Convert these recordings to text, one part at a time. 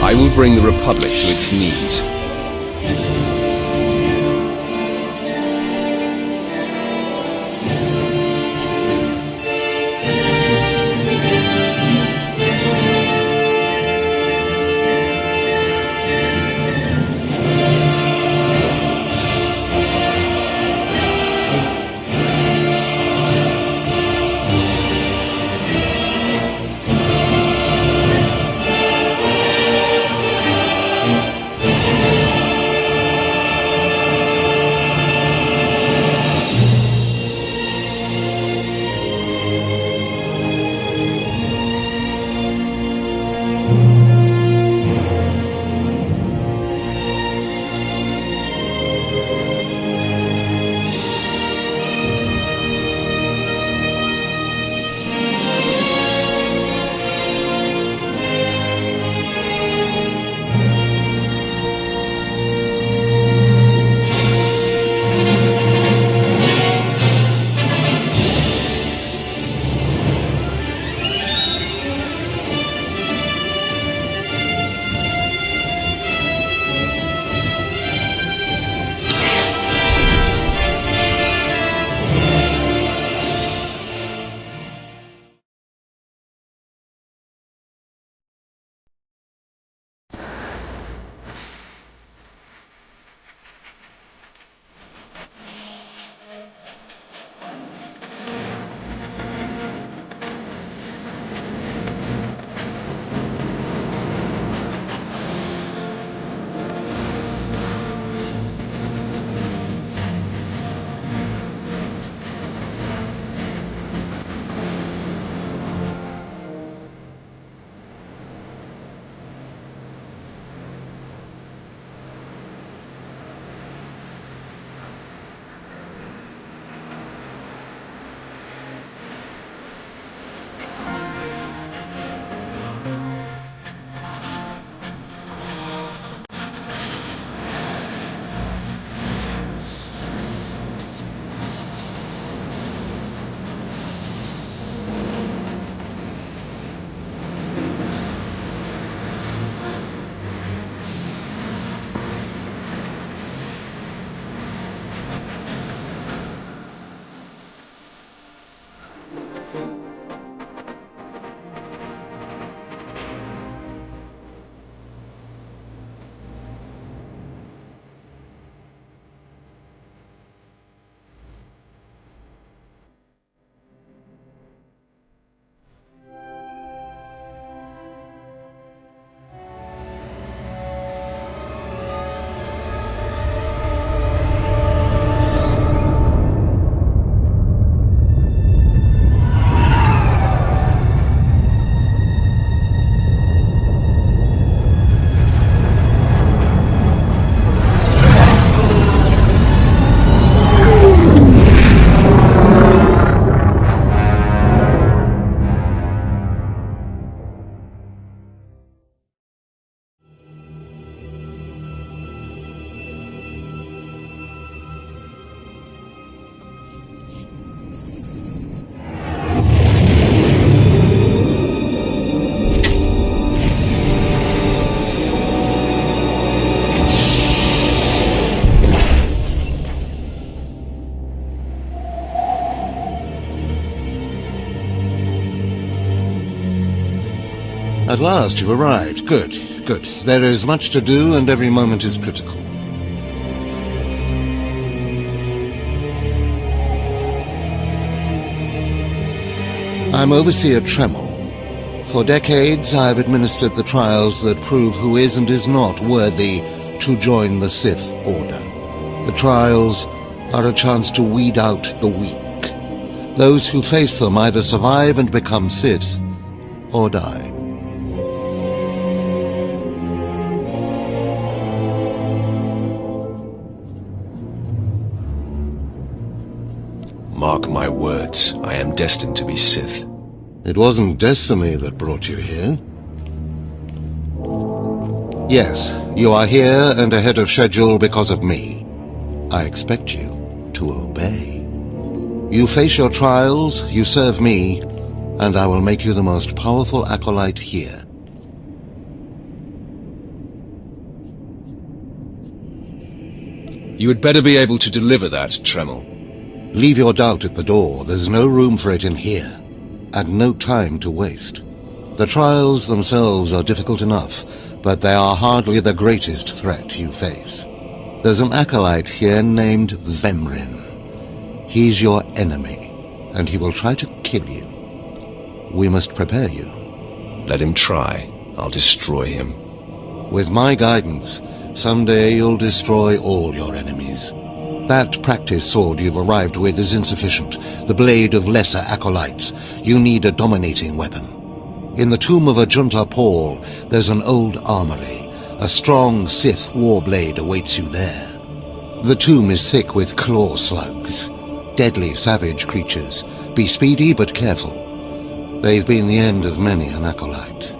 I will bring the Republic to its knees. At last you've arrived. Good, good. There is much to do and every moment is critical. I'm Overseer Tremel. For decades I've administered the trials that prove who is and is not worthy to join the Sith Order. The trials are a chance to weed out the weak. Those who face them either survive and become Sith, or die. Mark my words, I am destined to be Sith. It wasn't destiny that brought you here. Yes, you are here and ahead of schedule because of me. I expect you to obey. You face your trials, you serve me, and I will make you the most powerful acolyte here. You had better be able to deliver that, Tremel. Leave your doubt at the door. There's no room for it in here, and no time to waste. The trials themselves are difficult enough, but they are hardly the greatest threat you face. There's an acolyte here named Vemrin. He's your enemy, and he will try to kill you. We must prepare you. Let him try. I'll destroy him. With my guidance, someday you'll destroy all your enemies. That practice sword you've arrived with is insufficient. The blade of lesser acolytes. You need a dominating weapon. In the tomb of Ajunta Paul, there's an old armory. A strong Sith warblade awaits you there. The tomb is thick with claw slugs. Deadly savage creatures. Be speedy but careful. They've been the end of many an acolyte.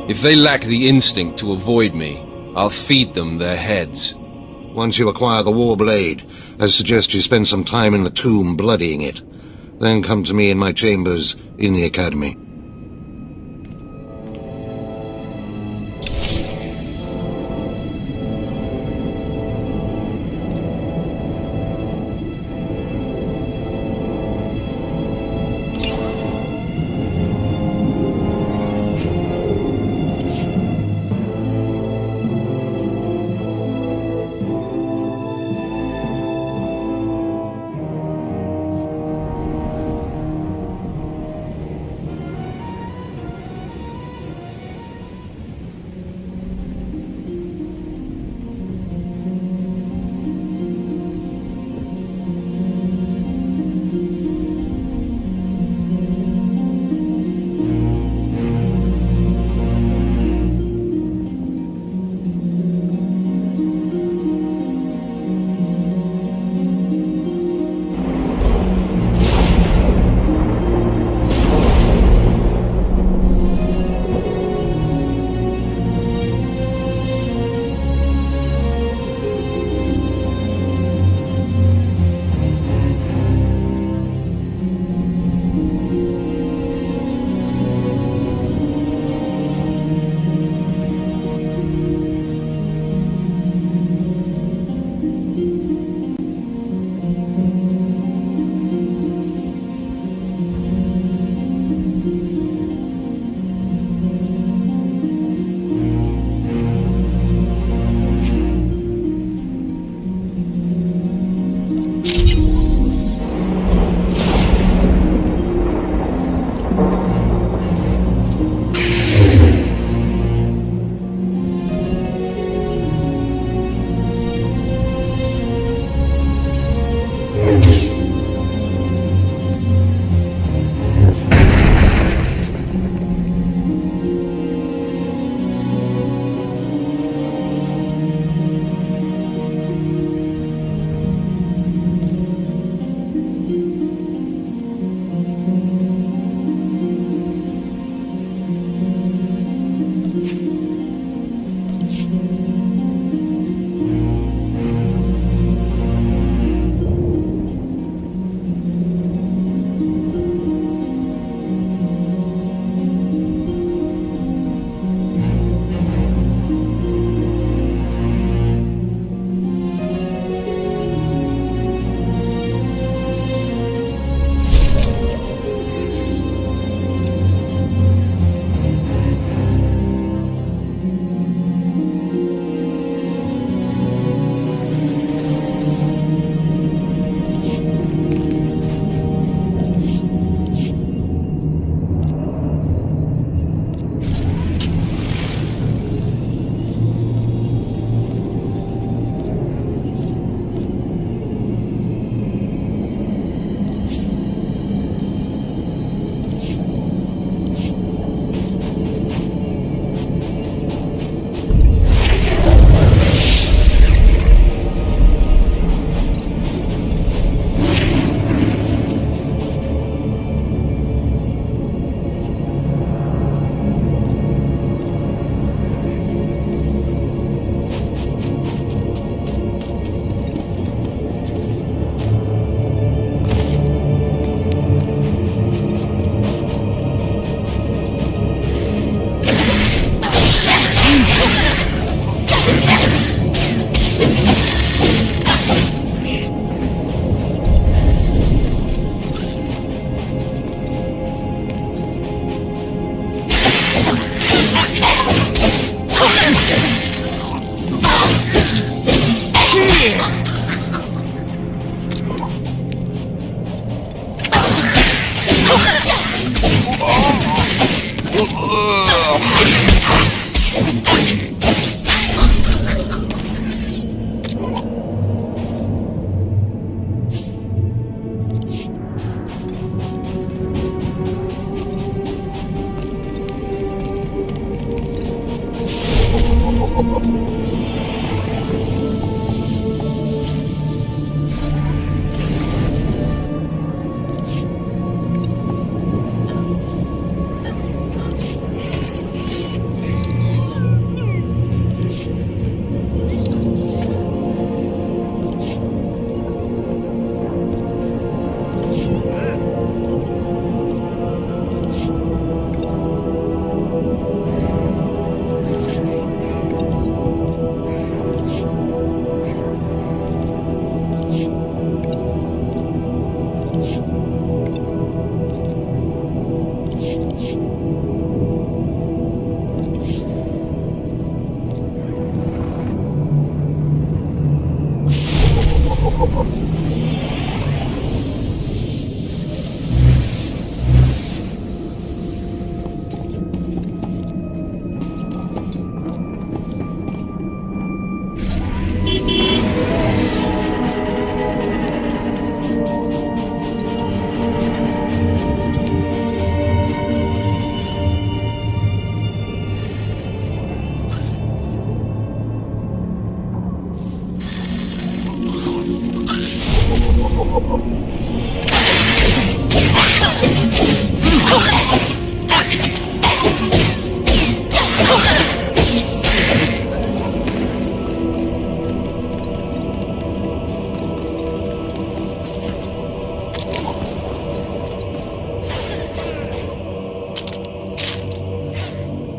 If they lack the instinct to avoid me, I'll feed them their heads. Once you acquire the warblade, I suggest you spend some time in the tomb bloodying it. Then come to me in my chambers in the academy.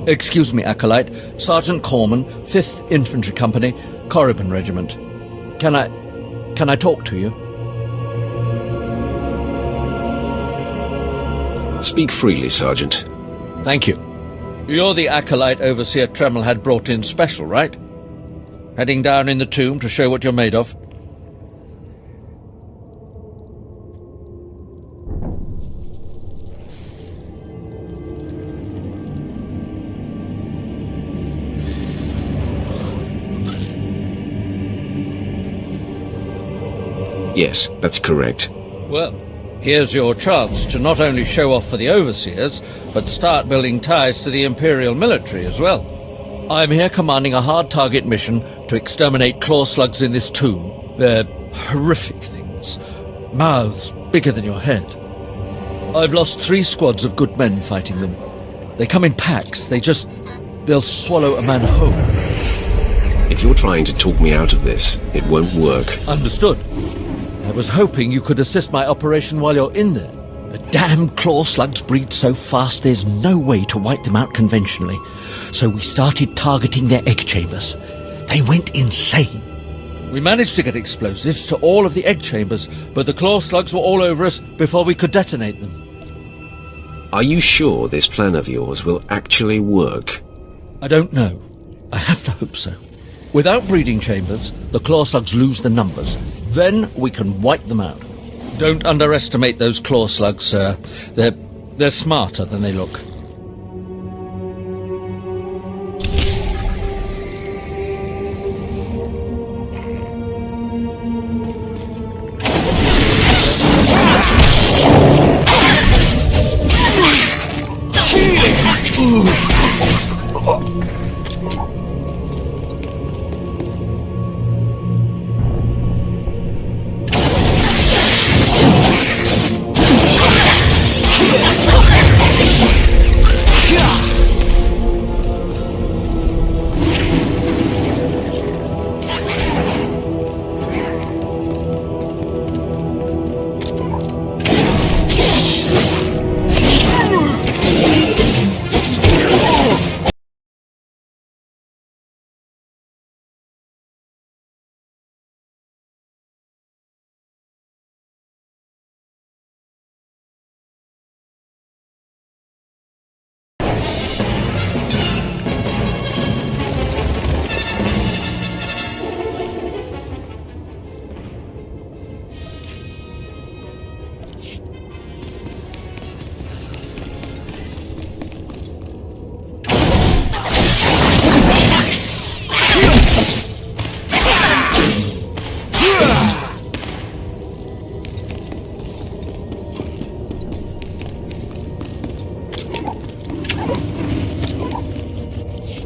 Excuse me, Acolyte. Sergeant Corman, 5th Infantry Company, Korriban Regiment. Can I talk to you? Speak freely, Sergeant. Thank you. You're the Acolyte Overseer Tremmel had brought in special, right? Heading down in the tomb to show what you're made of? Yes, that's correct. Well, here's your chance to not only show off for the Overseers, but start building ties to the Imperial military as well. I'm here commanding a hard target mission to exterminate claw slugs in this tomb. They're horrific things. Mouths bigger than your head. I've lost 3 squads of good men fighting them. They come in packs. They'll swallow a man whole. If you're trying to talk me out of this, it won't work. Understood. I was hoping you could assist my operation while you're in there. The damn claw slugs breed so fast there's no way to wipe them out conventionally. So we started targeting their egg chambers. They went insane. We managed to get explosives to all of the egg chambers, but the claw slugs were all over us before we could detonate them. Are you sure this plan of yours will actually work? I don't know. I have to hope so. Without breeding chambers, the claw slugs lose the numbers. Then we can wipe them out. Don't underestimate those claw slugs, sir. They're smarter than they look.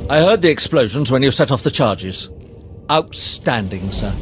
I heard the explosions when you set off the charges. Outstanding, sir.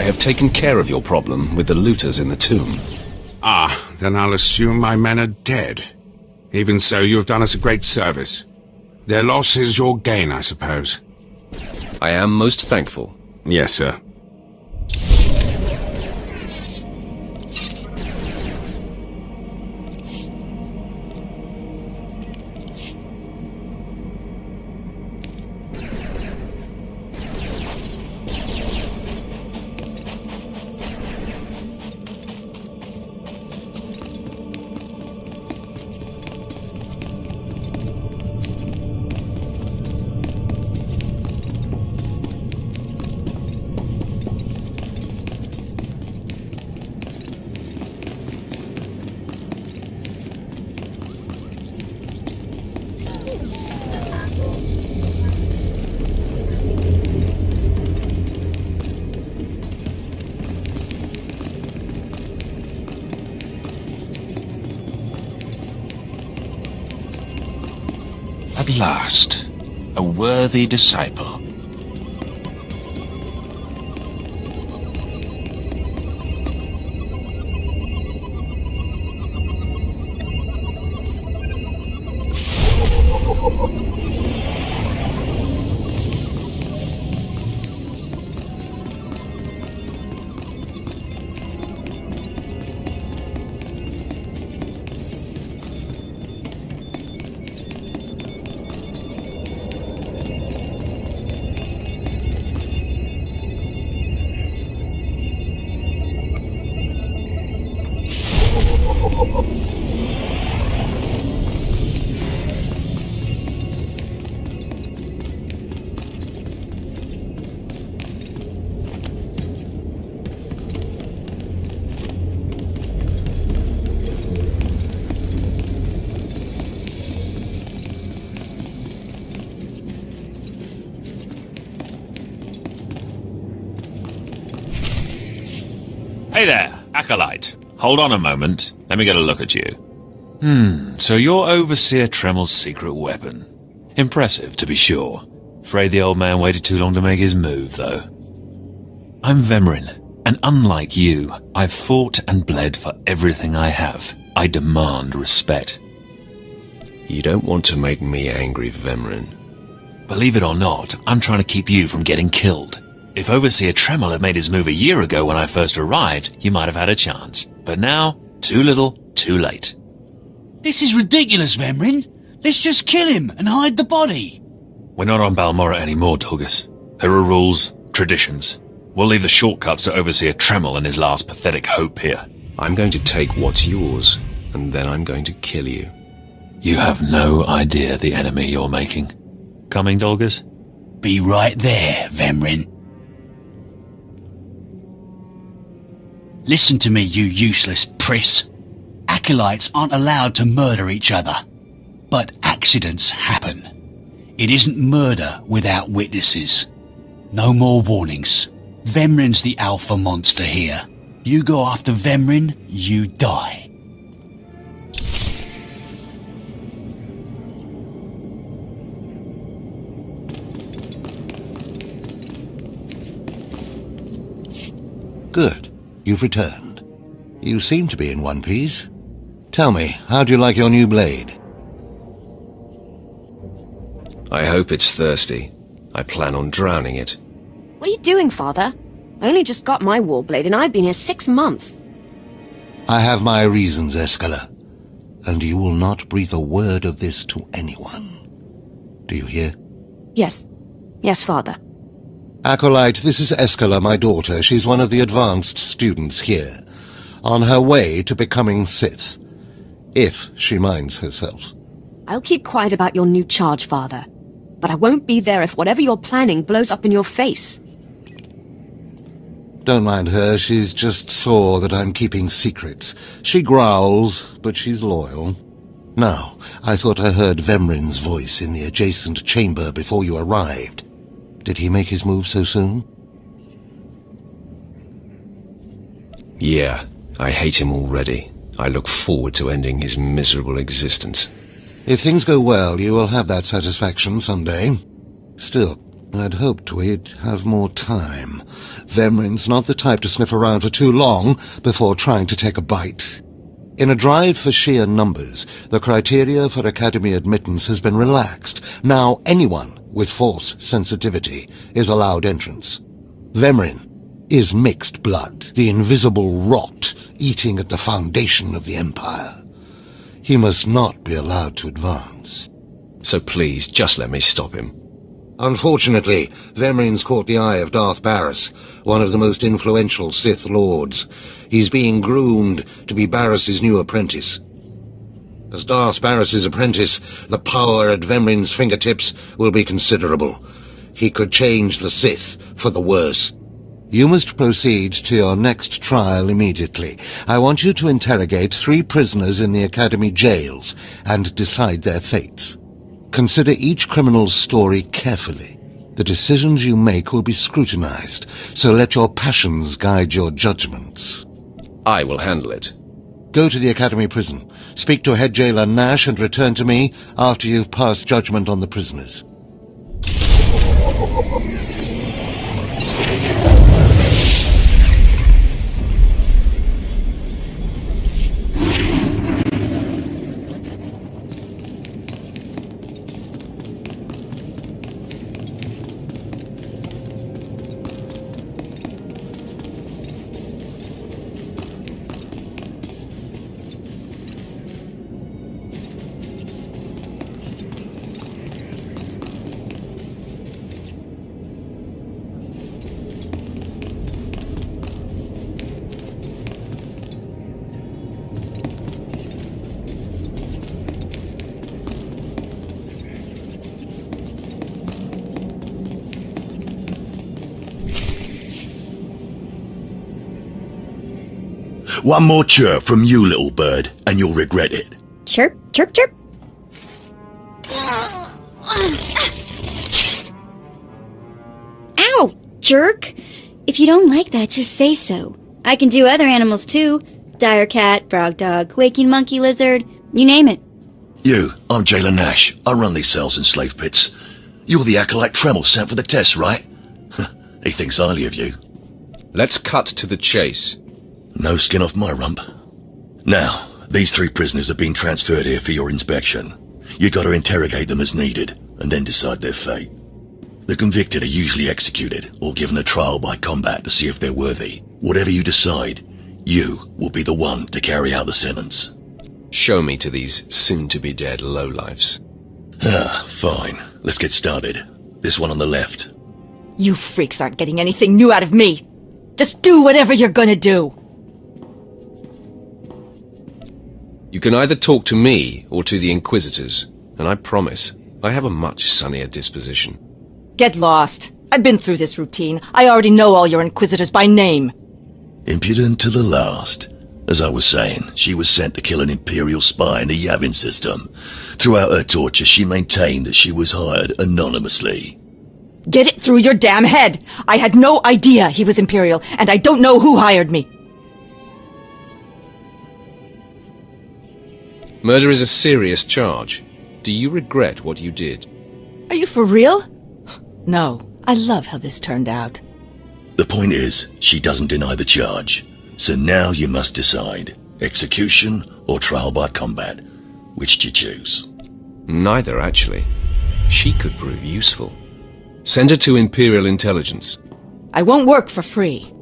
I have taken care of your problem with the looters in the tomb. Ah, then I'll assume my men are dead. Even so, you have done us a great service. Their loss is your gain, I suppose. I am most thankful. Yes, sir. At last, a worthy disciple. Hey there, Acolyte. Hold on a moment. Let me get a look at you. So you're Overseer Tremel's secret weapon. Impressive, to be sure. Afraid the old man waited too long to make his move, though. I'm Vemrin, and unlike you, I've fought and bled for everything I have. I demand respect. You don't want to make me angry, Vemrin. Believe it or not, I'm trying to keep you from getting killed. If Overseer Tremel had made his move a year ago when I first arrived, you might have had a chance. But now, too little, too late. This is ridiculous, Vemrin. Let's just kill him and hide the body. We're not on Balmorra anymore, Dolgus. There are rules, traditions. We'll leave the shortcuts to Overseer Tremel and his last pathetic hope here. I'm going to take what's yours, and then I'm going to kill you. You have no idea the enemy you're making. Coming, Dolgus? Be right there, Vemrin. Listen to me, you useless priss. Acolytes aren't allowed to murder each other. But accidents happen. It isn't murder without witnesses. No more warnings. Vemrin's the alpha monster here. You go after Vemrin, you die. Good. You've returned. You seem to be in one piece. Tell me, how do you like your new blade? I hope it's thirsty. I plan on drowning it. What are you doing, Father? I only just got my warblade and I've been here 6 months. I have my reasons, Escala. And you will not breathe a word of this to anyone. Do you hear? Yes. Yes, Father. Acolyte, this is Escala, my daughter. She's one of the advanced students here. On her way to becoming Sith. If she minds herself. I'll keep quiet about your new charge, Father. But I won't be there if whatever you're planning blows up in your face. Don't mind her, she's just sore that I'm keeping secrets. She growls, but she's loyal. Now, I thought I heard Vemrin's voice in the adjacent chamber before you arrived. Did he make his move so soon? Yeah, I hate him already. I look forward to ending his miserable existence. If things go well, you will have that satisfaction someday. Still, I'd hoped we'd have more time. Vemrin's not the type to sniff around for too long before trying to take a bite. In a drive for sheer numbers, the criteria for Academy admittance has been relaxed. Now anyone with Force sensitivity is allowed entrance. Vemrin is mixed blood, the invisible rot eating at the foundation of the Empire. He must not be allowed to advance. So please, just let me stop him. Unfortunately, Vemrin's caught the eye of Darth Barris, one of the most influential Sith Lords. He's being groomed to be Barris's new apprentice. As Darth Barris's apprentice, the power at Vemrin's fingertips will be considerable. He could change the Sith for the worse. You must proceed to your next trial immediately. I want you to interrogate 3 prisoners in the Academy jails and decide their fates. Consider each criminal's story carefully. The decisions you make will be scrutinized, so let your passions guide your judgments. I will handle it. Go to the Academy prison, speak to head jailer Nash, and return to me after you've passed judgment on the prisoners. One more chirp from you, little bird, and you'll regret it. Chirp, chirp, chirp. Ow, jerk! If you don't like that, just say so. I can do other animals too. Dire cat, frog dog, waking monkey lizard, you name it. I'm Jailer Nash. I run these cells and slave pits. You're the acolyte Tremel sent for the test, right? He thinks highly of you. Let's cut to the chase. No skin off my rump. Now, these 3 prisoners have been transferred here for your inspection. You gotta interrogate them as needed, and then decide their fate. The convicted are usually executed, or given a trial by combat to see if they're worthy. Whatever you decide, you will be the one to carry out the sentence. Show me to these soon-to-be-dead lowlifes. Fine. Let's get started. This one on the left. You freaks aren't getting anything new out of me. Just do whatever you're gonna do. You can either talk to me or to the Inquisitors, and I promise I have a much sunnier disposition. Get lost. I've been through this routine. I already know all your Inquisitors by name. Impudent to the last. As I was saying, she was sent to kill an Imperial spy in the Yavin system. Throughout her torture, she maintained that she was hired anonymously. Get it through your damn head! I had no idea he was Imperial, and I don't know who hired me. Murder is a serious charge. Do you regret what you did? Are you for real? No. I love how this turned out. The point is, she doesn't deny the charge. So now you must decide. Execution or trial by combat. Which do you choose? Neither, actually. She could prove useful. Send her to Imperial Intelligence. I won't work for free.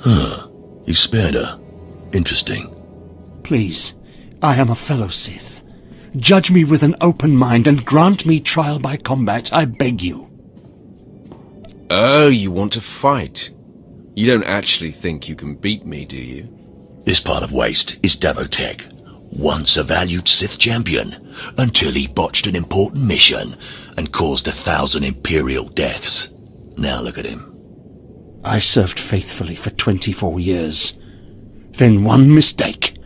You spared her. Interesting. Please, I am a fellow Sith. Judge me with an open mind and grant me trial by combat, I beg you. Oh, you want to fight? You don't actually think you can beat me, do you? This part of Waste is Davotech, once a valued Sith champion, until he botched an important mission and caused 1,000 Imperial deaths. Now look at him. I served faithfully for 24 years. Then one mistake,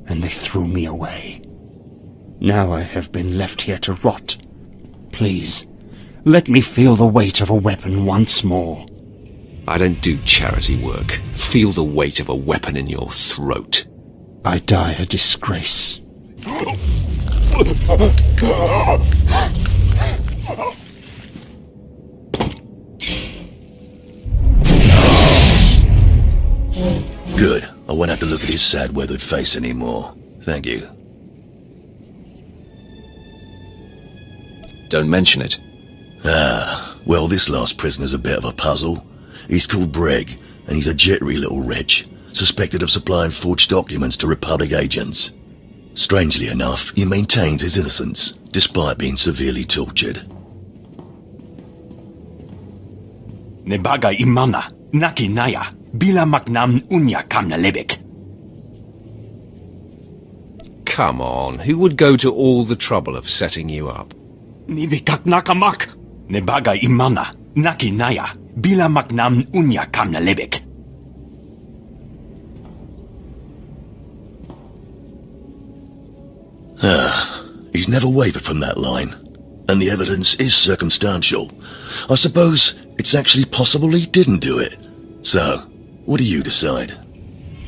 and they threw me away. Now I have been left here to rot. Please, let me feel the weight of a weapon once more. I don't do charity work. Feel the weight of a weapon in your throat. I die a disgrace. Good. I won't have to look at his sad, weathered face anymore. Thank you. Don't mention it. Well, this last prisoner's a bit of a puzzle. He's called Breg, and he's a jittery little wretch, suspected of supplying forged documents to Republic agents. Strangely enough, he maintains his innocence, despite being severely tortured. Nebaga imana, naki naya, bila maknam unya kamna lebek. Come on, who would go to all the trouble of setting you up? Nibikak nakamak. Nebaga imana, naki naya, bila maknam unya kamna lebek. He's never wavered from that line, and the evidence is circumstantial. I suppose it's actually possible he didn't do it. So, what do you decide?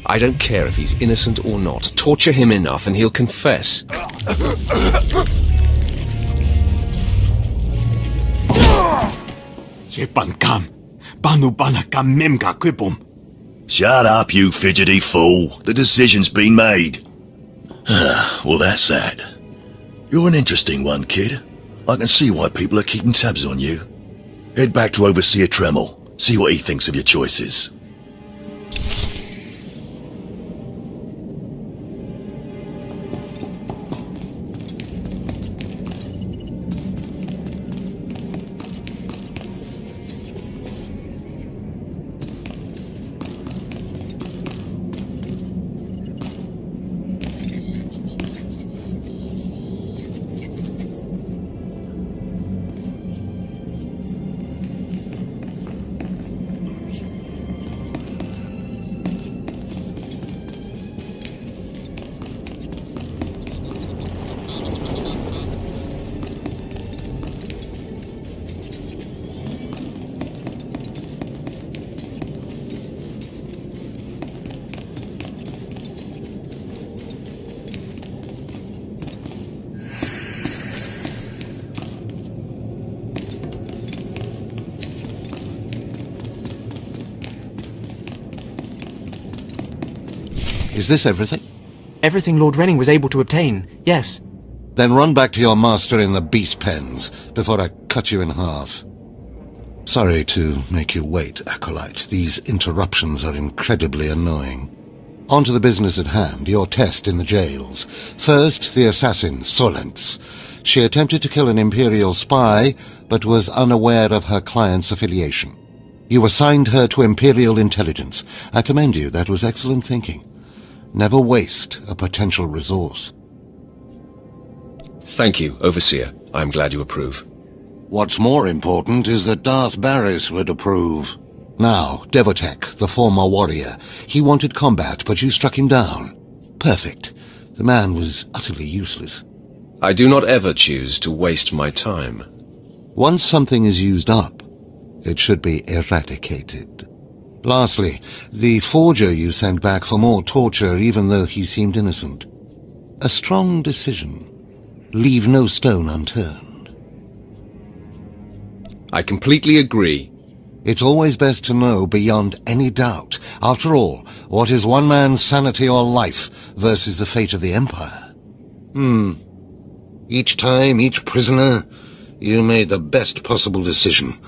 I don't care if he's innocent or not. Torture him enough and he'll confess. Shut up, you fidgety fool. The decision's been made. Well, that's that. You're an interesting one, kid. I can see why people are keeping tabs on you. Head back to Overseer Tremel. See what he thinks of your choices. Is this everything? Everything Lord Renning was able to obtain, yes. Then run back to your master in the beast pens before I cut you in half. Sorry to make you wait, Acolyte. These interruptions are incredibly annoying. On to the business at hand, your test in the jails. First, the assassin, Solentz. She attempted to kill an Imperial spy, but was unaware of her client's affiliation. You assigned her to Imperial intelligence. I commend you, that was excellent thinking. Never waste a potential resource. Thank you, Overseer. I'm glad you approve. What's more important is that Darth Barris would approve. Now, Devotech, the former warrior. He wanted combat, but you struck him down. Perfect. The man was utterly useless. I do not ever choose to waste my time. Once something is used up, it should be eradicated. Lastly, the forger you sent back for more torture even though he seemed innocent. A strong decision. Leave no stone unturned. I completely agree. It's always best to know beyond any doubt. After all, what is one man's sanity or life versus the fate of the Empire? Each time, each prisoner, you made the best possible decision.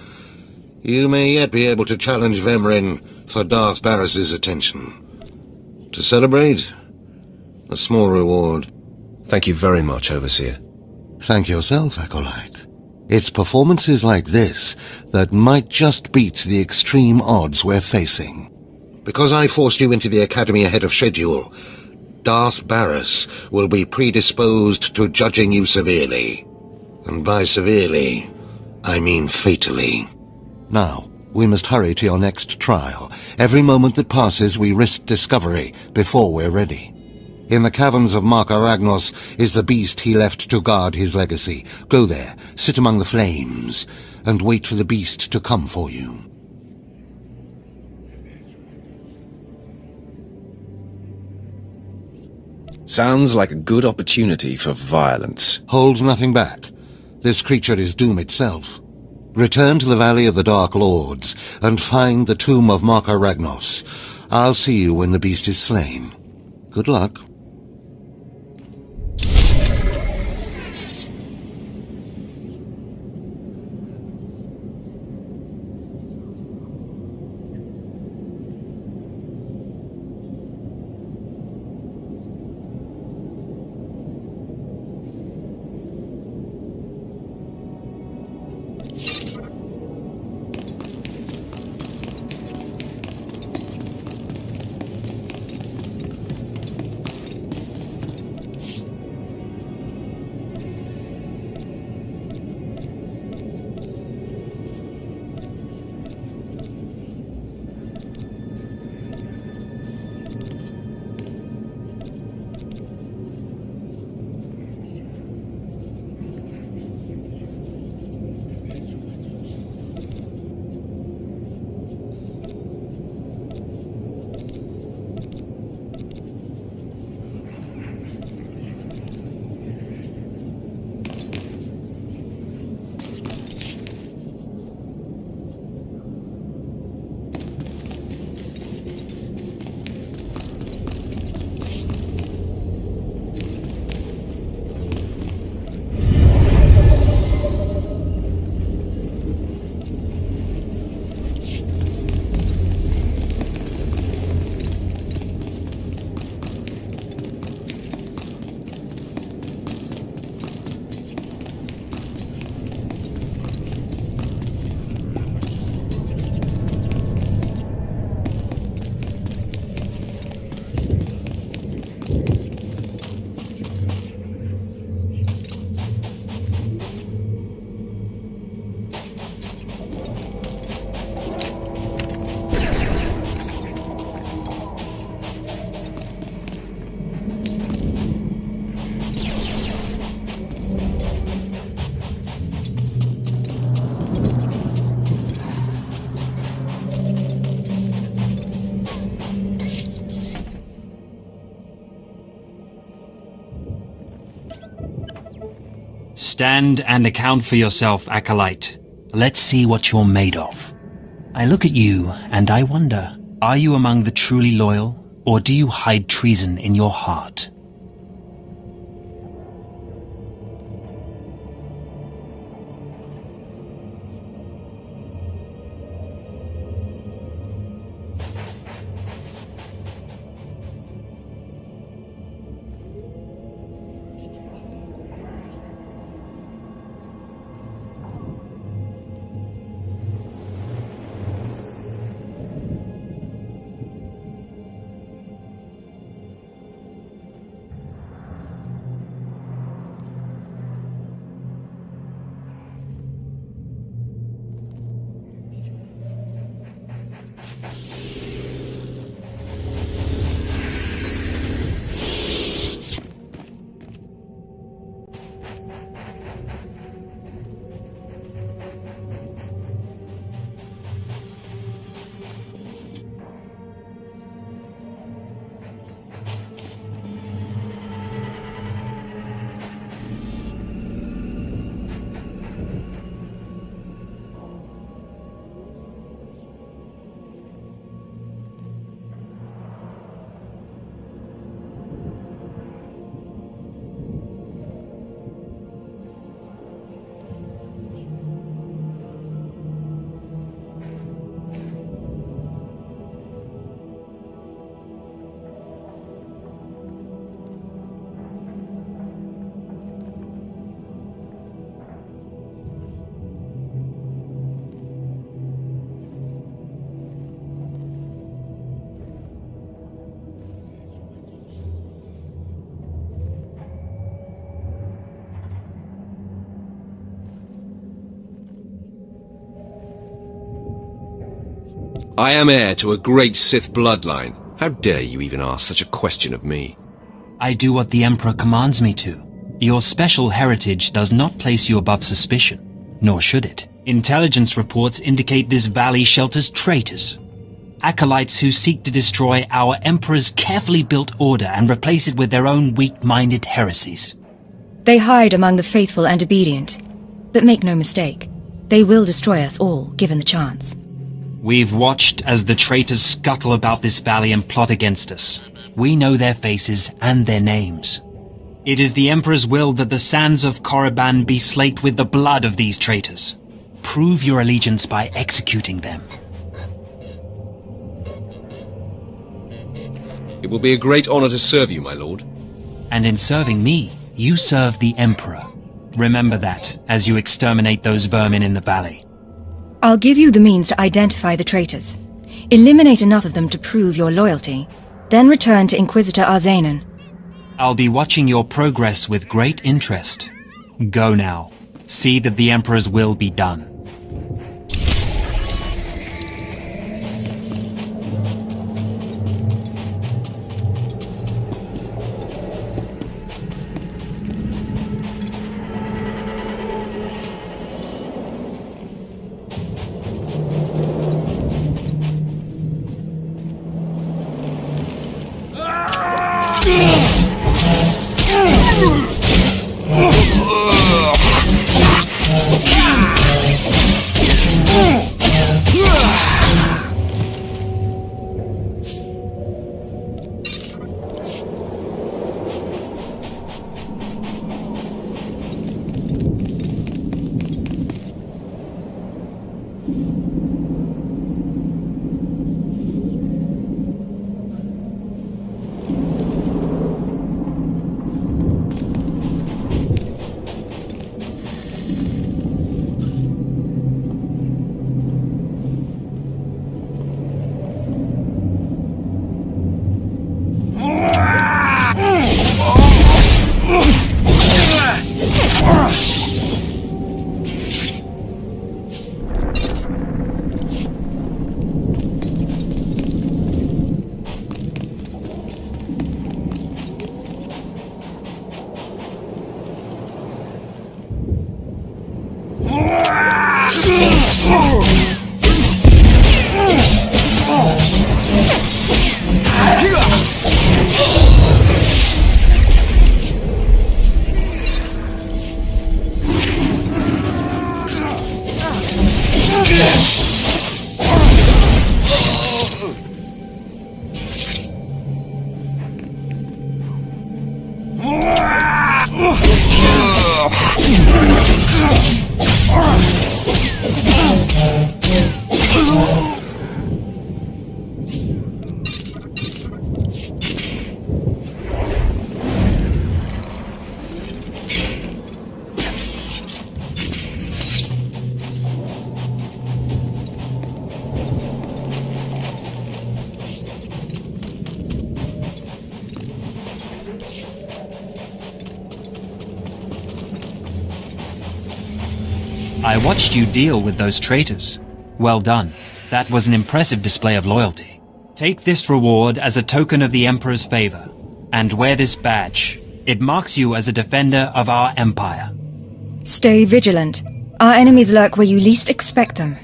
You may yet be able to challenge Vemrin for Darth Barris's attention. To celebrate, a small reward. Thank you very much, Overseer. Thank yourself, Acolyte. It's performances like this that might just beat the extreme odds we're facing. Because I forced you into the Academy ahead of schedule, Darth Barris will be predisposed to judging you severely. And by severely, I mean fatally. Now, we must hurry to your next trial. Every moment that passes, we risk discovery before we're ready. In the caverns of Mark Aragnos is the beast he left to guard his legacy. Go there, sit among the flames, and wait for the beast to come for you. Sounds like a good opportunity for violence. Hold nothing back. This creature is doom itself. Return to the Valley of the Dark Lords, and find the tomb of Mark Aragnos. I'll see you when the beast is slain. Good luck. Stand and account for yourself, Acolyte. Let's see what you're made of. I look at you, and I wonder, are you among the truly loyal, Or do you hide treason in your heart? I am heir to a great Sith bloodline. How dare you even ask such a question of me? I do what the Emperor commands me to. Your special heritage does not place you above suspicion, nor should it. Intelligence reports indicate this valley shelters traitors. Acolytes who seek to destroy our Emperor's carefully built order and replace it with their own weak-minded heresies. They hide among the faithful and obedient. But make no mistake, they will destroy us all, given the chance. We've watched as the traitors scuttle about this valley and plot against us. We know their faces and their names. It is the Emperor's will that the sands of Korriban be slaked with the blood of these traitors. Prove your allegiance by executing them. It will be a great honor to serve you, my lord. And in serving me, you serve the Emperor. Remember that, as you exterminate those vermin in the valley. I'll give you the means to identify the traitors. Eliminate enough of them to prove your loyalty. Then return to Inquisitor Arzanan. I'll be watching your progress with great interest. Go now. See that the Emperor's will be done. I watched you deal with those traitors. Well done. That was an impressive display of loyalty. Take this reward as a token of the Emperor's favor, and wear this badge. It marks you as a defender of our empire. Stay vigilant. Our enemies lurk where you least expect them.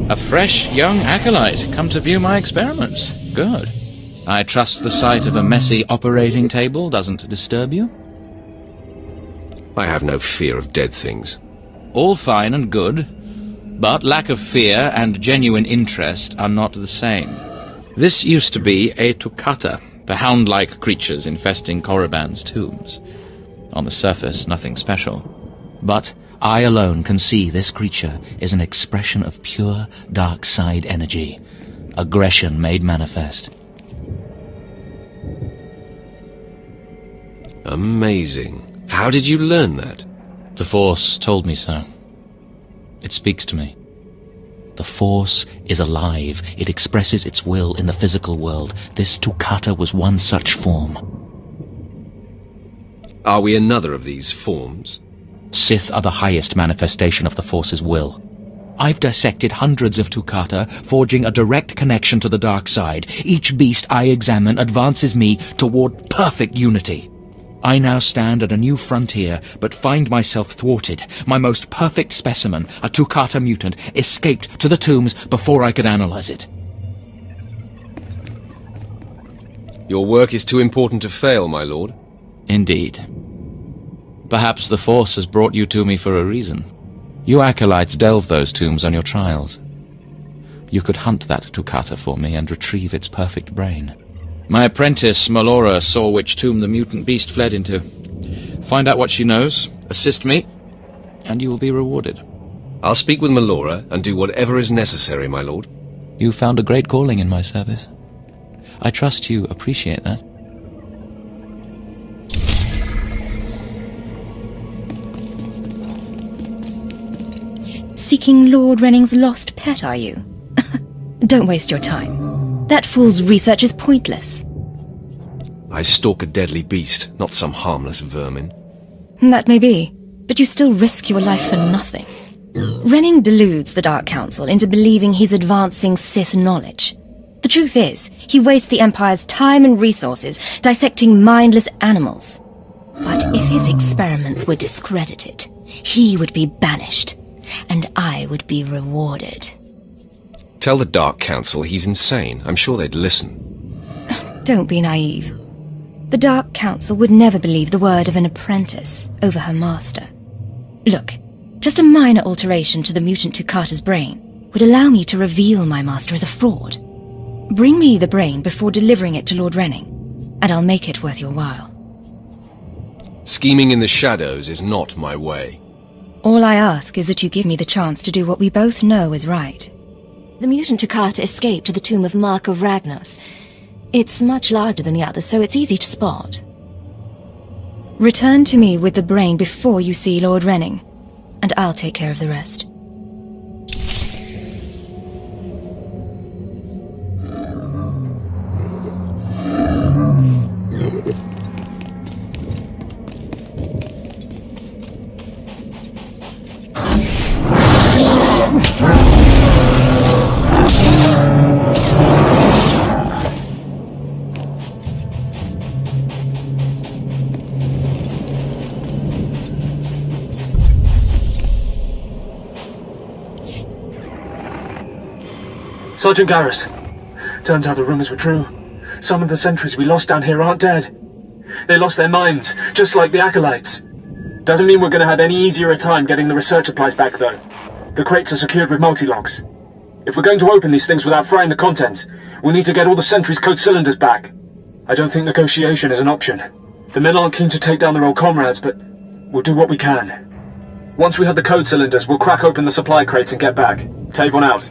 A fresh young acolyte come to view my experiments. Good. I trust the sight of a messy operating table doesn't disturb you? I have no fear of dead things. All fine and good, but lack of fear and genuine interest are not the same. This used to be a Toccata, the hound-like creatures infesting Korriban's tombs. On the surface, nothing special. But I alone can see this creature is an expression of pure dark side energy, aggression made manifest. Amazing. How did you learn that? The Force told me so. It speaks to me. The Force is alive. It expresses its will in the physical world. This Toccata was one such form. Are we another of these forms? Sith are the highest manifestation of the Force's will. I've dissected hundreds of Toccata, forging a direct connection to the dark side. Each beast I examine advances me toward perfect unity. I now stand at a new frontier, but find myself thwarted. My most perfect specimen, a Toccata mutant, escaped to the tombs before I could analyze it. Your work is too important to fail, my lord. Indeed. Perhaps the Force has brought you to me for a reason. You acolytes delve those tombs on your trials. You could hunt that Toccata for me and retrieve its perfect brain. My apprentice, Melora, saw which tomb the mutant beast fled into. Find out what she knows, assist me, and you will be rewarded. I'll speak with Melora and do whatever is necessary, my lord. You found a great calling in my service. I trust you appreciate that. Seeking Lord Renning's lost pet, are you? Don't waste your time. That fool's research is pointless. I stalk a deadly beast, not some harmless vermin. That may be, but you still risk your life for nothing. Renning deludes the Dark Council into believing he's advancing Sith knowledge. The truth is, he wastes the Empire's time and resources dissecting mindless animals. But if his experiments were discredited, he would be banished, and I would be rewarded. Tell the Dark Council he's insane. I'm sure they'd listen. Don't be naive. The Dark Council would never believe the word of an apprentice over her master. Look, just a minor alteration to the mutant Toccata's brain would allow me to reveal my master as a fraud. Bring me the brain before delivering it to Lord Renning, and I'll make it worth your while. Scheming in the shadows is not my way. All I ask is that you give me the chance to do what we both know is right. The mutant Toccata escaped to the tomb of Mark of Ragnos. It's much larger than the others, so it's easy to spot. Return to me with the brain before you see Lord Renning, and I'll take care of the rest. Sergeant Garrus. Turns out the rumors were true. Some of the sentries we lost down here aren't dead. They lost their minds, just like the Acolytes. Doesn't mean we're going to have any easier a time getting the research supplies back, though. The crates are secured with multi-locks. If we're going to open these things without frying the contents, we'll need to get all the sentries' code cylinders back. I don't think negotiation is an option. The men aren't keen to take down their old comrades, but we'll do what we can. Once we have the code cylinders, we'll crack open the supply crates and get back. Tavon out.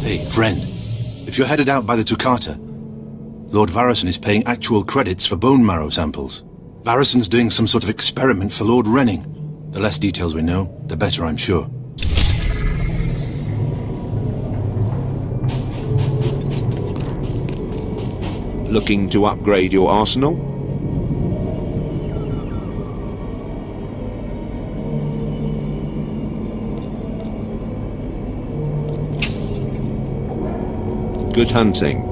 Hey, friend. If you're headed out by the Toccata, Lord Varrison is paying actual credits for bone marrow samples. Varrison's doing some sort of experiment for Lord Renning. The less details we know, the better, I'm sure. Looking to upgrade your arsenal? Good hunting.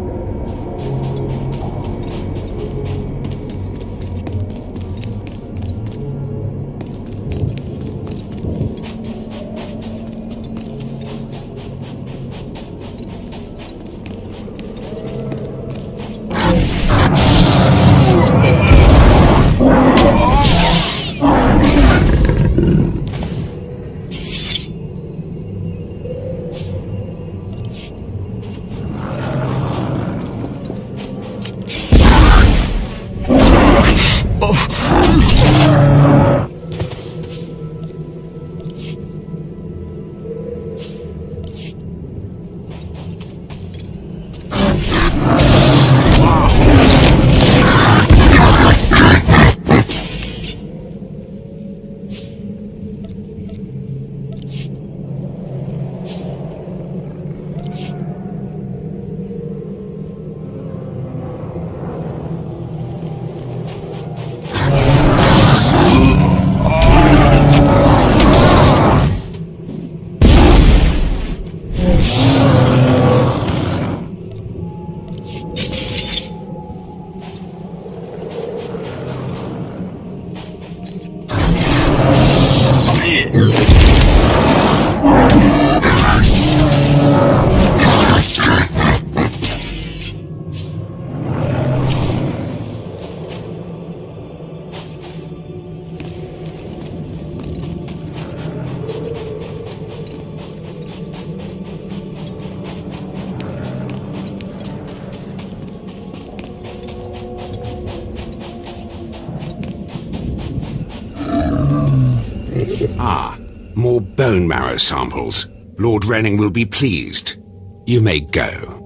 More bone marrow samples. Lord Renning will be pleased. You may go.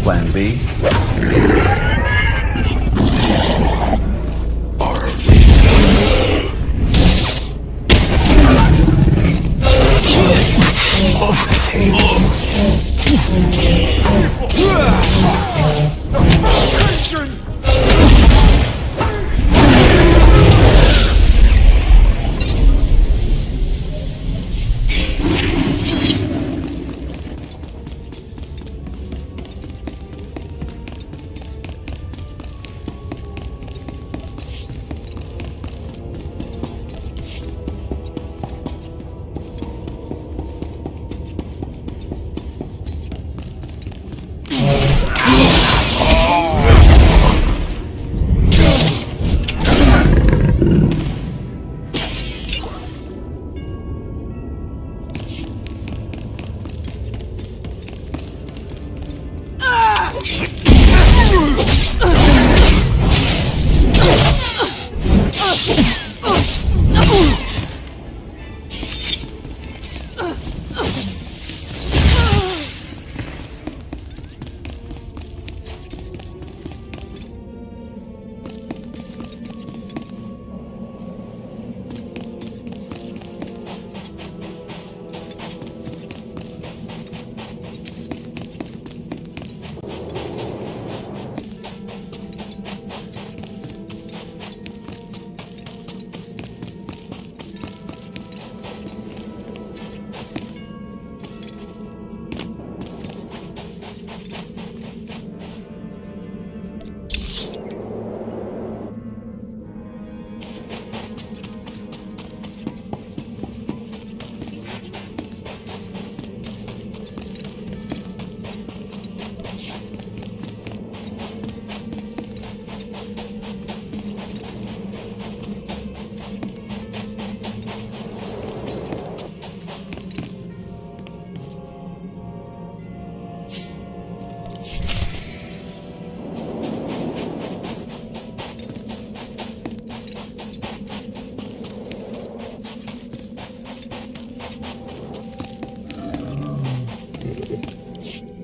Plan B?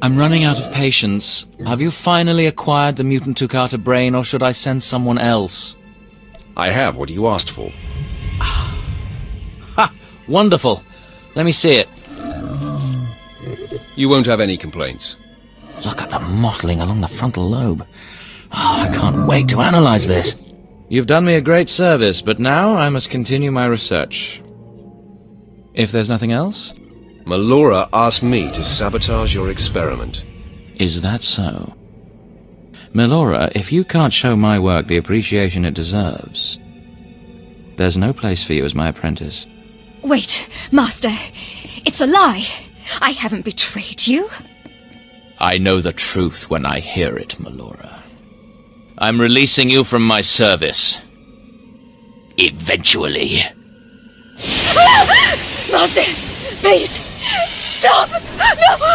I'm running out of patience. Have you finally acquired the mutant Tukata brain, or should I send someone else? I have what you asked for. Ha! Wonderful. Let me see it. You won't have any complaints. Look at the mottling along the frontal lobe. Oh, I can't wait to analyze this. You've done me a great service, but now I must continue my research. If there's nothing else? Melora asked me to sabotage your experiment. Is that so? Melora, if you can't show my work the appreciation it deserves, there's no place for you as my apprentice. Wait, Master. It's a lie. I haven't betrayed you. I know the truth when I hear it, Melora. I'm releasing you from my service. Eventually. Master, please, stop! No!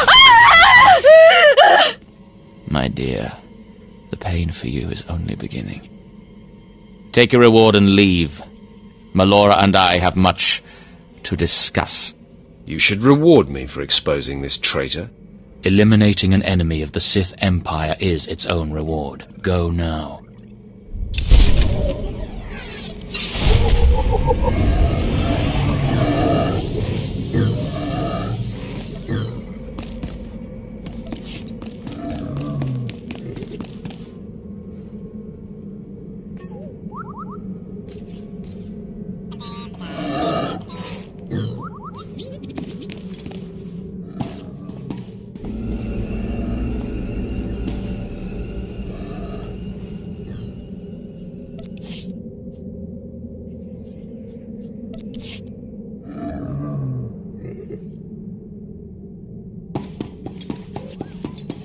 My dear, the pain for you is only beginning. Take your reward and leave. Melora and I have much to discuss. You should reward me for exposing this traitor. Eliminating an enemy of the Sith Empire is its own reward. Go now.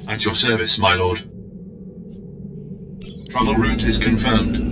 At your service, my lord. Travel route is confirmed.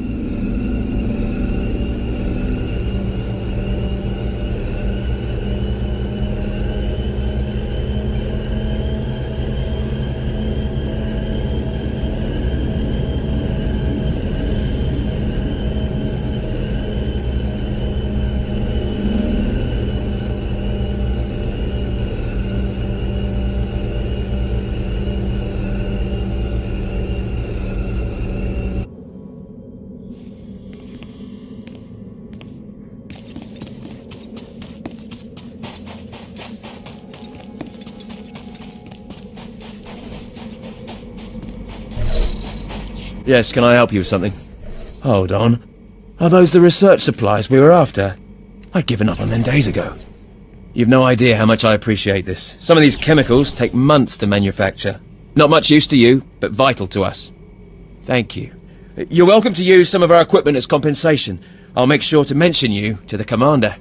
Yes, can I help you with something? Hold on. Are those the research supplies we were after? I'd given up on them days ago. You've no idea how much I appreciate this. Some of these chemicals take months to manufacture. Not much use to you, but vital to us. Thank you. You're welcome to use some of our equipment as compensation. I'll make sure to mention you to the commander.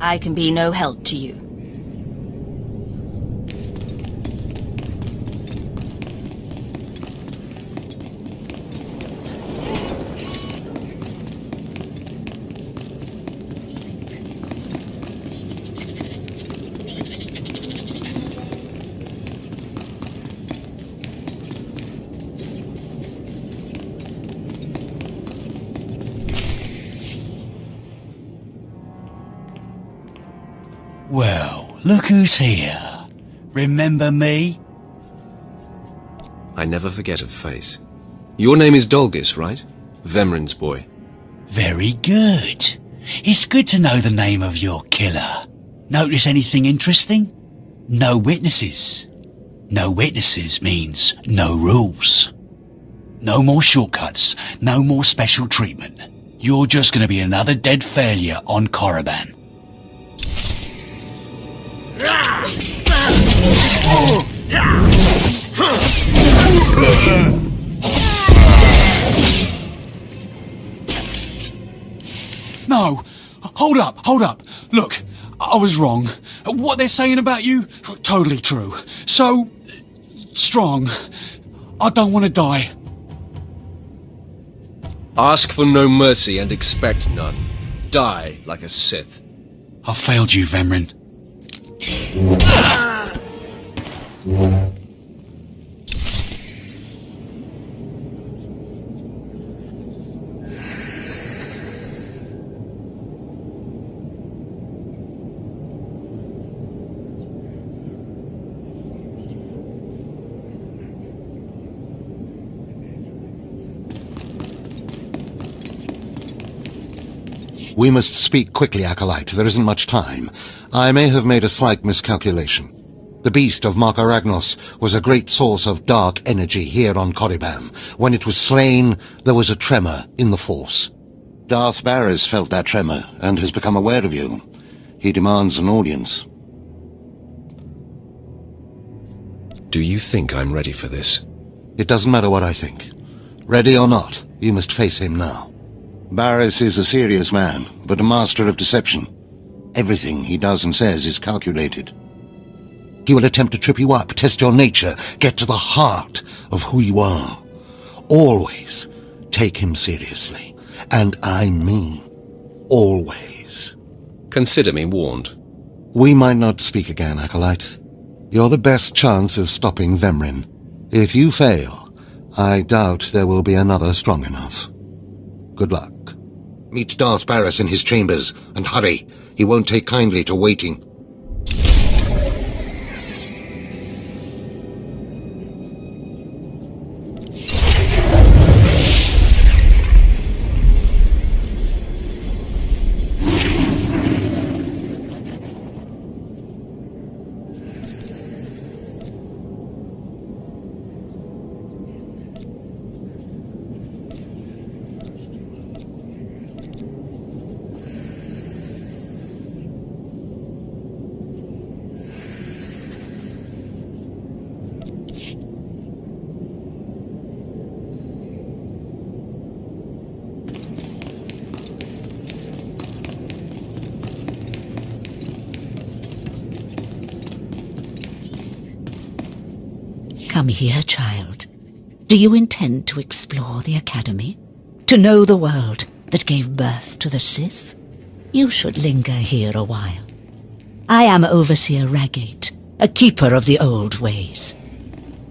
I can be no help to you. Well, look who's here. Remember me? I never forget a face. Your name is Dolgis, right? Vemrin's boy. Very good. It's good to know the name of your killer. Notice anything interesting? No witnesses. No witnesses means no rules. No more shortcuts, no more special treatment. You're just going to be another dead failure on Korriban. No! Hold up! Look, I was wrong. What they're saying about you, totally true. So, strong. I don't want to die. Ask for no mercy and expect none. Die like a Sith. I failed you, Vemrin. We must speak quickly, Acolyte. There isn't much time. I may have made a slight miscalculation. The beast of Markaragnos was a great source of dark energy here on Korriban. When it was slain, there was a tremor in the Force. Darth Barris felt that tremor and has become aware of you. He demands an audience. Do you think I'm ready for this? It doesn't matter what I think. Ready or not, you must face him now. Barris is a serious man, but a master of deception. Everything he does and says is calculated. He will attempt to trip you up, test your nature, get to the heart of who you are. Always take him seriously. And I mean always. Consider me warned. We might not speak again, Acolyte. You're the best chance of stopping Vemrin. If you fail, I doubt there will be another strong enough. Good luck. Meet Darth Barris in his chambers, and hurry. He won't take kindly to waiting. Come here, child. Do you intend to explore the Academy? To know the world that gave birth to the Sith? You should linger here a while. I am Overseer Ragate, a keeper of the old ways.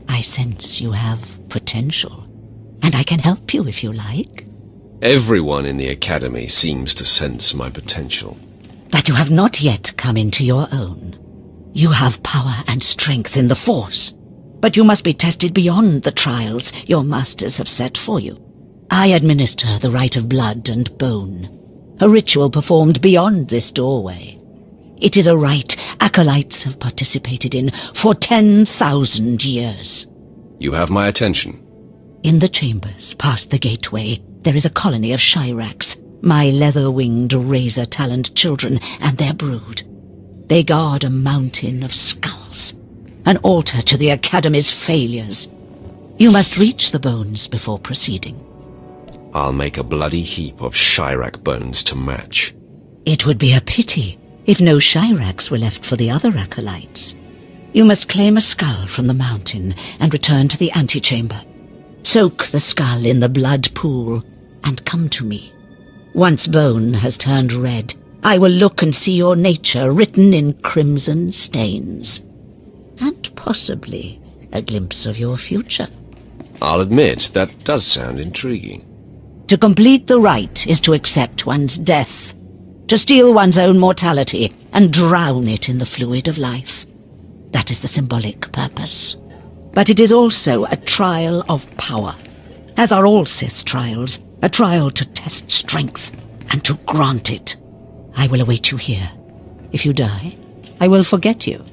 I sense you have potential, and I can help you if you like. Everyone in the Academy seems to sense my potential. But you have not yet come into your own. You have power and strength in the Force, but you must be tested beyond the trials your masters have set for you. I administer the rite of blood and bone, a ritual performed beyond this doorway. It is a rite acolytes have participated in for 10,000 years. You have my attention. In the chambers, past the gateway, there is a colony of Shyraks, my leather-winged, razor-taloned children and their brood. They guard a mountain of skulls, an altar to the Academy's failures. You must reach the bones before proceeding. I'll make a bloody heap of Shyrak bones to match. It would be a pity if no Shyraks were left for the other acolytes. You must claim a skull from the mountain and return to the antechamber. Soak the skull in the blood pool and come to me. Once bone has turned red, I will look and see your nature written in crimson stains. And possibly a glimpse of your future. I'll admit, that does sound intriguing. To complete the rite is to accept one's death, to steal one's own mortality and drown it in the fluid of life. That is the symbolic purpose. But it is also a trial of power, as are all Sith trials, a trial to test strength and to grant it. I will await you here. If you die, I will forget you.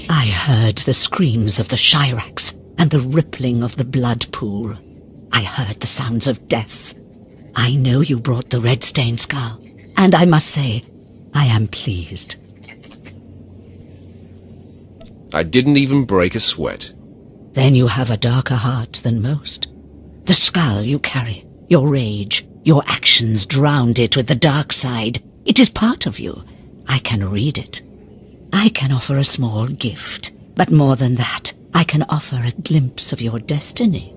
I heard the screams of the Shirax and the rippling of the blood pool. I heard the sounds of death. I know you brought the red stained skull, and I must say, I am pleased. I didn't even break a sweat. Then you have a darker heart than most. The skull you carry, your rage, your actions drowned it with the dark side. It is part of you. I can read it. I can offer a small gift, but more than that, I can offer a glimpse of your destiny.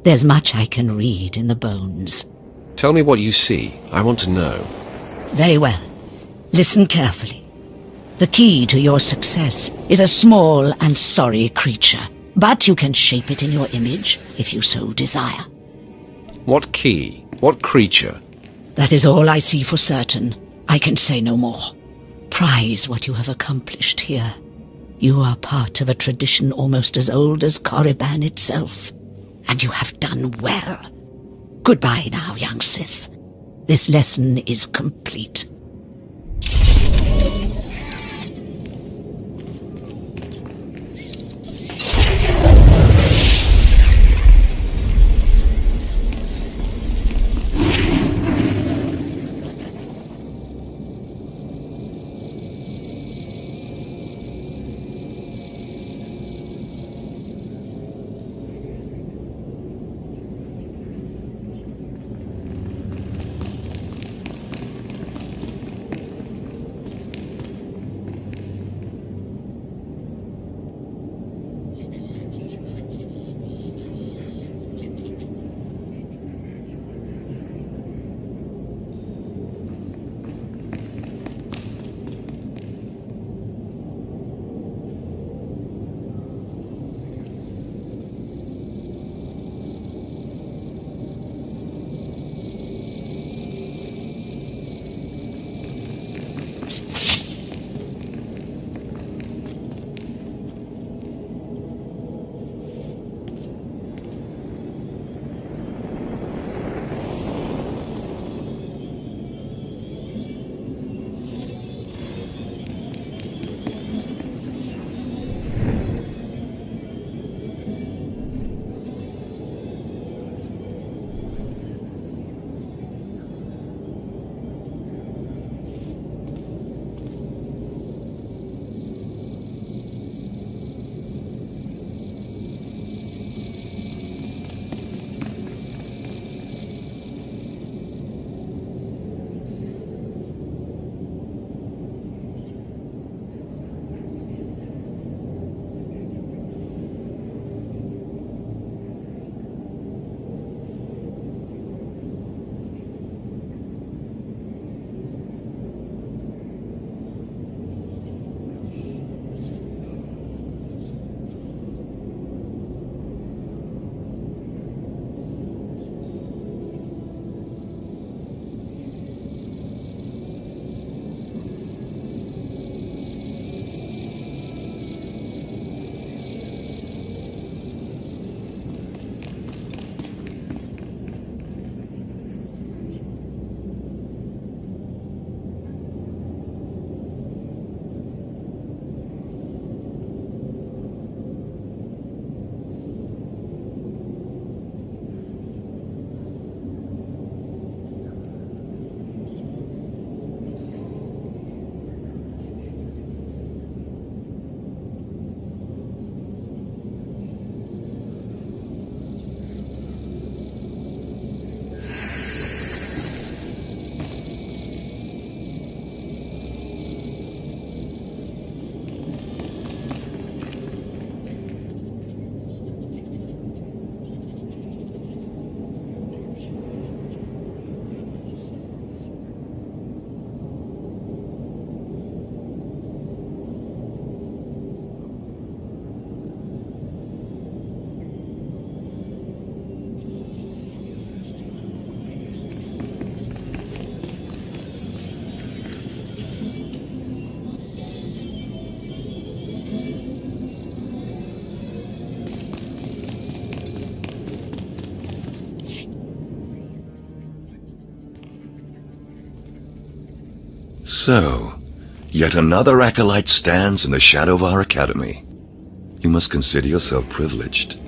There's much I can read in the bones. Tell me what you see. I want to know. Very well. Listen carefully. The key to your success is a small and sorry creature, but you can shape it in your image if you so desire. What key? What creature? That is all I see for certain. I can say no more. Prize what you have accomplished here. You are part of a tradition almost as old as Korriban itself, and you have done well. Goodbye now, young Sith. This lesson is complete. So, Yet another acolyte stands in the shadow of our academy. You must consider yourself privileged.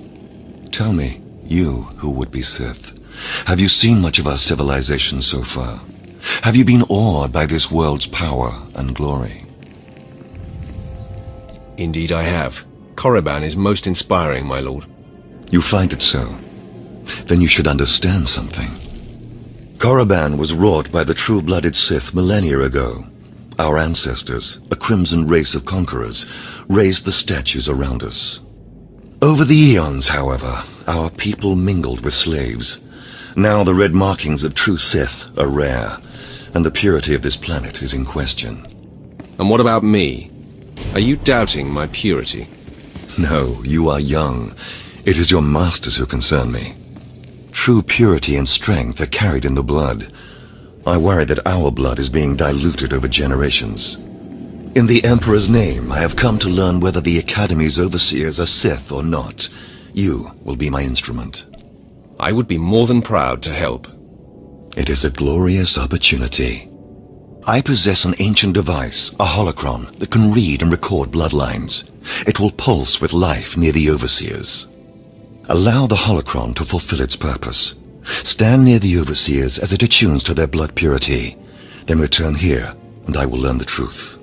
Tell me, you who would be Sith, have you seen much of our civilization so far? Have you been awed by this world's power and glory? Indeed I have. Korriban is most inspiring, my lord. You find it so? Then you should understand something. Korriban was wrought by the true-blooded Sith millennia ago. Our ancestors, a crimson race of conquerors, raised the statues around us. Over the eons, however, our people mingled with slaves. Now the red markings of true Sith are rare, and the purity of this planet is in question. And what about me? Are you doubting my purity? No, you are young. It is your masters who concern me. True purity and strength are carried in the blood. I worry that our blood is being diluted over generations. In the Emperor's name, I have come to learn whether the Academy's overseers are Sith or not. You will be my instrument. I would be more than proud to help. It is a glorious opportunity. I possess an ancient device, a holocron, that can read and record bloodlines. It will pulse with life near the overseers. Allow the holocron to fulfill its purpose. Stand near the overseers as it attunes to their blood purity. Then return here, and I will learn the truth.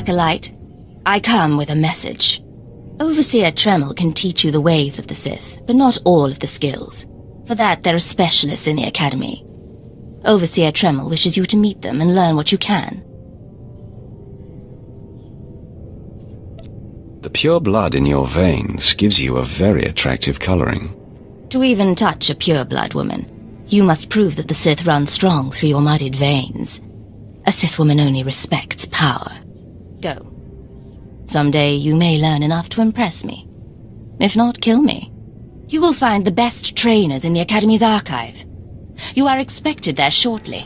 Acolyte. I come with a message. Overseer Tremel can teach you the ways of the Sith, but not all of the skills. For that, there are specialists in the Academy. Overseer Tremel wishes you to meet them and learn what you can. The pure blood in your veins gives you a very attractive coloring. To even touch a pure-blood woman, you must prove that the Sith run strong through your muddied veins. A Sith woman only respects power. Go. Someday you may learn enough to impress me. If not, kill me. You will find the best trainers in the Academy's archive. You are expected there shortly.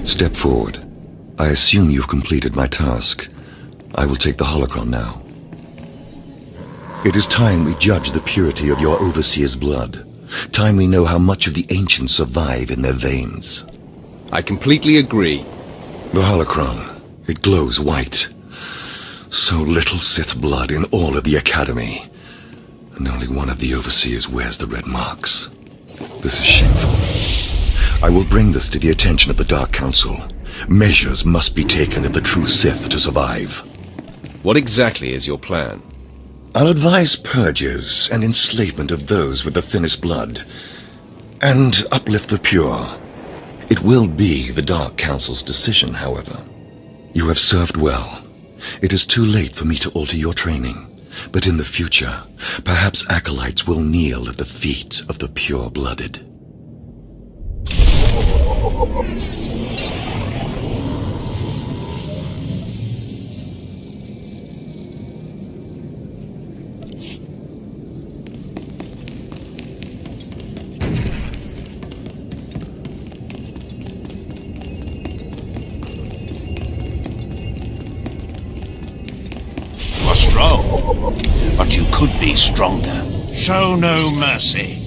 Step forward. I assume you've completed my task. I will take the holocron now. It is time we judge the purity of your Overseer's blood. Time we know how much of the ancients survive in their veins. I completely agree. The holocron, it glows white. So little Sith blood in all of the Academy. And only one of the Overseers wears the red marks. This is shameful. I will bring this to the attention of the Dark Council. Measures must be taken if the true Sith to survive. What exactly is your plan? I'll advise purges and enslavement of those with the thinnest blood, and uplift the pure. It will be the Dark Council's decision, however. You have served well. It is too late for me to alter your training, but in the future, perhaps acolytes will kneel at the feet of the pure-blooded. You are strong, but you could be stronger. Show no mercy.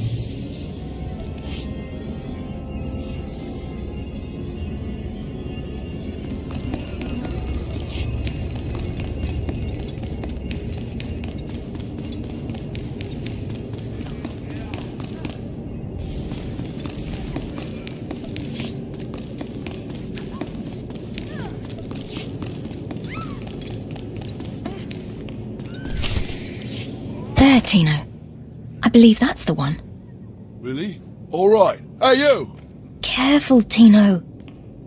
There, Tino. I believe that's the one. Really? All right. Hey, you! Careful, Tino.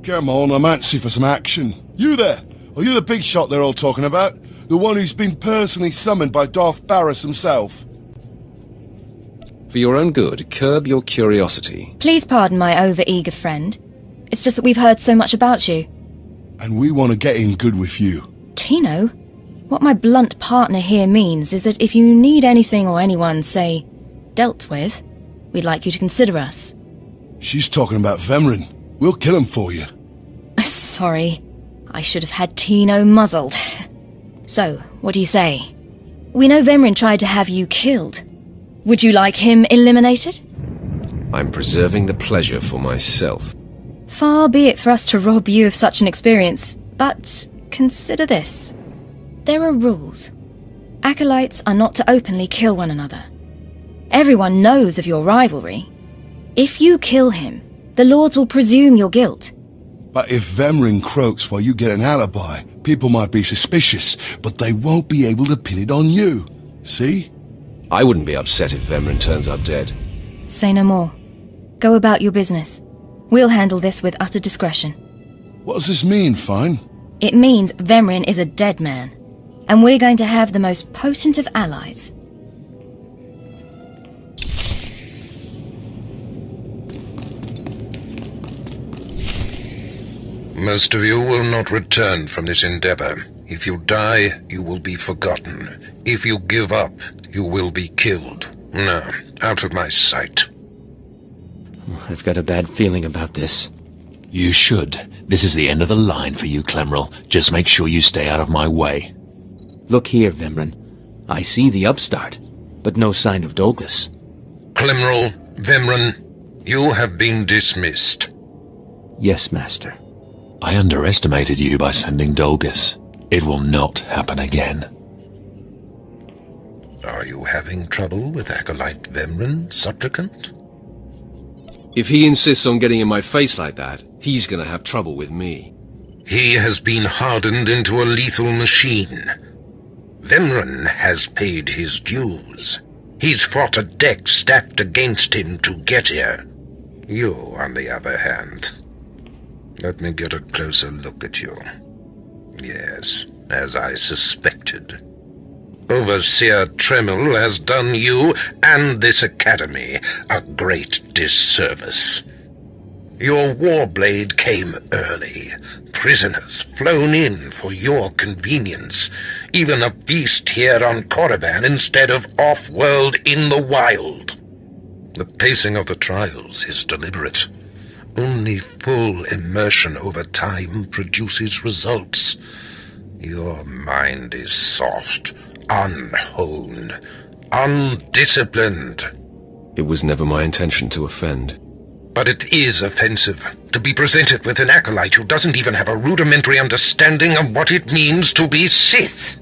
Come on, I'm antsy for some action. You there? Are you the big shot they're all talking about? The one who's been personally summoned by Darth Barris himself? For your own good, curb your curiosity. Please pardon my over-eager friend. It's just that we've heard so much about you. And we want to get in good with you. Tino? What my blunt partner here means is that if you need anything or anyone, say, dealt with, we'd like you to consider us. She's talking about Vemrin. We'll kill him for you. Sorry. I should have had Tino muzzled. So, what do you say? We know Vemrin tried to have you killed. Would you like him eliminated? I'm preserving the pleasure for myself. Far be it for us to rob you of such an experience, but consider this. There are rules. Acolytes are not to openly kill one another. Everyone knows of your rivalry. If you kill him, the Lords will presume your guilt. But if Vemrin croaks while you get an alibi, people might be suspicious, but they won't be able to pin it on you. See? I wouldn't be upset if Vemrin turns up dead. Say no more. Go about your business. We'll handle this with utter discretion. What does this mean, Fine? It means Vemrin is a dead man. And we're going to have the most potent of allies. Most of you will not return from this endeavor. If you die, you will be forgotten. If you give up, you will be killed. No, out of my sight. I've got a bad feeling about this. You should. This is the end of the line for you, Clemrel. Just make sure you stay out of my way. Look here, Vemren. I see the upstart, but no sign of Dolgus. Clemrel, Vemren, you have been dismissed. Yes, Master. I underestimated you by sending Dolgus. It will not happen again. Are you having trouble with Acolyte Vemren, supplicant? If he insists on getting in my face like that, he's gonna have trouble with me. He has been hardened into a lethal machine. Vemren has paid his dues. He's fought a deck stacked against him to get here. You, on the other hand... Let me get a closer look at you. Yes, as I suspected. Overseer Tremel has done you and this academy a great disservice. Your warblade came early. Prisoners flown in for your convenience. Even a feast here on Korriban instead of off-world in the wild. The pacing of the trials is deliberate. Only full immersion over time produces results. Your mind is soft, unhoned, undisciplined. It was never my intention to offend. But it is offensive to be presented with an acolyte who doesn't even have a rudimentary understanding of what it means to be Sith.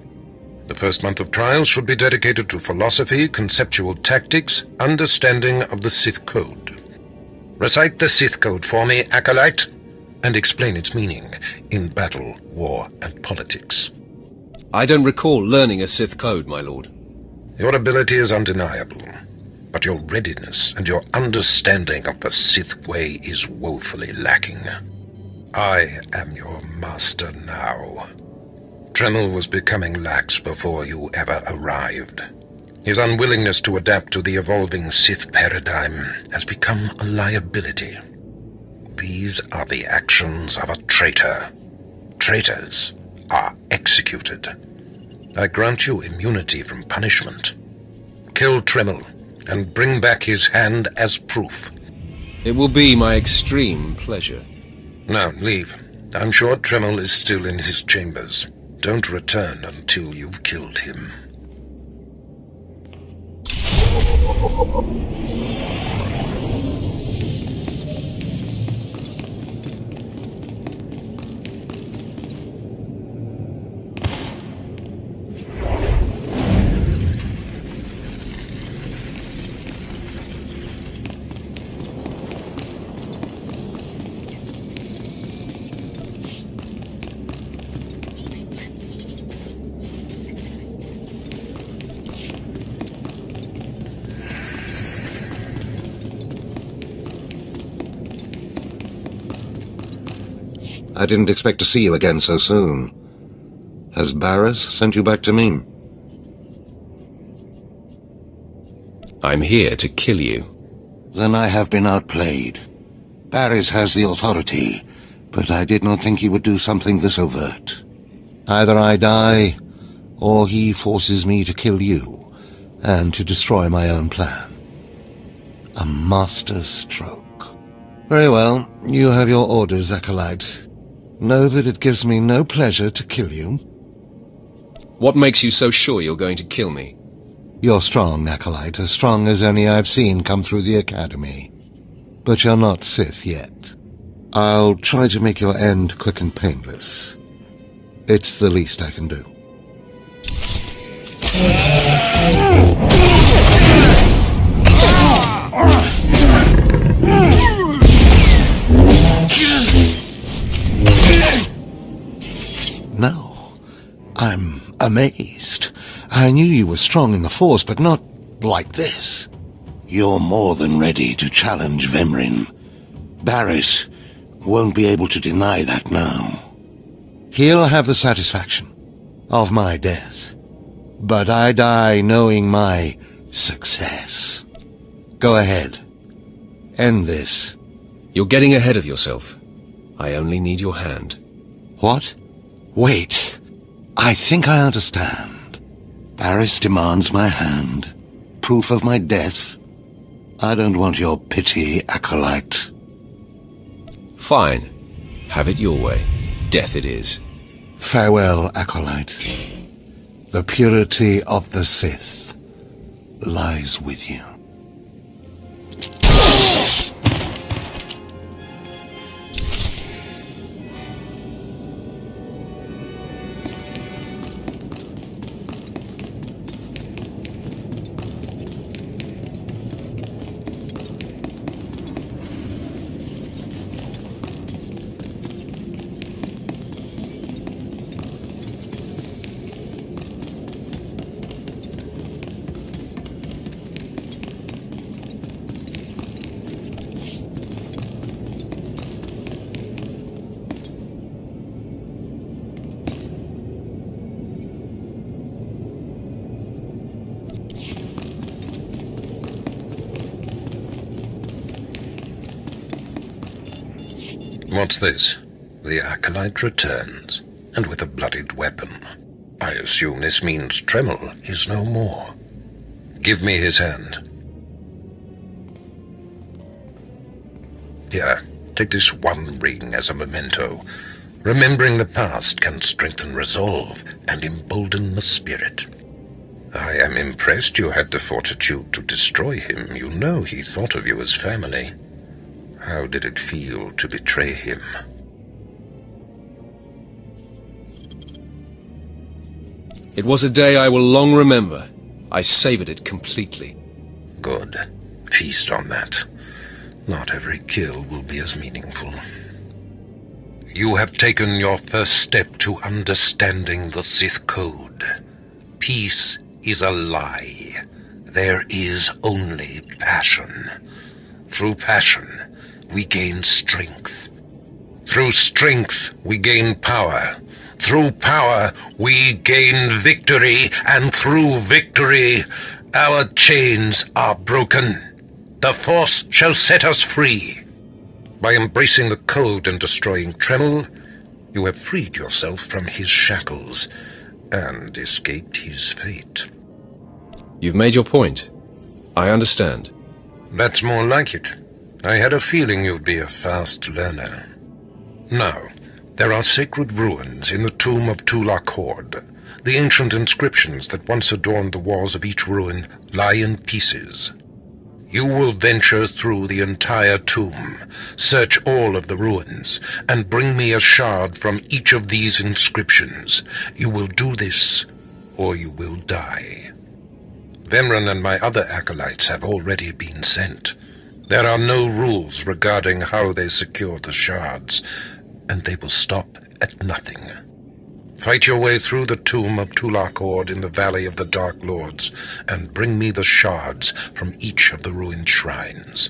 The first month of trials should be dedicated to philosophy, conceptual tactics, understanding of the Sith Code. Recite the Sith Code for me, acolyte, and explain its meaning in battle, war, and politics. I don't recall learning a Sith Code, my lord. Your ability is undeniable, but your readiness and your understanding of the Sith way is woefully lacking. I am your master now. Tremel was becoming lax before you ever arrived. His unwillingness to adapt to the evolving Sith paradigm has become a liability. These are the actions of a traitor. Traitors are executed. I grant you immunity from punishment. Kill Tremel and bring back his hand as proof. It will be my extreme pleasure. Now, leave. I'm sure Tremel is still in his chambers. Don't return until you've killed him. I didn't expect to see you again so soon. Has Barris sent you back to me? I'm here to kill you. Then I have been outplayed. Barris has the authority, but I did not think he would do something this overt. Either I die, or he forces me to kill you, and to destroy my own plan. A master stroke. Very well, you have your orders, Acolyte. Know that it gives me no pleasure to kill you. What makes you so sure you're going to kill me? You're strong, Acolyte, as strong as any I've seen come through the Academy. But you're not Sith yet. I'll try to make your end quick and painless. It's the least I can do. No, I'm amazed. I knew you were strong in the Force, but not like this. You're more than ready to challenge Vemrin. Barris won't be able to deny that now. He'll have the satisfaction of my death, but I die knowing my success. Go ahead. End this. You're getting ahead of yourself. I only need your hand. What? Wait. I think I understand. Barris demands my hand. Proof of my death. I don't want your pity, Acolyte. Fine. Have it your way. Death it is. Farewell, Acolyte. The purity of the Sith lies with you. What's this? The Acolyte returns, and with a bloodied weapon. I assume this means Tremel is no more. Give me his hand. Here, take this one ring as a memento. Remembering the past can strengthen resolve and embolden the spirit. I am impressed you had the fortitude to destroy him. You know he thought of you as family. How did it feel to betray him? It was a day I will long remember. I savored it completely. Good. Feast on that. Not every kill will be as meaningful. You have taken your first step to understanding the Sith Code. Peace is a lie. There is only passion. Through passion, we gain strength. Through strength, we gain power. Through power, we gain victory. And through victory, our chains are broken. The Force shall set us free. By embracing the Code and destroying Tremel, you have freed yourself from his shackles and escaped his fate. You've made your point. I understand. That's more like it. I had a feeling you'd be a fast learner. Now, there are sacred ruins in the tomb of Tulak Horde. The ancient inscriptions that once adorned the walls of each ruin lie in pieces. You will venture through the entire tomb, search all of the ruins, and bring me a shard from each of these inscriptions. You will do this, or you will die. Vemran and my other acolytes have already been sent. There are no rules regarding how they secure the shards, and they will stop at nothing. Fight your way through the tomb of Tulak Horde in the Valley of the Dark Lords, and bring me the shards from each of the ruined shrines.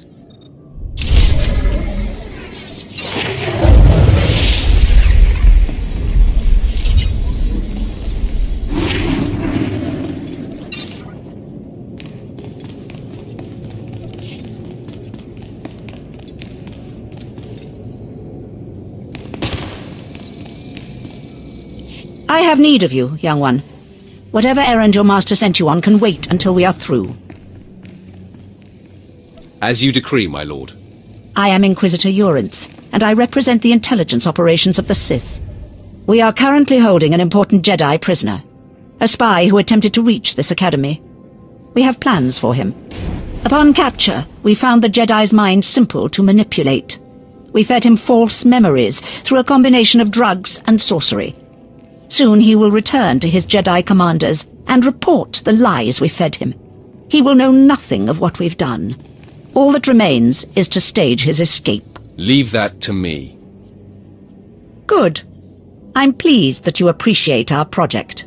I have need of you, young one. Whatever errand your master sent you on can wait until we are through. As you decree, my lord. I am Inquisitor Urinth, and I represent the intelligence operations of the Sith. We are currently holding an important Jedi prisoner, a spy who attempted to reach this academy. We have plans for him. Upon capture, we found the Jedi's mind simple to manipulate. We fed him false memories through a combination of drugs and sorcery. Soon he will return to his Jedi commanders and report the lies we fed him. He will know nothing of what we've done. All that remains is to stage his escape. Leave that to me. Good. I'm pleased that you appreciate our project.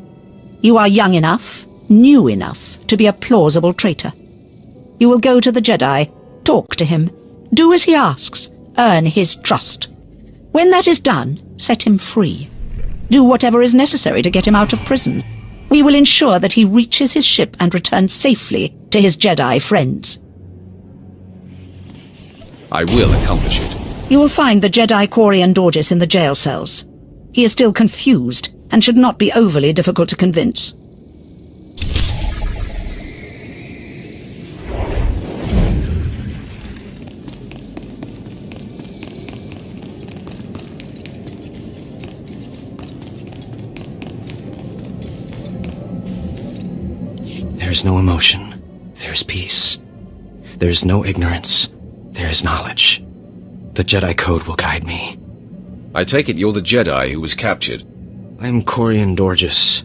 You are young enough, new enough, to be a plausible traitor. You will go to the Jedi, talk to him, do as he asks, earn his trust. When that is done, set him free. Do whatever is necessary to get him out of prison. We will ensure that he reaches his ship and returns safely to his Jedi friends. I will accomplish it. You will find the Jedi Quarian Dorgis in the jail cells. He is still confused and should not be overly difficult to convince. is no emotion. There is peace. There is no ignorance. There is knowledge. The Jedi Code will guide me. I take it you're the Jedi who was captured. I'm Corian Dorjus.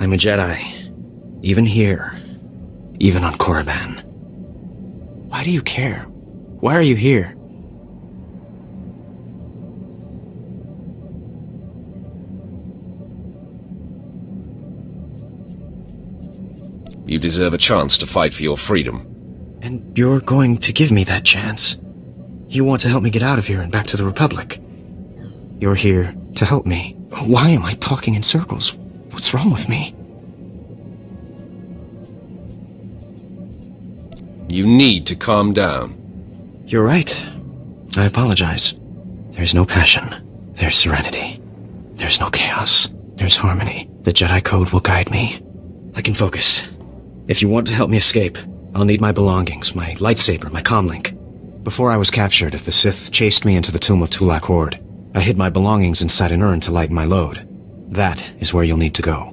I'm a Jedi. Even here. Even on Korriban. Why do you care? Why are you here? You deserve a chance to fight for your freedom. And you're going to give me that chance. You want to help me get out of here and back to the Republic. You're here to help me. Why am I talking in circles? What's wrong with me? You need to calm down. You're right. I apologize. There's no passion. There's serenity. There's no chaos. There's harmony. The Jedi Code will guide me. I can focus. If you want to help me escape, I'll need my belongings, my lightsaber, my comlink. Before I was captured, the Sith chased me into the tomb of Tulak Horde. I hid my belongings inside an urn to lighten my load. That is where you'll need to go.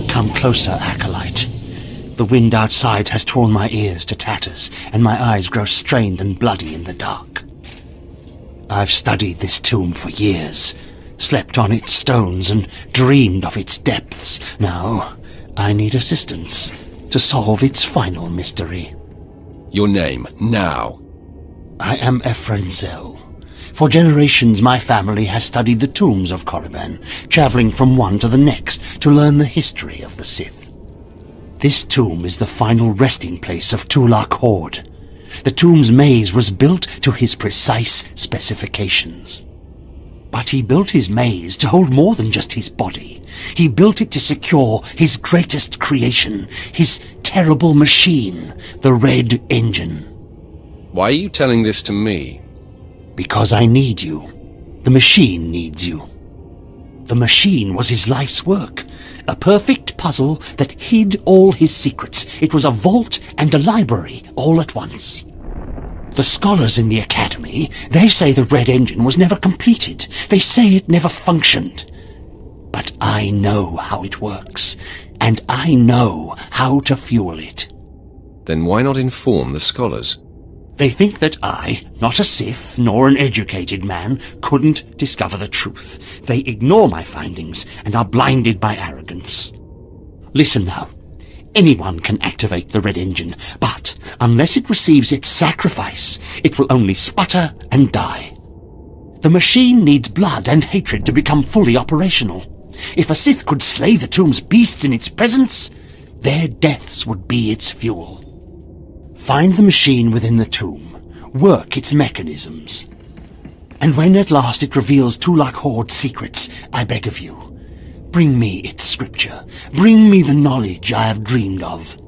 Come closer, Acolyte. The wind outside has torn my ears to tatters, and my eyes grow strained and bloody in the dark. I've studied this tomb for years, slept on its stones, and dreamed of its depths. Now, I need assistance to solve its final mystery. Your name, now. I am Ephraim Zell. For generations, my family has studied the tombs of Korriban, traveling from one to the next to learn the history of the Sith. This tomb is the final resting place of Tulak Horde. The tomb's maze was built to his precise specifications. But he built his maze to hold more than just his body. He built it to secure his greatest creation, his terrible machine, the Red Engine. Why are you telling this to me? Because I need you. The machine needs you. The machine was his life's work. A perfect puzzle that hid all his secrets. It was a vault and a library all at once. The scholars in the Academy, they say the Red Engine was never completed. They say it never functioned. But I know how it works, and I know how to fuel it. Then why not inform the scholars? They think that I, not a Sith nor an educated man, couldn't discover the truth. They ignore my findings and are blinded by arrogance. Listen now. Anyone can activate the Red Engine, but unless it receives its sacrifice, it will only sputter and die. The machine needs blood and hatred to become fully operational. If a Sith could slay the tomb's beasts in its presence, their deaths would be its fuel. Find the machine within the tomb. Work its mechanisms. And when at last it reveals Tulak Horde's secrets, I beg of you, bring me its scripture. Bring me the knowledge I have dreamed of.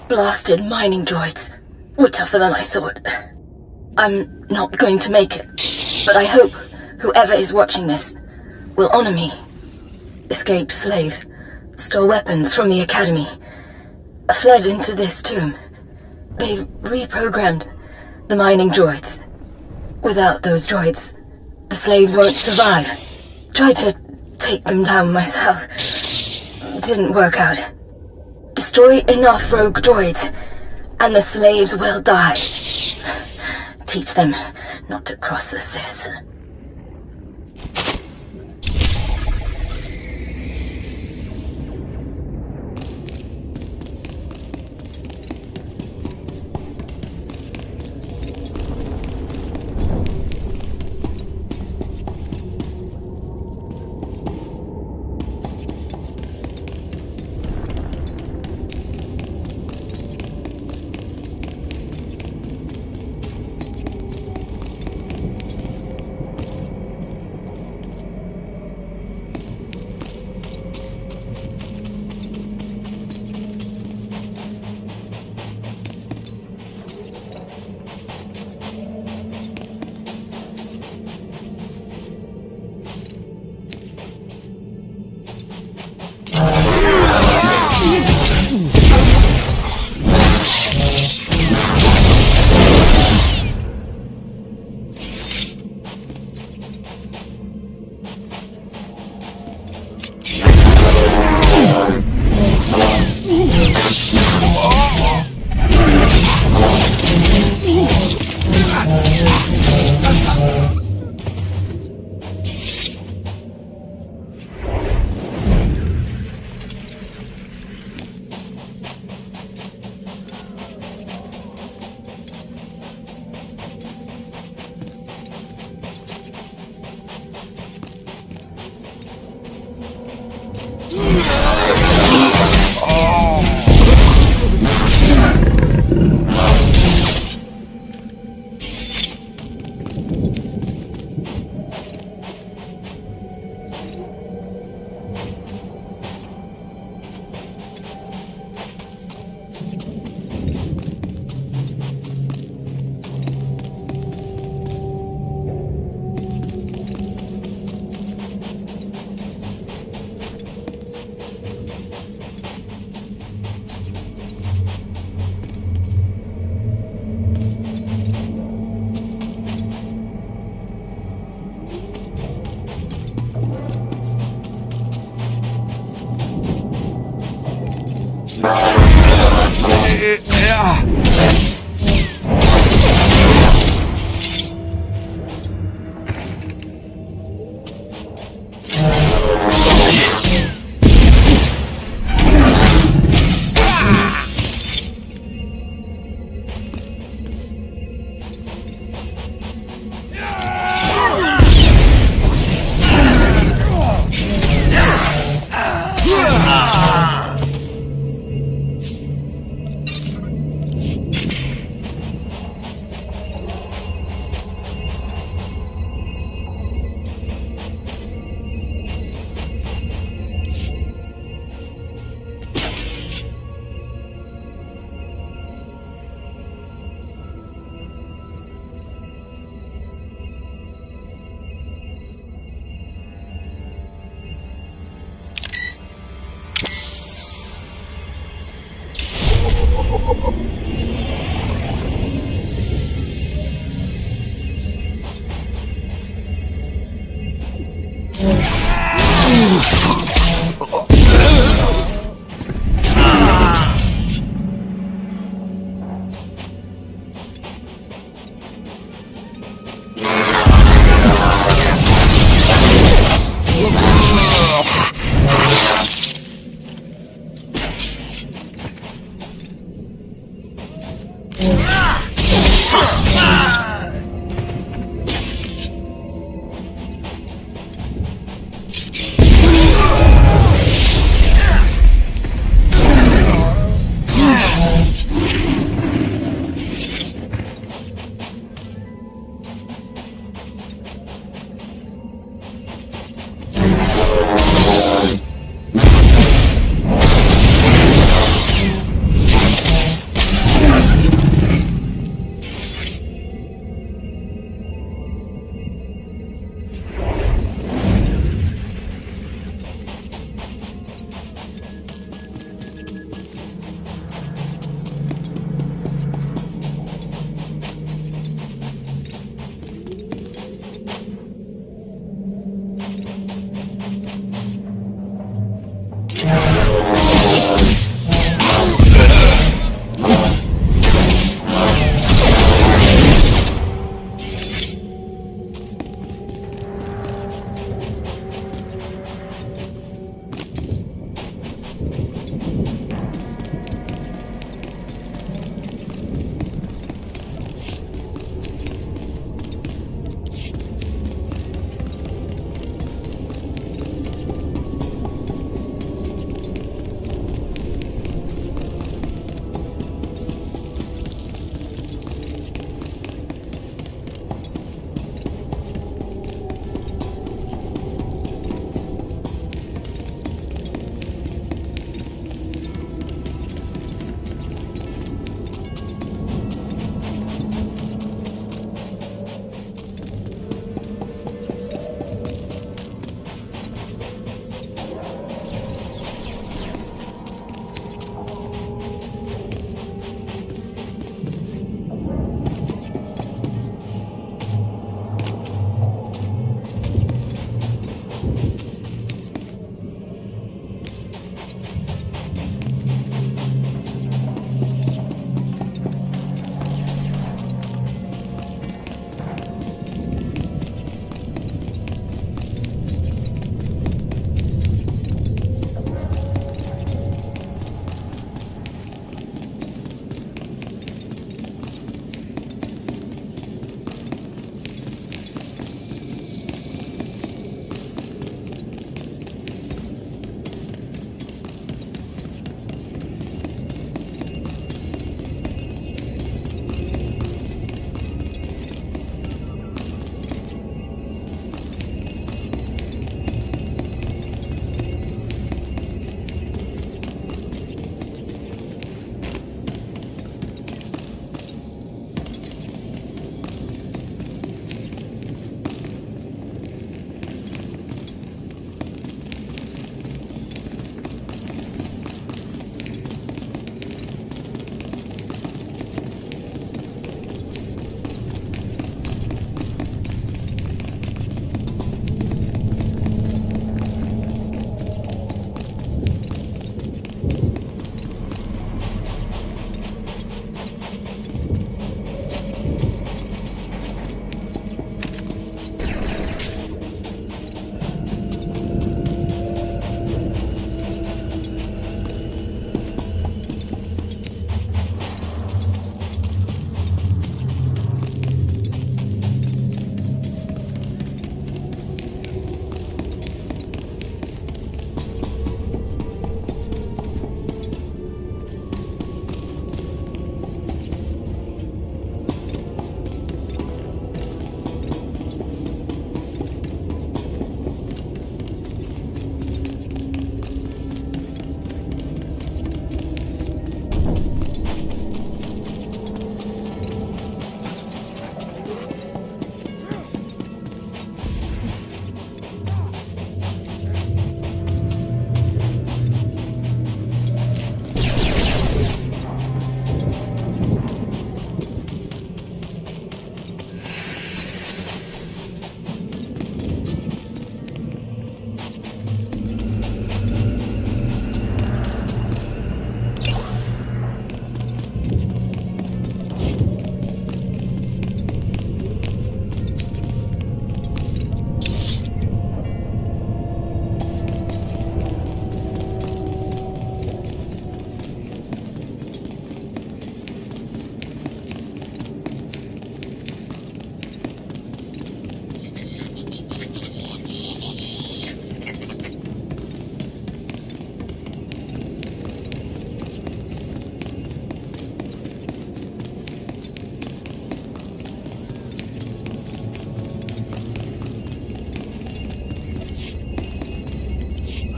blasted mining droids were tougher than I thought. I'm not going to make it, but I hope whoever is watching this will honor me. Escaped slaves, stole weapons from the academy, fled into this tomb. They've reprogrammed the mining droids. Without those droids, the slaves won't survive. Tried to take them down myself. Didn't work out. Destroy enough rogue droids, and the slaves will die. Teach them not to cross the Sith.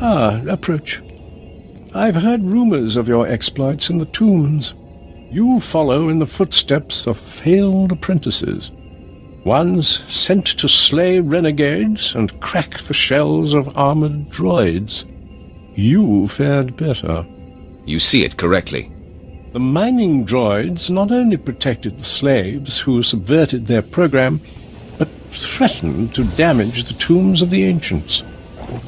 Approach. I've heard rumors of your exploits in the tombs. You follow in the footsteps of failed apprentices. Ones sent to slay renegades and crack the shells of armored droids. You fared better. You see it correctly. The mining droids not only protected the slaves who subverted their program, but threatened to damage the tombs of the ancients.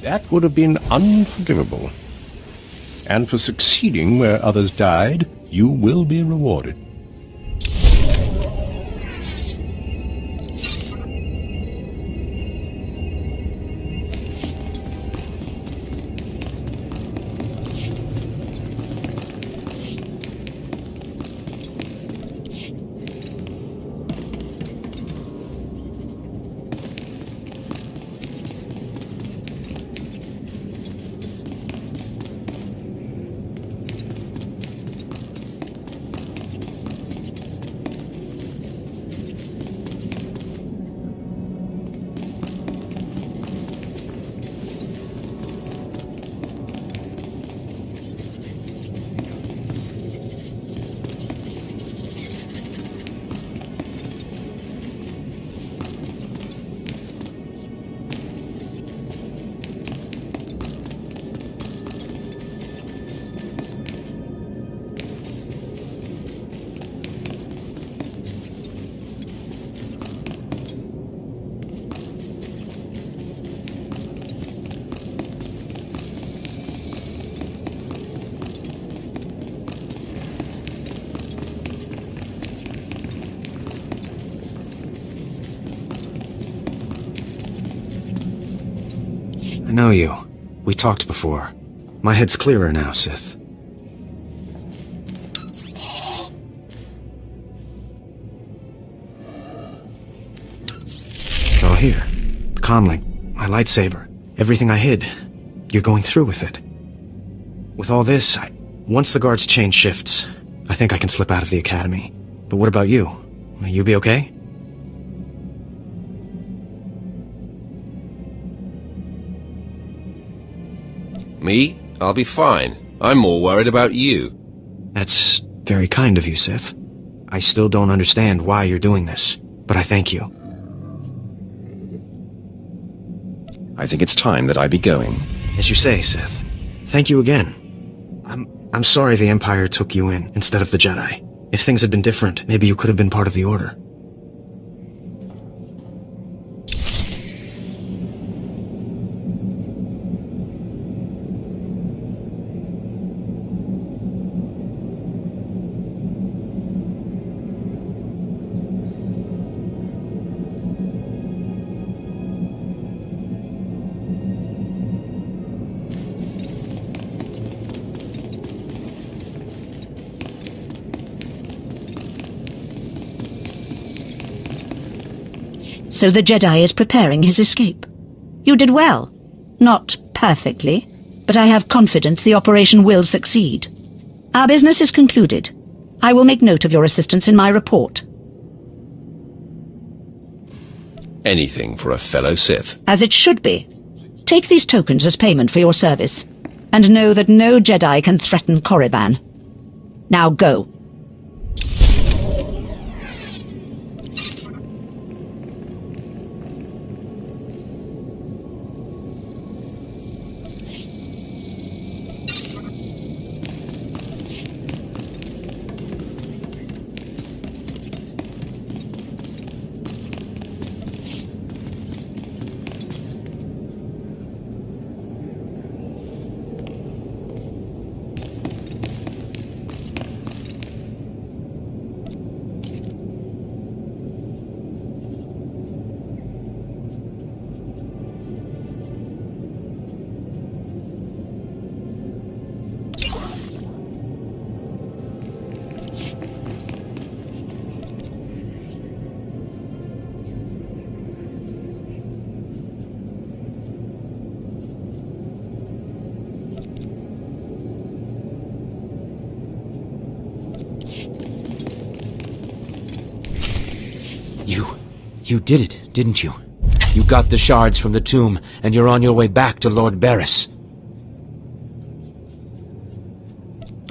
That would have been unforgivable. And for succeeding where others died, you will be rewarded. I know you. We talked before. My head's clearer now, Sith. It's all here. The comlink, my lightsaber, everything I hid. You're going through with it. With all this, once the guards change shifts, I think I can slip out of the academy. But what about you? Will you be okay? Me? I'll be fine. I'm more worried about you. That's very kind of you, Sith. I still don't understand why you're doing this, but I thank you. I think it's time that I be going. As you say, Sith. Thank you again. I'm sorry the Empire took you in instead of the Jedi. If things had been different, maybe you could have been part of the Order. So the Jedi is preparing his escape. You did well. Not perfectly, but I have confidence the operation will succeed. Our business is concluded. I will make note of your assistance in my report. Anything for a fellow Sith. As it should be. Take these tokens as payment for your service, and know that no Jedi can threaten Korriban. Now go. You did it, didn't you? You got the shards from the tomb, and you're on your way back to Lord Barris.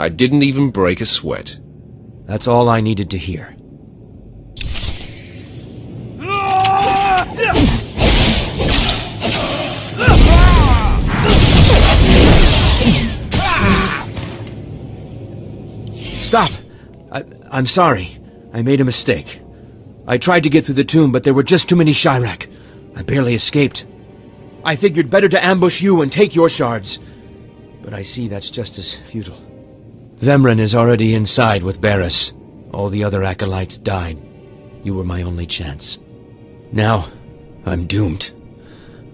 I didn't even break a sweat. That's all I needed to hear. Stop! I'm sorry. I made a mistake. I tried to get through the tomb, but there were just too many Chirac. I barely escaped. I figured better to ambush you and take your shards. But I see that's just as futile. Vemren is already inside with Barris. All the other acolytes died. You were my only chance. Now, I'm doomed.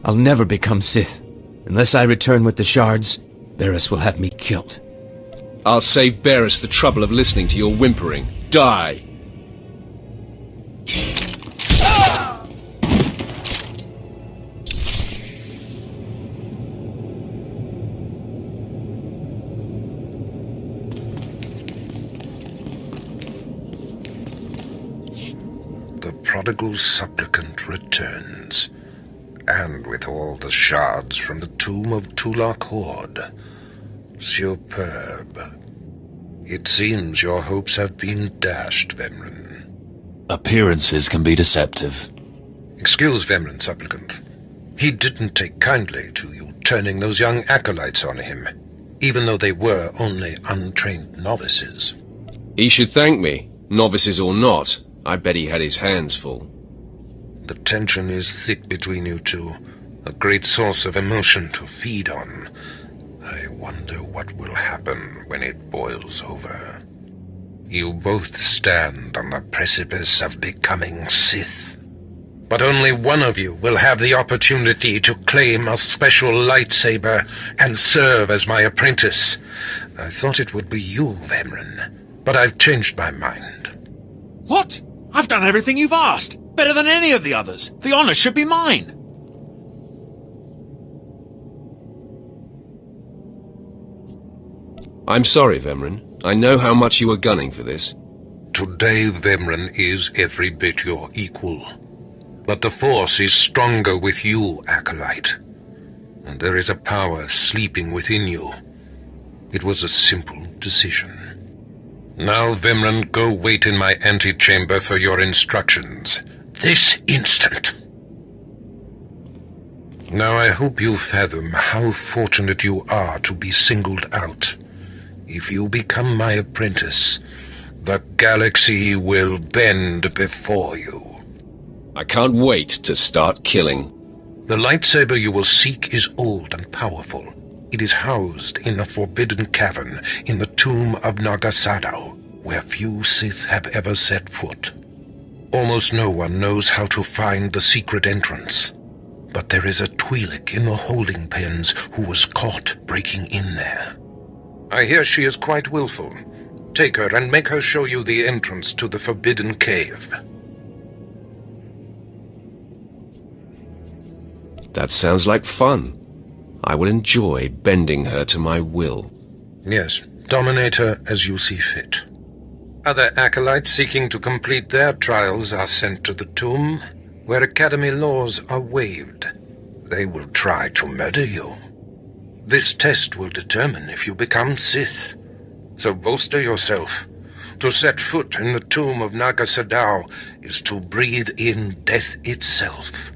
I'll never become Sith. Unless I return with the shards, Barris will have me killed. I'll save Barris the trouble of listening to your whimpering. Die! The prodigal supplicant returns, and with all the shards from the tomb of Tulak Horde. Superb. It seems your hopes have been dashed, Vemren. Appearances can be deceptive. Excuse Vemren, supplicant. He didn't take kindly to you turning those young acolytes on him, even though they were only untrained novices. He should thank me, novices or not. I bet he had his hands full. The tension is thick between you two, a great source of emotion to feed on. I wonder what will happen when it boils over. You both stand on the precipice of becoming Sith. But only one of you will have the opportunity to claim a special lightsaber and serve as my apprentice. I thought it would be you, Vemren, but I've changed my mind. What? I've done everything you've asked. Better than any of the others. The honor should be mine. I'm sorry, Vemren. I know how much you were gunning for this. Today, Vemren is every bit your equal. But the Force is stronger with you, Acolyte. And there is a power sleeping within you. It was a simple decision. Now, Vemren, go wait in my antechamber for your instructions. This instant. Now I hope you fathom how fortunate you are to be singled out. If you become my apprentice, the galaxy will bend before you. I can't wait to start killing. The lightsaber you will seek is old and powerful. It is housed in a forbidden cavern in the tomb of Nagasadao, where few Sith have ever set foot. Almost no one knows how to find the secret entrance. But there is a Twi'lek in the holding pens who was caught breaking in there. I hear she is quite willful. Take her and make her show you the entrance to the Forbidden Cave. That sounds like fun. I will enjoy bending her to my will. Yes, dominate her as you see fit. Other acolytes seeking to complete their trials are sent to the tomb, where Academy laws are waived. They will try to murder you. This test will determine if you become Sith. So bolster yourself. To set foot in the tomb of Nagasadao is to breathe in death itself.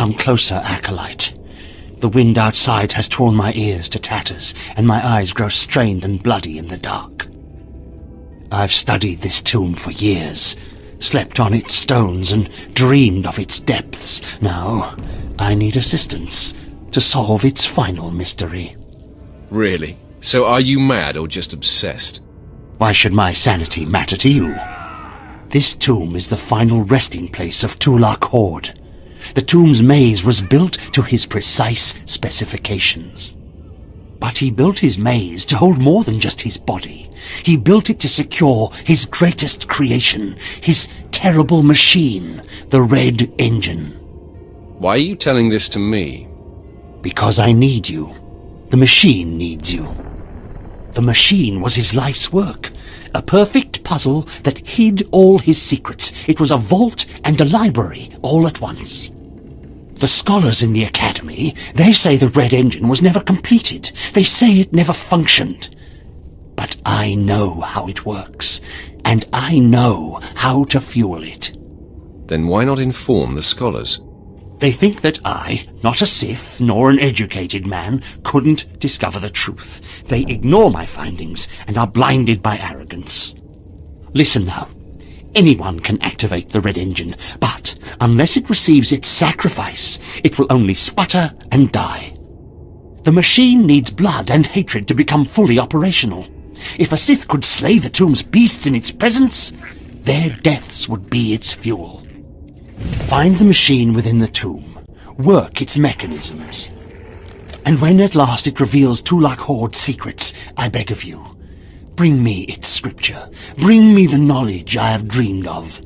Come closer, Acolyte. The wind outside has torn my ears to tatters, and my eyes grow strained and bloody in the dark. I've studied this tomb for years, slept on its stones and dreamed of its depths. Now, I need assistance to solve its final mystery. Really? So are you mad or just obsessed? Why should my sanity matter to you? This tomb is the final resting place of Tulak Horde. The tomb's maze was built to his precise specifications. But he built his maze to hold more than just his body. He built it to secure his greatest creation, his terrible machine, the Red Engine. Why are you telling this to me? Because I need you. The machine needs you. The machine was his life's work, a perfect puzzle that hid all his secrets. It was a vault and a library all at once. The scholars in the Academy, they say the Red Engine was never completed. They say it never functioned. But I know how it works, and I know how to fuel it. Then why not inform the scholars? They think that I, not a Sith nor an educated man, couldn't discover the truth. They ignore my findings and are blinded by arrogance. Listen now. Anyone can activate the Red Engine, but unless it receives its sacrifice, it will only sputter and die. The machine needs blood and hatred to become fully operational. If a Sith could slay the tomb's beast in its presence, their deaths would be its fuel. Find the machine within the tomb. Work its mechanisms. And when at last it reveals Tulak Horde's secrets, I beg of you, bring me its scripture. Bring me the knowledge I have dreamed of.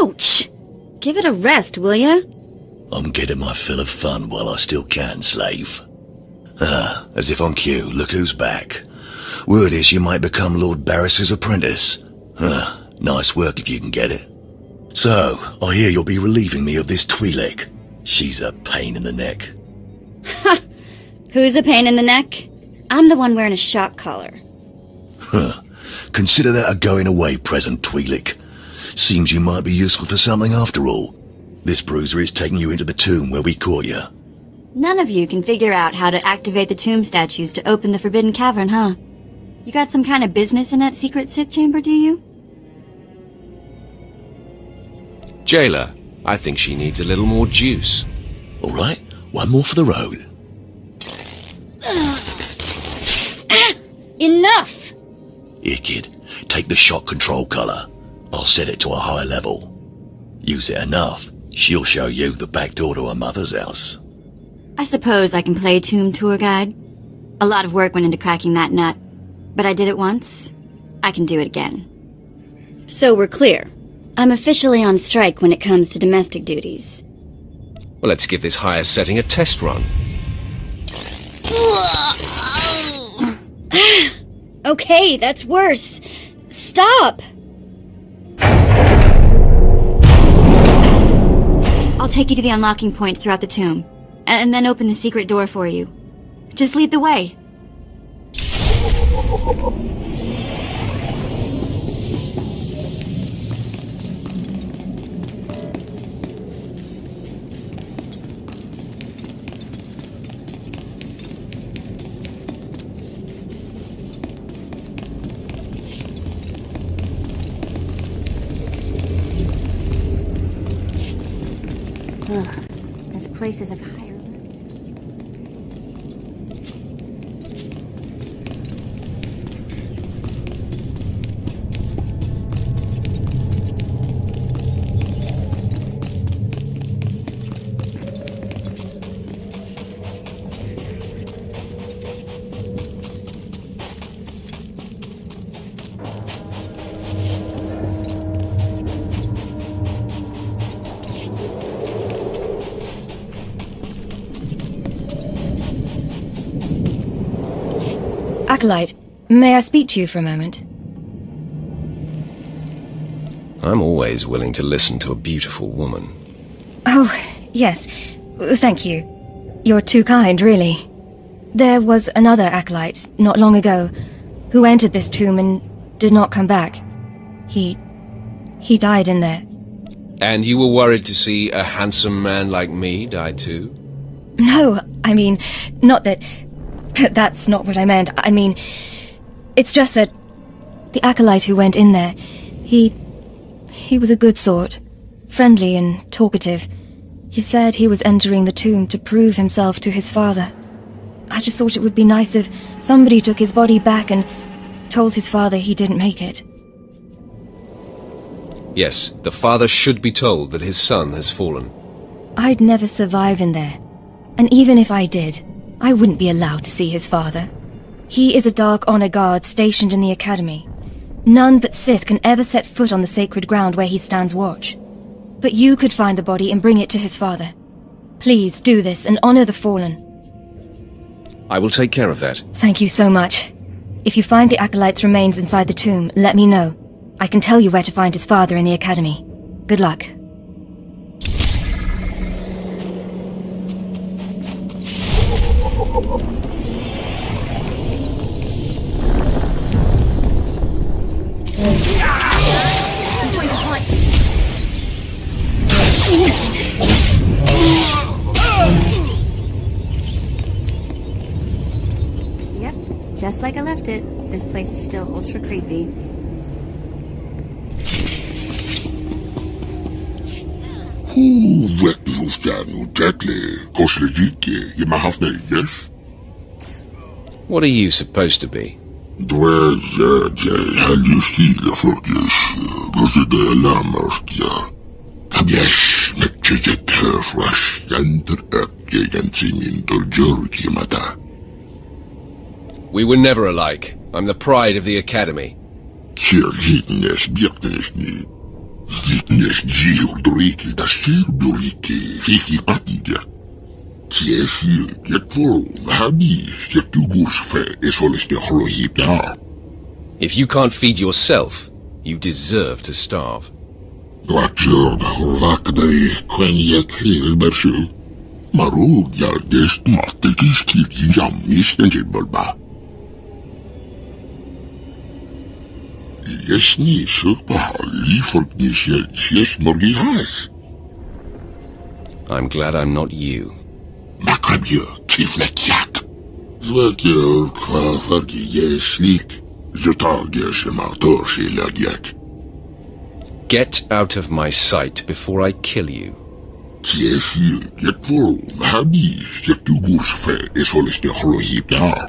Ouch! Give it a rest, will ya? I'm getting my fill of fun while I still can, slave. As if on cue, look who's back. Word is you might become Lord Barris's apprentice. Nice work if you can get it. So, I hear you'll be relieving me of this Twi'lek. She's a pain in the neck. Ha! Who's a pain in the neck? I'm the one wearing a shock collar. Consider that a going-away present, Twi'lek. Seems you might be useful for something after all. This bruiser is taking you into the tomb where we caught you. None of you can figure out how to activate the tomb statues to open the Forbidden Cavern, huh? You got some kind of business in that secret Sith chamber, do you? Jailer, I think she needs a little more juice. All right, one more for the road. Enough! Here, kid, take the shock control collar. I'll set it to a high level. Use it enough, she'll show you the back door to her mother's house. I suppose I can play tomb tour guide. A lot of work went into cracking that nut, but I did it once. I can do it again. So we're clear. I'm officially on strike when it comes to domestic duties. Well, let's give this higher setting a test run. Okay, that's worse. Stop! I'll take you to the unlocking points throughout the tomb, and then open the secret door for you. Just lead the way. Ugh, this place is of higher... Acolyte, may I speak to you for a moment? I'm always willing to listen to a beautiful woman. Oh, yes. Thank you. You're too kind, really. There was another acolyte, not long ago, who entered this tomb and did not come back. He died in there. And you were worried to see a handsome man like me die too? No, I mean, not that... That's not what I meant. I mean, it's just that the acolyte who went in there, he was a good sort, friendly and talkative. He said he was entering the tomb to prove himself to his father. I just thought it would be nice if somebody took his body back and told his father he didn't make it. Yes, the father should be told that his son has fallen. I'd never survive in there, and even if I did, I wouldn't be allowed to see his father. He is a Dark Honor Guard stationed in the Academy. None but Sith can ever set foot on the sacred ground where he stands watch. But you could find the body and bring it to his father. Please do this and honor the fallen. I will take care of that. Thank you so much. If you find the Acolyte's remains inside the tomb, let me know. I can tell you where to find his father in the Academy. Good luck. Yep, just like I left it. This place is still ultra creepy. What are you supposed to be? We were never alike. I'm the pride of the Academy. Черзитнес бьектнесни. Зитнес джиурдрики да ширбюрики фифи патидя. Кешил гетвору хаби гетугуршфе эсолесте хлохипя. If you can't feed yourself, you deserve to starve. Глачерда хурвакдай квеньек хилбершу. Мару гялдест маттекишкил яммистенжи болба. Ясни сукпа лифоркнишет сес моргихас. I'm glad I'm not you. Макабье кифлекяк. Звакер квафарги еслик. Зутагеше мартоши лагяк. Get out of my sight before I kill you. Кешил гетвору хаби гетугуршфе эсолесте хлохипя.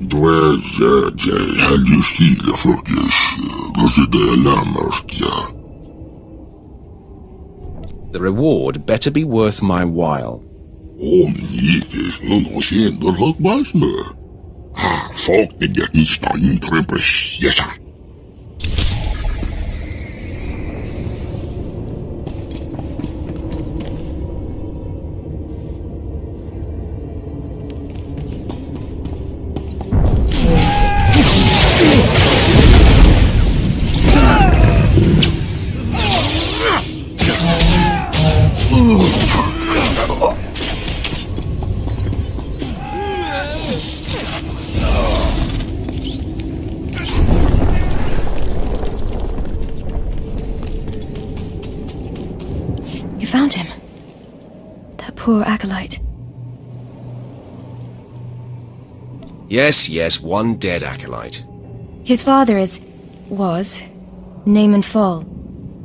Две halvjustile folkes lammertja. The reward better be worth my while. Omnikes någonsin hakbasme. Folk det jag inte intressera. You found him. That poor acolyte. Yes, one dead acolyte. His father was Naaman Fall.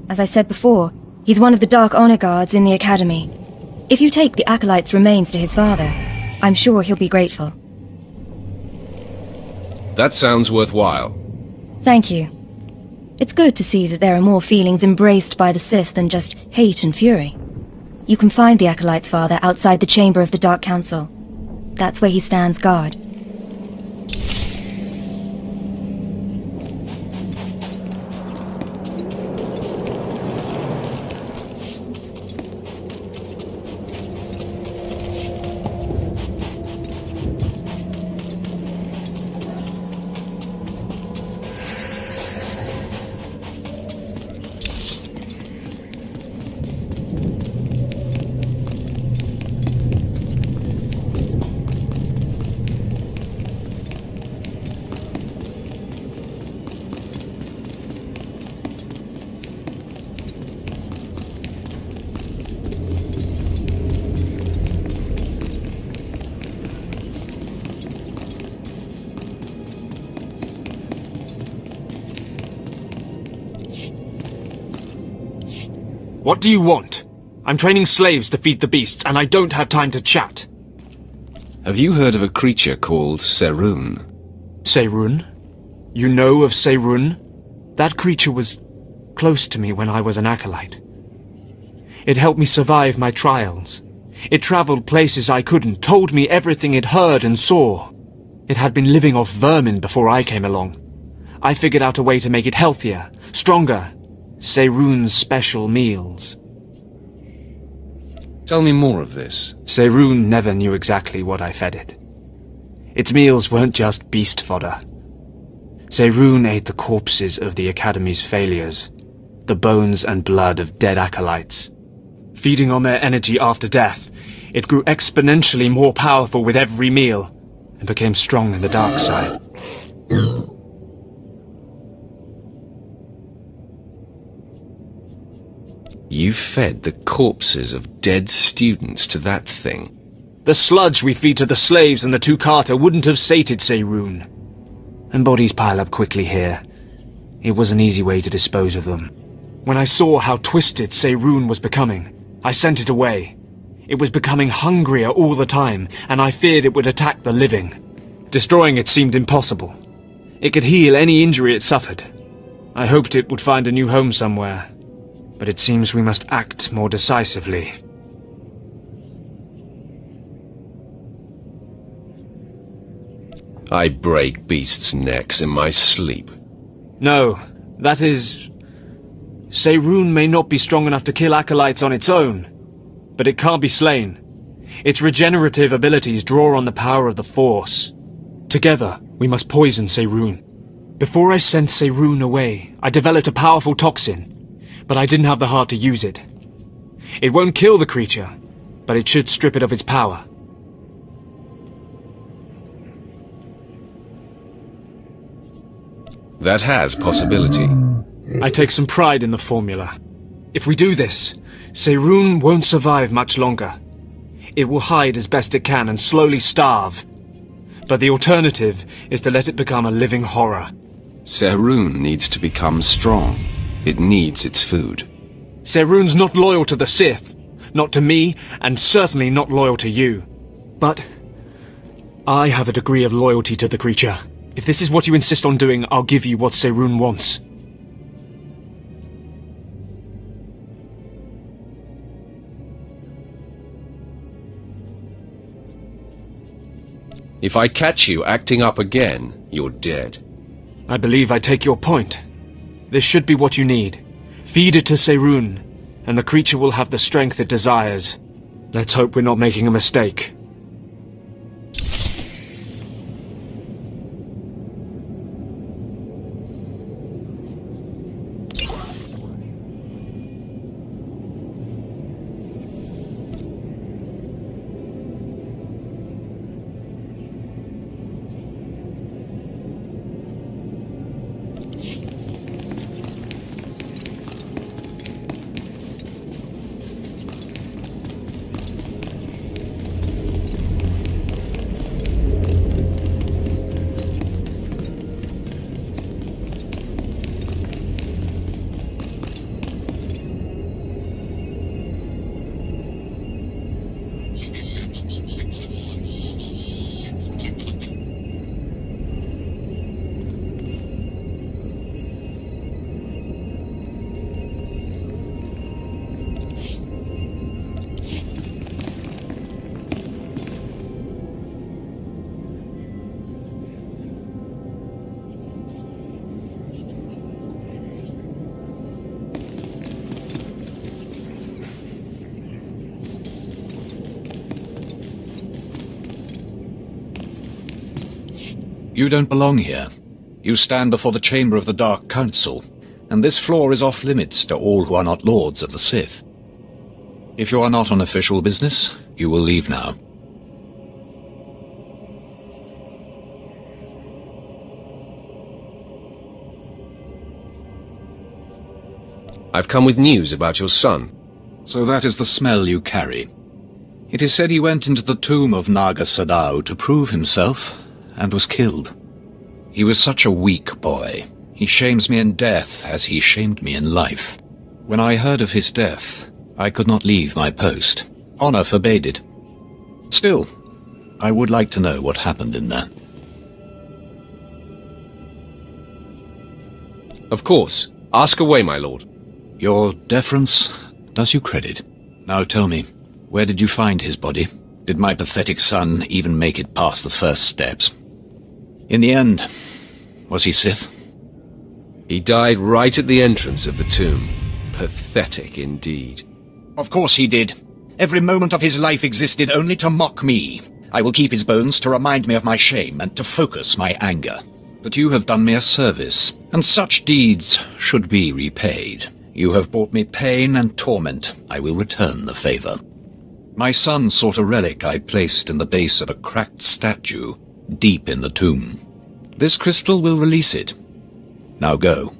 As I said before, he's one of the Dark Honor Guards in the Academy. If you take the acolyte's remains to his father, I'm sure he'll be grateful. That sounds worthwhile. Thank you. It's good to see that there are more feelings embraced by the Sith than just hate and fury. You can find the acolyte's father outside the chamber of the Dark Council. That's where he stands guard. What do you want? I'm training slaves to feed the beasts, and I don't have time to chat. Have you heard of a creature called Serun? Serun? You know of Serun? That creature was close to me when I was an acolyte. It helped me survive my trials. It traveled places I couldn't, told me everything it heard and saw. It had been living off vermin before I came along. I figured out a way to make it healthier, stronger. Serun's special meals. Tell me more of this. Serun never knew exactly what I fed it. Its meals weren't just beast fodder. Serun ate the corpses of the Academy's failures, the bones and blood of dead acolytes. Feeding on their energy after death, it grew exponentially more powerful with every meal, and became strong in the dark side. You fed the corpses of dead students to that thing? The sludge we feed to the slaves and the two-carter wouldn't have sated Serun. And bodies pile up quickly here. It was an easy way to dispose of them. When I saw how twisted Serun was becoming, I sent it away. It was becoming hungrier all the time, and I feared it would attack the living. Destroying it seemed impossible. It could heal any injury it suffered. I hoped it would find a new home somewhere. But it seems we must act more decisively. I break beasts' necks in my sleep. No, that is... Seirun may not be strong enough to kill acolytes on its own, but it can't be slain. Its regenerative abilities draw on the power of the Force. Together, we must poison Seirun. Before I sent Seirun away, I developed a powerful toxin, but I didn't have the heart to use it. It won't kill the creature, but it should strip it of its power. That has possibility. I take some pride in the formula. If we do this, Seirun won't survive much longer. It will hide as best it can and slowly starve. But the alternative is to let it become a living horror. Seirun needs to become strong. It needs its food. Seirun's not loyal to the Sith, not to me, and certainly not loyal to you. But I have a degree of loyalty to the creature. If this is what you insist on doing, I'll give you what Seirun wants. If I catch you acting up again, you're dead. I believe I take your point. This should be what you need. Feed it to Seirun, and the creature will have the strength it desires. Let's hope we're not making a mistake. You don't belong here. You stand before the chamber of the Dark Council, and this floor is off-limits to all who are not lords of the Sith. If you are not on official business, you will leave now. I've come with news about your son. So that is the smell you carry. It is said he went into the tomb of Naga Sadao to prove himself, and was killed. He was such a weak boy. He shames me in death as he shamed me in life. When I heard of his death, I could not leave my post. Honor forbade it. Still, I would like to know what happened in there. Of course. Ask away, my lord. Your deference does you credit. Now tell me, where did you find his body? Did my pathetic son even make it past the first steps? In the end, was he Sith? He died right at the entrance of the tomb. Pathetic indeed. Of course he did. Every moment of his life existed only to mock me. I will keep his bones to remind me of my shame and to focus my anger. But you have done me a service, and such deeds should be repaid. You have brought me pain and torment. I will return the favor. My son sought a relic I placed in the base of a cracked statue, deep in the tomb. This crystal will release it. Now go.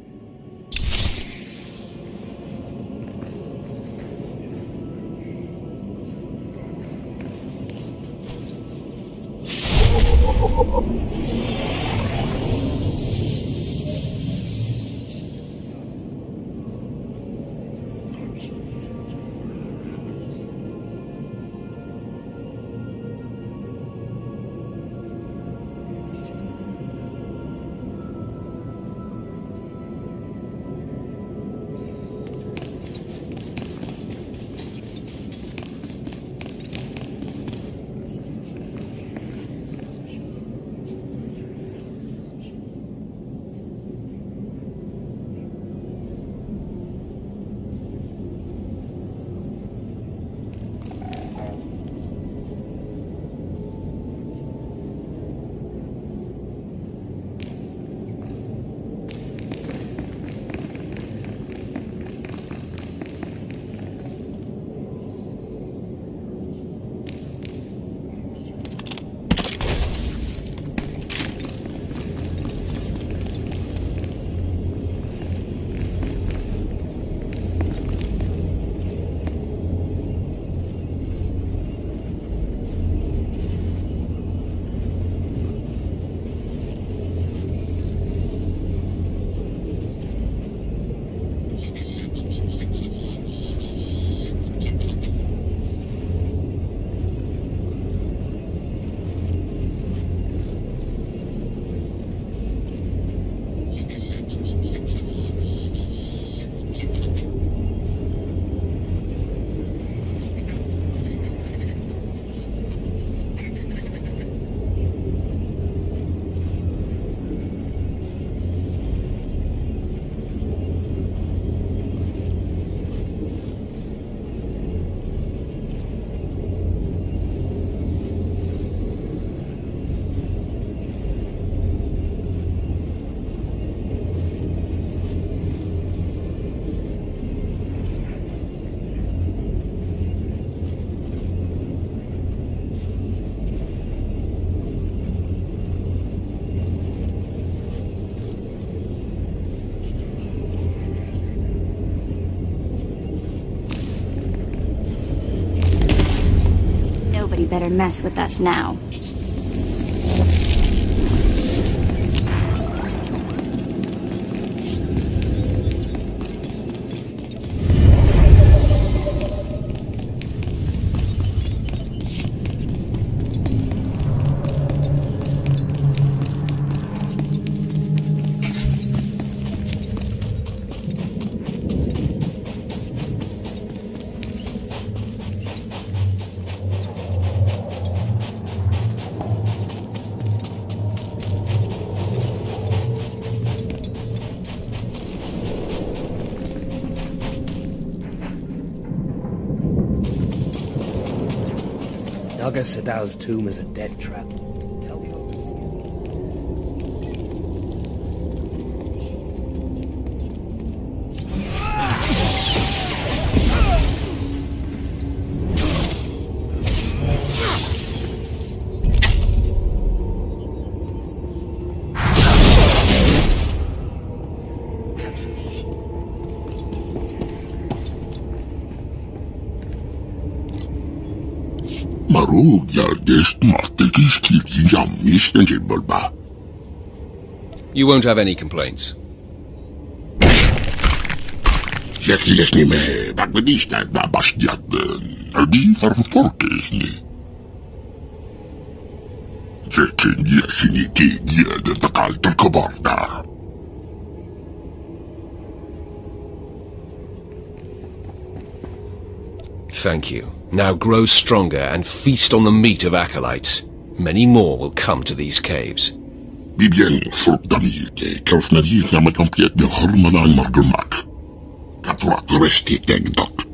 better mess with us now. Naga Sadow's tomb is a death trap. Tell the overseers. Marug gelgest mahtekis kirgi jammis tenjibbalba. You won't have any complaints. Zekiesni me bagvedista da bastiaten. Albi farfutorkesni. Zekin yesini tigia de takalta kabarda. Thank you. Now grow stronger and feast on the meat of acolytes. Many more will come to these caves. Bibien soldanite, kausnadit na makampiet de harmanan margumak. Kaprat resti tegdok.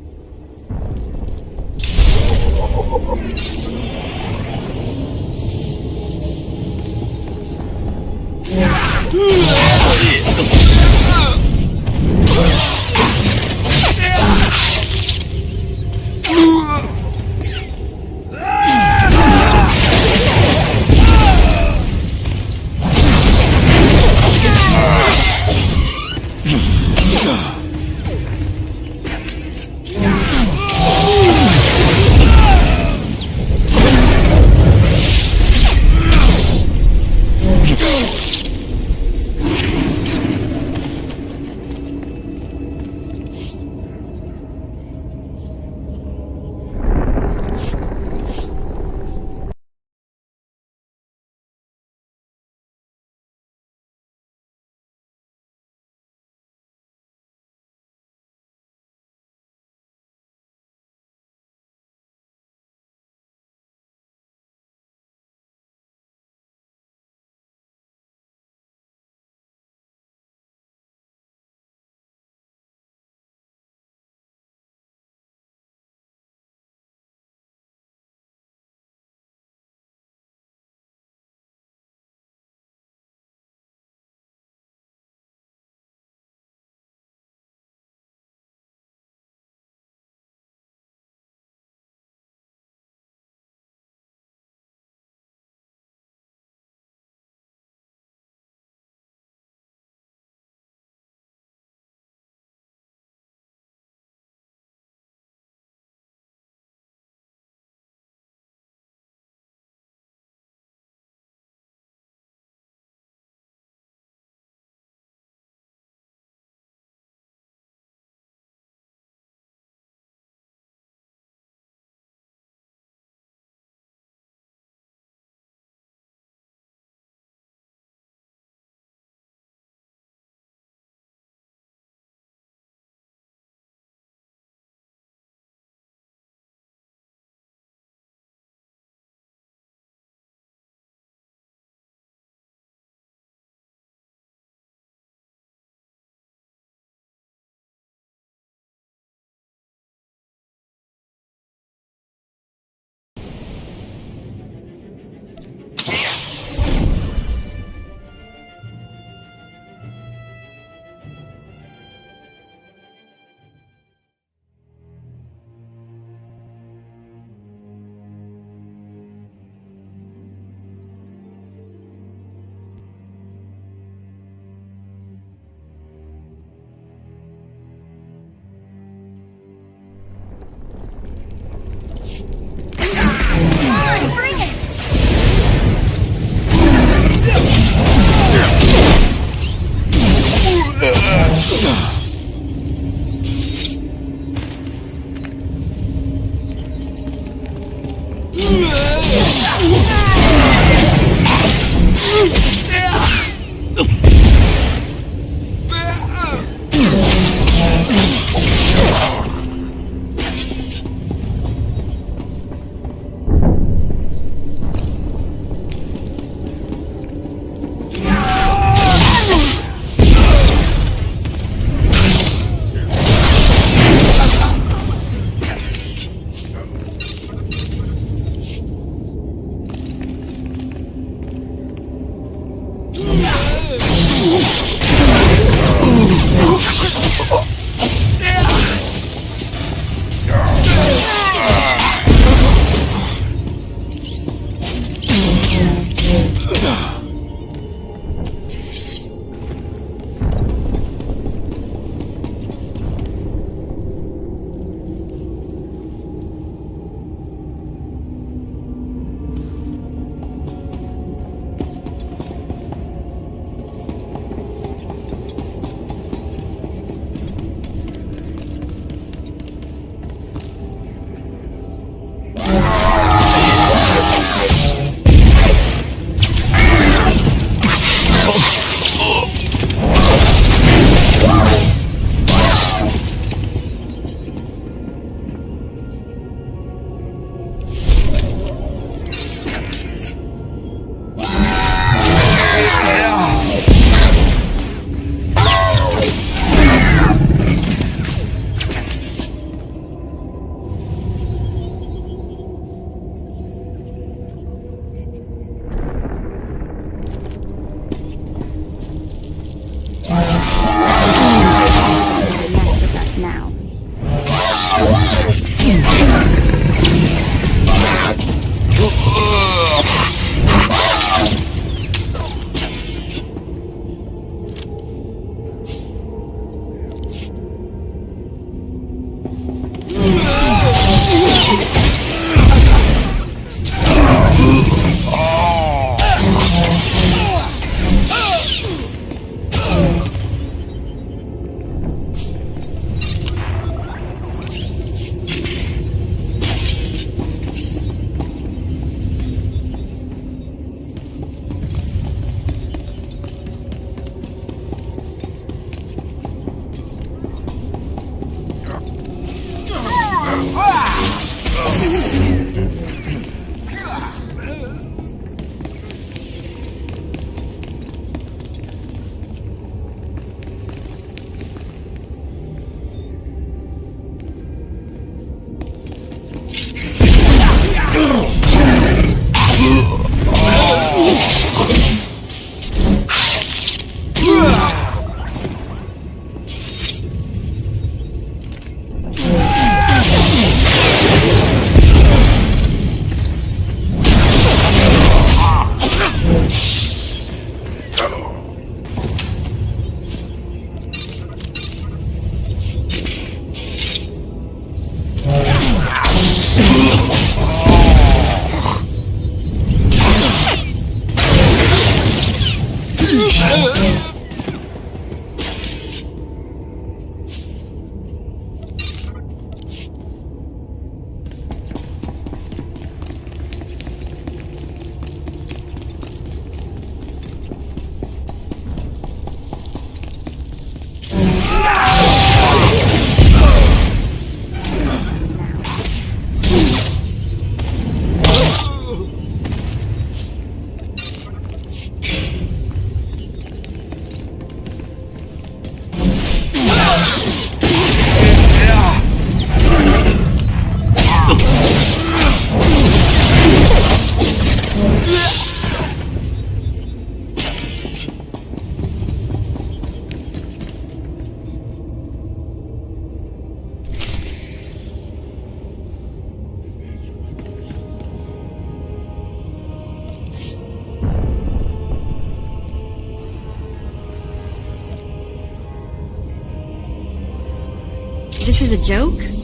is a joke?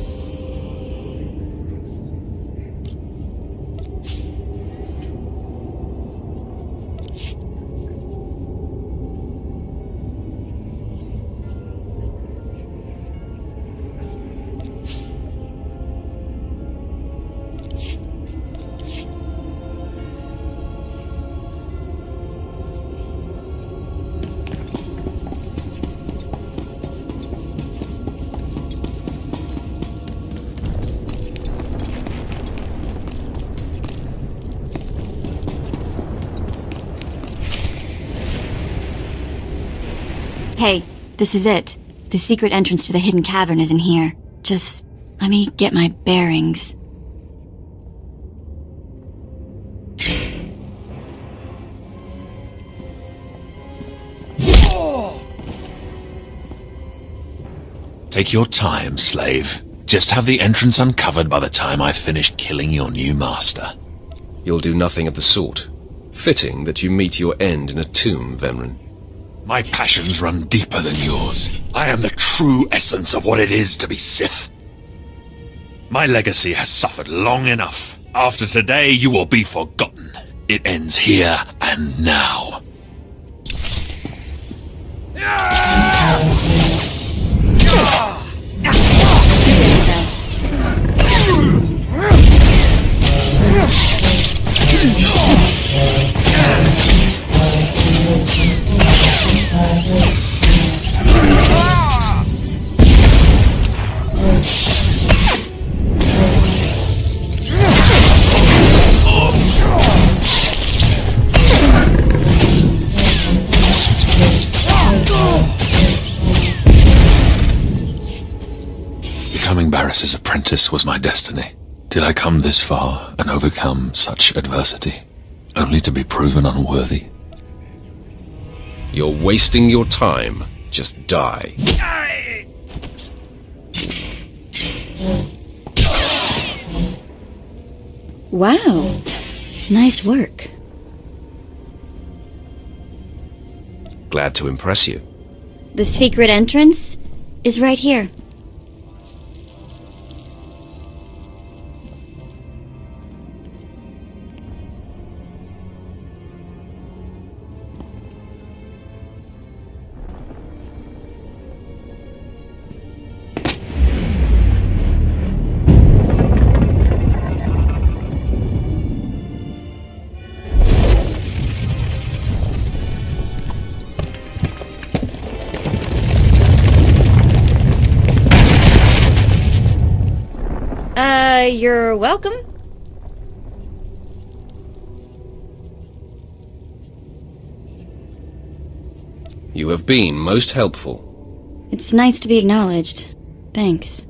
Hey, this is it. The secret entrance to the hidden cavern is in here. Just let me get my bearings. Take your time, slave. Just have the entrance uncovered by the time I finish killing your new master. You'll do nothing of the sort. Fitting that you meet your end in a tomb, Vemren. My passions run deeper than yours. I am the true essence of what it is to be Sith. My legacy has suffered long enough. After today, you will be forgotten. It ends here and now. Becoming Barris's apprentice was my destiny. Did I come this far and overcome such adversity, only to be proven unworthy? You're wasting your time. Just die. Wow. Nice work. Glad to impress you. The secret entrance is right here. You're welcome. You have been most helpful. It's nice to be acknowledged. Thanks.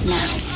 now.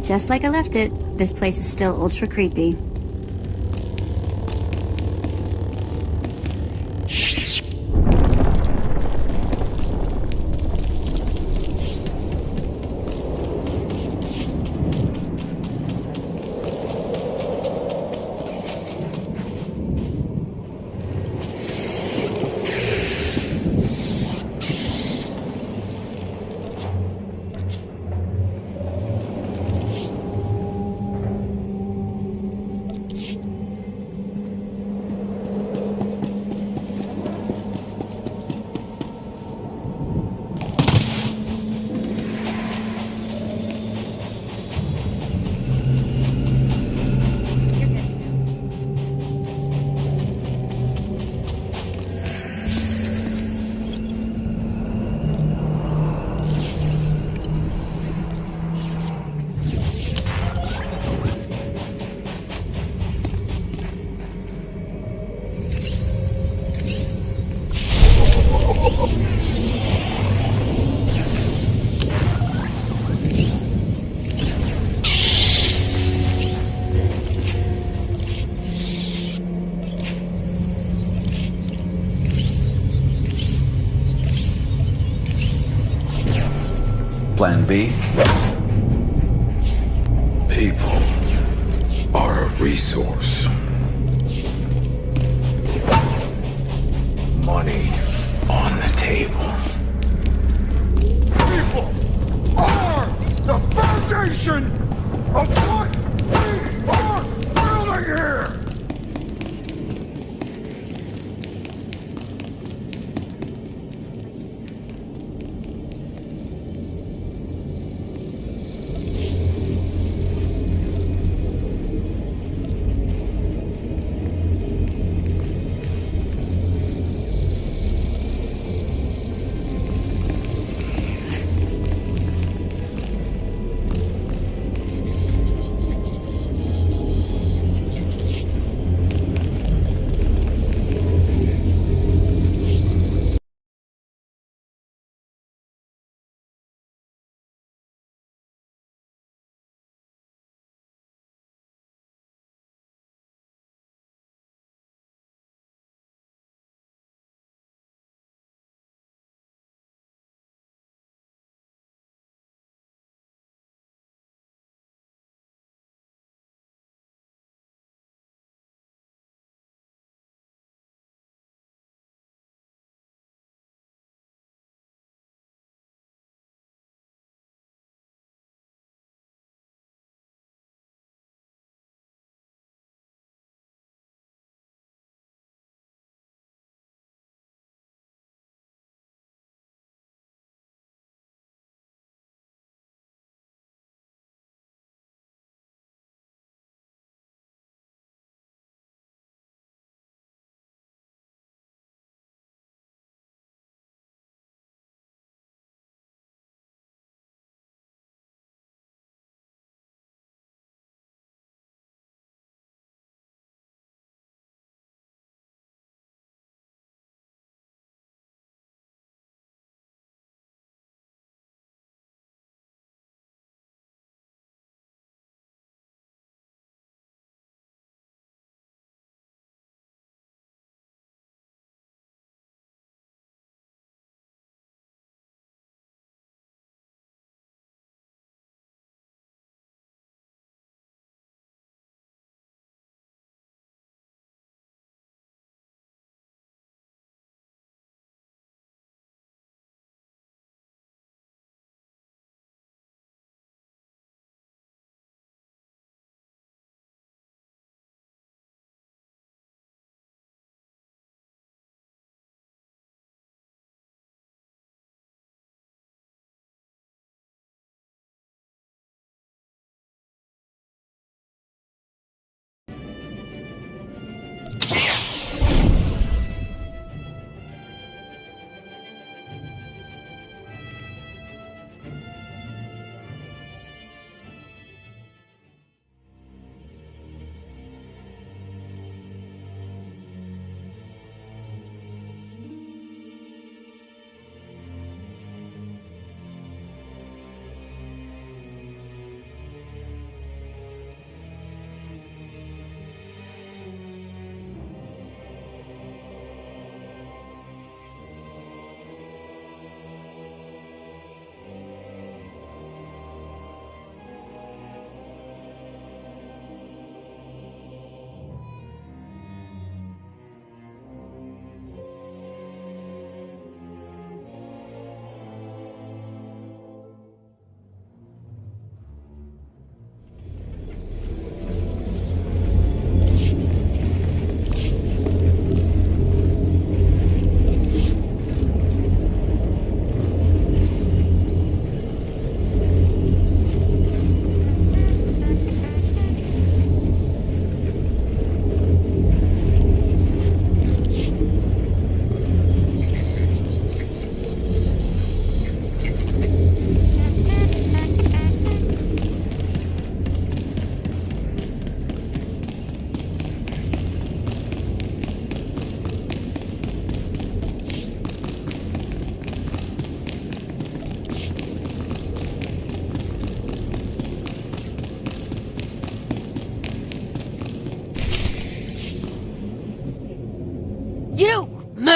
Just like I left it, this place is still ultra creepy. Plan B? People are a resource. Money on the table. People are the foundation of what we are building here!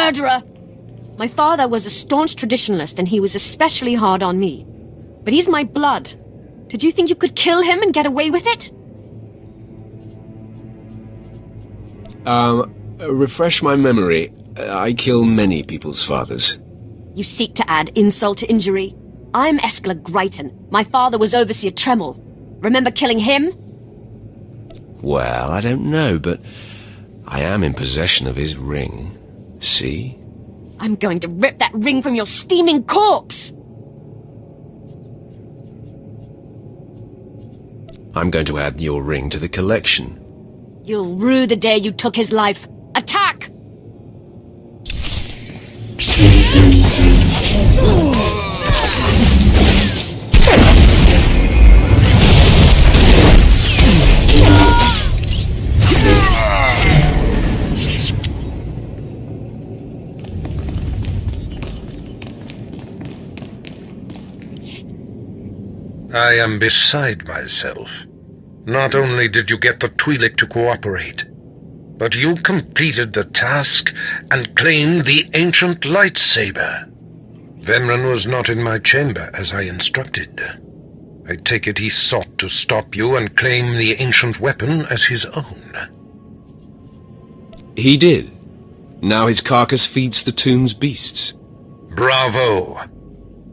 murderer! My father was a staunch traditionalist, and he was especially hard on me. But he's my blood. Did you think you could kill him and get away with it? Refresh my memory. I kill many people's fathers. You seek to add insult to injury. I'm Eskla Greiton. My father was Overseer Tremel. Remember killing him? Well, I don't know, but I am in possession of his ring. See? I'm going to rip that ring from your steaming corpse! I'm going to add your ring to the collection. You'll rue the day you took his life. Attack! I am beside myself. Not only did you get the Twi'lek to cooperate, but you completed the task and claimed the ancient lightsaber. Vemran was not in my chamber as I instructed. I take it he sought to stop you and claim the ancient weapon as his own. He did. Now his carcass feeds the tomb's beasts. Bravo!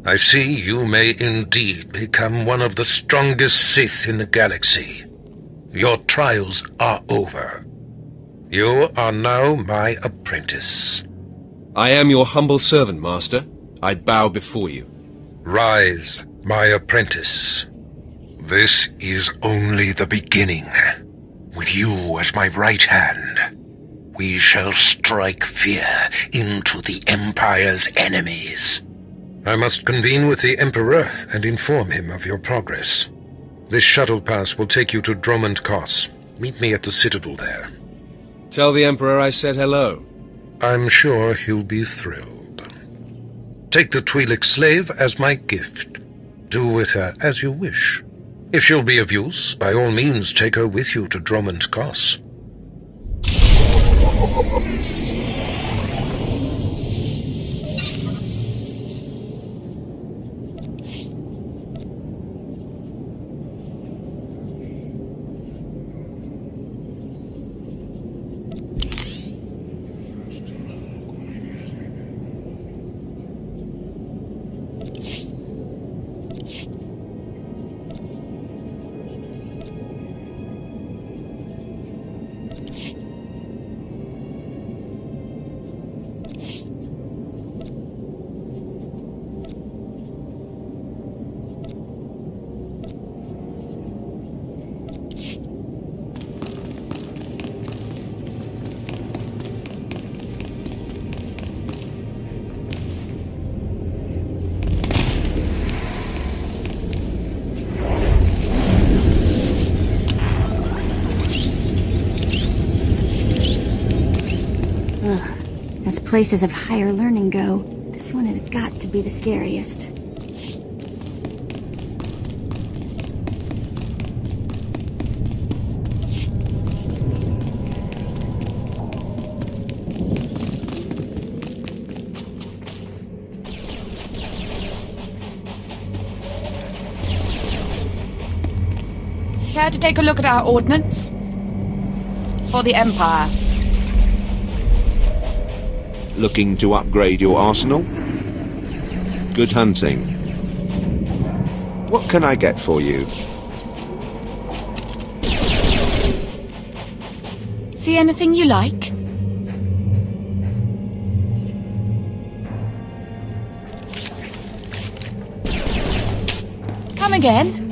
I see you may indeed become one of the strongest Sith in the galaxy. Your trials are over. You are now my apprentice. I am your humble servant, Master. I bow before you. Rise, my apprentice. This is only the beginning. With you as my right hand, we shall strike fear into the Empire's enemies. I must convene with the Emperor and inform him of your progress. This shuttle pass will take you to Dromund Kos. Meet me at the Citadel there. Tell the Emperor I said hello. I'm sure he'll be thrilled. Take the Twi'lek slave as my gift. Do with her as you wish. If she'll be of use, by all means take her with you to Dromund Kos. As places of higher learning go, this one has got to be the scariest. Care to take a look at our ordnance? For the Empire. Looking to upgrade your arsenal? Good hunting. What can I get for you? See anything you like? Come again?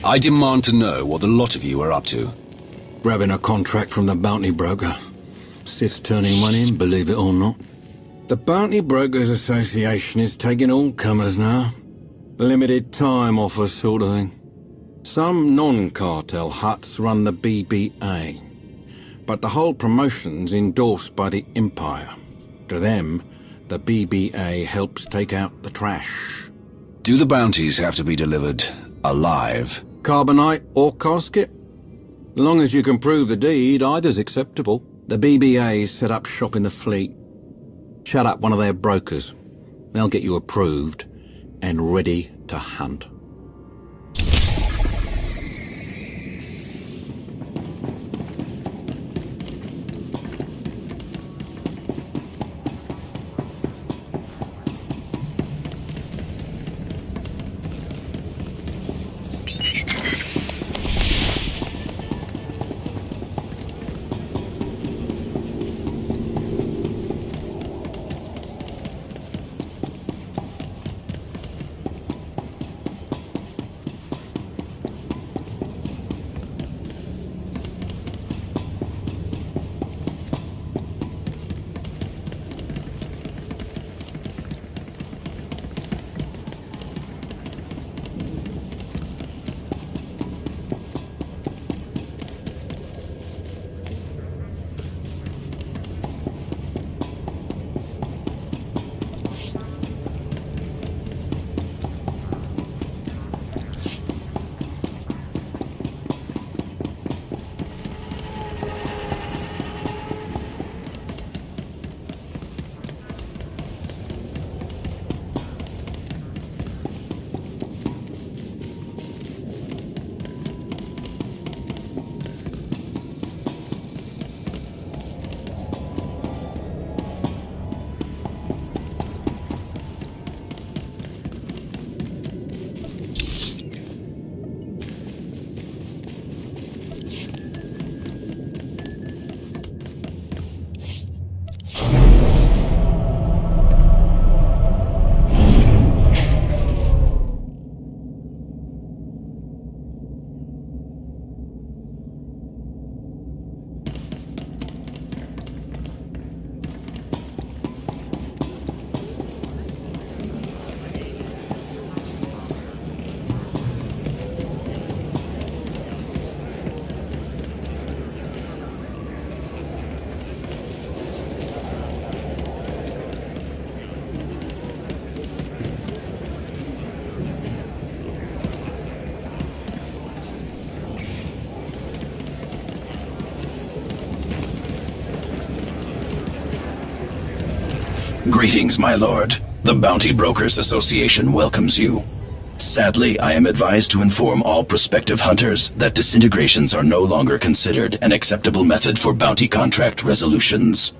I demand to know what the lot of you are up to. Grabbing a contract from the bounty broker. Sith turning one in, believe it or not. The Bounty Brokers Association is taking all comers now. Limited time offers sort of thing. Some non-cartel huts run the BBA. But the whole promotion's endorsed by the Empire. To them, the BBA helps take out the trash. Do the bounties have to be delivered alive? Carbonite or casket? Long as you can prove the deed, either's acceptable. The BBA set up shop in the fleet. Chat up one of their brokers. They'll get you approved and ready to hunt. Greetings, my lord. The Bounty Brokers Association welcomes you. Sadly, I am advised to inform all prospective hunters that disintegrations are no longer considered an acceptable method for bounty contract resolutions.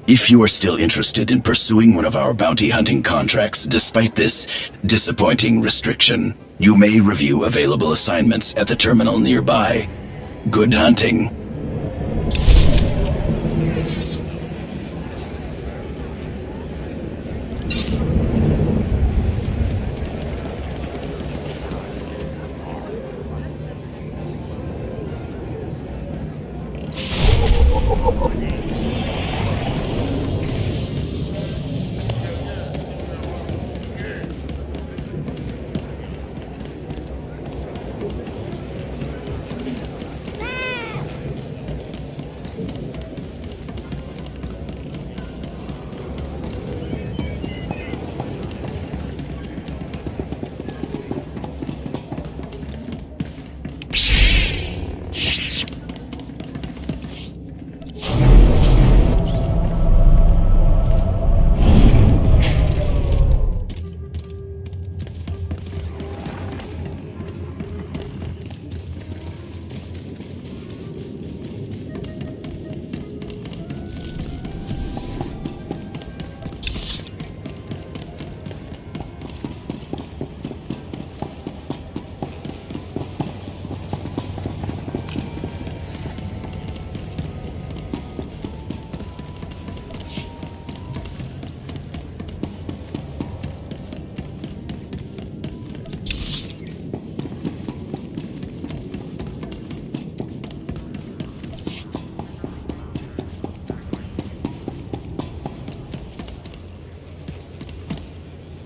If you are still interested in pursuing one of our bounty hunting contracts despite this disappointing restriction, you may review available assignments at the terminal nearby. Good hunting.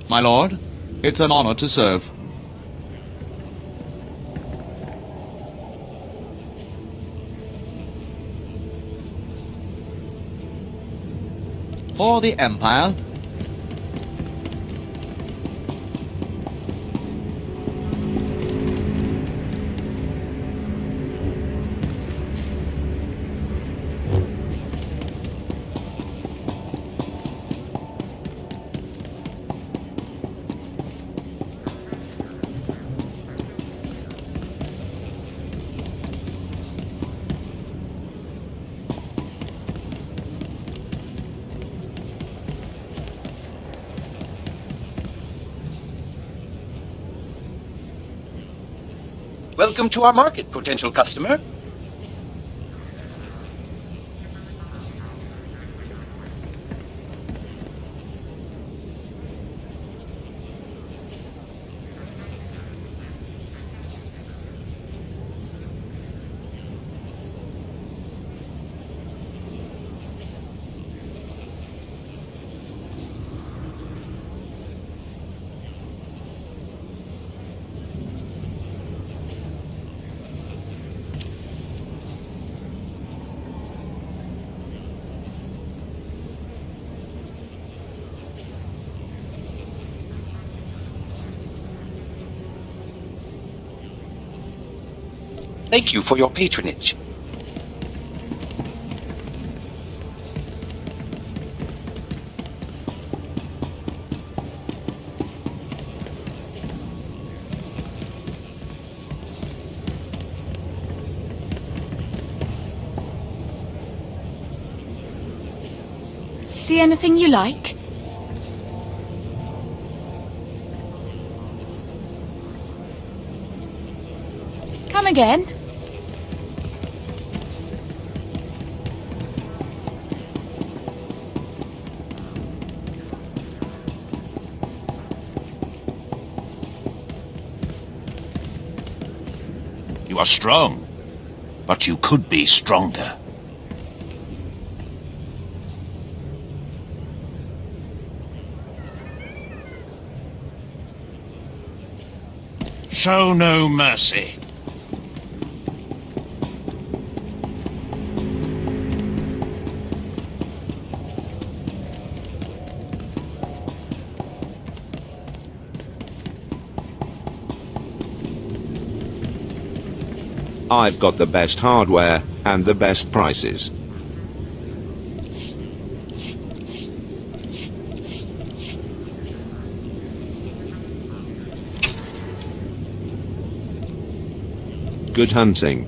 My lord, it's an honor to serve. For the Empire. Welcome to our market, potential customer. Thank you for your patronage. See anything you like? Come again? You are strong, but you could be stronger. Show no mercy. I've got the best hardware and the best prices. Good hunting.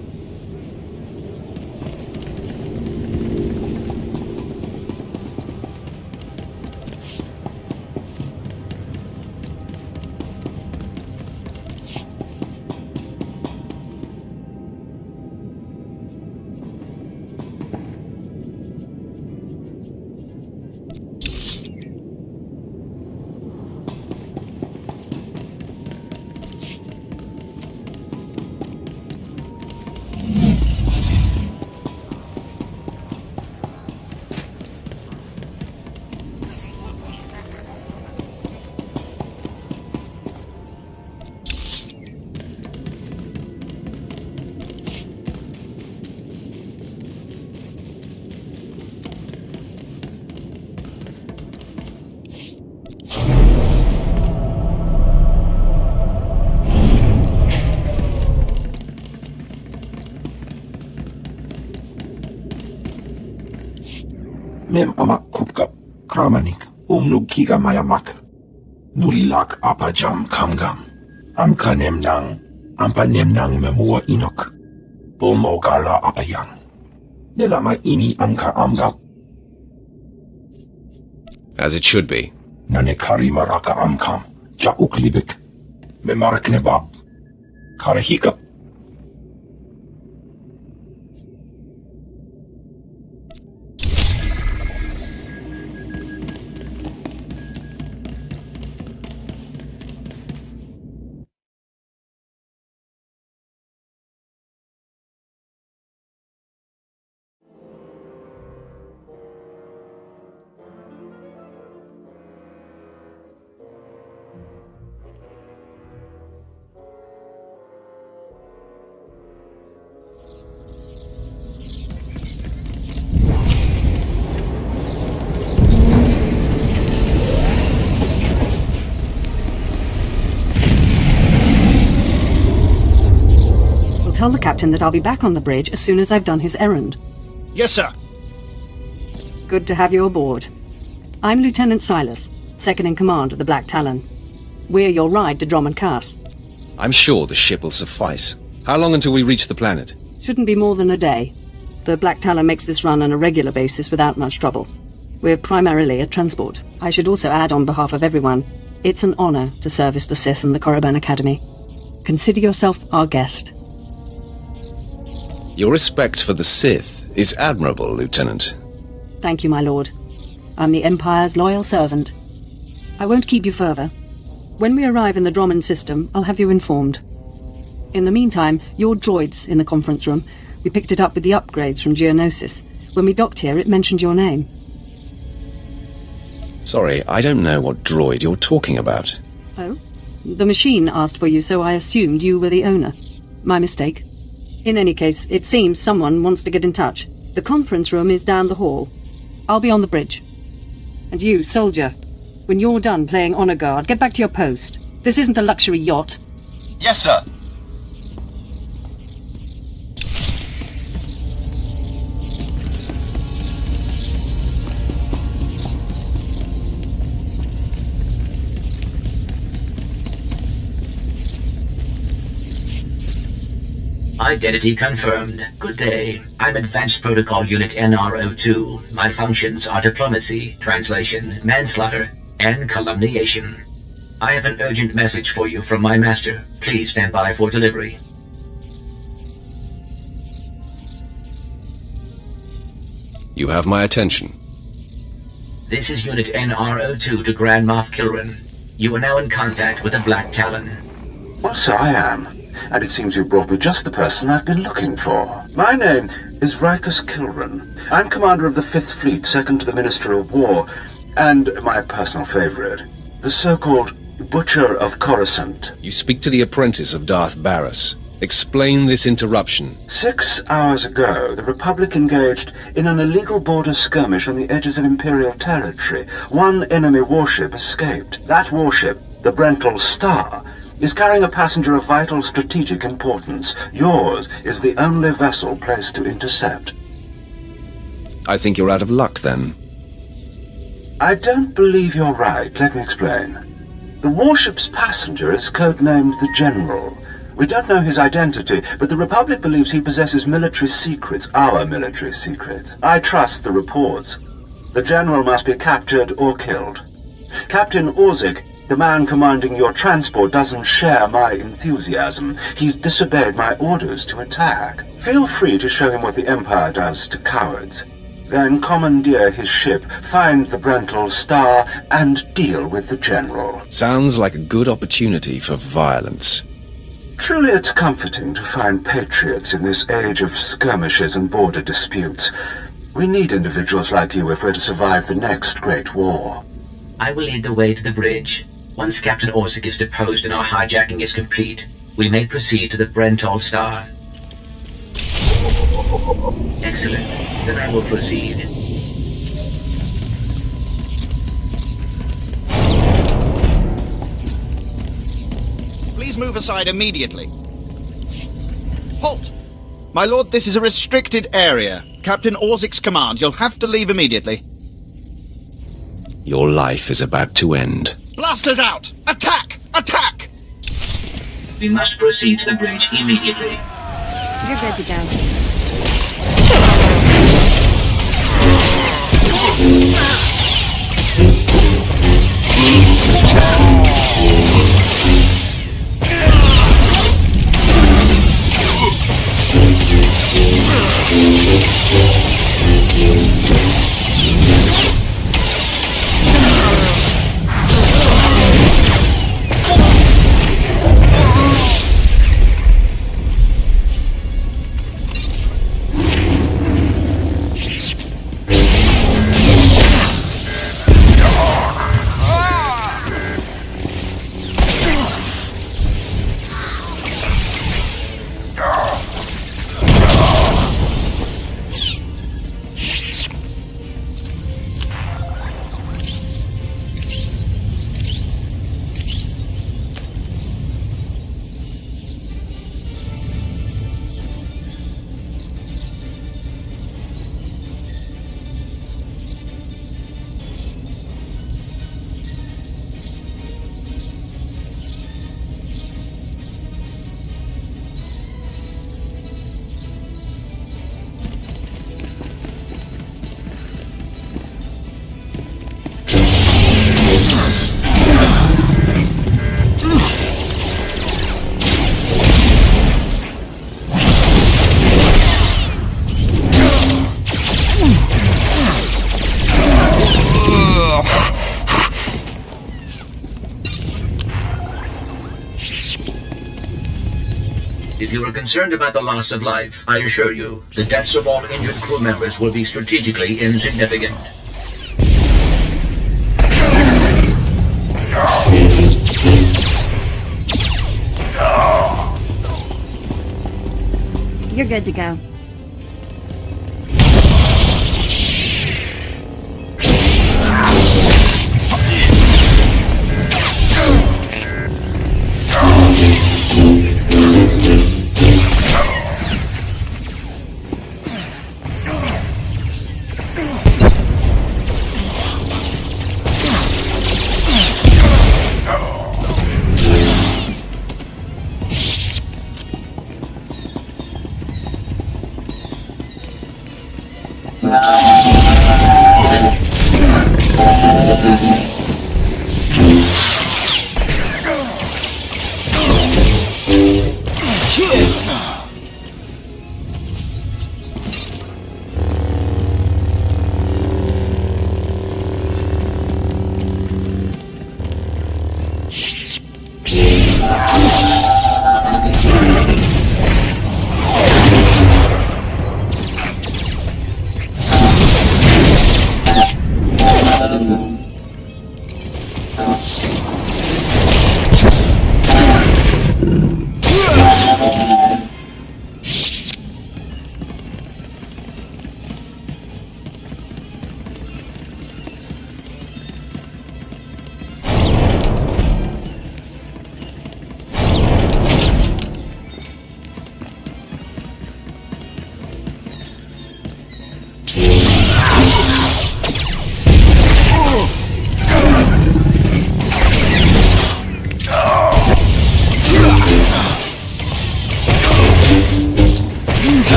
Mem amak kupkap, kramanik, umnug kiga mayamak. Nulilak apajam kamgam. Amka nemnang, ampa nemnang memua inok. Bomogala apayang. Nelama ini amka amgap. As it should be. Nanekari maraka amkam, jauk libik. Memarak nebab. Karahikap. Tell the captain that I'll be back on the bridge as soon as I've done his errand. Yes, sir. Good to have you aboard. I'm Lieutenant Silas, second in command of the Black Talon. We're your ride to Drummond Cass. I'm sure the ship will suffice. How long until we reach the planet? Shouldn't be more than a day. The Black Talon makes this run on a regular basis without much trouble. We're primarily a transport. I should also add on behalf of everyone, it's an honor to service the Sith and the Korriban Academy. Consider yourself our guest. Your respect for the Sith is admirable, Lieutenant. Thank you, my lord. I'm the Empire's loyal servant. I won't keep you further. When we arrive in the Drummond system, I'll have you informed. In the meantime, your droid's in the conference room. We picked it up with the upgrades from Geonosis. When we docked here, it mentioned your name. Sorry, I don't know what droid you're talking about. Oh? The machine asked for you, so I assumed you were the owner. My mistake. In any case, it seems someone wants to get in touch. The conference room is down the hall. I'll be on the bridge. And you, soldier, when you're done playing honor guard, get back to your post. This isn't a luxury yacht. Yes, sir. Identity confirmed. Good day. I'm Advanced Protocol Unit NR02. My functions are diplomacy, translation, manslaughter, and calumniation. I have an urgent message for you from my master. Please stand by for delivery. You have my attention. This is Unit NR02 to Grand Moff Kilran. You are now in contact with the Black Talon. Well, so I am. And it seems you brought me just the person I've been looking for. My name is Rikus Kilran. I'm commander of the 5th Fleet, second to the Minister of War, and my personal favorite, the so-called Butcher of Coruscant. You speak to the apprentice of Darth Barris. Explain this interruption. 6 hours ago, the Republic engaged in an illegal border skirmish on the edges of Imperial territory. One enemy warship escaped. That warship, the Brental Star, is carrying a passenger of vital strategic importance. Yours is the only vessel placed to intercept. I think you're out of luck, then. I don't believe you're right. Let me explain. The warship's passenger is codenamed the General, We don't know his identity, but the Republic believes he possesses military secrets, our military secrets. I trust the reports. The General must be captured or killed. Captain Orzik, the man commanding your transport, doesn't share my enthusiasm. He's disobeyed my orders to attack. Feel free to show him what the Empire does to cowards. Then commandeer his ship, find the Brental Star, and deal with the General. Sounds like a good opportunity for violence. Truly it's comforting to find patriots in this age of skirmishes and border disputes. We need individuals like you if we're to survive the next great war. I will lead the way to the bridge. Once Captain Orzik is deposed and our hijacking is complete, we may proceed to the Brental Star. Excellent. Then I will proceed. Please move aside immediately. Halt! My lord, this is a restricted area. Captain Orzik's command. You'll have to leave immediately. Your life is about to end. Blasters out! Attack! Attack! We must proceed to the bridge immediately. You're good to go. If you are concerned about the loss of life, I assure you, the deaths of all injured crew members will be strategically insignificant. You're good to go.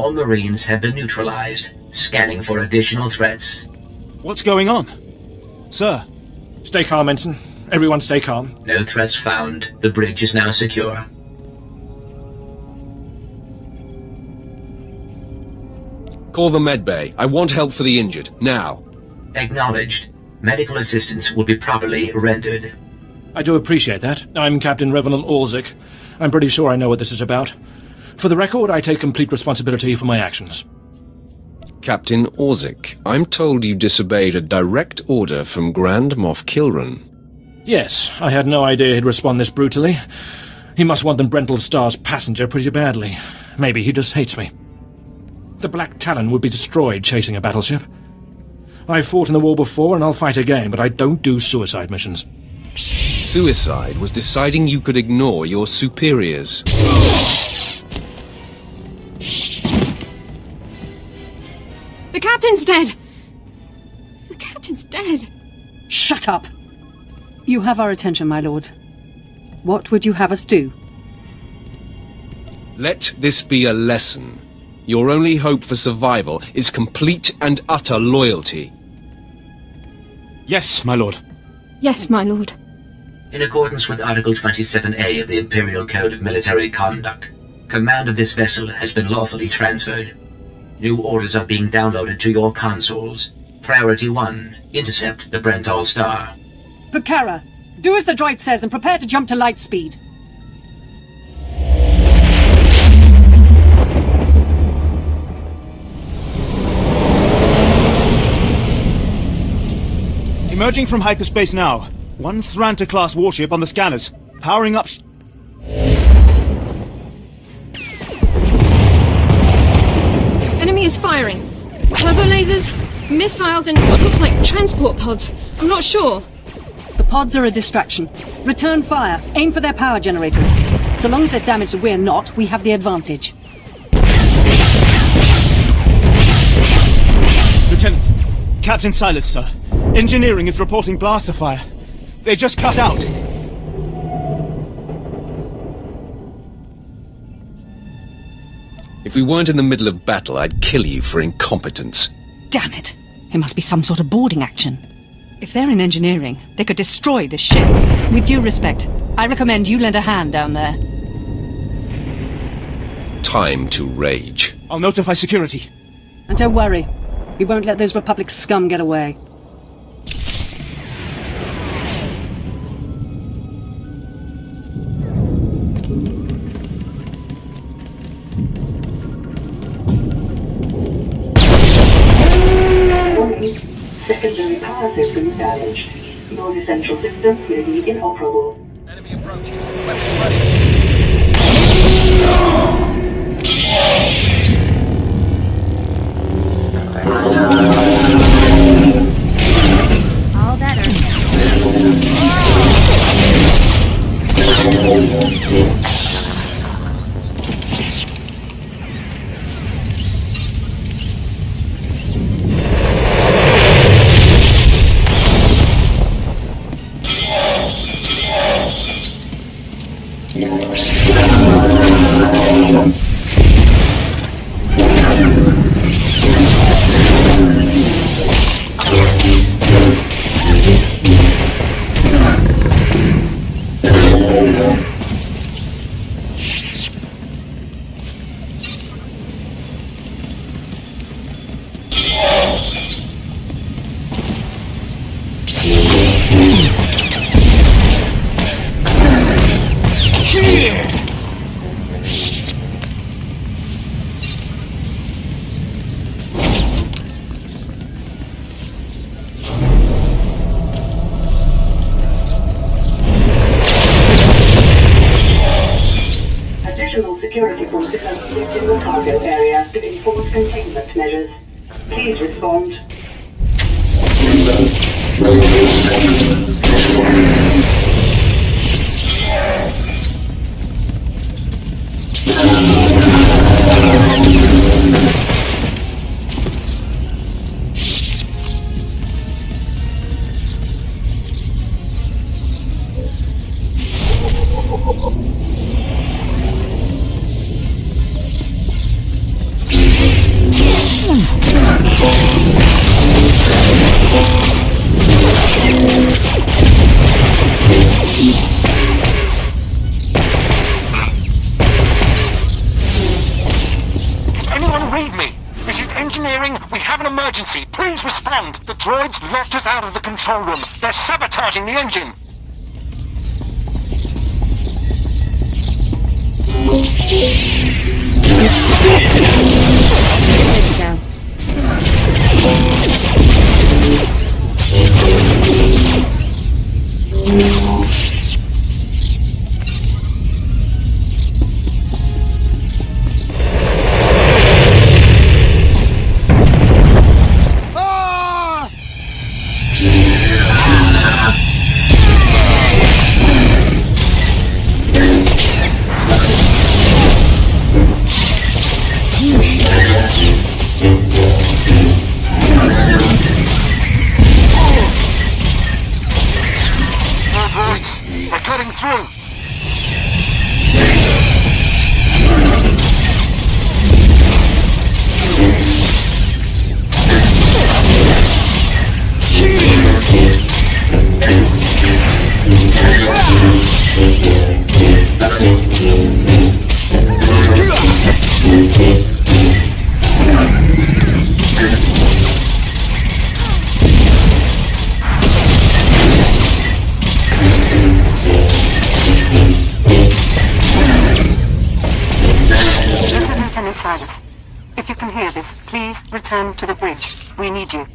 All Marines have been neutralized. Scanning for additional threats. What's going on? Sir? Stay calm, Ensign. Everyone stay calm. No threats found. The bridge is now secure. Call the medbay. I want help for the injured. Now. Acknowledged. Medical assistance will be properly rendered. I do appreciate that. I'm Captain Revenant Orzik. I'm pretty sure I know what this is about. For the record, I take complete responsibility for my actions. Captain Orzik, I'm told you disobeyed a direct order from Grand Moff Kilran. Yes, I had no idea he'd respond this brutally. He must want the Brental Star's passenger pretty badly. Maybe he just hates me. The Black Talon would be destroyed chasing a battleship. I've fought in the war before and I'll fight again, but I don't do suicide missions. Suicide was deciding you could ignore your superiors. The captain's dead! The captain's dead! Shut up! You have our attention, my lord. What would you have us do? Let this be a lesson. Your only hope for survival is complete and utter loyalty. Yes, my lord. Yes, my lord. In accordance with Article 27A of the Imperial Code of Military Conduct, command of this vessel has been lawfully transferred. New orders are being downloaded to your consoles. Priority 1, intercept the Brental Star. Bukhara, do as the droid says and prepare to jump to light speed. Emerging from hyperspace now. One Thranta-class warship on the scanners. Powering up... Enemy is firing. Turbo lasers, missiles, and what looks like transport pods. I'm not sure. The pods are a distraction. Return fire. Aim for their power generators. So long as they're damaged and we're not, we have the advantage. Lieutenant, Captain Silas, sir. Engineering is reporting blaster fire. They just cut out. If we weren't in the middle of battle, I'd kill you for incompetence. Damn it! It must be some sort of boarding action. If they're in engineering, they could destroy this ship. With due respect, I recommend you lend a hand down there. Time to rage. I'll notify security. And don't worry, we won't let those Republic scum get away. Secondary power systems damaged. Non-essential systems may be inoperable. Enemy approaching. Weapons ready. All better. Additional security forces have moved in the cargo area to enforce containment measures. Please respond. Read me! This is engineering. We have an emergency. Please respond. The droids locked us out of the control room. They're sabotaging the engine. If you can hear this, please return to the bridge. We need you.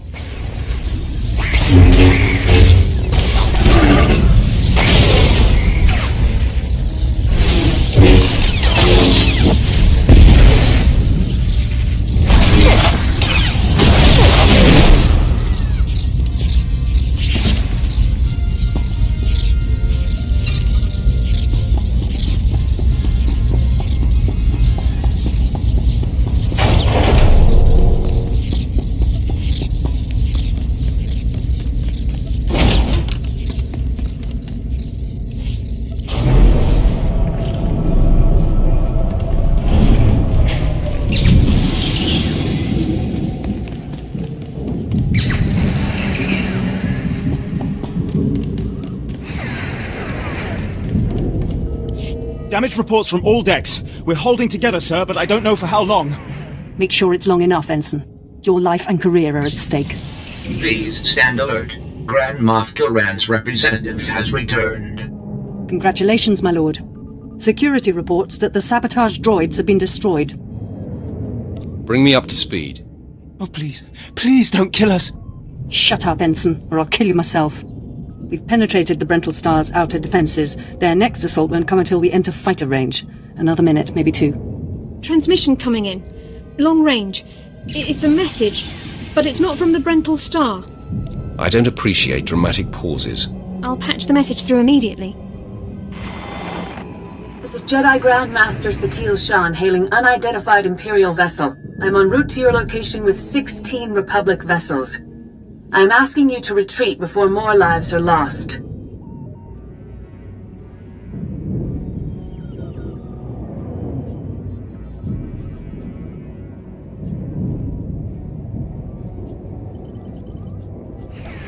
Damage reports from all decks. We're holding together, sir, but I don't know for how long. Make sure it's long enough, Ensign. Your life and career are at stake. Please stand alert. Grand Moff Kilran's representative has returned. Congratulations, my lord. Security reports that the sabotage droids have been destroyed. Bring me up to speed. Oh, please. Please don't kill us. Shut up, Ensign, or I'll kill you myself. We've penetrated the Brental Star's outer defenses. Their next assault won't come until we enter fighter range. Another minute, maybe two. Transmission coming in. Long range. It's a message, but it's not from the Brental Star. I don't appreciate dramatic pauses. I'll patch the message through immediately. This is Jedi Grand Master Satil Shan hailing unidentified Imperial vessel. I'm en route to your location with 16 Republic vessels. I'm asking you to retreat before more lives are lost.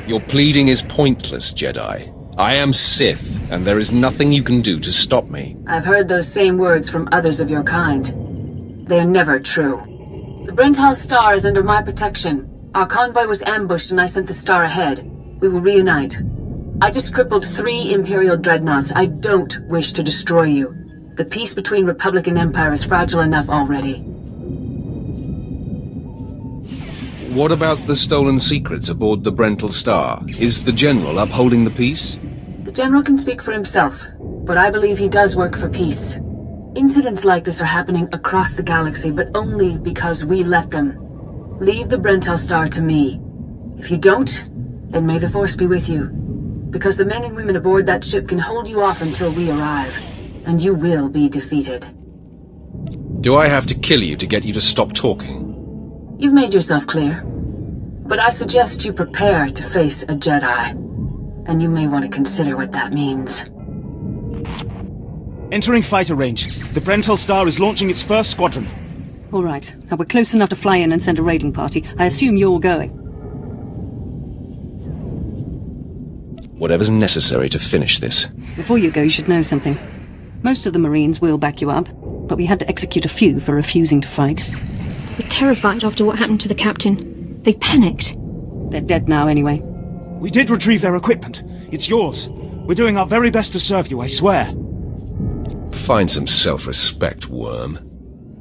Your pleading is pointless, Jedi. I am Sith, and there is nothing you can do to stop me. I've heard those same words from others of your kind. They are never true. The Brental Star is under my protection. Our convoy was ambushed and I sent the Star ahead. We will reunite. I just crippled 3 Imperial dreadnoughts. I don't wish to destroy you. The peace between Republic and Empire is fragile enough already. What about the stolen secrets aboard the Brental Star? Is the General upholding the peace? The General can speak for himself, but I believe he does work for peace. Incidents like this are happening across the galaxy, but only because we let them. Leave the Brental Star to me. If you don't, then may the Force be with you. Because the men and women aboard that ship can hold you off until we arrive, and you will be defeated. Do I have to kill you to get you to stop talking? You've made yourself clear. But I suggest you prepare to face a Jedi. And you may want to consider what that means. Entering fighter range. The Brental Star is launching its first squadron. All right. Now we're close enough to fly in and send a raiding party. I assume you're going. Whatever's necessary to finish this. Before you go, you should know something. Most of the Marines will back you up, but we had to execute a few for refusing to fight. The terrified after what happened to the captain. They panicked. They're dead now anyway. We did retrieve their equipment. It's yours. We're doing our very best to serve you, I swear. Find some self-respect, worm.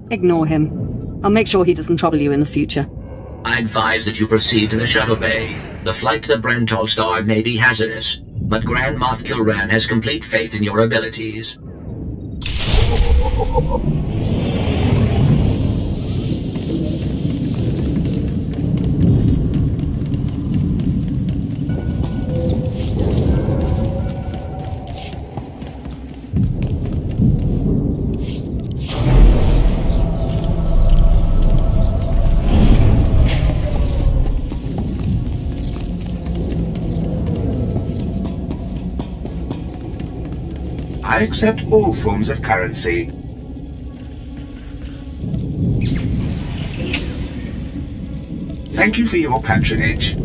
Ignore him. I'll make sure he doesn't trouble you in the future. I advise that you proceed to the shuttle bay. The flight to the Brentol star may be hazardous, but Grand Moff Kilran has complete faith in your abilities. I accept all forms of currency. Thank you for your patronage.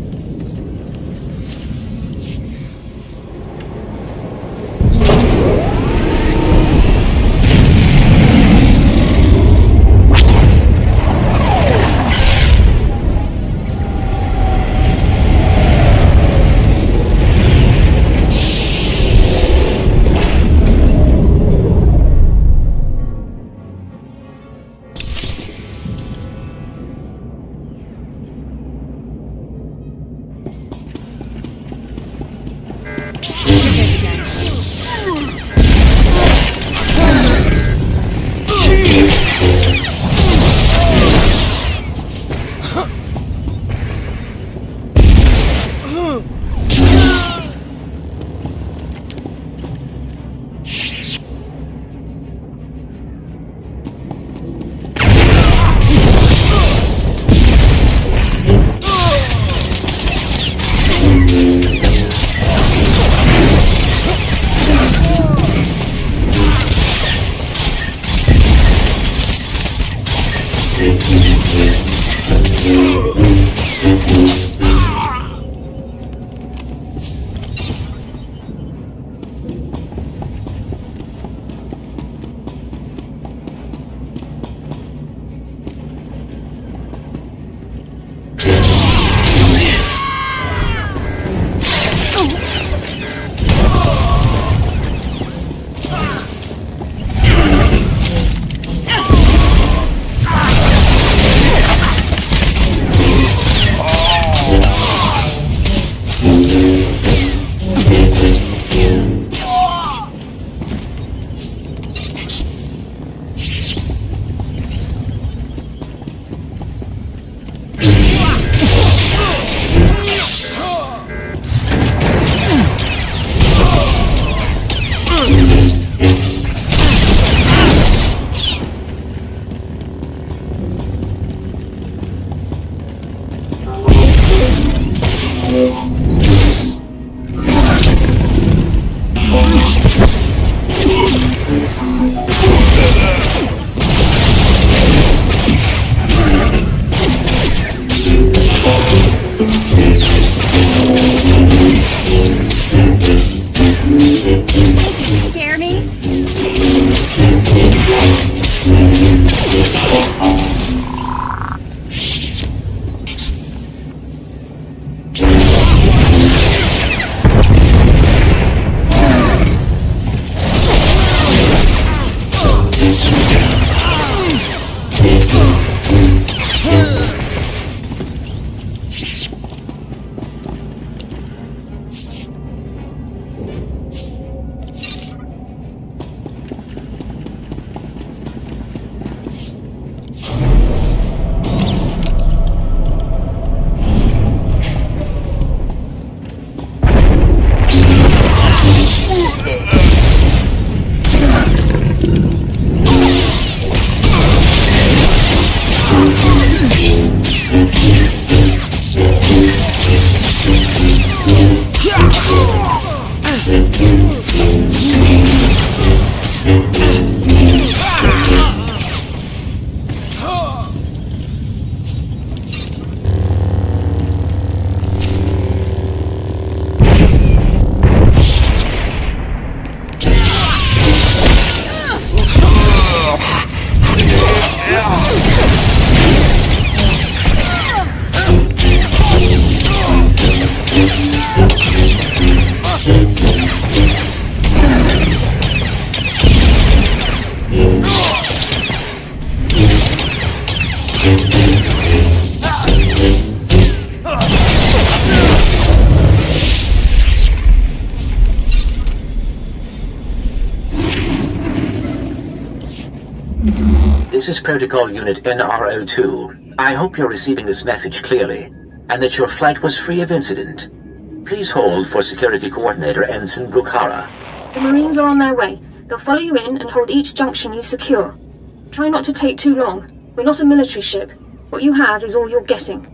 This is Protocol Unit NRO2. I hope you're receiving this message clearly, and that your flight was free of incident. Please hold for Security Coordinator Ensign Bukhara. The Marines are on their way. They'll follow you in and hold each junction you secure. Try not to take too long. We're not a military ship. What you have is all you're getting.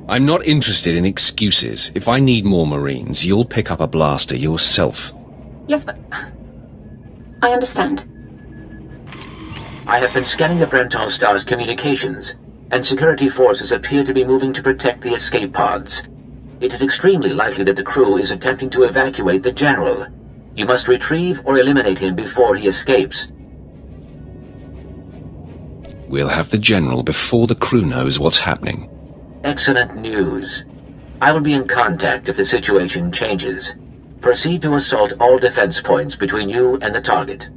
I'm not interested in excuses. If I need more Marines, you'll pick up a blaster yourself. Yes, but... I understand. I have been scanning the Brental Star's communications, and security forces appear to be moving to protect the escape pods. It is extremely likely that the crew is attempting to evacuate the General. You must retrieve or eliminate him before he escapes. We'll have the General before the crew knows what's happening. Excellent news. I will be in contact if the situation changes. Proceed to assault all defense points between you and the target.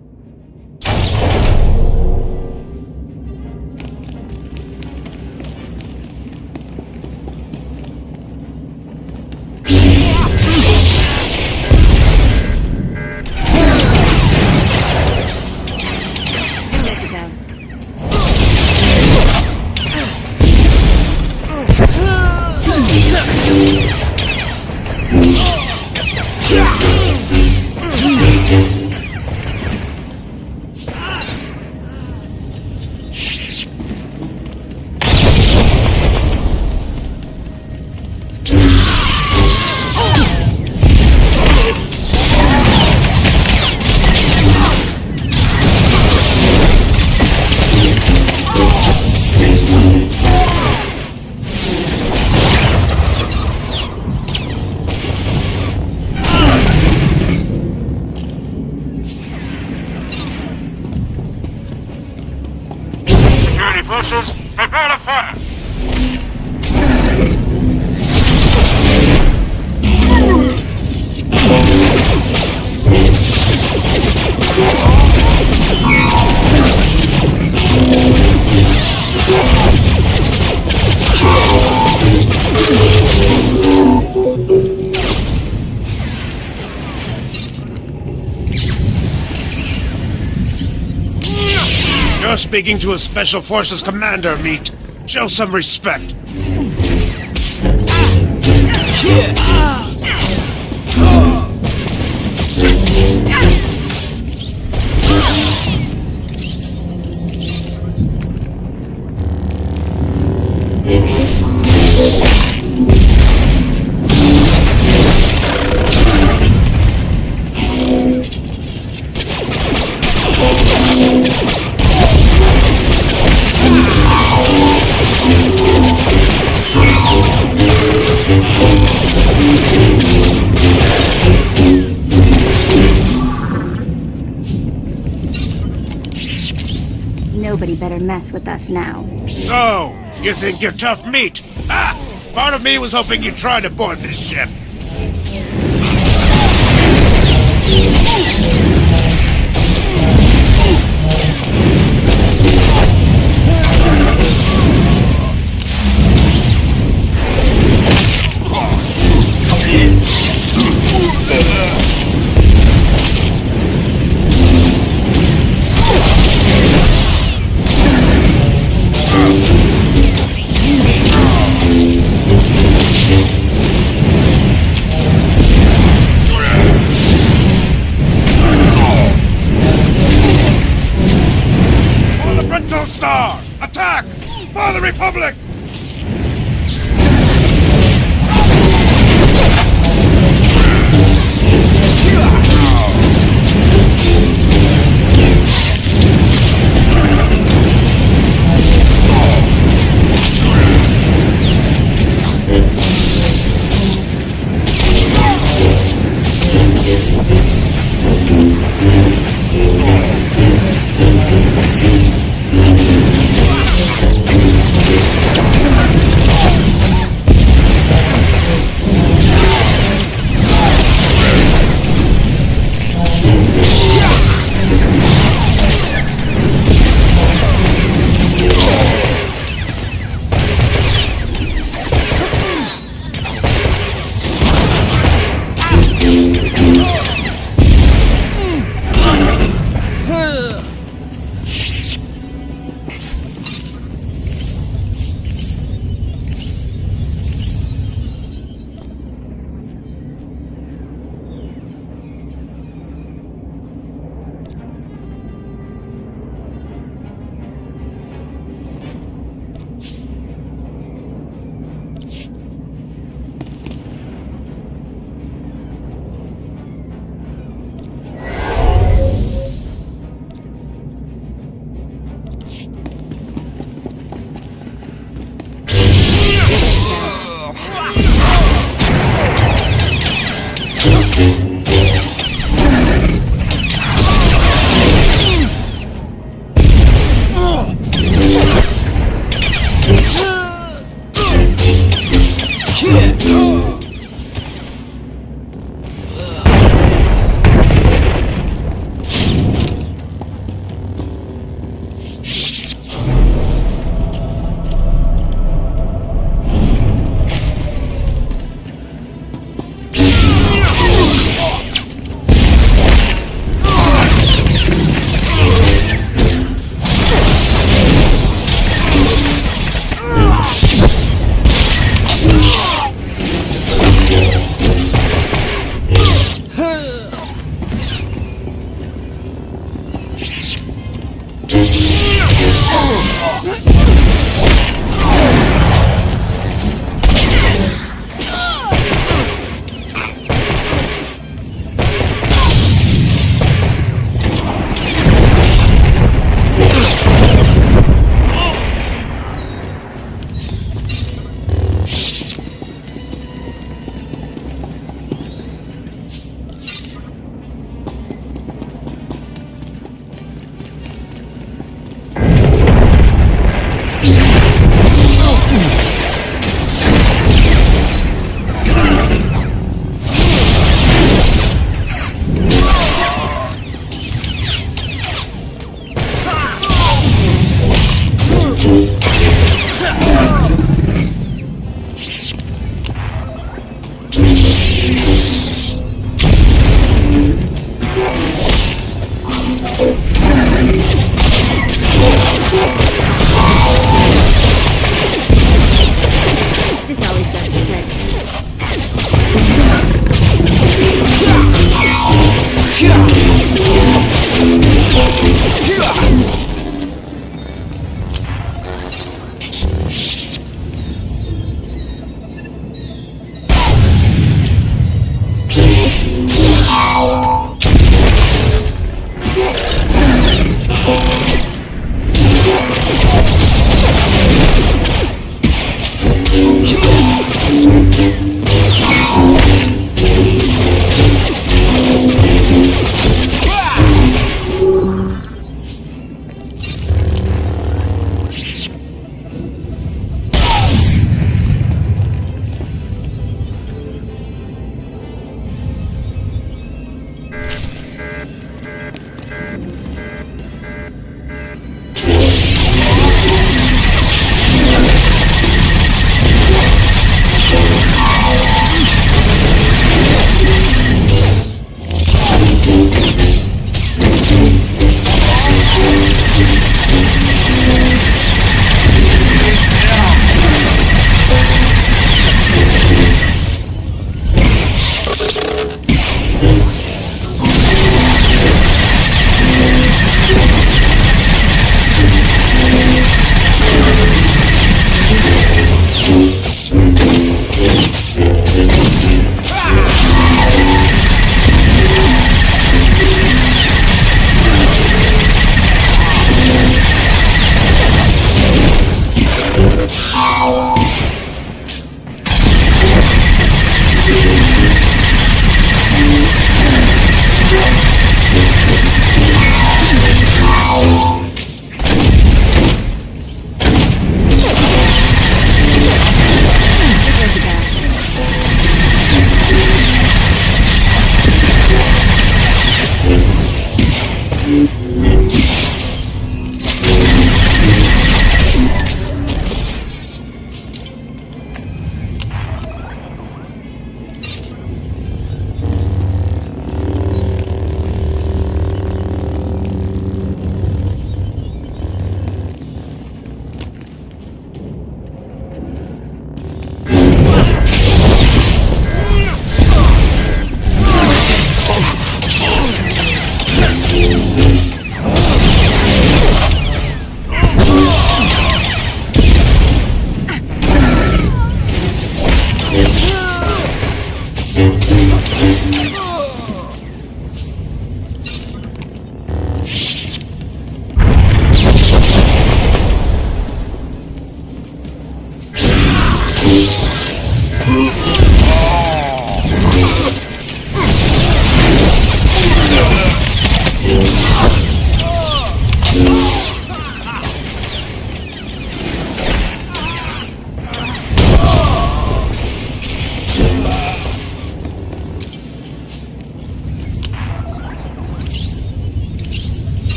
Forces, prepare to fire! You're speaking to a Special Forces commander, Meat. Show some respect. Nobody better mess with us now. So, you think you're tough meat? Ah! Part of me was hoping you'd try to board this ship. Star! Attack! For the Republic!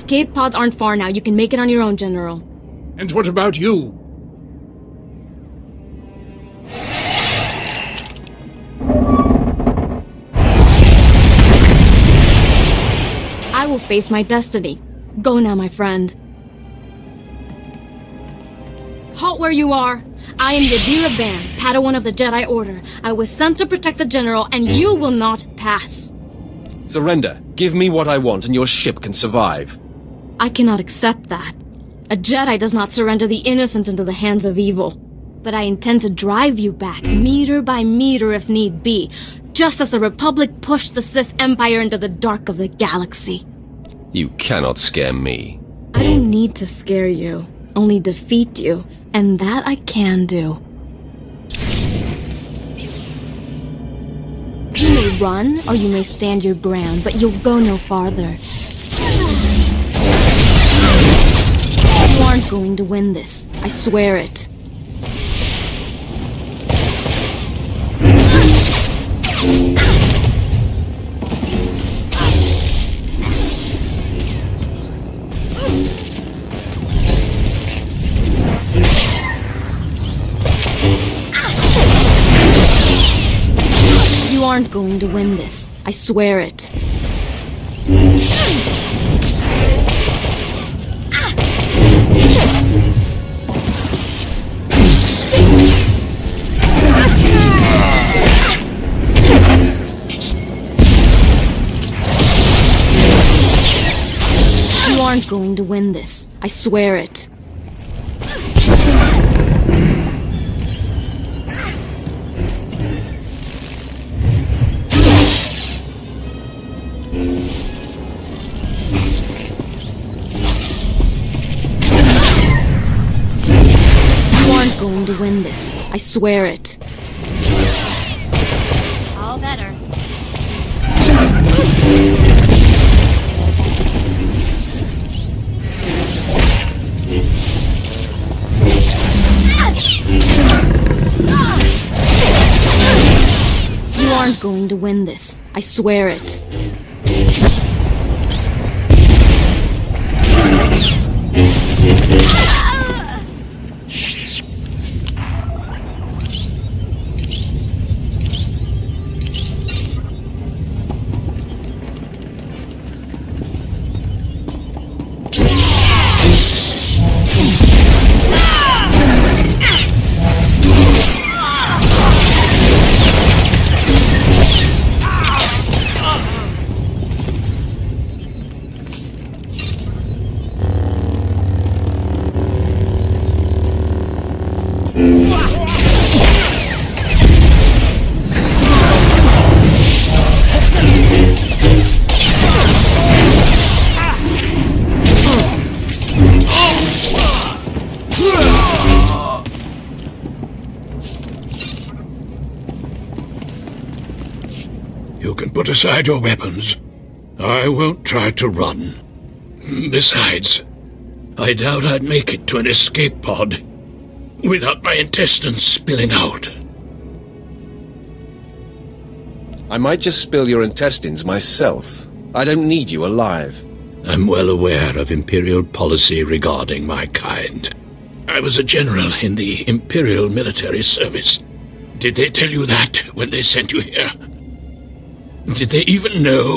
escape pods aren't far now. You can make it on your own, General. And what about you? I will face my destiny. Go now, my friend. Halt where you are! I am Yadira Ban, Padawan of the Jedi Order. I was sent to protect the General, and you will not pass. Surrender. Give me what I want, and your ship can survive. I cannot accept that. A Jedi does not surrender the innocent into the hands of evil. But I intend to drive you back, meter by meter if need be, just as the Republic pushed the Sith Empire into the dark of the galaxy. You cannot scare me. I don't need to scare you, only defeat you, and that I can do. You may run, or you may stand your ground, but you'll go no farther. You aren't going to win this. I swear it. You aren't going to win this. I swear it. You aren't going to win this. I swear it. Going to win this. I swear it. All better. You aren't going to win this. I swear it. You can put aside your weapons. I won't try to run. Besides, I doubt I'd make it to an escape pod without my intestines spilling out. I might just spill your intestines myself. I don't need you alive. I'm well aware of Imperial policy regarding my kind. I was a general in the Imperial military service. Did they tell you that when they sent you here? Did they even know?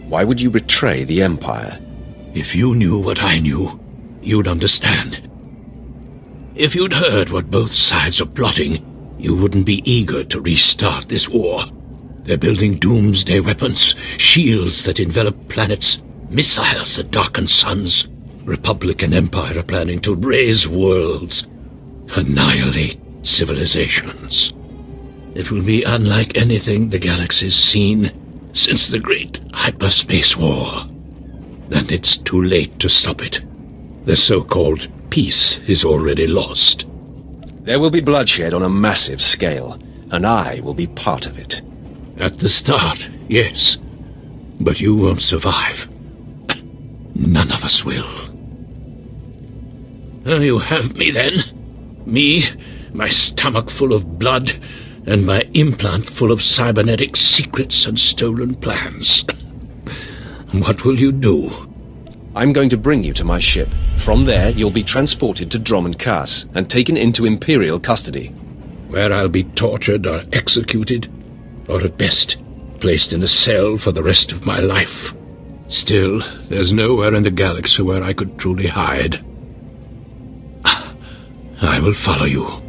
Why would you betray the Empire? If you knew what I knew, you'd understand. If you'd heard what both sides are plotting, you wouldn't be eager to restart this war. They're building doomsday weapons, shields that envelop planets, missiles that darken suns. Republic and Empire are planning to raise worlds, annihilate civilizations. It will be unlike anything the galaxy's seen since the Great Hyperspace War. And it's too late to stop it. The so-called peace is already lost. There will be bloodshed on a massive scale, and I will be part of it. At the start, yes. But you won't survive. None of us will. You have me then. Me, my stomach full of blood, and my implant full of cybernetic secrets and stolen plans. What will you do? I'm going to bring you to my ship. From there, you'll be transported to Drummond Cass and taken into Imperial custody. Where I'll be tortured or executed, or at best, placed in a cell for the rest of my life. Still, there's nowhere in the galaxy where I could truly hide. I will follow you.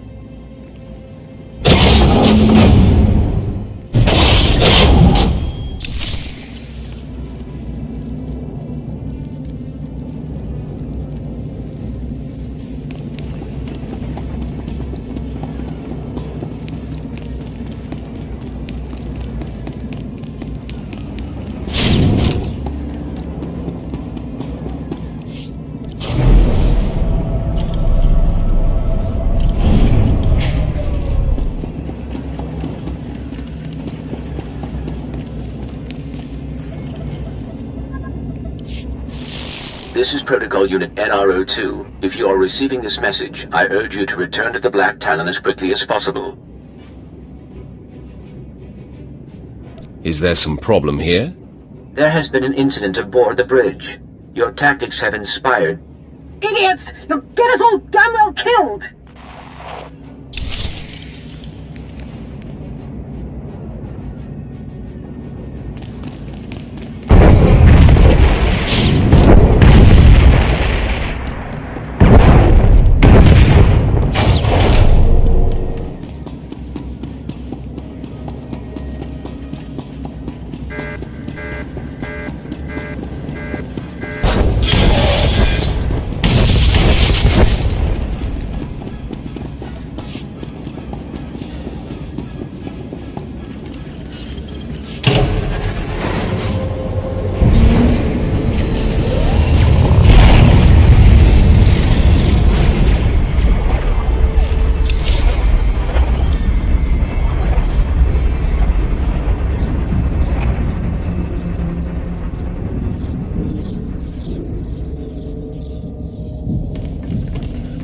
This is Protocol Unit NRO2. If you are receiving this message, I urge you to return to the Black Talon as quickly as possible. Is there some problem here? There has been an incident aboard the bridge. Your tactics have inspired... Idiots! You'll get us all damn well killed!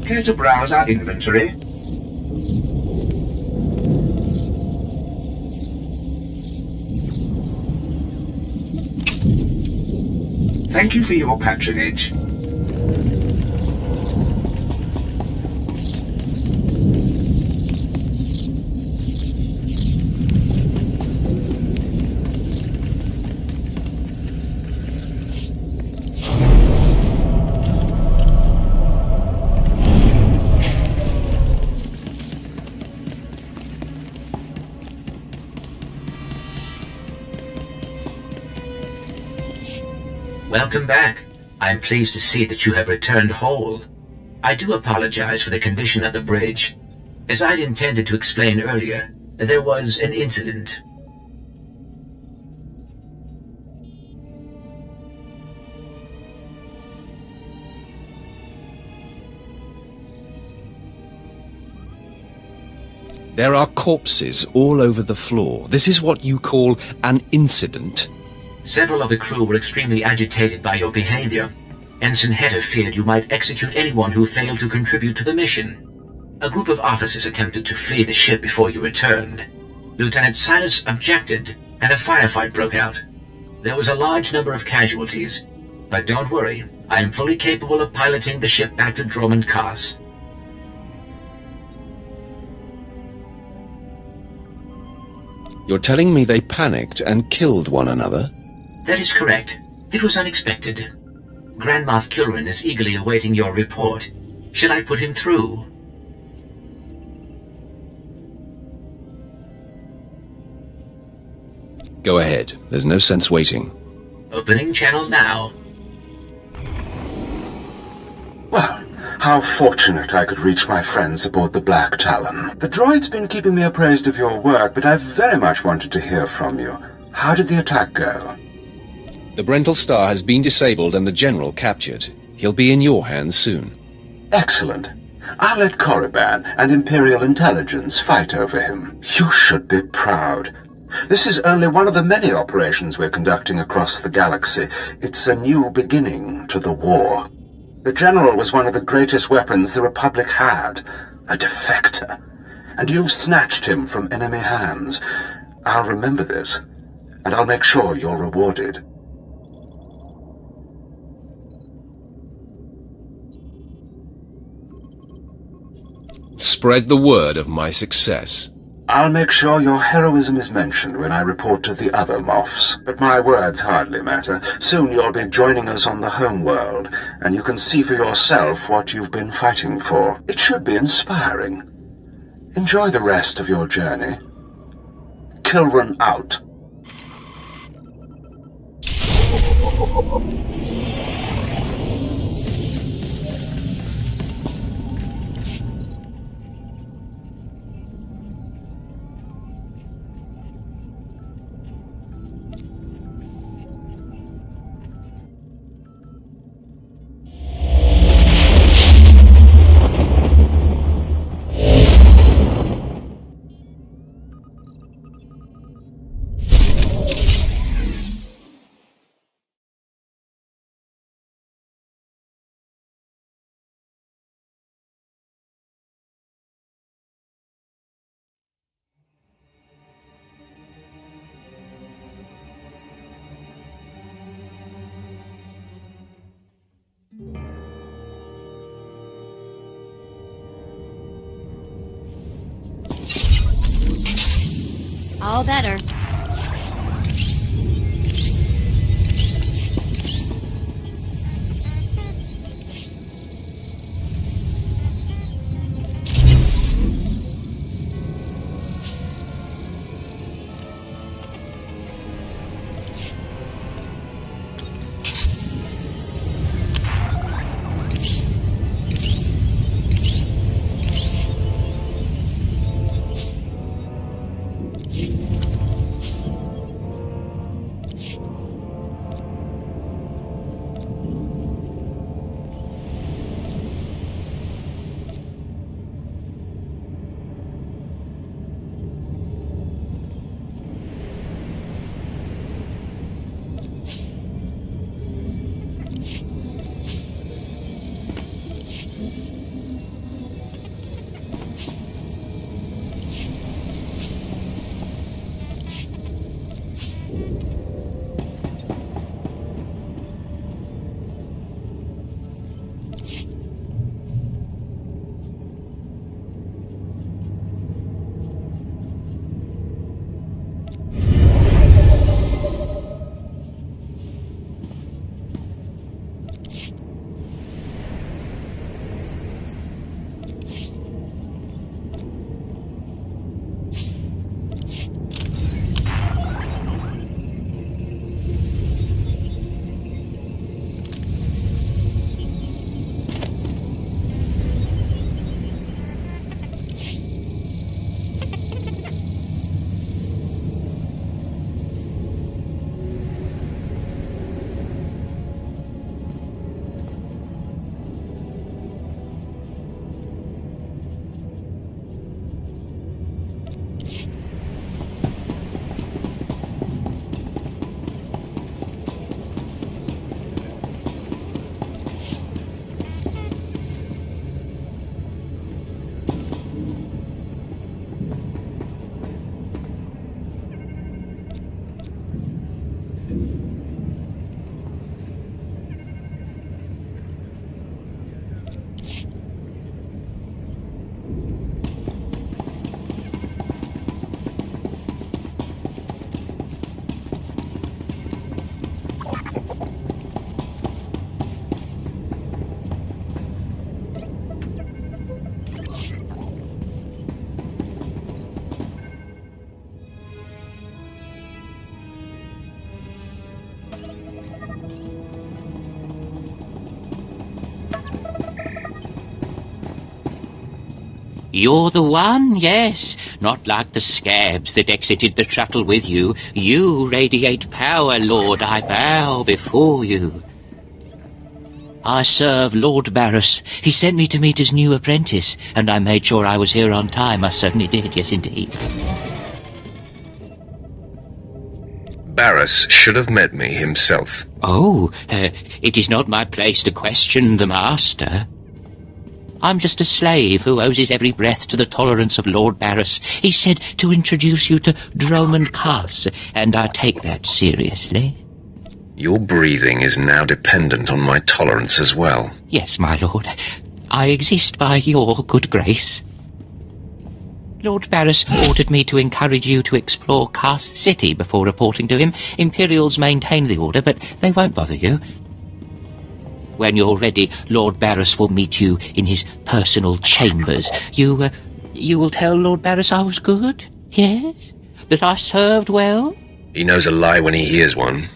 Care to browse our inventory? Thank you for your patronage. Welcome back. I'm pleased to see that you have returned whole. I do apologize for the condition of the bridge. As I'd intended to explain earlier, there was an incident. There are corpses all over the floor. This is what you call an incident? Several of the crew were extremely agitated by your behavior. Ensign Hedder feared you might execute anyone who failed to contribute to the mission. A group of officers attempted to flee the ship before you returned. Lieutenant Silas objected, and a firefight broke out. There was a large number of casualties, but don't worry, I am fully capable of piloting the ship back to Drummond Cass. You're telling me they panicked and killed one another? That is correct. It was unexpected. Grand Moff Kilrin is eagerly awaiting your report. Should I put him through? Go ahead. There's no sense waiting. Opening channel now. Well, how fortunate I could reach my friends aboard the Black Talon. The droid's been keeping me appraised of your work, but I very much wanted to hear from you. How did the attack go? The Brental Star has been disabled and the General captured. He'll be in your hands soon. Excellent. I'll let Korriban and Imperial Intelligence fight over him. You should be proud. This is only one of the many operations we're conducting across the galaxy. It's a new beginning to the war. The General was one of the greatest weapons the Republic had, a defector. And you've snatched him from enemy hands. I'll remember this, and I'll make sure you're rewarded. spread the word of my success. I'll make sure your heroism is mentioned when I report to the other Moffs, but my words hardly matter. Soon you'll be joining us on the homeworld, and you can see for yourself what you've been fighting for. It should be inspiring. Enjoy the rest of your journey. Kilran out. All better. You're the one, yes. Not like the scabs that exited the shuttle with you. You radiate power, Lord. I bow before you. I serve Lord Barris. He sent me to meet his new apprentice, and I made sure I was here on time. I certainly did, yes indeed. Barris should have met me himself. Oh, it is not my place to question the master. I'm just a slave who owes his every breath to the tolerance of Lord Barris. He said to introduce you to Dromond Cass, and I take that seriously. Your breathing is now dependent on my tolerance as well. Yes, my lord. I exist by your good grace. Lord Barris ordered me to encourage you to explore Cast City before reporting to him. Imperials maintain the order, but they won't bother you. When you're ready, Lord Barris will meet you in his personal chambers. You will tell Lord Barris I was good? Yes? That I served well? He knows a lie when he hears one.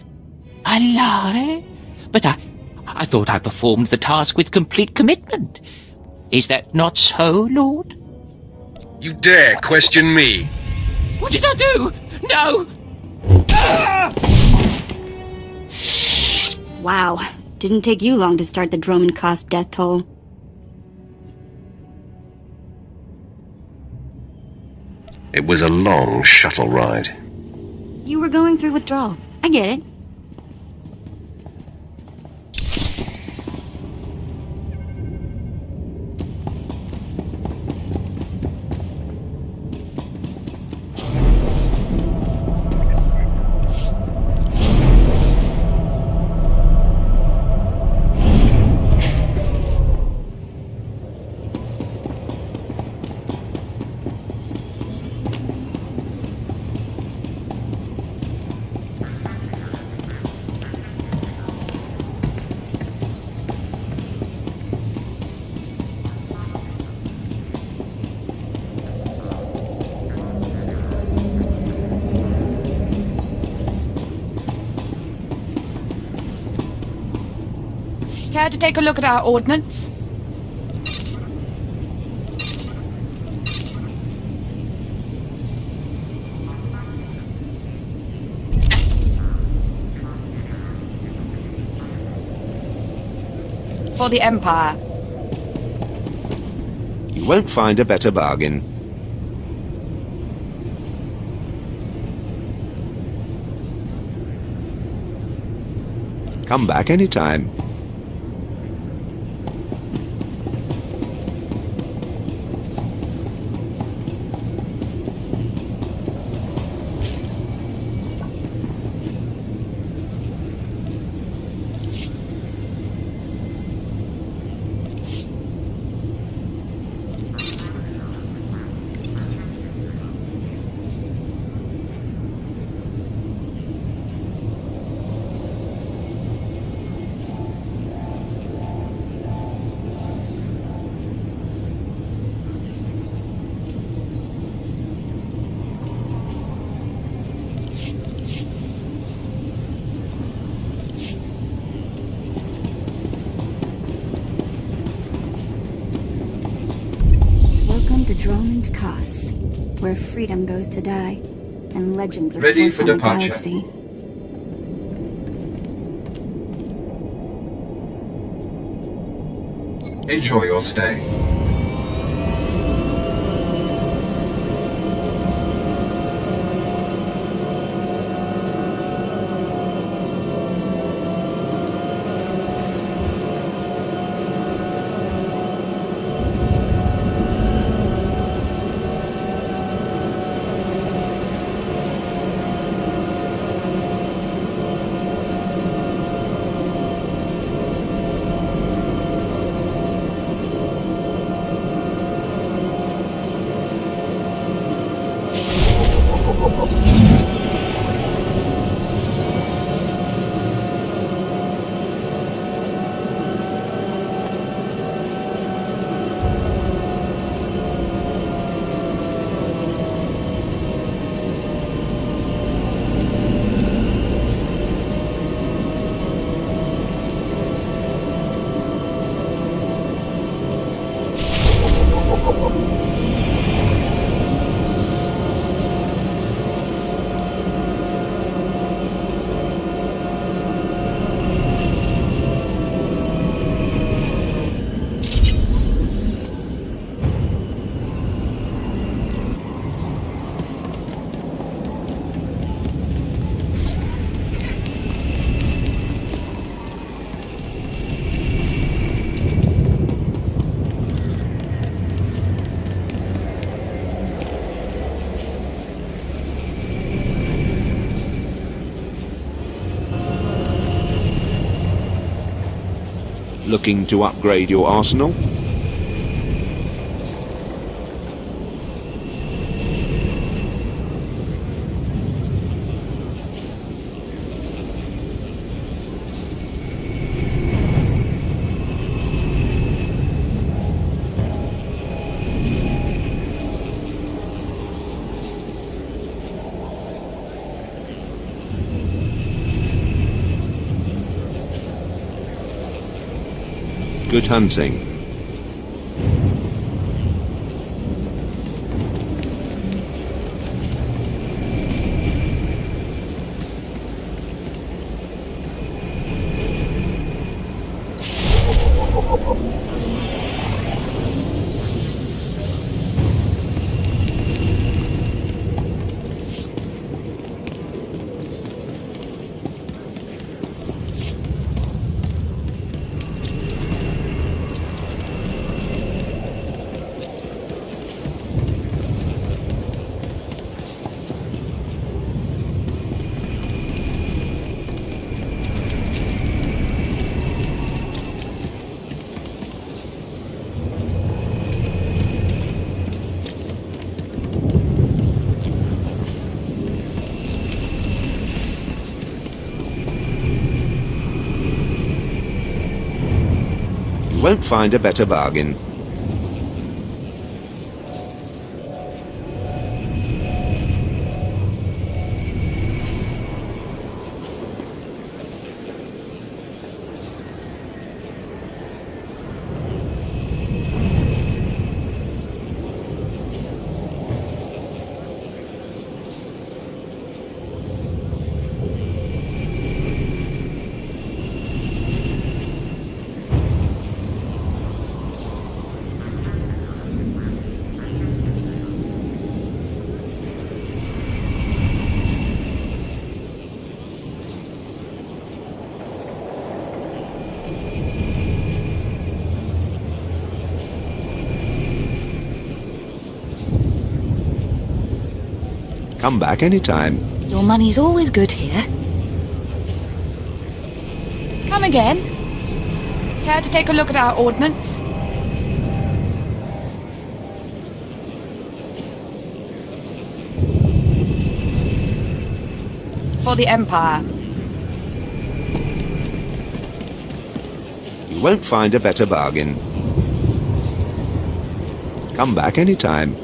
A lie? But I thought I performed the task with complete commitment. Is that not so, Lord? You dare question me? What did I do? No! Wow. Didn't take you long to start the Droman Cost death toll. It was a long shuttle ride. You were going through withdrawal. I get it. Care to take a look at our ordnance? For the Empire. You won't find a better bargain. Come back anytime. Droman Cost, where freedom goes to die, and legends are Ready forced for on the departure. galaxy. Enjoy your stay. Looking to upgrade your arsenal? Good hunting. You won't find a better bargain. Come back anytime. Your money's always good here. Come again? Care to take a look at our ordnance? For the Empire. You won't find a better bargain. Come back anytime.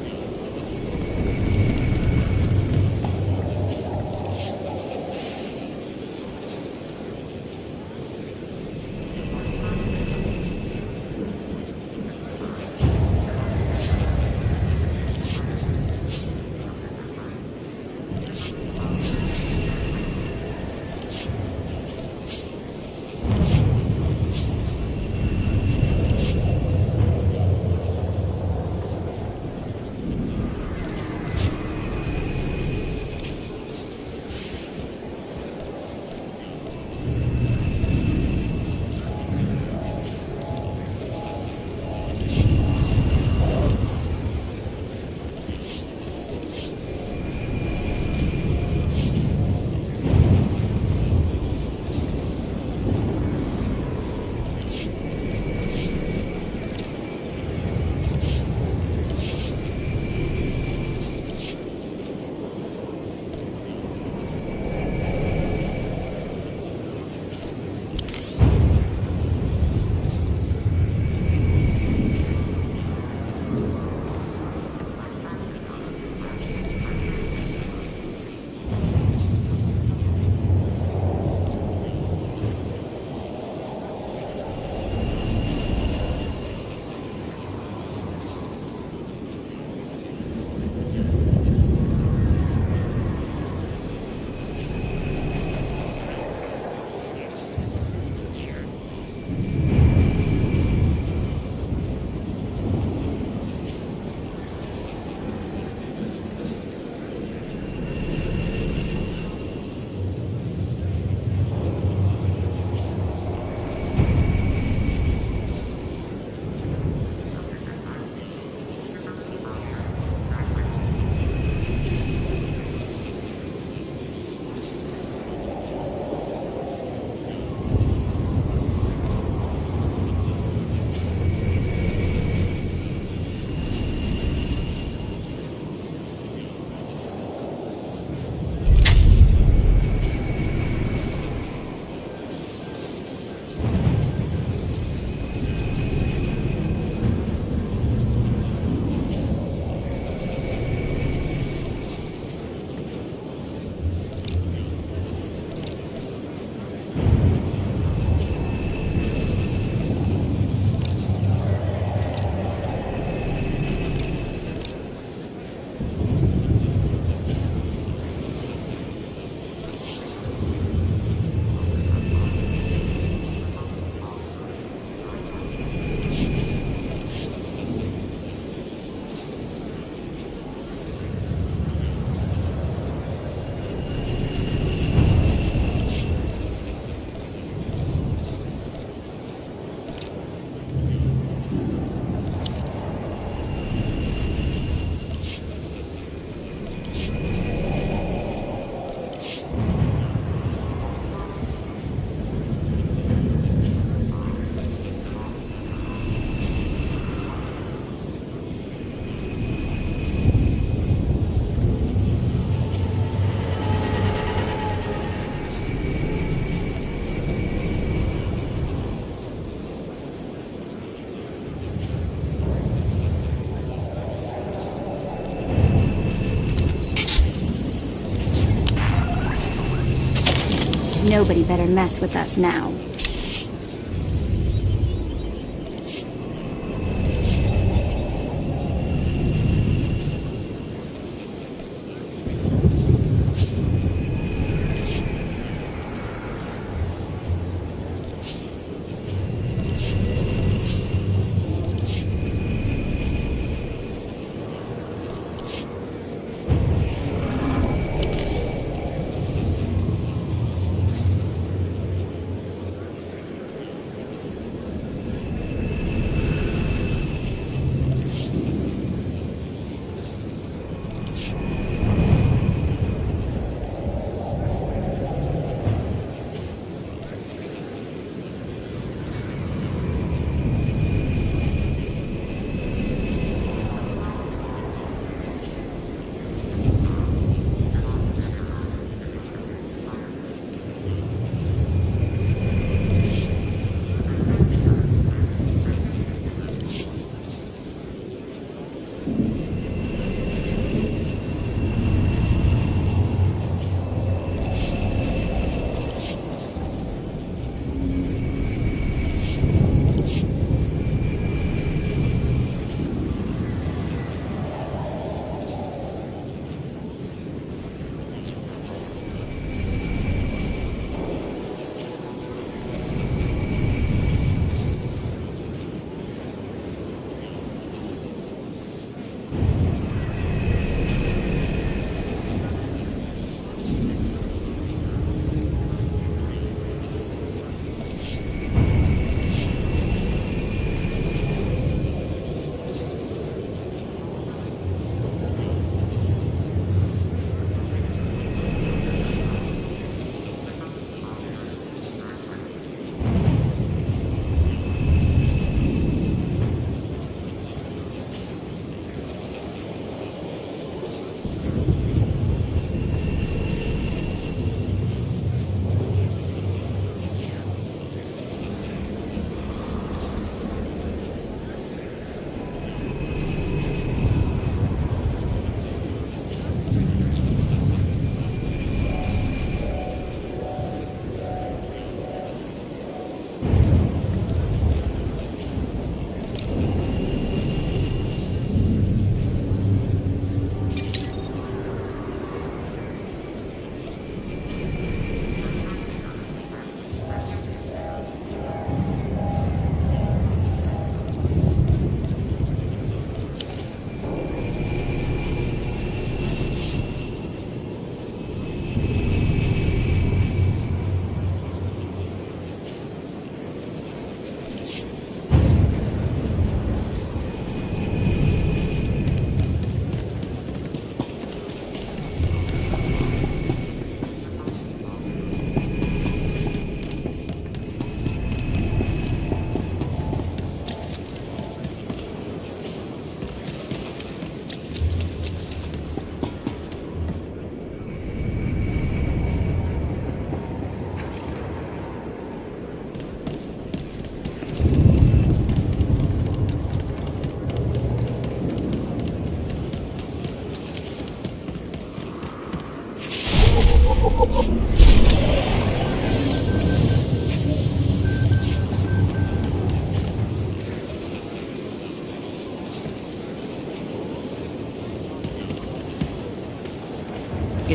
Nobody better mess with us now.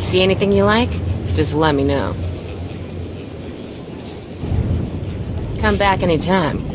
You see anything you like? Just let me know. Come back anytime.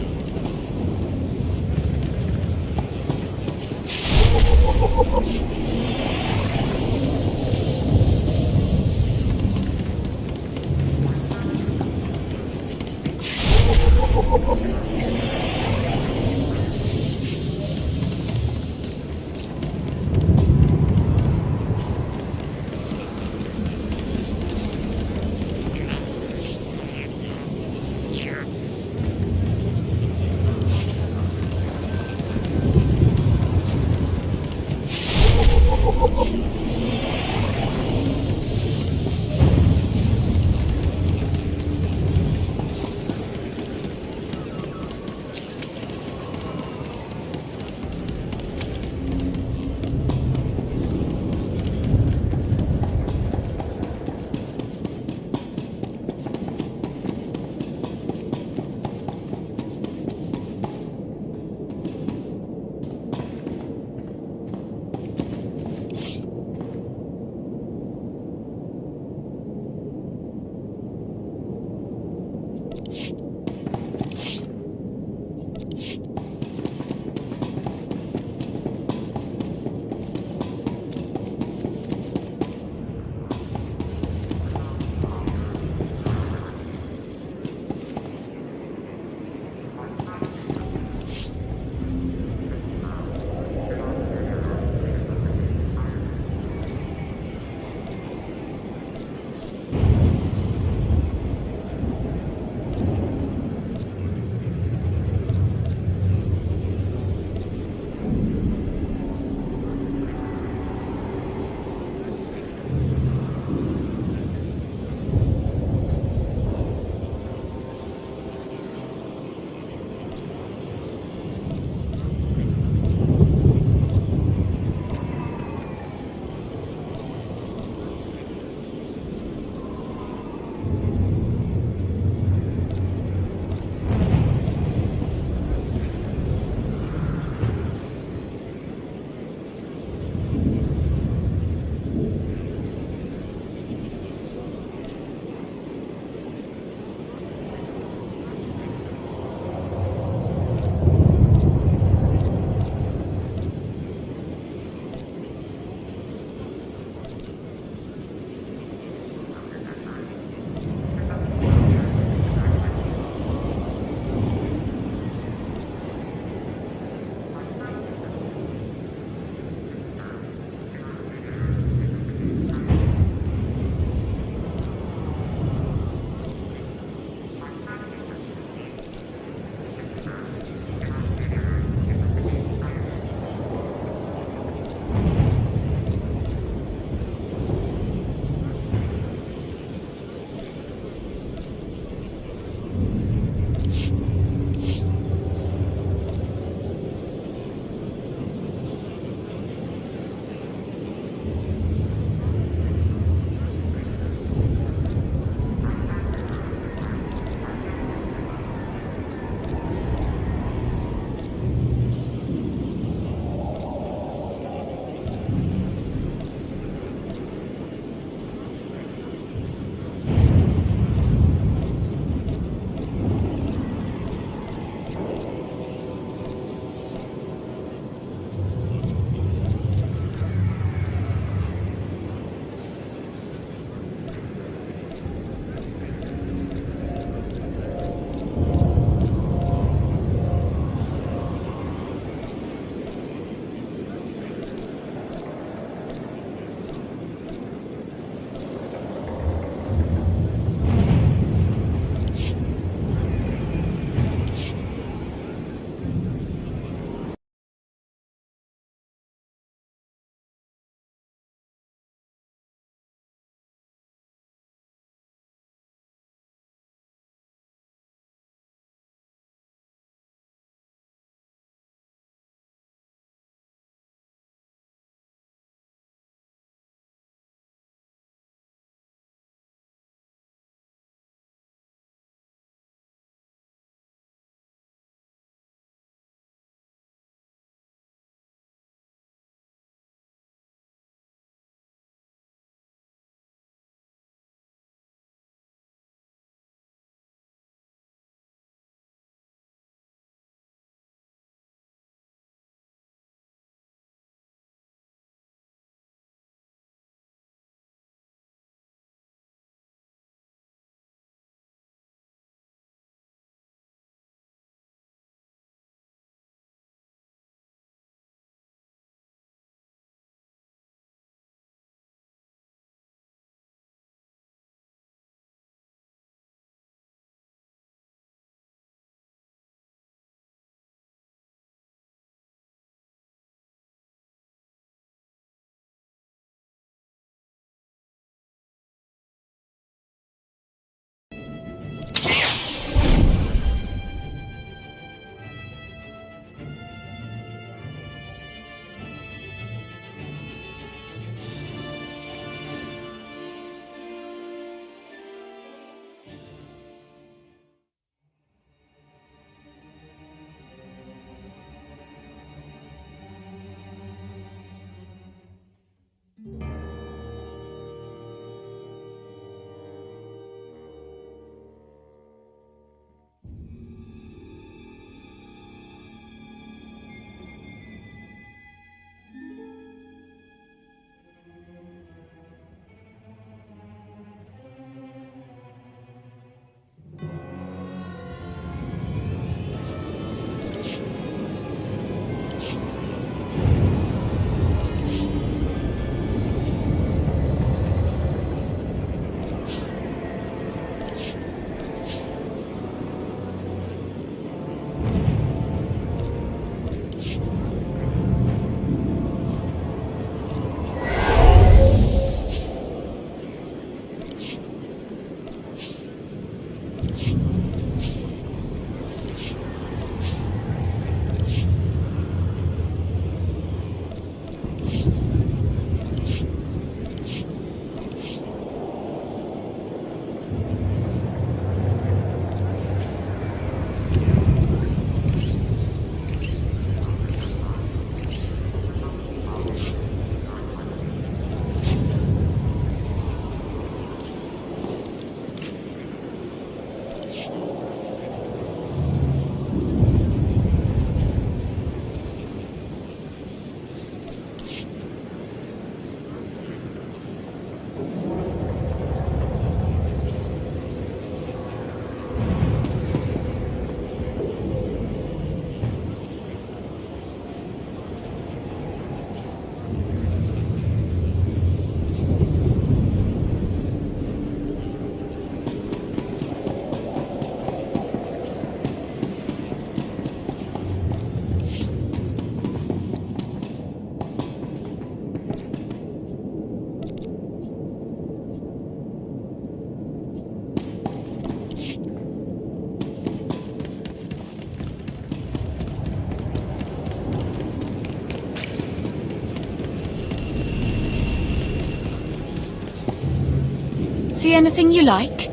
See anything you like?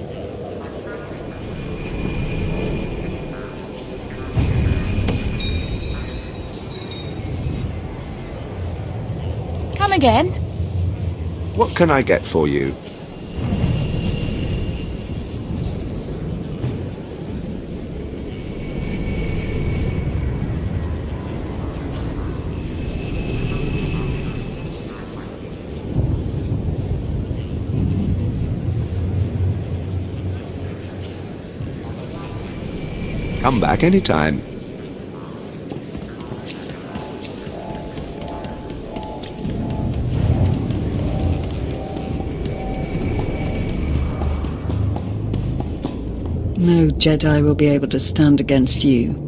Come again? What can I get for you? Come back anytime. No Jedi will be able to stand against you.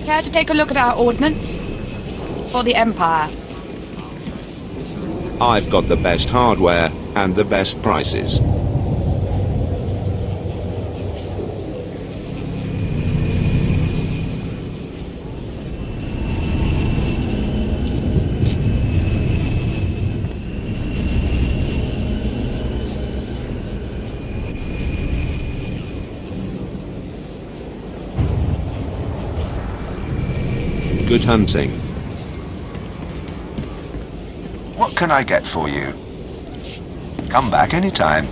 Care to take a look at our ordnance? For the Empire. I've got the best hardware and the best prices. Good hunting. What can I get for you? Come back anytime.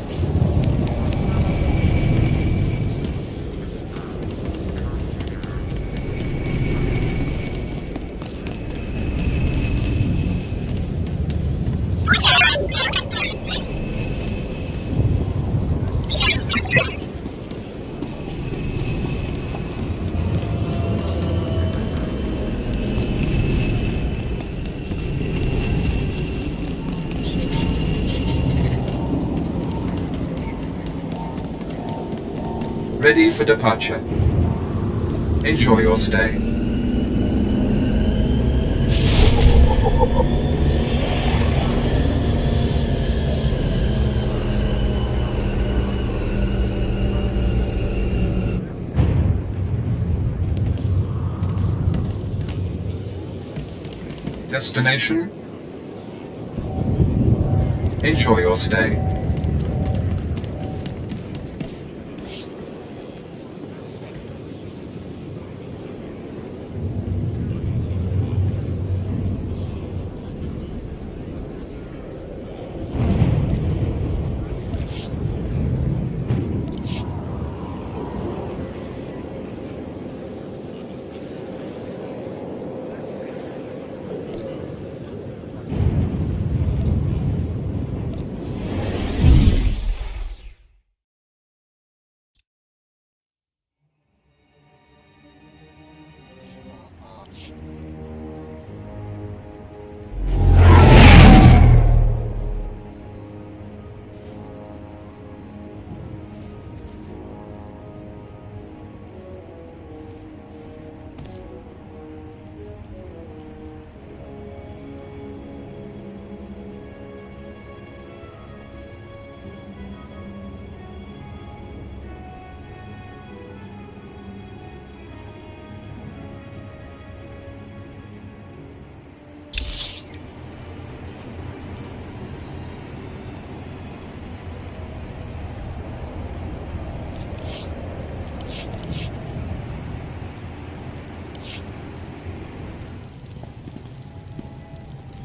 Ready for departure. Enjoy your stay. Destination. Enjoy your stay.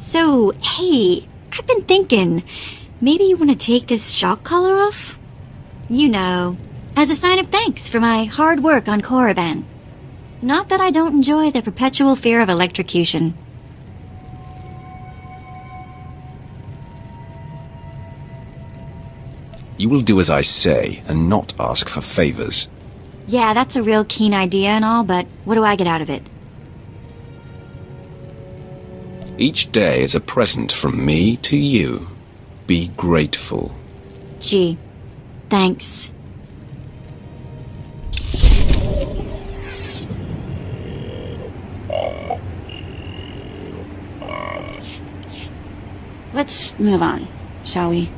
So, hey, I've been thinking, maybe you want to take this shock collar off? You know, as a sign of thanks for my hard work on Korriban. Not that I don't enjoy the perpetual fear of electrocution. You will do as I say and not ask for favors. Yeah, that's a real keen idea and all, but what do I get out of it? Each day is a present from me to you. Be grateful. Gee, thanks. Let's move on, shall we?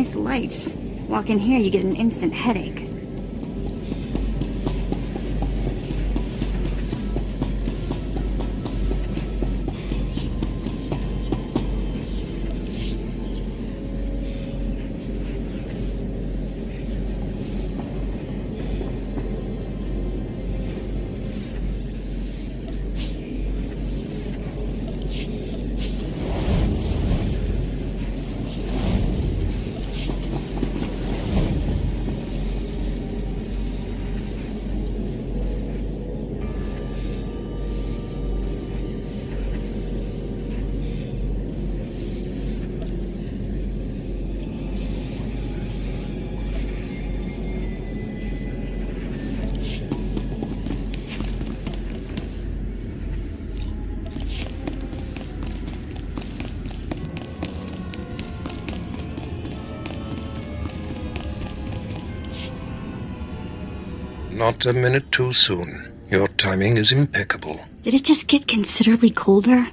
nice lights. Walk in here, you get an instant headache. Not a minute too soon. Your timing is impeccable. Did it just get considerably colder?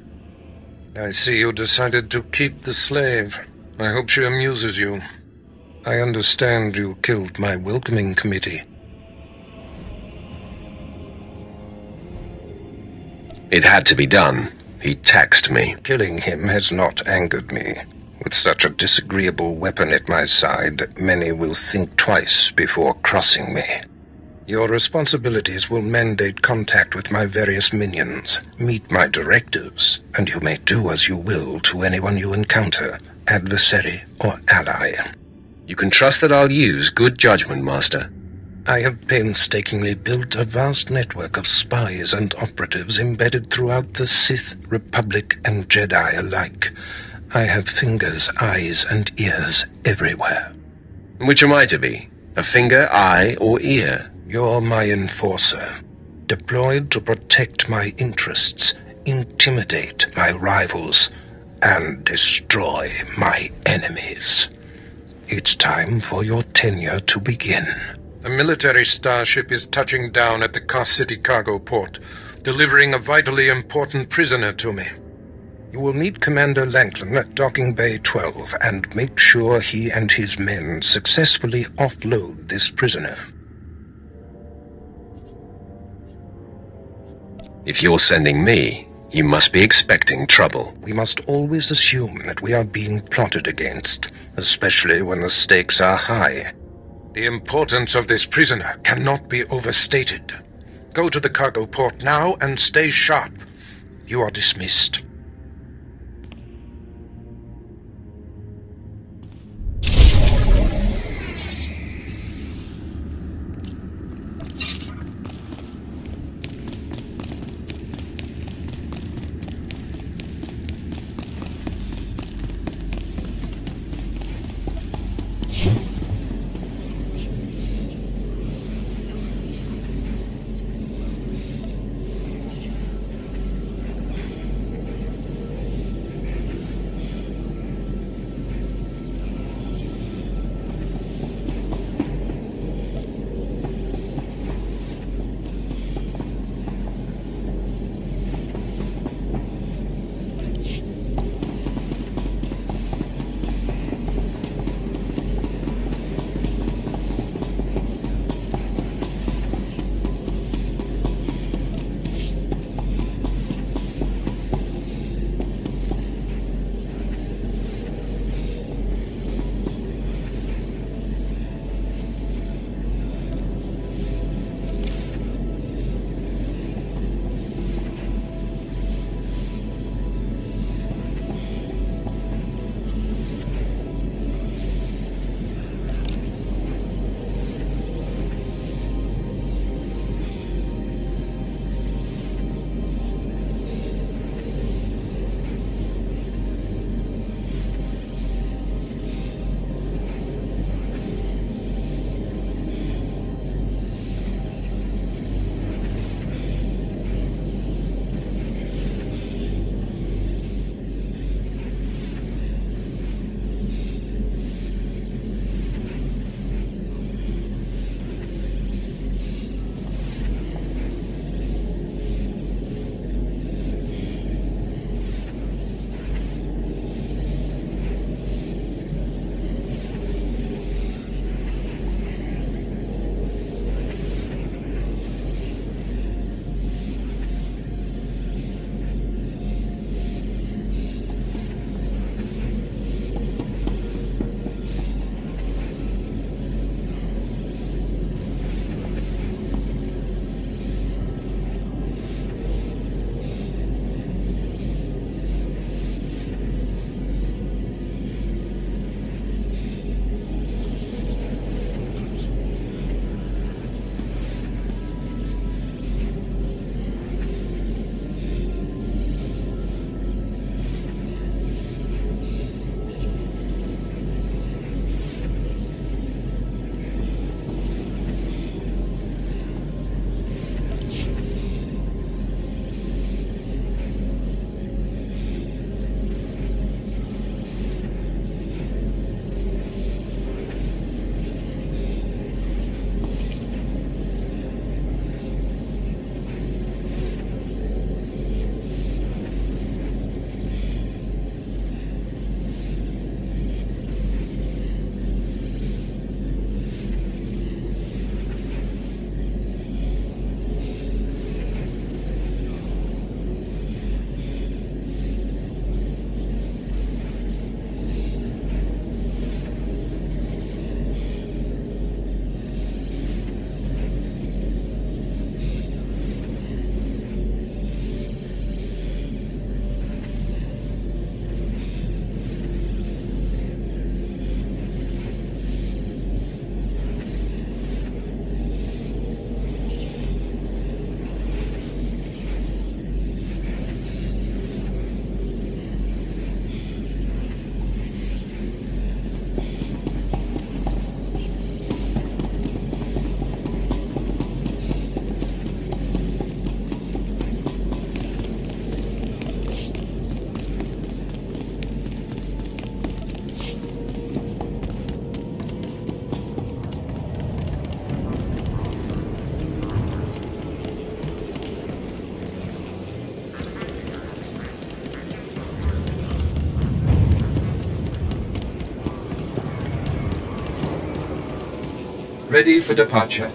I see you decided to keep the slave. I hope she amuses you. I understand you killed my welcoming committee. It had to be done. He taxed me. Killing him has not angered me. With such a disagreeable weapon at my side, many will think twice before crossing me. Your responsibilities will mandate contact with my various minions, meet my directives, and you may do as you will to anyone you encounter, adversary or ally. You can trust that I'll use good judgment, Master. I have painstakingly built a vast network of spies and operatives embedded throughout the Sith, Republic, and Jedi alike. I have fingers, eyes, and ears everywhere. Which am I to be? A finger, eye, or ear? You're my enforcer, deployed to protect my interests, intimidate my rivals, and destroy my enemies. It's time for your tenure to begin. A military starship is touching down at the Kos City cargo port, delivering a vitally important prisoner to me. You will meet Commander Lanklin at Docking Bay 12 and make sure he and his men successfully offload this prisoner. If you're sending me, you must be expecting trouble. We must always assume that we are being plotted against, especially when the stakes are high. The importance of this prisoner cannot be overstated. Go to the cargo port now and stay sharp. You are dismissed. Ready for departure.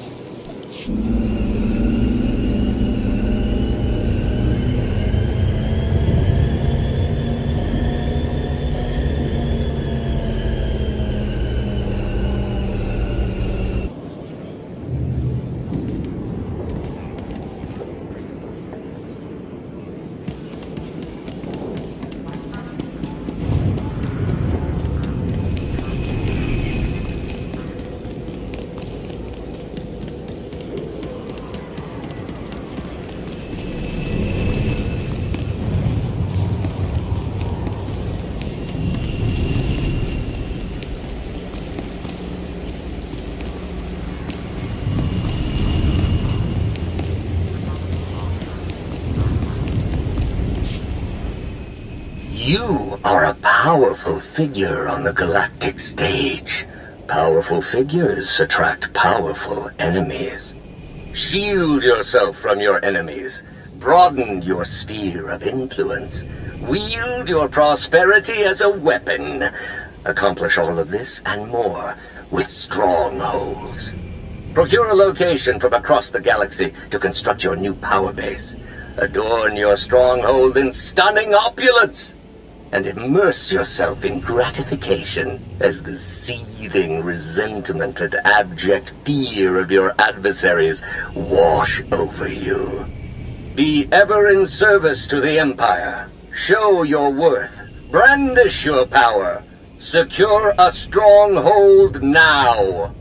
You are a powerful figure on the galactic stage. Powerful figures attract powerful enemies. Shield yourself from your enemies. Broaden your sphere of influence. Wield your prosperity as a weapon. Accomplish all of this and more with strongholds. Procure a location from across the galaxy to construct your new power base. Adorn your stronghold in stunning opulence. And immerse yourself in gratification as the seething resentment and abject fear of your adversaries wash over you. Be ever in service to the Empire. Show your worth. Brandish your power. Secure a stronghold now.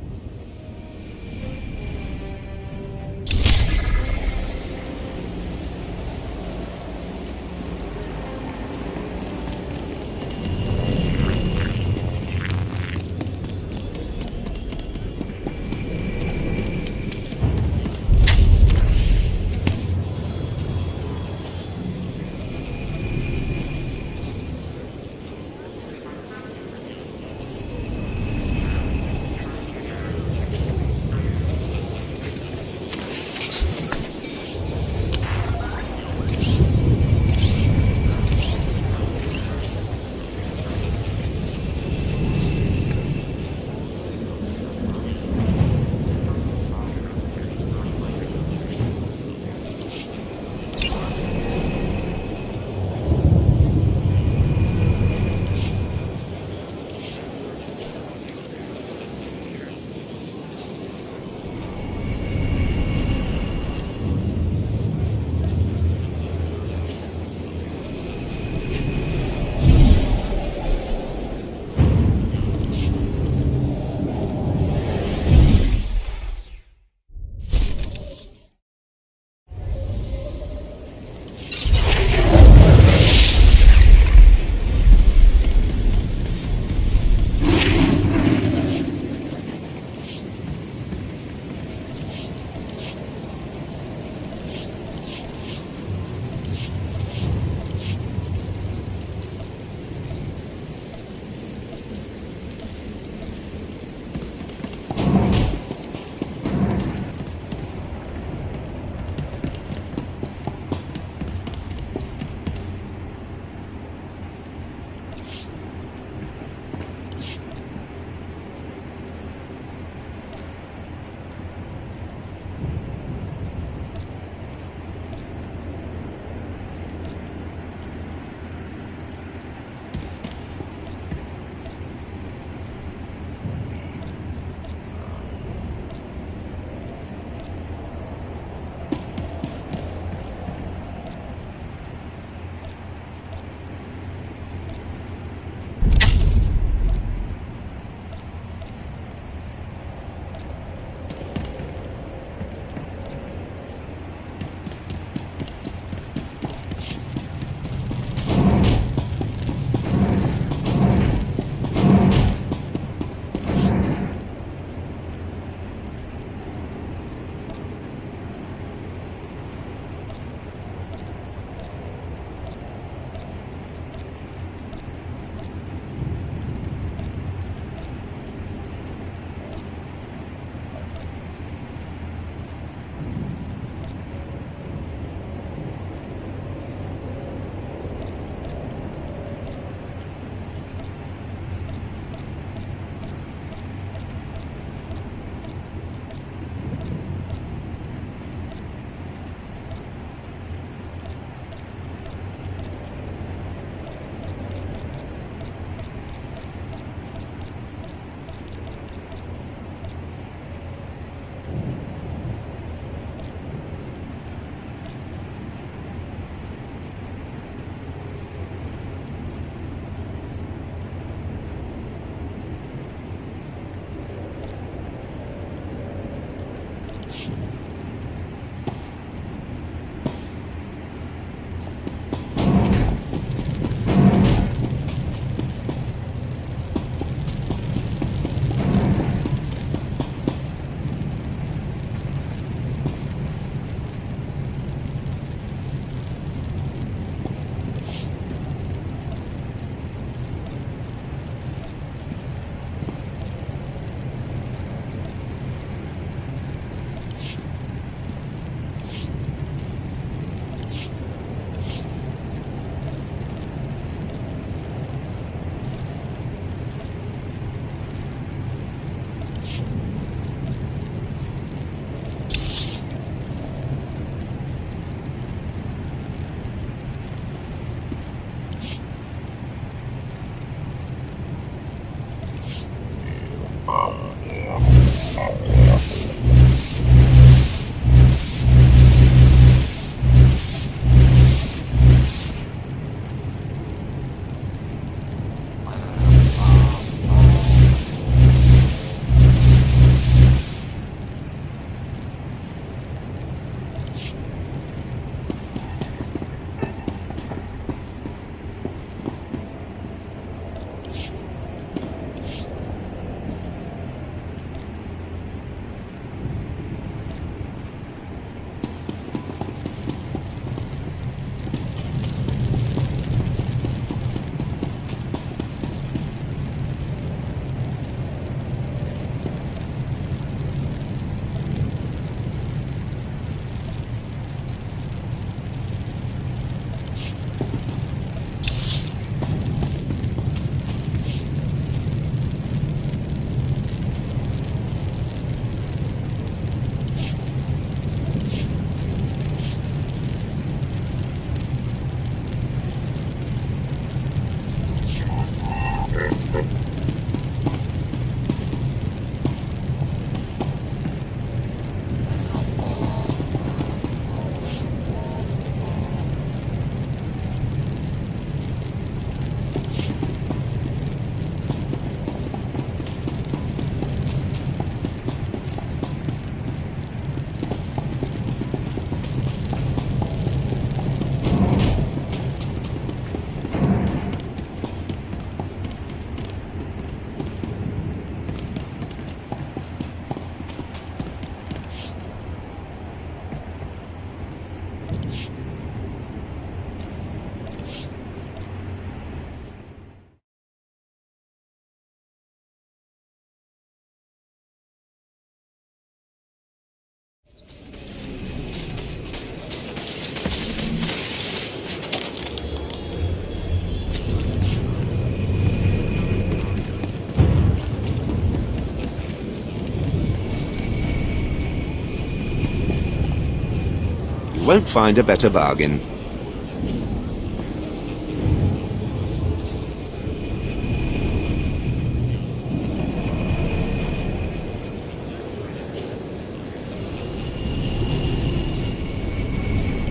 You won't find a better bargain.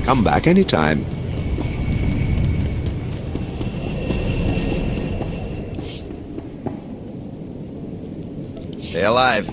Come back anytime. Stay alive.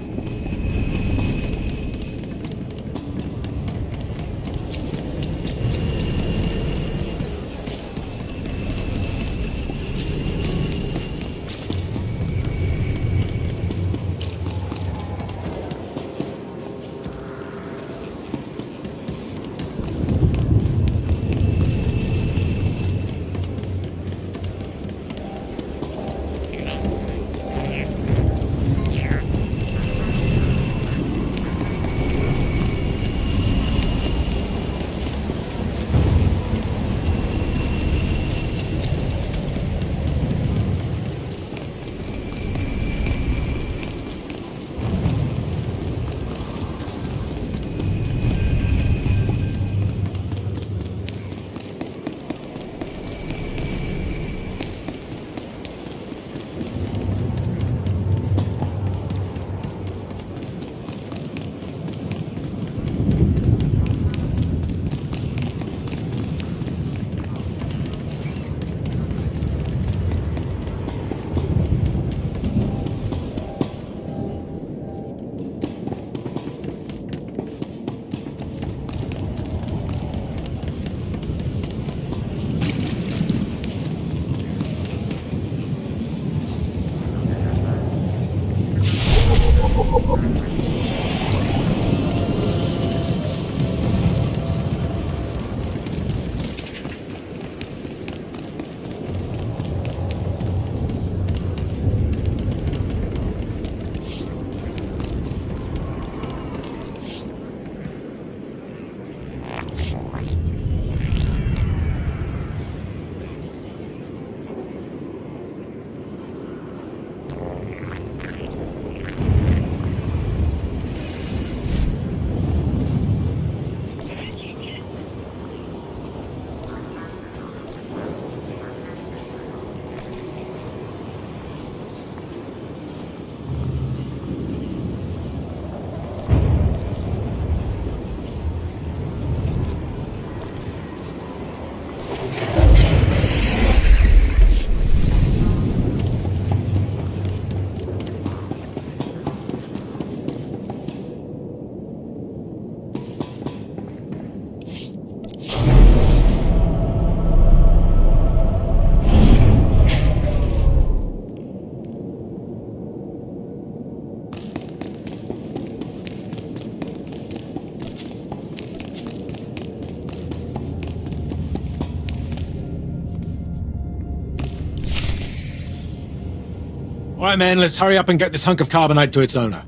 Alright, man, let's hurry up and get this hunk of carbonite to its owner.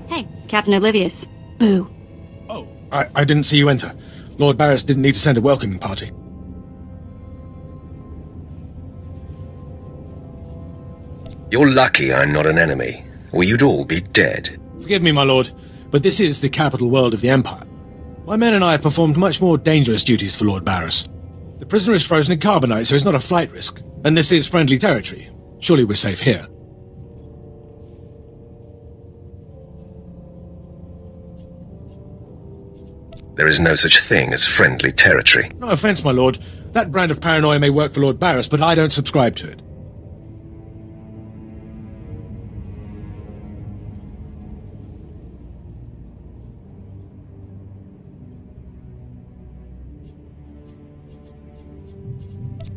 Hey, Captain Oblivious. Boo. Oh, I didn't see you enter. Lord Barris didn't need to send a welcoming party. You're lucky I'm not an enemy, or you'd all be dead. Forgive me, my lord, but this is the capital world of the Empire. My men and I have performed much more dangerous duties for Lord Barris. The prisoner is frozen in carbonite, so it's not a flight risk. And this is friendly territory. Surely we're safe here. There is no such thing as friendly territory. No offense, my lord. That brand of paranoia may work for Lord Barris, but I don't subscribe to it.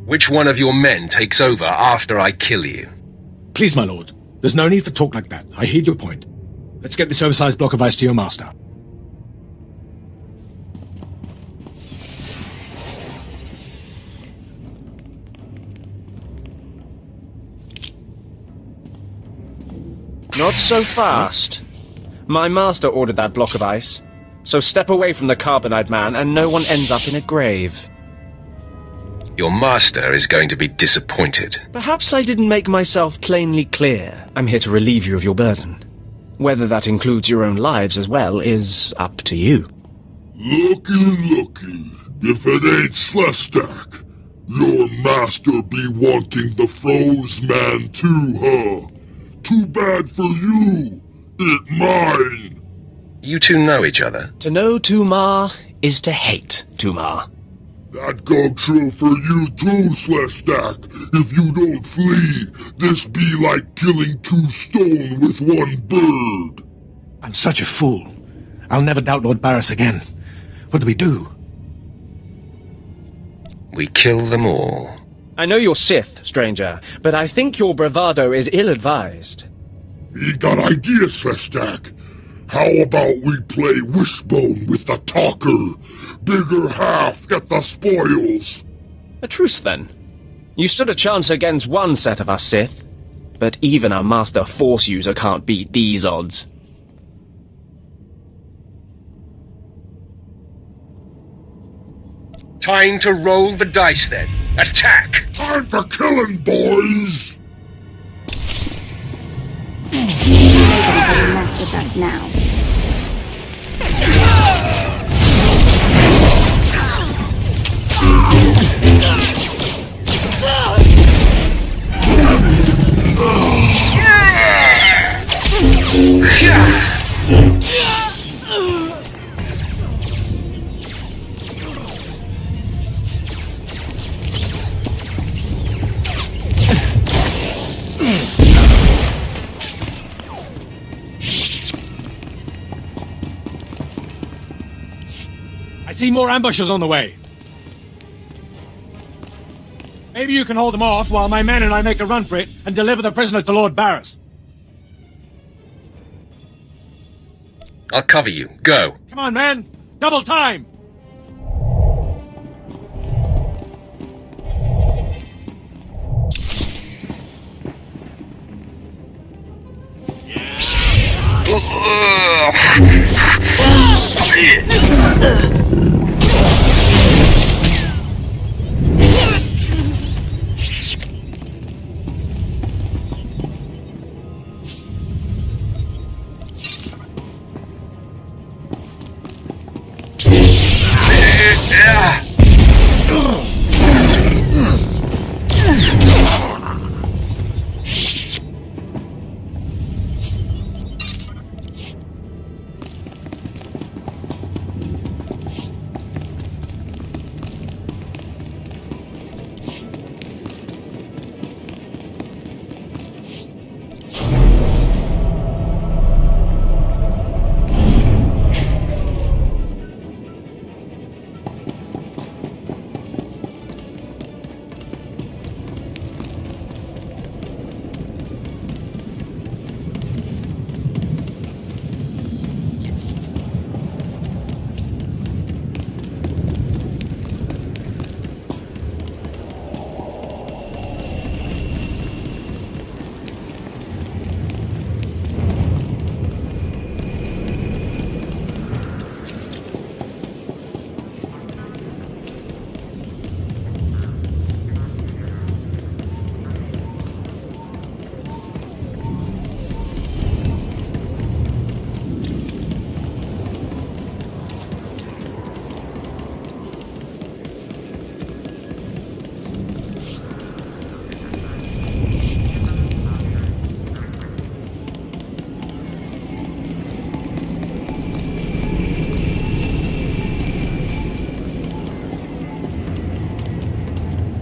Which one of your men takes over after I kill you? Please, my lord. There's no need for talk like that. I heed your point. Let's get this oversized block of ice to your master. Not so fast. My master ordered that block of ice, so step away from the carbonite man and no one ends up in a grave. Your master is going to be disappointed. Perhaps I didn't make myself plainly clear. I'm here to relieve you of your burden. Whether that includes your own lives as well is up to you. Looky. If it ain't Slestak, your master be wanting the Froze Man too, huh? Too bad for you. It mine. You two know each other? To know Tumar is to hate Tumar. That go true for you too, Slestak. If you don't flee, this be like killing 2 stone with 1 bird. I'm such a fool. I'll never doubt Lord Barris again. What do we do? We kill them all. I know you're Sith, stranger, but I think your bravado is ill-advised. We got ideas, Slestak. How about we play Wishbone with the talker? Bigger half get the spoils. A truce, then. You stood a chance against one set of us Sith, but even a master Force user can't beat these odds. Time to roll the dice, then. Attack! Time for killing, boys! Nobody has a mess with us now. I see more ambushers on the way. Maybe you can hold them off while my men and I make a run for it and deliver the prisoner to Lord Barris. I'll cover you. Go. Come on, man! Double time!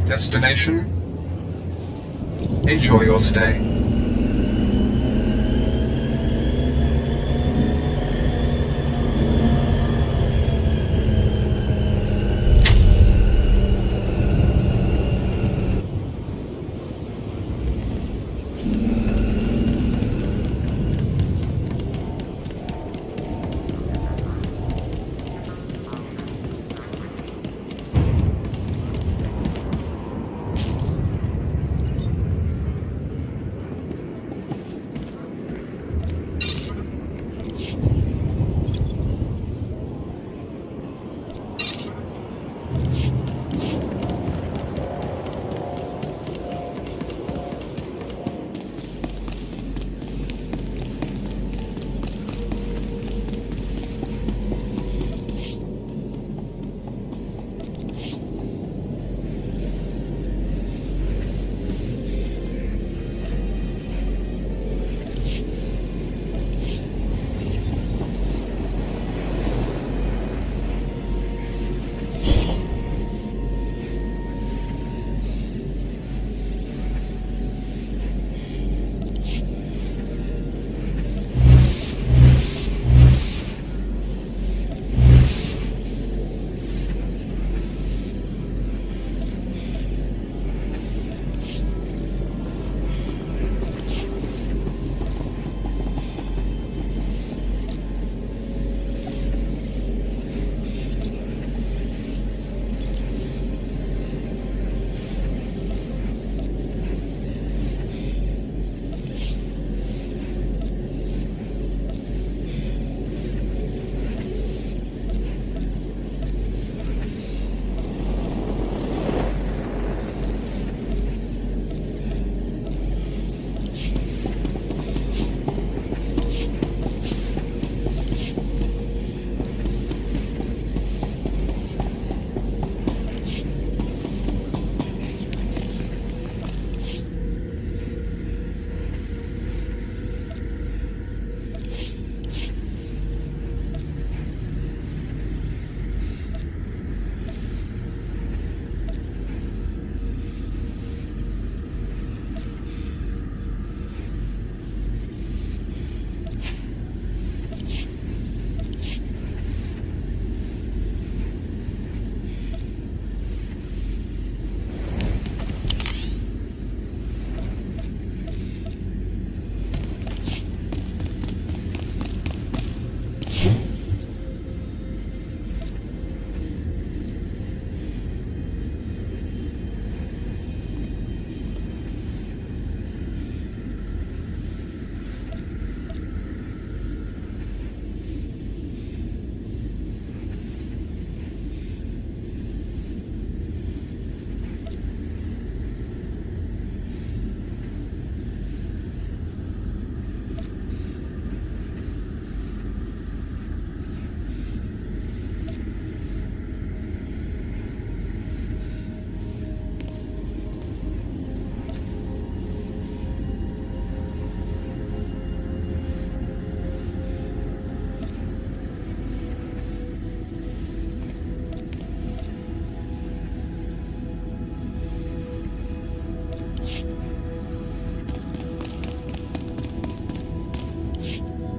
Destination? Enjoy your stay.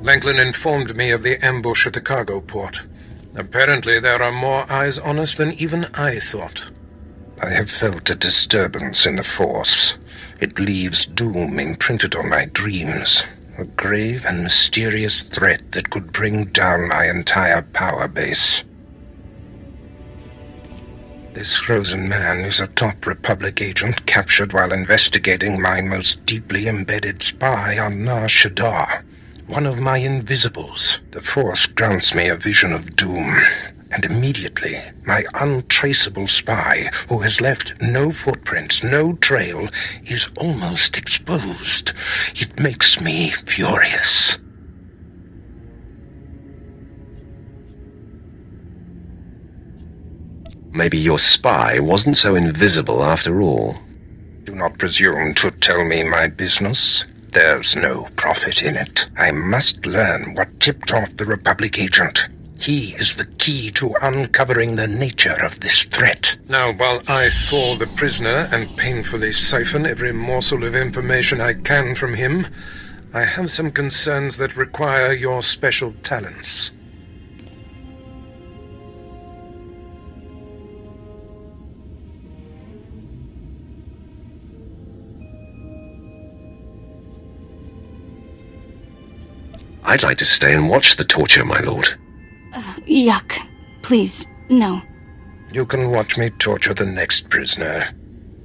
Langlin informed me of the ambush at the cargo port. Apparently there are more eyes on us than even I thought. I have felt a disturbance in the Force. It leaves doom imprinted on my dreams. A grave and mysterious threat that could bring down my entire power base. This frozen man is a top Republic agent captured while investigating my most deeply embedded spy on Nar Shaddaa. One of my invisibles. The Force grants me a vision of doom, and immediately, my untraceable spy, who has left no footprints, no trail, is almost exposed. It makes me furious. Maybe your spy wasn't so invisible after all. Do not presume to tell me my business. There's no profit in it. I must learn what tipped off the Republic agent. He is the key to uncovering the nature of this threat. Now, while I thaw the prisoner and painfully siphon every morsel of information I can from him, I have some concerns that require your special talents. I'd like to stay and watch the torture, my lord. Yuck. Please, no. You can watch me torture the next prisoner.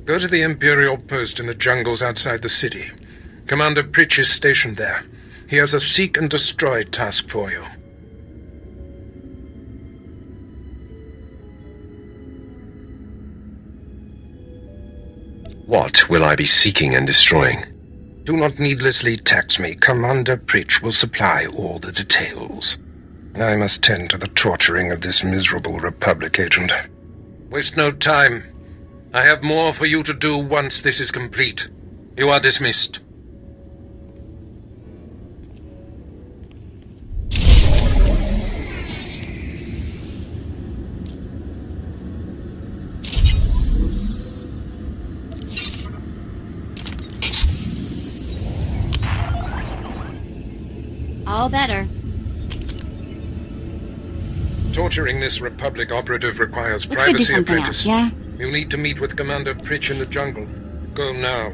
Go to the Imperial post in the jungles outside the city. Commander Pritch is stationed there. He has a seek and destroy task for you. What will I be seeking and destroying? Do not needlessly tax me. Commander Pritch will supply all the details. I must tend to the torturing of this miserable Republic agent. Waste no time. I have more for you to do once this is complete. You are dismissed. All better. Torturing this Republic operative requires Let's go do privacy, something apprentice. else, yeah? You need to meet with Commander Pritch in the jungle. Go now.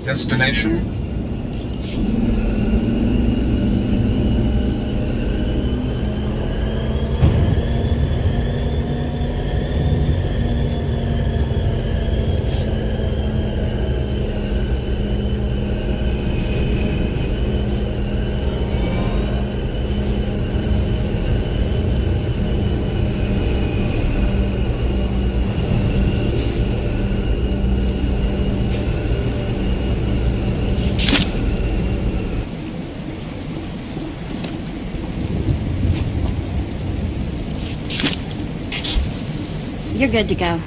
Destination? You're good to go.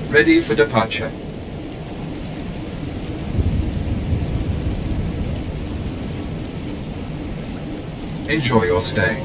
Ready for departure. Enjoy your stay.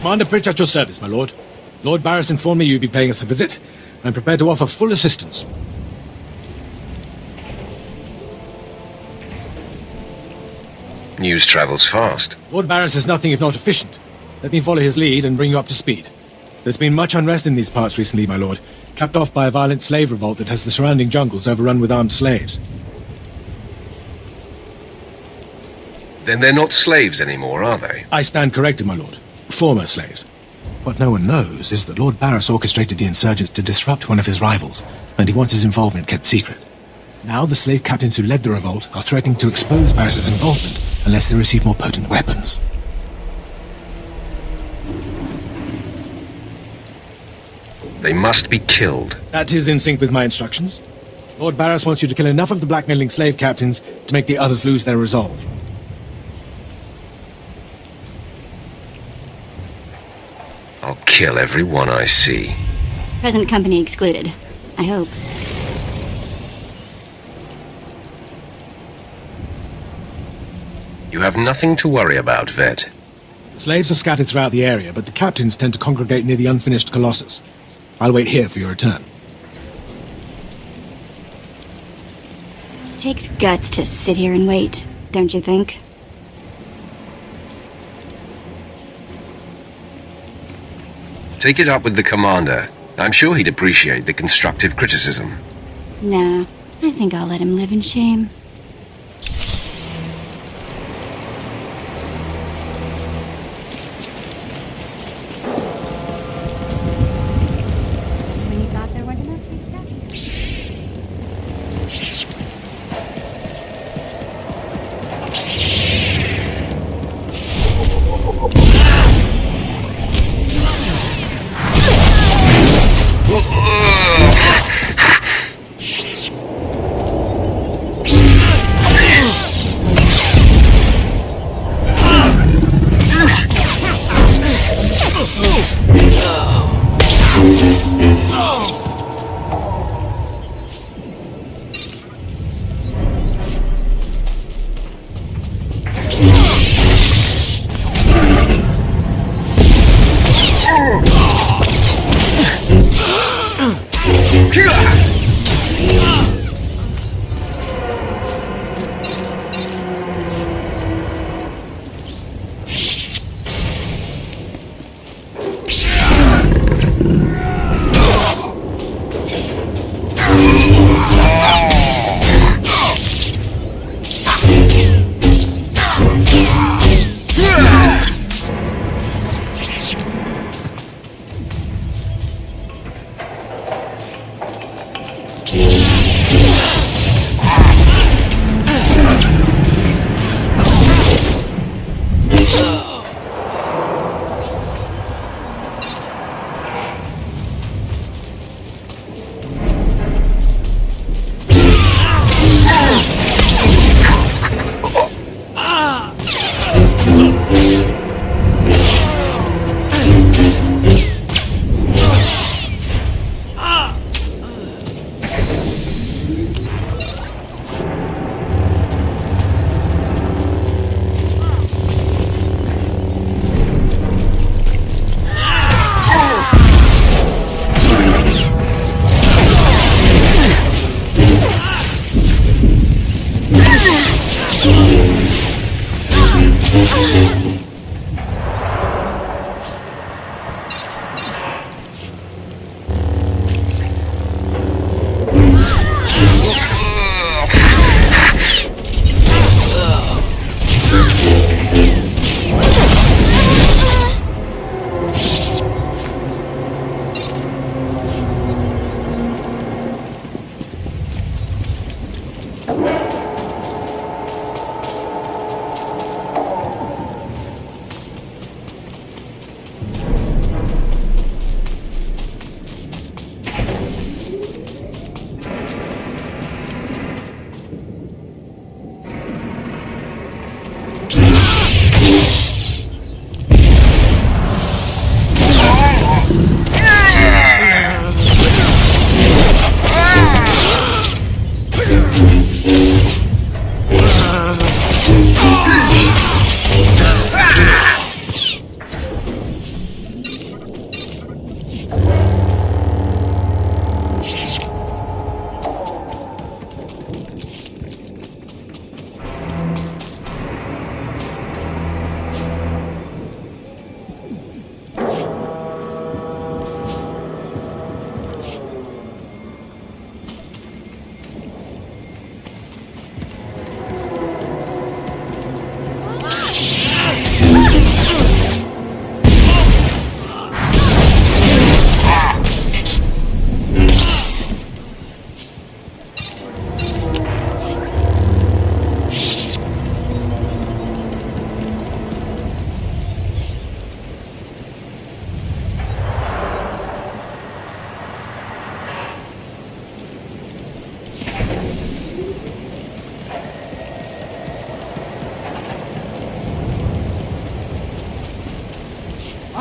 Commander Pritch at your service, my lord. Lord Barris informed me you'd be paying us a visit. I'm prepared to offer full assistance. News travels fast. Lord Barris is nothing if not efficient. Let me follow his lead and bring you up to speed. There's been much unrest in these parts recently, my lord, capped off by a violent slave revolt that has the surrounding jungles overrun with armed slaves. Then they're not slaves anymore, are they? I stand corrected, my lord. Former slaves. What no one knows is that Lord Barris orchestrated the insurgents to disrupt one of his rivals, and he wants his involvement kept secret. Now the slave captains who led the revolt are threatening to expose Barris's involvement unless they receive more potent weapons. They must be killed. That is in sync with my instructions. Lord Barris wants you to kill enough of the blackmailing slave captains to make the others lose their resolve. I'll kill every one I see. Present company excluded. I hope. You have nothing to worry about, Vet. Slaves are scattered throughout the area, but the captains tend to congregate near the unfinished Colossus. I'll wait here for your return. Takes guts to sit here and wait, don't you think? Take it up with the commander. I'm sure he'd appreciate the constructive criticism. No, I think I'll let him live in shame. Just when you thought there weren't enough big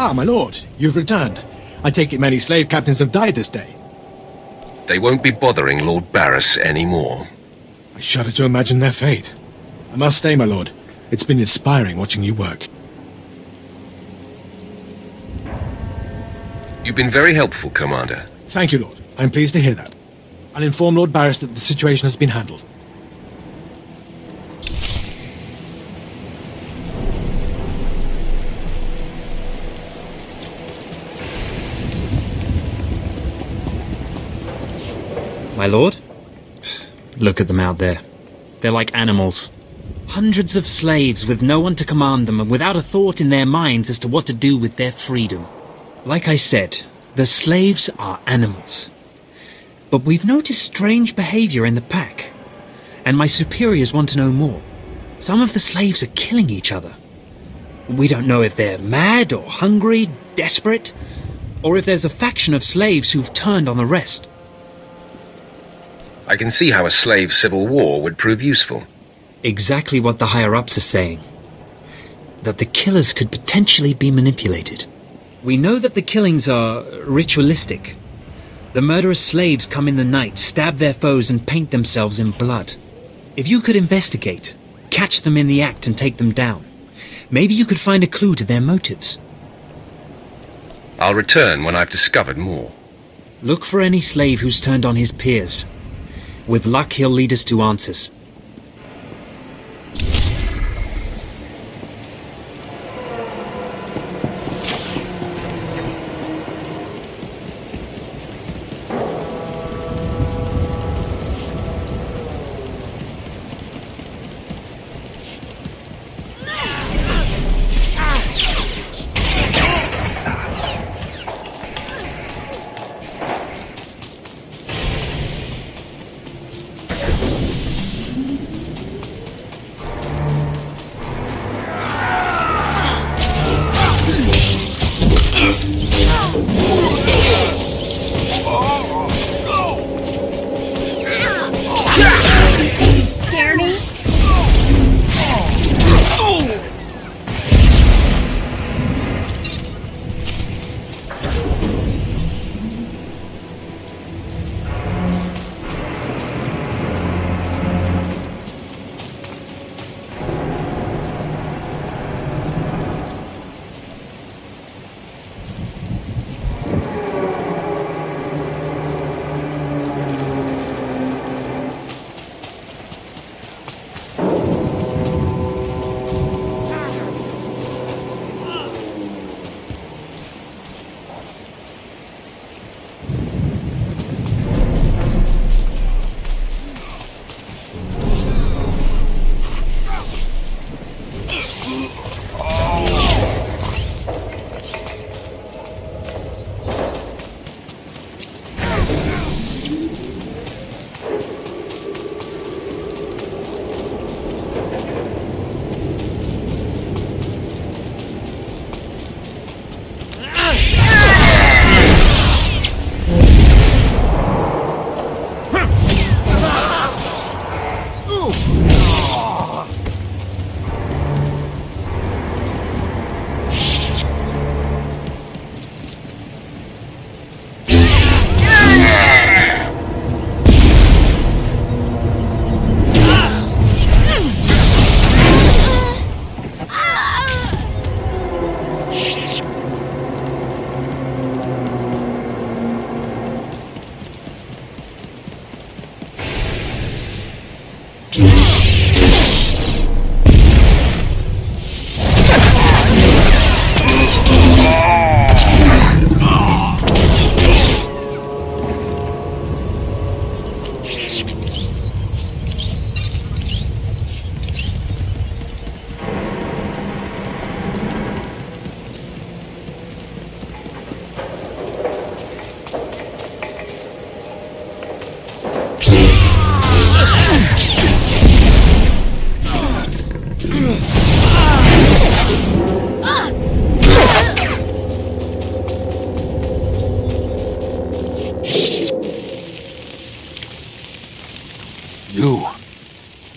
Ah, my lord, you've returned. I take it many slave captains have died this day. They won't be bothering Lord Barris anymore. I shudder to imagine their fate. I must stay, my lord. It's been inspiring watching you work. You've been very helpful, Commander. Thank you, Lord. I'm pleased to hear that. I'll inform Lord Barris that the situation has been handled. My lord? Look at them out there. They're like animals. Hundreds of slaves with no one to command them and without a thought in their minds as to what to do with their freedom. Like I said, the slaves are animals. But we've noticed strange behavior in the pack. And my superiors want to know more. Some of the slaves are killing each other. We don't know if they're mad or hungry, desperate, or if there's a faction of slaves who've turned on the rest. I can see how a slave civil war would prove useful. Exactly what the higher-ups are saying. That the killers could potentially be manipulated. We know that the killings are ritualistic. The murderous slaves come in the night, stab their foes and paint themselves in blood. If you could investigate, catch them in the act and take them down, maybe you could find a clue to their motives. I'll return when I've discovered more. Look for any slave who's turned on his peers. With luck, he'll lead us to answers.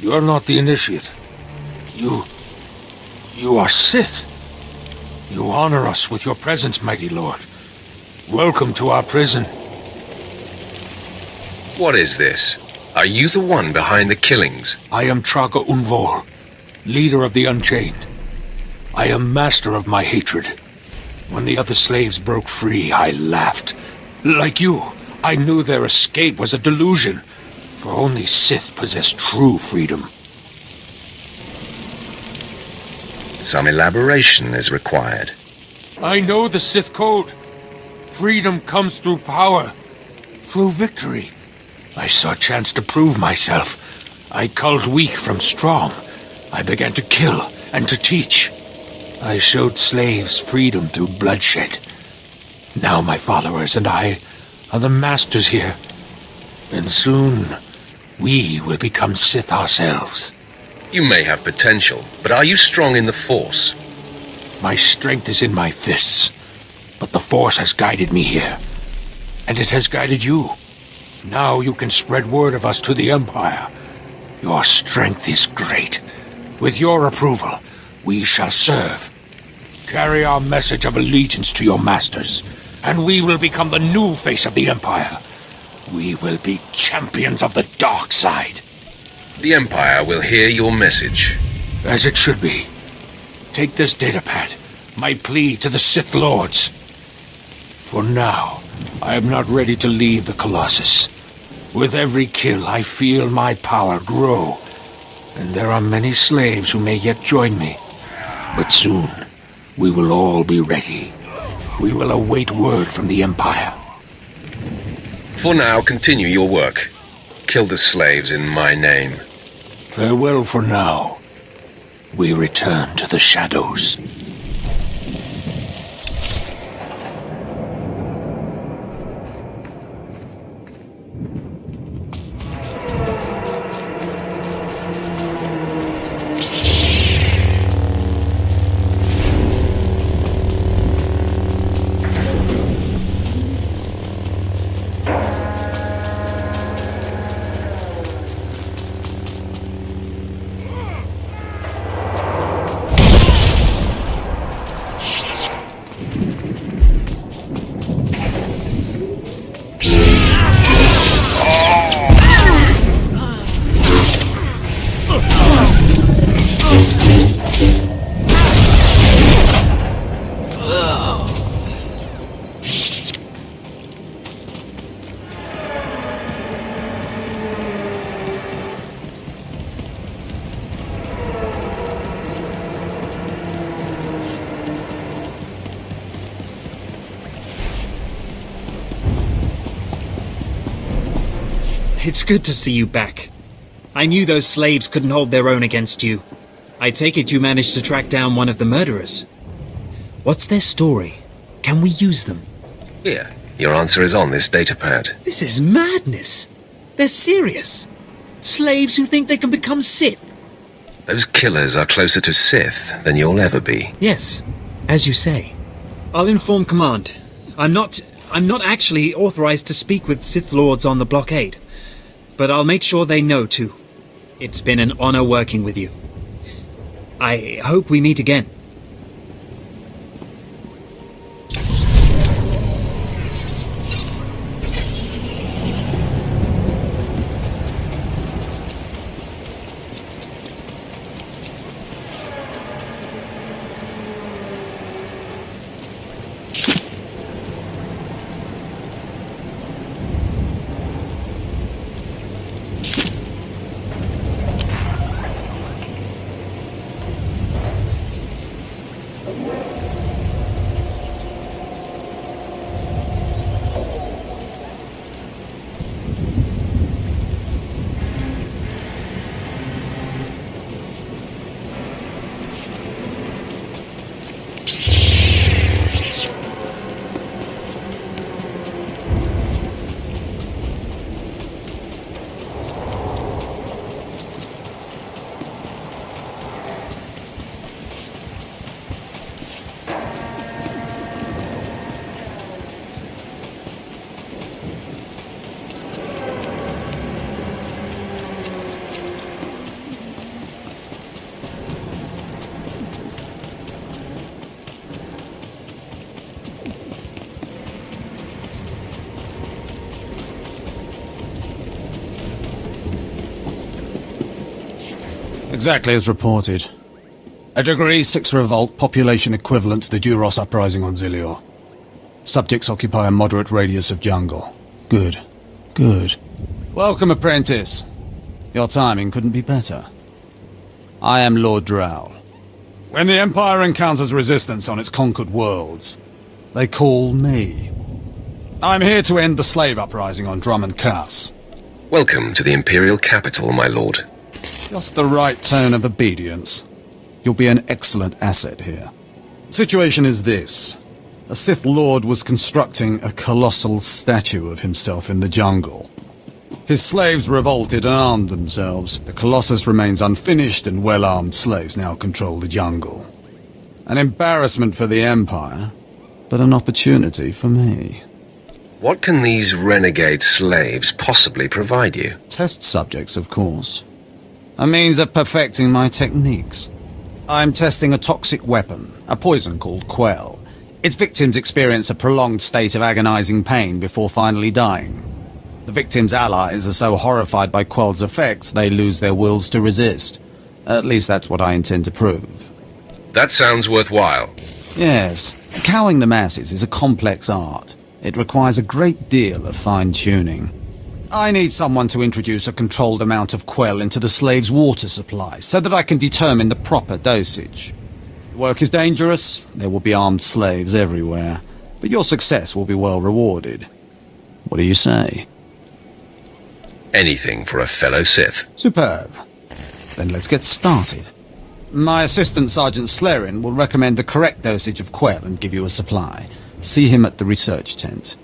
You are not the initiate. You are Sith. You honor us with your presence, mighty lord. Welcome to our prison. What is this? Are you the one behind the killings? I am Traga Unvol, leader of the Unchained. I am master of my hatred. When the other slaves broke free, I laughed. Like you, I knew their escape was a delusion, for only Sith possess true freedom. Some elaboration is required. I know the Sith code. Freedom comes through power, through victory. I saw a chance to prove myself. I culled weak from strong. I began to kill and to teach. I showed slaves freedom through bloodshed. Now my followers and I are the masters here. And soon, we will become Sith ourselves. You may have potential, but are you strong in the Force? My strength is in my fists, but the Force has guided me here. And it has guided you. Now you can spread word of us to the Empire. Your strength is great. With your approval, we shall serve. Carry our message of allegiance to your masters, and we will become the new face of the Empire. We will be champions of the dark side. The Empire will hear your message. As it should be. Take this datapad, my plea to the Sith Lords. For now, I am not ready to leave the Colossus. With every kill, I feel my power grow. And there are many slaves who may yet join me. But soon, we will all be ready. We will await word from the Empire. For now, continue your work. Kill the slaves in my name. Farewell for now. We return to the shadows. It's good to see you back. I knew those slaves couldn't hold their own against you. I take it you managed to track down one of the murderers. What's their story? Can we use them? Here, your answer is on this datapad. This is madness. They're serious. Slaves who think they can become Sith. Those killers are closer to Sith than you'll ever be. Yes, as you say. I'll inform Command. I'm not actually authorized to speak with Sith Lords on the blockade. But I'll make sure they know, too. It's been an honor working with you. I hope we meet again. Exactly as reported. A Degree 6 revolt, population equivalent to the Duros uprising on Zilior. Subjects occupy a moderate radius of jungle. Good. Good. Welcome, apprentice. Your timing couldn't be better. I am Lord Drow. When the Empire encounters resistance on its conquered worlds, they call me. I'm here to end the slave uprising on Drummond Cass. Welcome to the Imperial capital, my lord. Just the right tone of obedience. You'll be an excellent asset here. The situation is this. A Sith Lord was constructing a colossal statue of himself in the jungle. His slaves revolted and armed themselves. The Colossus remains unfinished, and well-armed slaves now control the jungle. An embarrassment for the Empire, but an opportunity for me. What can these renegade slaves possibly provide you? Test subjects, of course. A means of perfecting my techniques. I'm testing a toxic weapon, a poison called Quell. Its victims experience a prolonged state of agonizing pain before finally dying. The victims' allies are so horrified by Quell's effects they lose their wills to resist. At least that's what I intend to prove. That sounds worthwhile. Yes, cowing the masses is a complex art. It requires a great deal of fine-tuning. I need someone to introduce a controlled amount of Quell into the slaves' water supply, so that I can determine the proper dosage. The work is dangerous, there will be armed slaves everywhere, but your success will be well rewarded. What do you say? Anything for a fellow Sith. Superb. Then let's get started. My assistant, Sergeant Slerin, will recommend the correct dosage of Quell and give you a supply. See him at the research tent.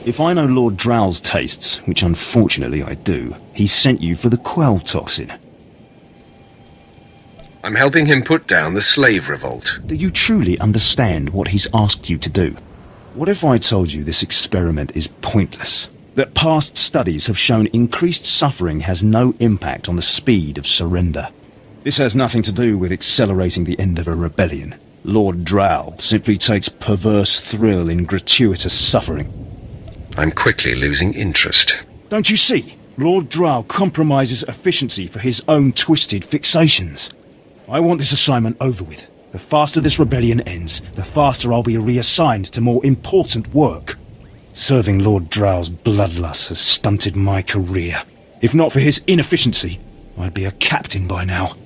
If I know Lord Drow's tastes, which unfortunately I do, he sent you for the Quell toxin. I'm helping him put down the slave revolt. Do you truly understand what he's asked you to do? What if I told you this experiment is pointless? That past studies have shown increased suffering has no impact on the speed of surrender. This has nothing to do with accelerating the end of a rebellion. Lord Drow simply takes perverse thrill in gratuitous suffering. I'm quickly losing interest. Don't you see? Lord Drow compromises efficiency for his own twisted fixations. I want this assignment over with. The faster this rebellion ends, the faster I'll be reassigned to more important work. Serving Lord Drow's bloodlust has stunted my career. If not for his inefficiency, I'd be a captain by now.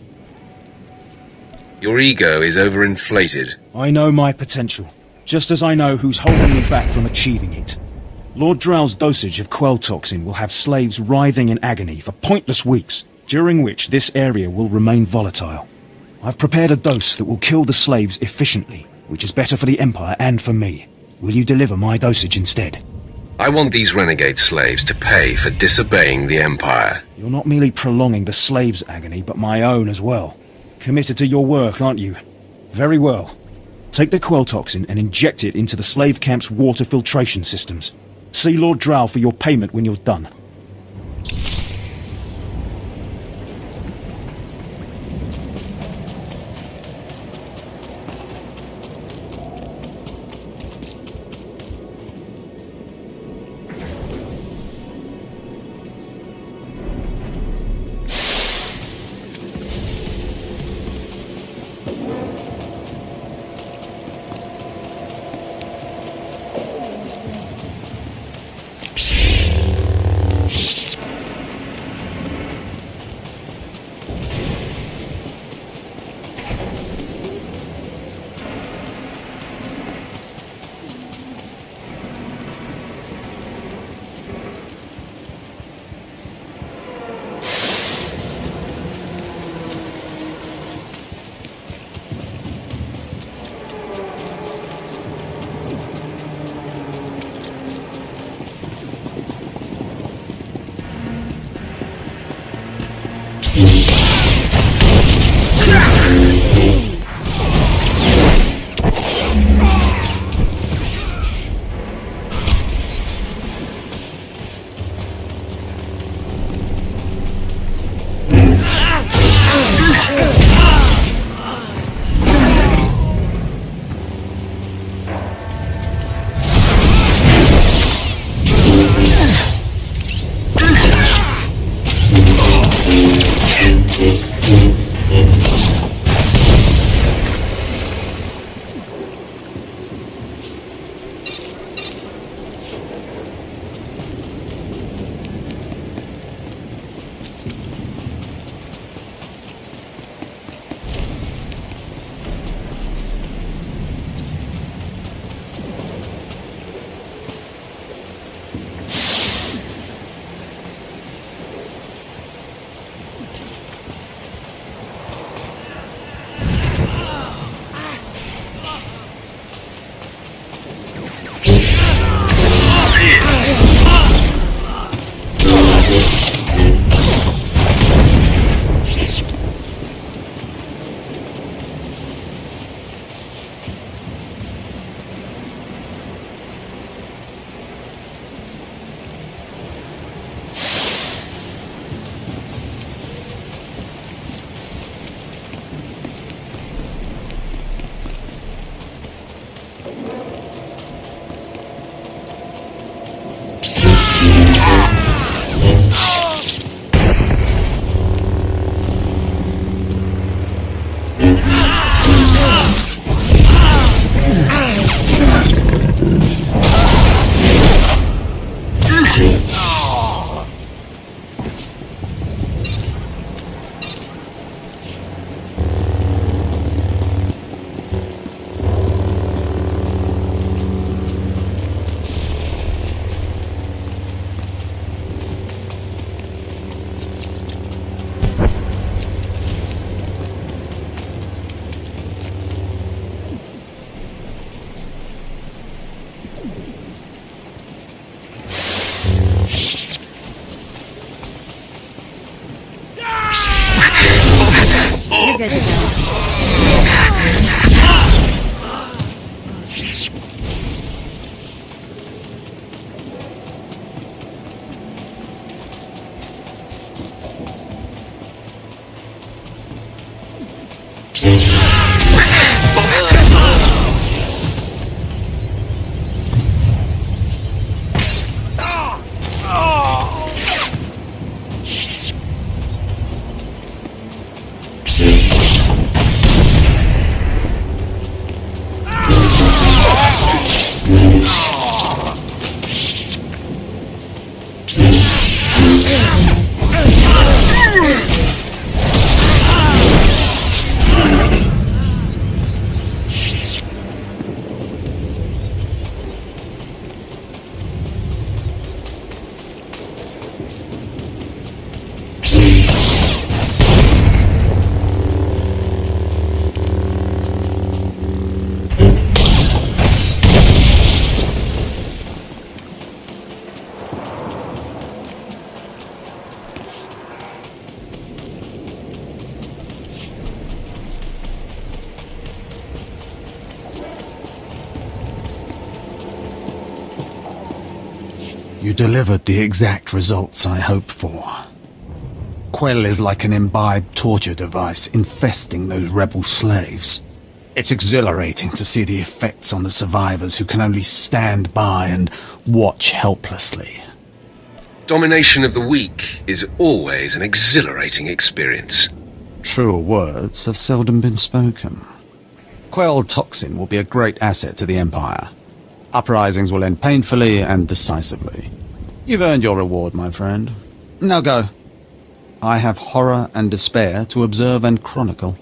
Your ego is overinflated. I know my potential, just as I know who's holding me back from achieving it. Lord Drow's dosage of Quell toxin will have slaves writhing in agony for pointless weeks, during which this area will remain volatile. I've prepared a dose that will kill the slaves efficiently, which is better for the Empire and for me. Will you deliver my dosage instead? I want these renegade slaves to pay for disobeying the Empire. You're not merely prolonging the slaves' agony, but my own as well. Committed to your work, aren't you? Very well. Take the Quell toxin and inject it into the slave camp's water filtration systems. See Lord Drow for your payment when you're done. good to go. You delivered the exact results I hoped for. Quell is like an imbibed torture device infesting those rebel slaves. It's exhilarating to see the effects on the survivors who can only stand by and watch helplessly. Domination of the weak is always an exhilarating experience. Truer words have seldom been spoken. Quell toxin will be a great asset to the Empire. Uprisings will end painfully and decisively. You've earned your reward, my friend. Now go. I have horror and despair to observe and chronicle.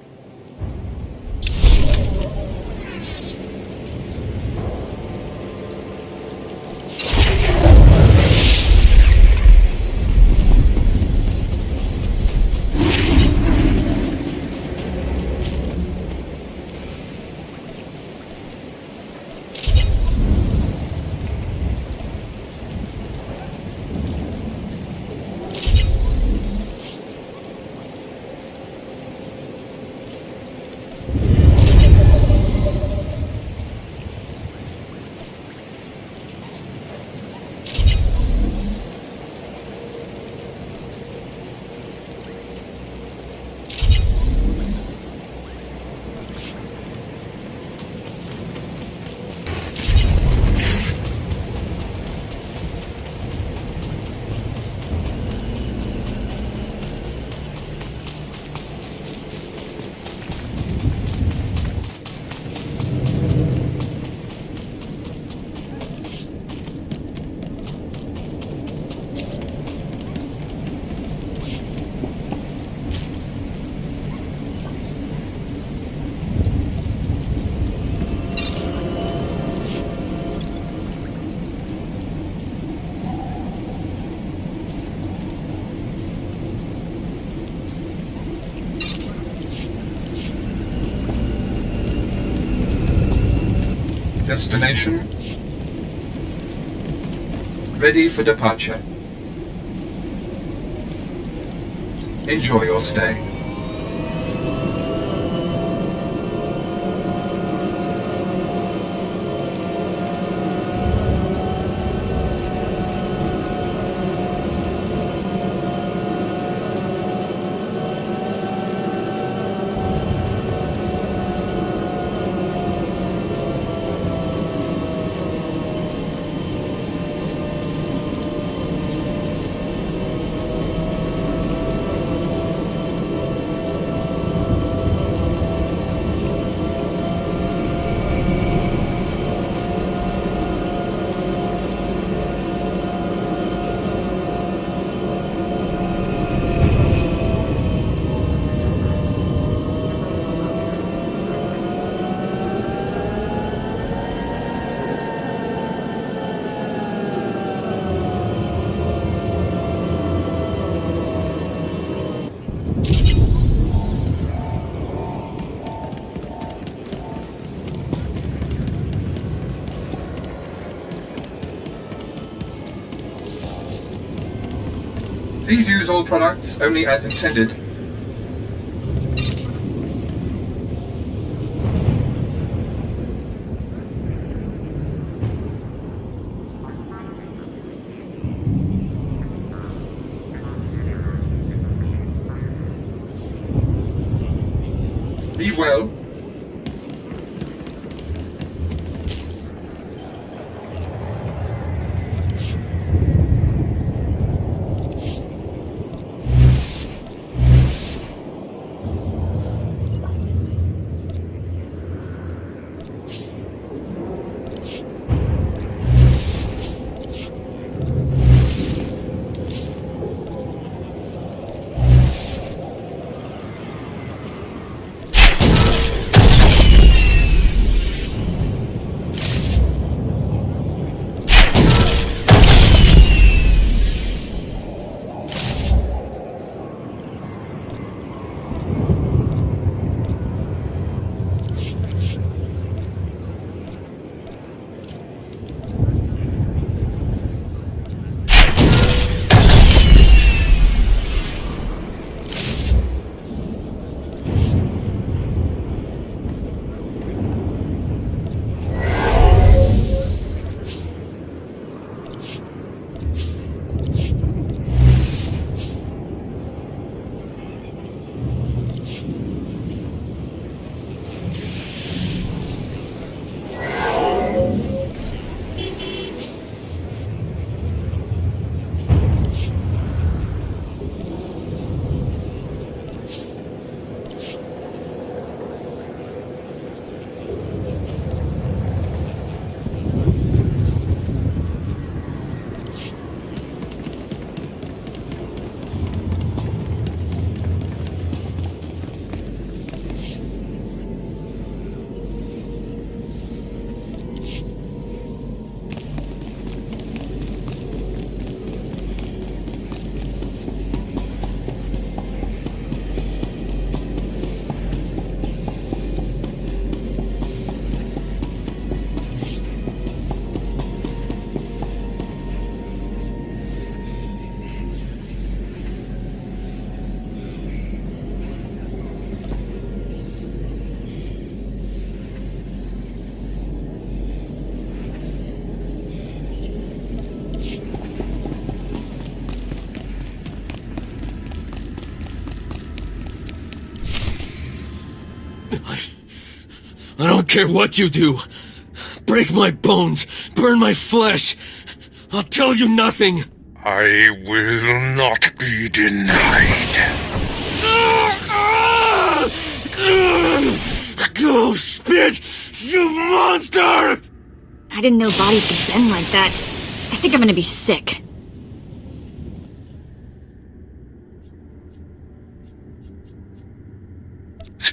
Destination. Ready for departure. Enjoy your stay. Please use all products only as intended. well? I don't care what you do. Break my bones, burn my flesh. I'll tell you nothing. I will not be denied. Go spit, you monster! I didn't know bodies could bend like that. I think I'm gonna be sick.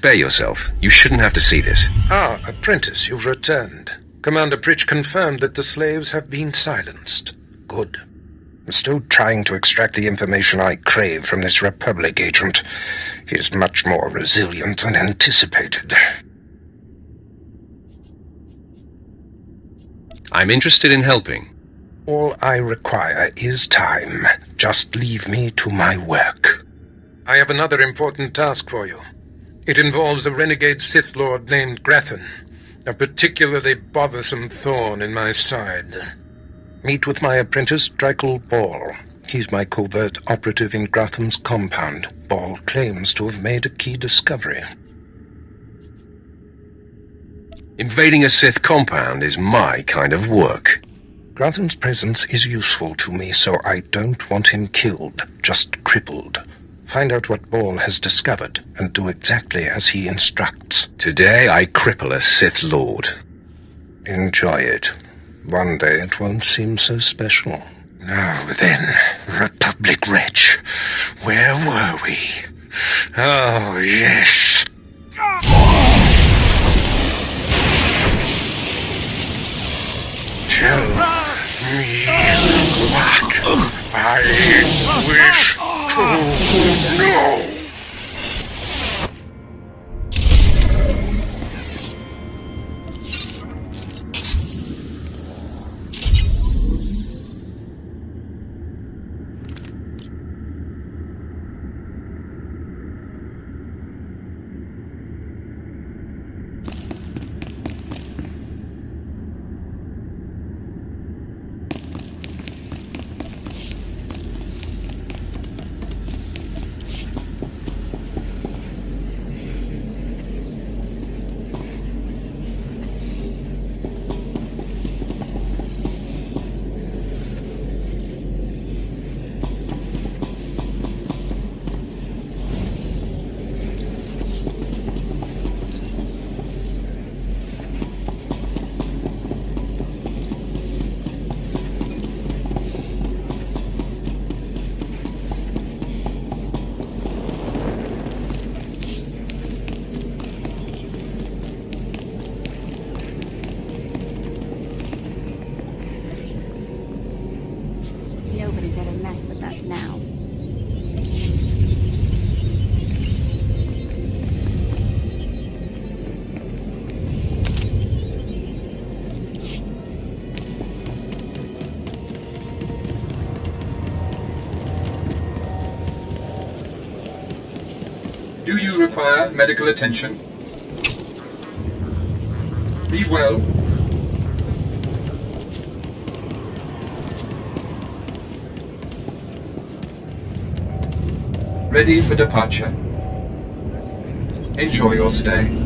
Spare yourself. You shouldn't have to see this. Ah, apprentice, you've returned. Commander Pritch confirmed that the slaves have been silenced. Good. I'm still trying to extract the information I crave from this Republic agent. He's much more resilient than anticipated. I'm interested in helping. All I require is time. Just leave me to my work. I have another important task for you. It involves a renegade Sith Lord named Grathan, a particularly bothersome thorn in my side. Meet with my apprentice, Drykel Ball. He's my covert operative in Grathan's compound. Ball claims to have made a key discovery. Invading a Sith compound is my kind of work. Grathan's presence is useful to me, so I don't want him killed, just crippled. Find out what Ball has discovered, and do exactly as he instructs. Today I cripple a Sith Lord. Enjoy it. One day it won't seem so special. Now then, Republic wretch, where were we? Oh, yes. Tell me what I wish to know. Do you require medical attention? Be well. Ready for departure. Enjoy your stay.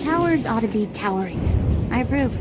Towers ought to be towering. I approve.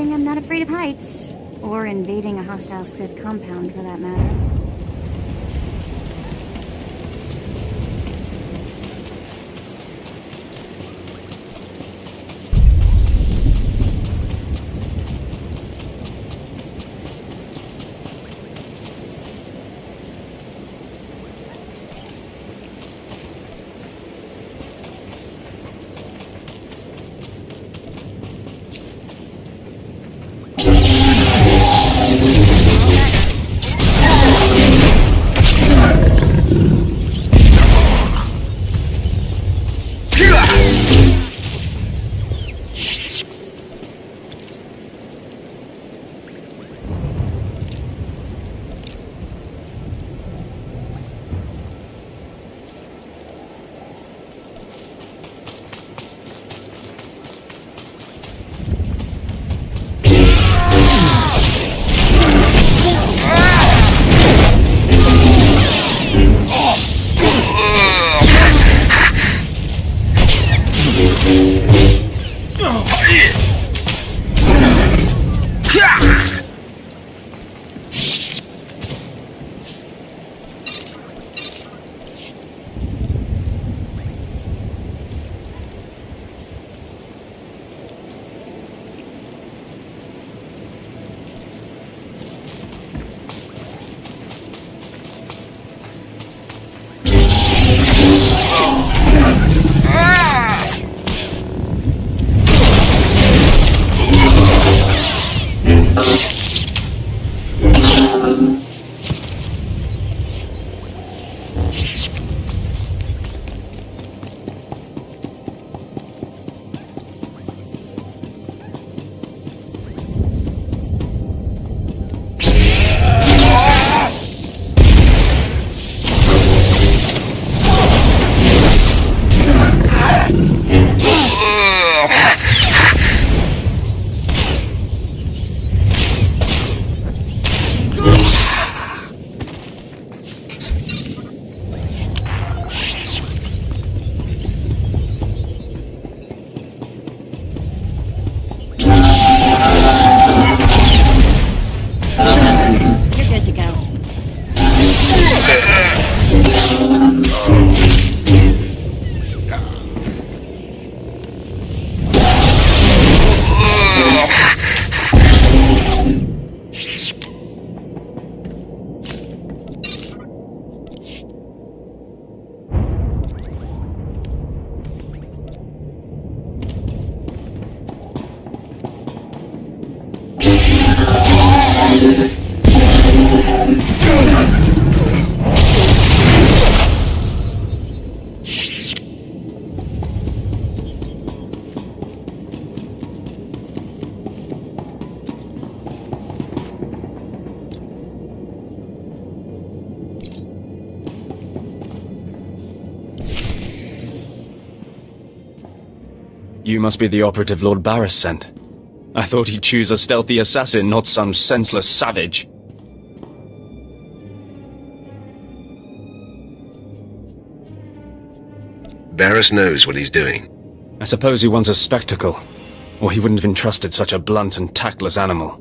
thing, I'm not afraid of heights. Or invading a hostile Sith compound, for that matter. You must be the operative Lord Barris sent. I thought he'd choose a stealthy assassin, not some senseless savage. Barris knows what he's doing. I suppose he wants a spectacle, or he wouldn't have entrusted such a blunt and tactless animal.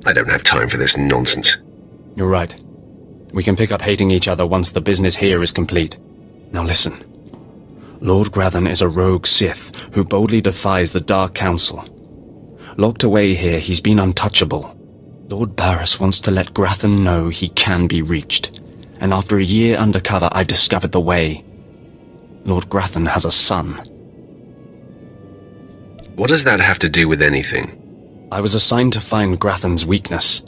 I don't have time for this nonsense. You're right. We can pick up hating each other once the business here is complete. Now listen. Lord Grathan is a rogue Sith who boldly defies the Dark Council. Locked away here, he's been untouchable. Lord Barris wants to let Grathan know he can be reached. And after a year undercover, I've discovered the way. Lord Grathan has a son. What does that have to do with anything? I was assigned to find Grathan's weakness.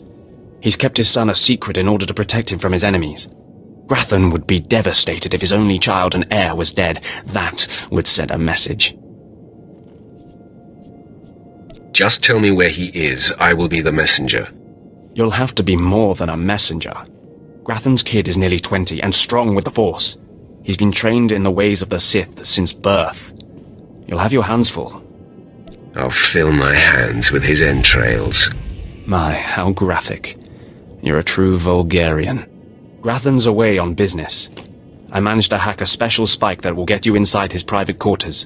He's kept his son a secret in order to protect him from his enemies. Grathan would be devastated if his only child and heir was dead. That would send a message. Just tell me where he is. I will be the messenger. You'll have to be more than a messenger. Grathan's kid is nearly 20 and strong with the Force. He's been trained in the ways of the Sith since birth. You'll have your hands full. I'll fill my hands with his entrails. My, how graphic. You're a true Vulgarian. Grathan's away on business. I managed to hack a special spike that will get you inside his private quarters.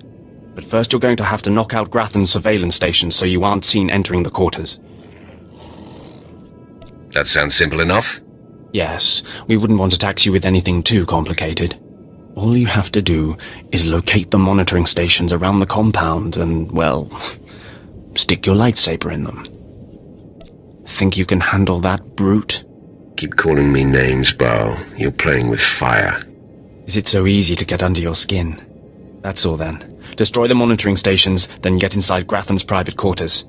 But first you're going to have to knock out Grathan's surveillance station so you aren't seen entering the quarters. That sounds simple enough. Yes, we wouldn't want to tax you with anything too complicated. All you have to do is locate the monitoring stations around the compound and, well, stick your lightsaber in them. Think you can handle that, brute? Keep calling me names, Bao. You're playing with fire. Is it so easy to get under your skin? That's all then. Destroy the monitoring stations, then get inside Grathan's private quarters.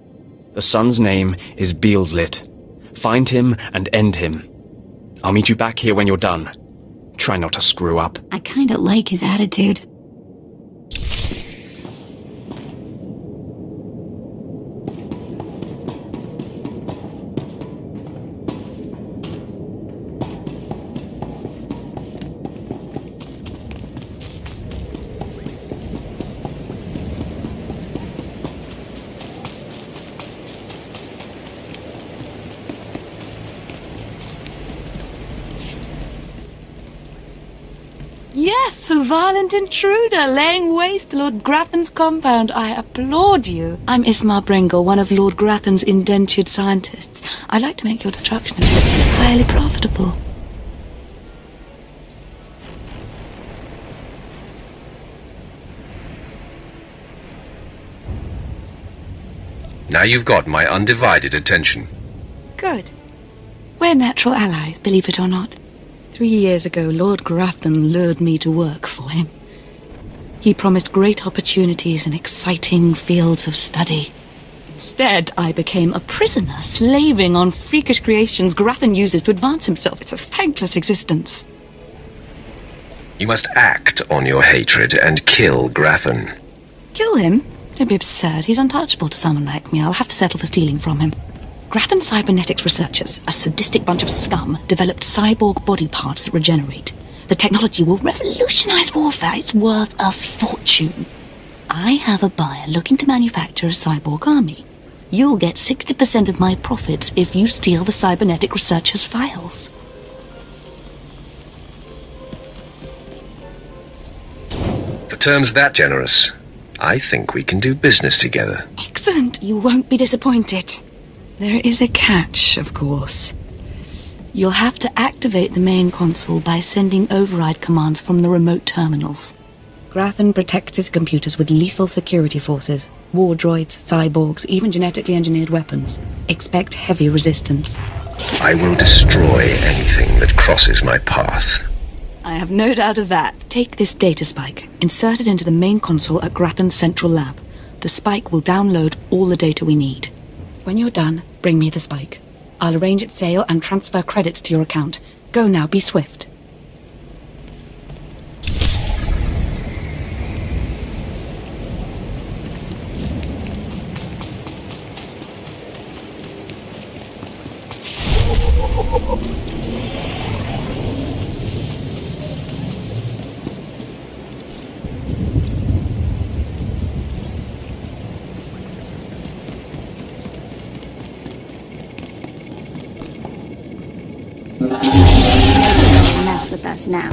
The son's name is Beelslit. Find him and end him. I'll meet you back here when you're done. Try not to screw up. I kinda like his attitude. Yes, a violent intruder laying waste to Lord Grathan's compound. I applaud you. I'm Ismar Bringle, one of Lord Grathan's indentured scientists. I'd like to make your destruction of it highly profitable. Now you've got my undivided attention. Good. We're natural allies, believe it or not. 3 years ago, Lord Grathan lured me to work for him. He promised great opportunities and exciting fields of study. Instead, I became a prisoner, slaving on freakish creations Grathan uses to advance himself. It's a thankless existence. You must act on your hatred and kill Grathan. Kill him? Don't be absurd. He's untouchable to someone like me. I'll have to settle for stealing from him. Grathan cybernetics researchers, a sadistic bunch of scum, developed cyborg body parts that regenerate. The technology will revolutionize warfare. It's worth a fortune. I have a buyer looking to manufacture a cyborg army. You'll get 60% of my profits if you steal the cybernetic researchers' files. For terms that generous, I think we can do business together. Excellent. You won't be disappointed. There is a catch, of course. You'll have to activate the main console by sending override commands from the remote terminals. Grathan protects his computers with lethal security forces, war droids, cyborgs, even genetically engineered weapons. Expect heavy resistance. I will destroy anything that crosses my path. I have no doubt of that. Take this data spike, insert it into the main console at Grathan's central lab. The spike will download all the data we need. When you're done, bring me the spike. I'll arrange its sale and transfer credits to your account. Go now, be swift. Mess with us now.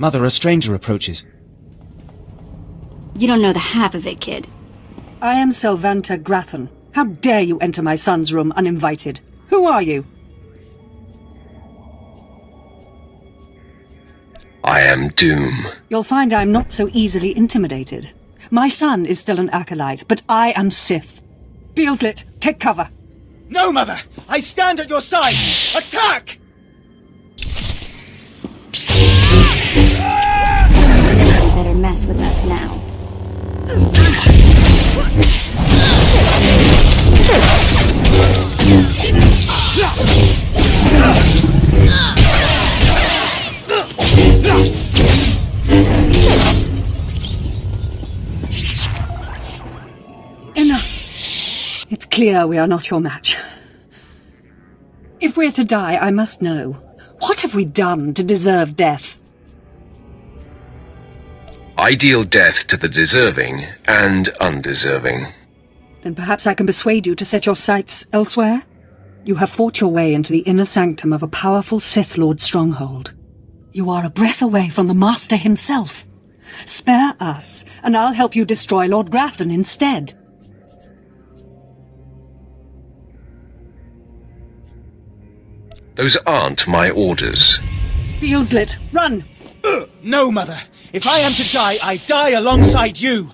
Mother, a stranger approaches. You don't know the half of it, kid. I am Selvanta Grathan. How dare you enter my son's room uninvited? Who are you? I am Doom. You'll find I'm not so easily intimidated. My son is still an acolyte, but I am Sith. Beelslit, take cover. No, Mother! I stand at your side! Attack! You better mess with us now. Enough. It's clear we are not your match. If we're to die, I must know. What have we done to deserve death? I deal death to the deserving and undeserving. Then perhaps I can persuade you to set your sights elsewhere? You have fought your way into the inner sanctum of a powerful Sith Lord stronghold. You are a breath away from the Master himself. Spare us, and I'll help you destroy Lord Grathan instead. Those aren't my orders. Beelslit, run! No, Mother! If I am to die, I die alongside you!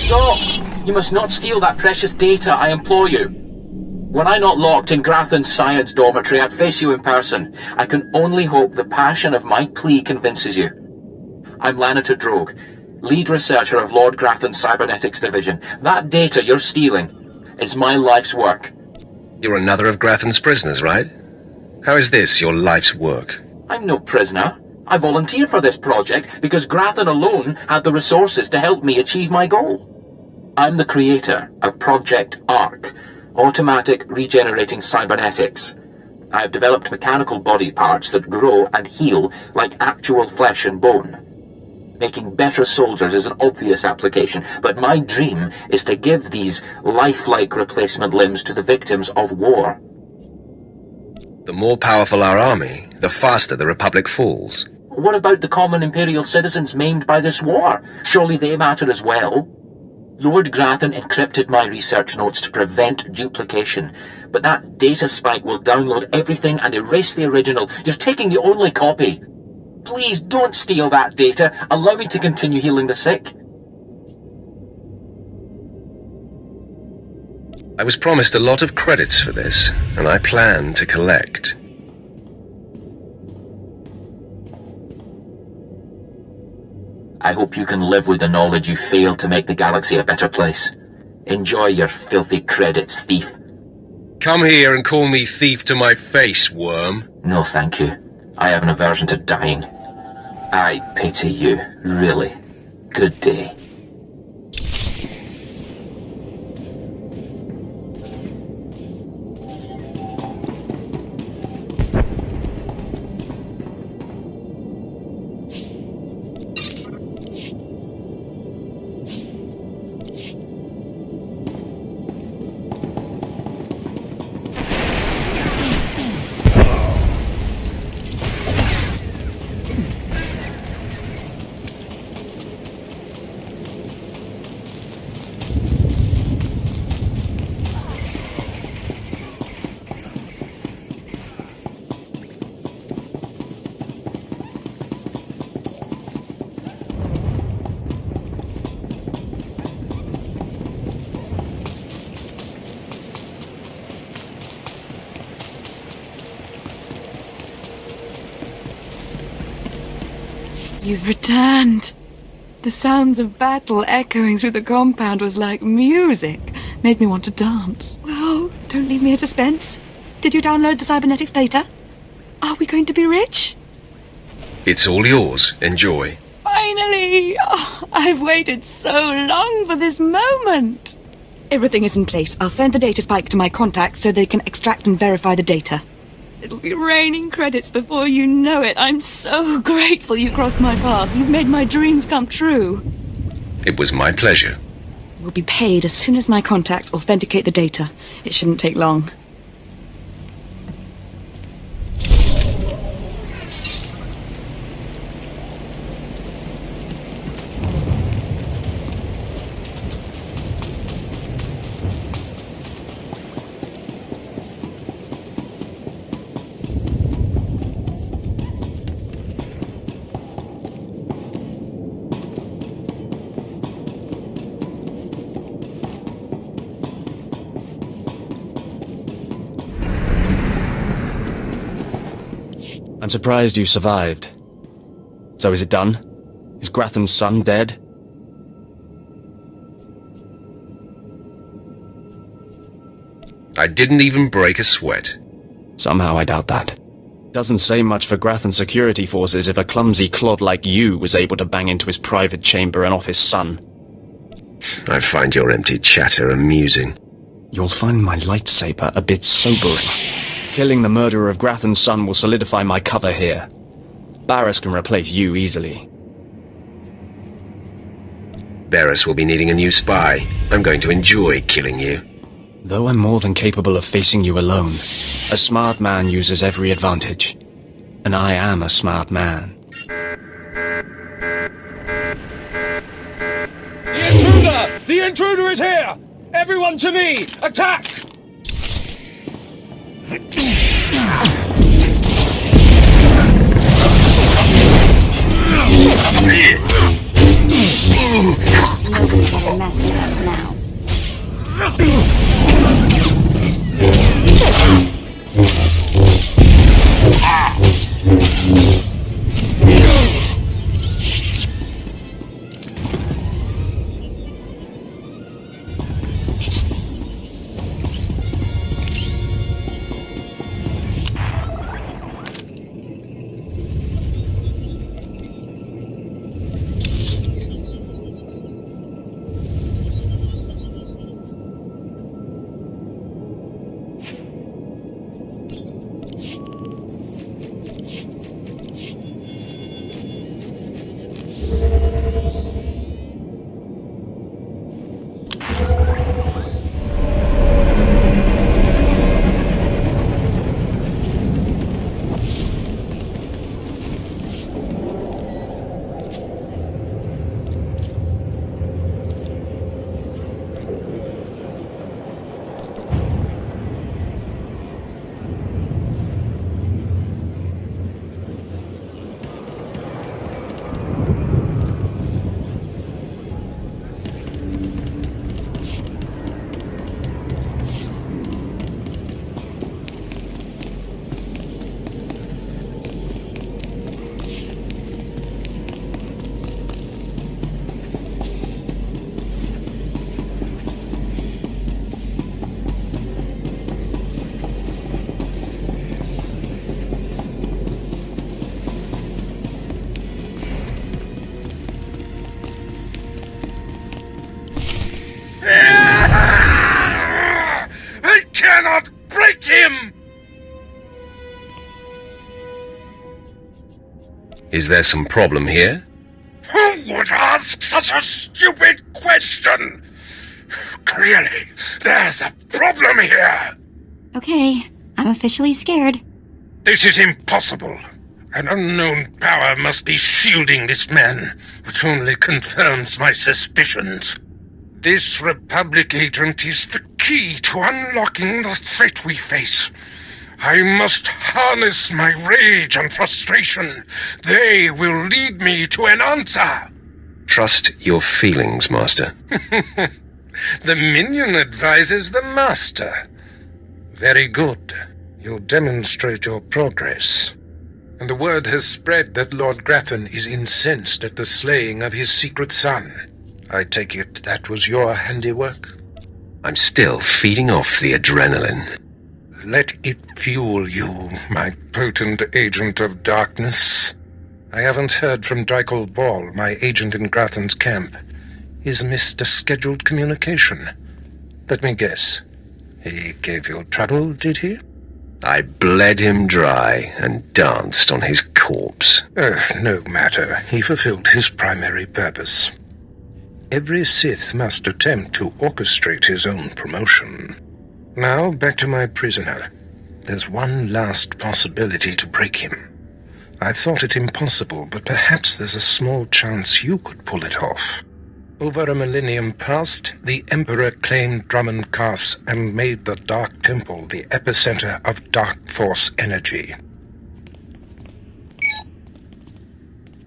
Stop! You must not steal that precious data, I implore you. Were I not locked in Grathan's science dormitory, I'd face you in person. I can only hope the passion of my plea convinces you. I'm Lanator Drogue, lead researcher of Lord Grathan's Cybernetics Division. That data you're stealing is my life's work. You're another of Grathan's prisoners, right? How is this your life's work? I'm no prisoner. I volunteered for this project because Grathan alone had the resources to help me achieve my goal. I'm the creator of Project ARC, Automatic Regenerating Cybernetics. I've developed mechanical body parts that grow and heal like actual flesh and bone. Making better soldiers is an obvious application, but my dream is to give these lifelike replacement limbs to the victims of war. The more powerful our army, the faster the Republic falls. What about the common Imperial citizens maimed by this war? Surely they matter as well. Lord Grathan encrypted my research notes to prevent duplication, but that data spike will download everything and erase the original. You're taking the only copy. Please don't steal that data. Allow me to continue healing the sick. I was promised a lot of credits for this, and I plan to collect. I hope you can live with the knowledge you failed to make the galaxy a better place. Enjoy your filthy credits, thief. Come here and call me thief to my face, worm. No, thank you. I have an aversion to dying. I pity you, really. Good day. You've returned. The sounds of battle echoing through the compound was like music. Made me want to dance. Well, don't leave me in suspense. Did you download the cybernetics data? Are we going to be rich? It's all yours. Enjoy. Finally! Oh, I've waited so long for this moment. Everything is in place. I'll send the data spike to my contacts so they can extract and verify the data. It'll be raining credits before you know it. I'm so grateful you crossed my path. You've made my dreams come true. It was my pleasure. We'll be paid as soon as my contacts authenticate the data. It shouldn't take long. I'm surprised you survived. So is it done? Is Grathan's son dead? I didn't even break a sweat. Somehow I doubt that. Doesn't say much for Grathan security forces if a clumsy clod like you was able to bang into his private chamber and off his son. I find your empty chatter amusing. You'll find my lightsaber a bit sobering. Killing the murderer of Grathan's son will solidify my cover here. Barris can replace you easily. Barris will be needing a new spy. I'm going to enjoy killing you. Though I'm more than capable of facing you alone, a smart man uses every advantage. And I am a smart man. The intruder! The intruder is here! Everyone to me! Attack! to mess with us now. I cannot break him! Is there some problem here? Who would ask such a stupid question? Clearly, there's a problem here. Okay, I'm officially scared. This is impossible. An unknown power must be shielding this man, which only confirms my suspicions. This Republic agent is the key to unlocking the threat we face. I must harness my rage and frustration. They will lead me to an answer. Trust your feelings, Master. The minion advises the Master. Very good. You'll demonstrate your progress. And the word has spread that Lord Grathan is incensed at the slaying of his secret son. I take it that was your handiwork? I'm still feeding off the adrenaline. Let it fuel you, my potent agent of darkness. I haven't heard from Drykel Ball, my agent in Grathan's camp. He's missed a scheduled communication. Let me guess. He gave you trouble, did he? I bled him dry and danced on his corpse. No matter. He fulfilled his primary purpose. Every Sith must attempt to orchestrate his own promotion. Now, back to my prisoner. There's one last possibility to break him. I thought it impossible, but perhaps there's a small chance you could pull it off. Over a millennium past, the Emperor claimed Drummond Cass and made the Dark Temple the epicenter of Dark Force energy.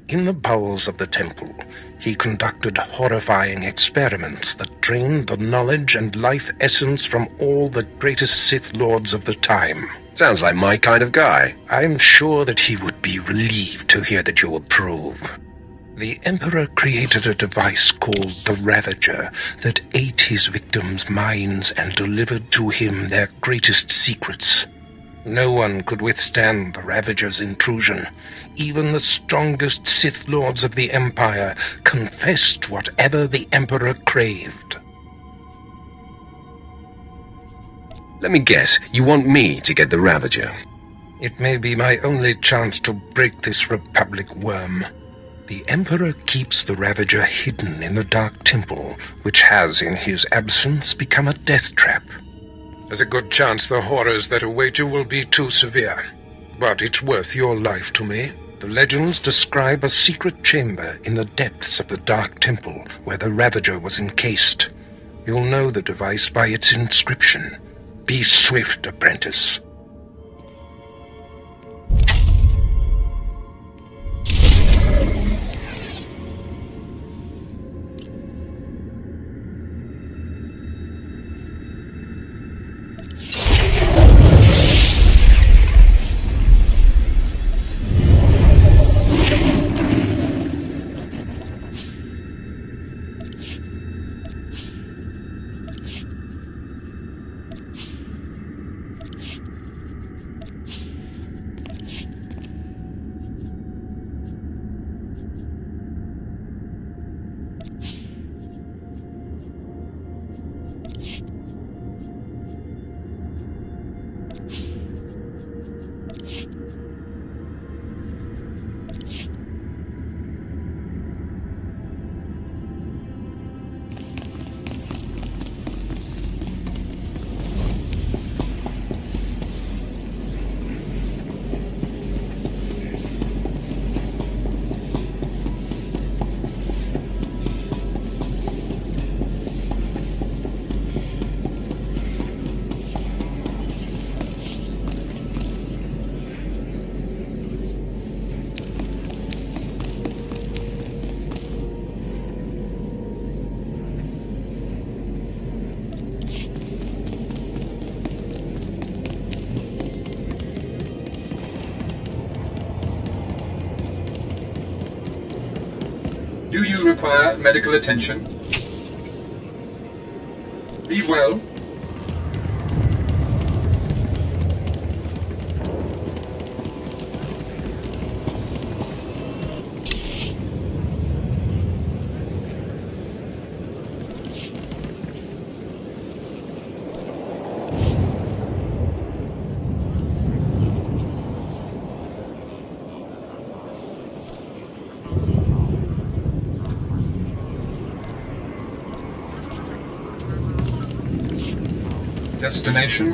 In the bowels of the temple, he conducted horrifying experiments that drained the knowledge and life essence from all the greatest Sith Lords of the time. Sounds like my kind of guy. I'm sure that he would be relieved to hear that you approve. The Emperor created a device called the Ravager that ate his victims' minds and delivered to him their greatest secrets. No one could withstand the Ravager's intrusion. Even the strongest Sith Lords of the Empire confessed whatever the Emperor craved. Let me guess, you want me to get the Ravager? It may be my only chance to break this Republic worm. The Emperor keeps the Ravager hidden in the Dark Temple, which has, in his absence, become a death trap. There's a good chance the horrors that await you will be too severe. But it's worth your life to me. The legends describe a secret chamber in the depths of the Dark Temple where the Ravager was encased. You'll know the device by its inscription. Be swift, apprentice. require medical attention. Be well. Destination?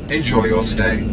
Enjoy your stay.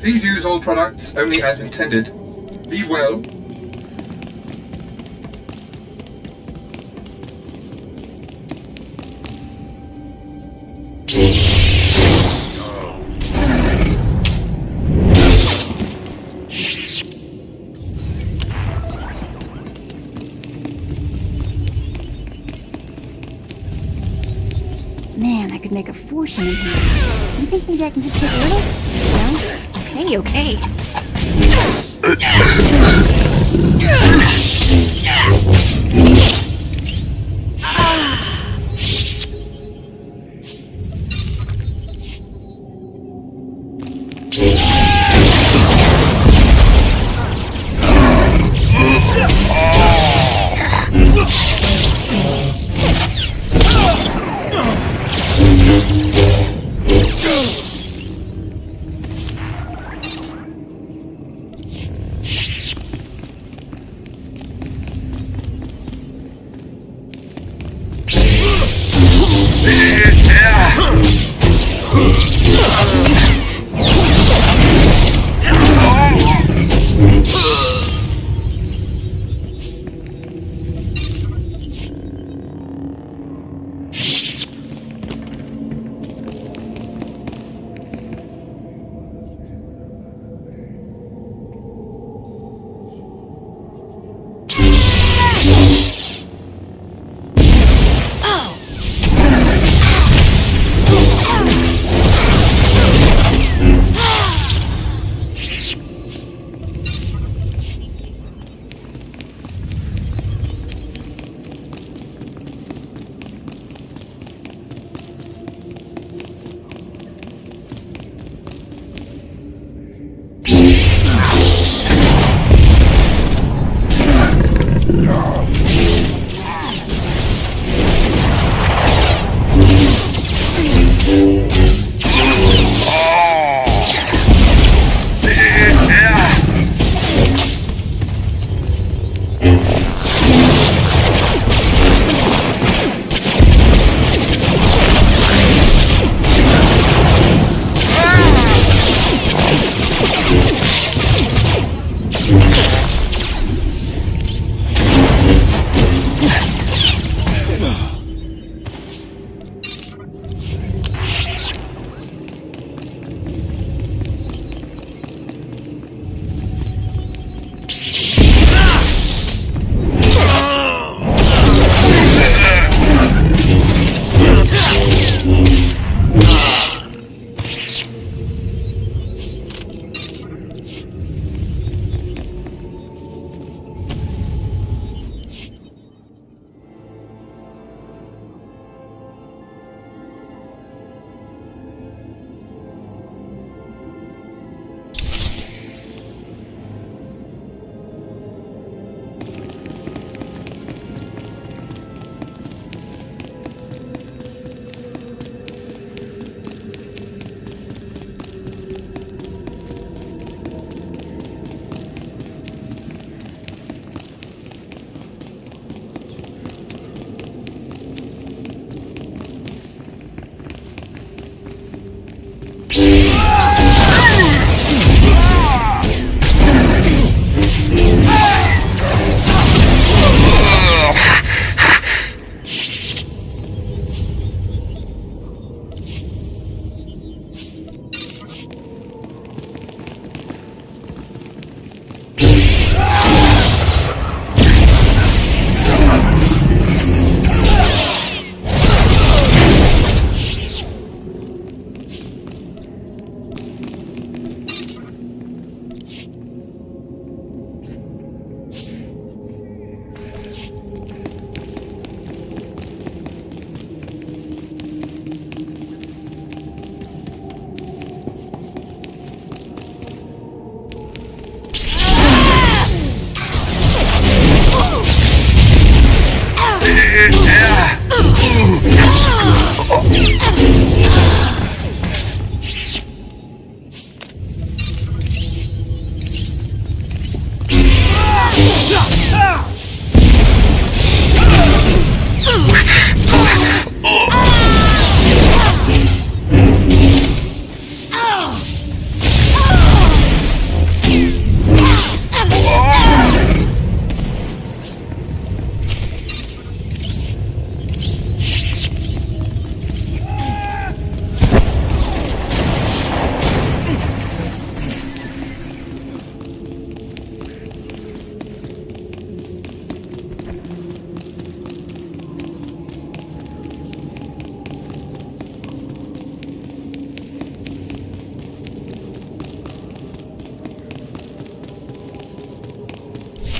Please use all products only as intended. Be well. Man, I could make a fortune in here. You think maybe I can just take a little? No? Okay.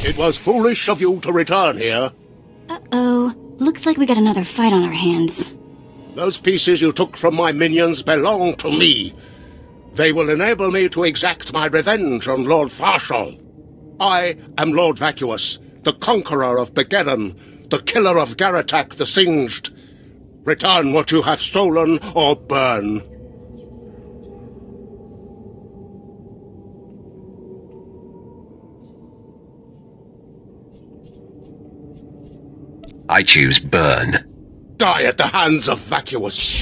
It was foolish of you to return here. Uh-oh. Looks like we got another fight on our hands. Those pieces you took from my minions belong to me. They will enable me to exact my revenge on Lord Farshal. I am Lord Vacuous, the conqueror of Begeddon, the killer of Garatak the Singed. Return what you have stolen, or burn. I choose burn. Die at the hands of Vacuous.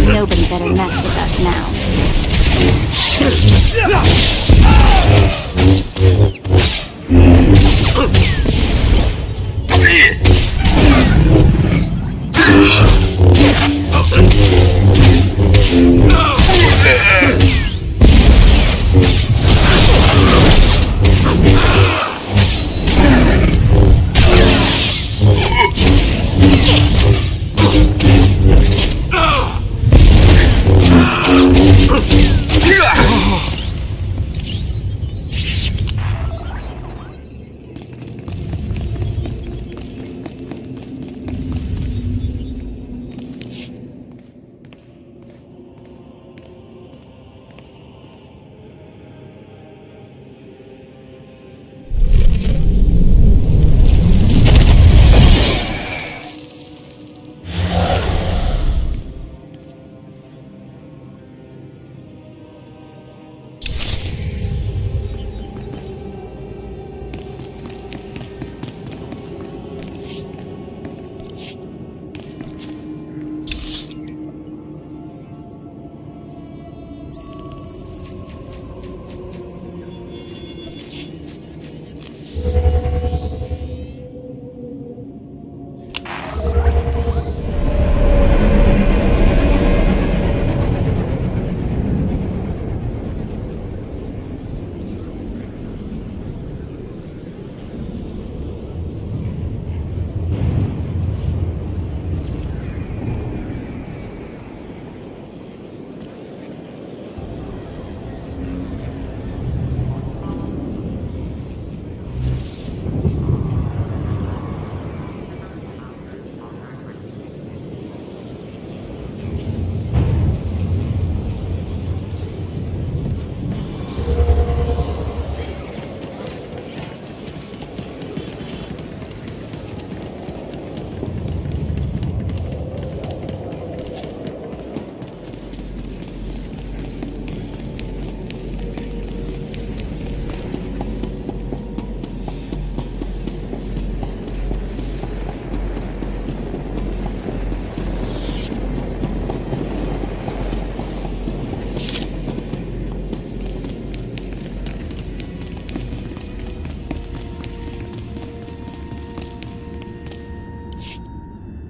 Nobody better mess with us now.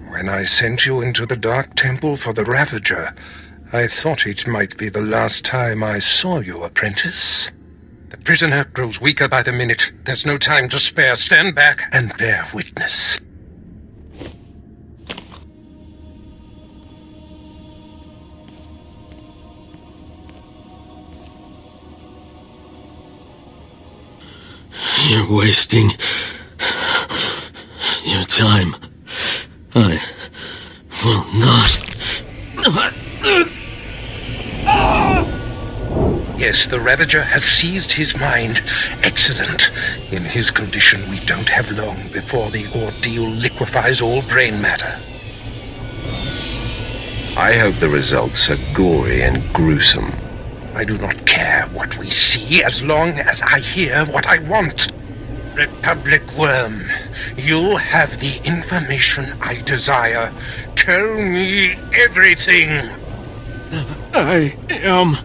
When I sent you into the Dark Temple for the Ravager, I thought it might be the last time I saw you, apprentice. The prisoner grows weaker by the minute. There's no time to spare. Stand back and bear witness. You're wasting your time. I will not. Yes, the Ravager has seized his mind. Excellent. In his condition, we don't have long before the ordeal liquefies all brain matter. I hope the results are gory and gruesome. I do not care what we see as long as I hear what I want. Republic Worm, you have the information I desire. Tell me everything. I am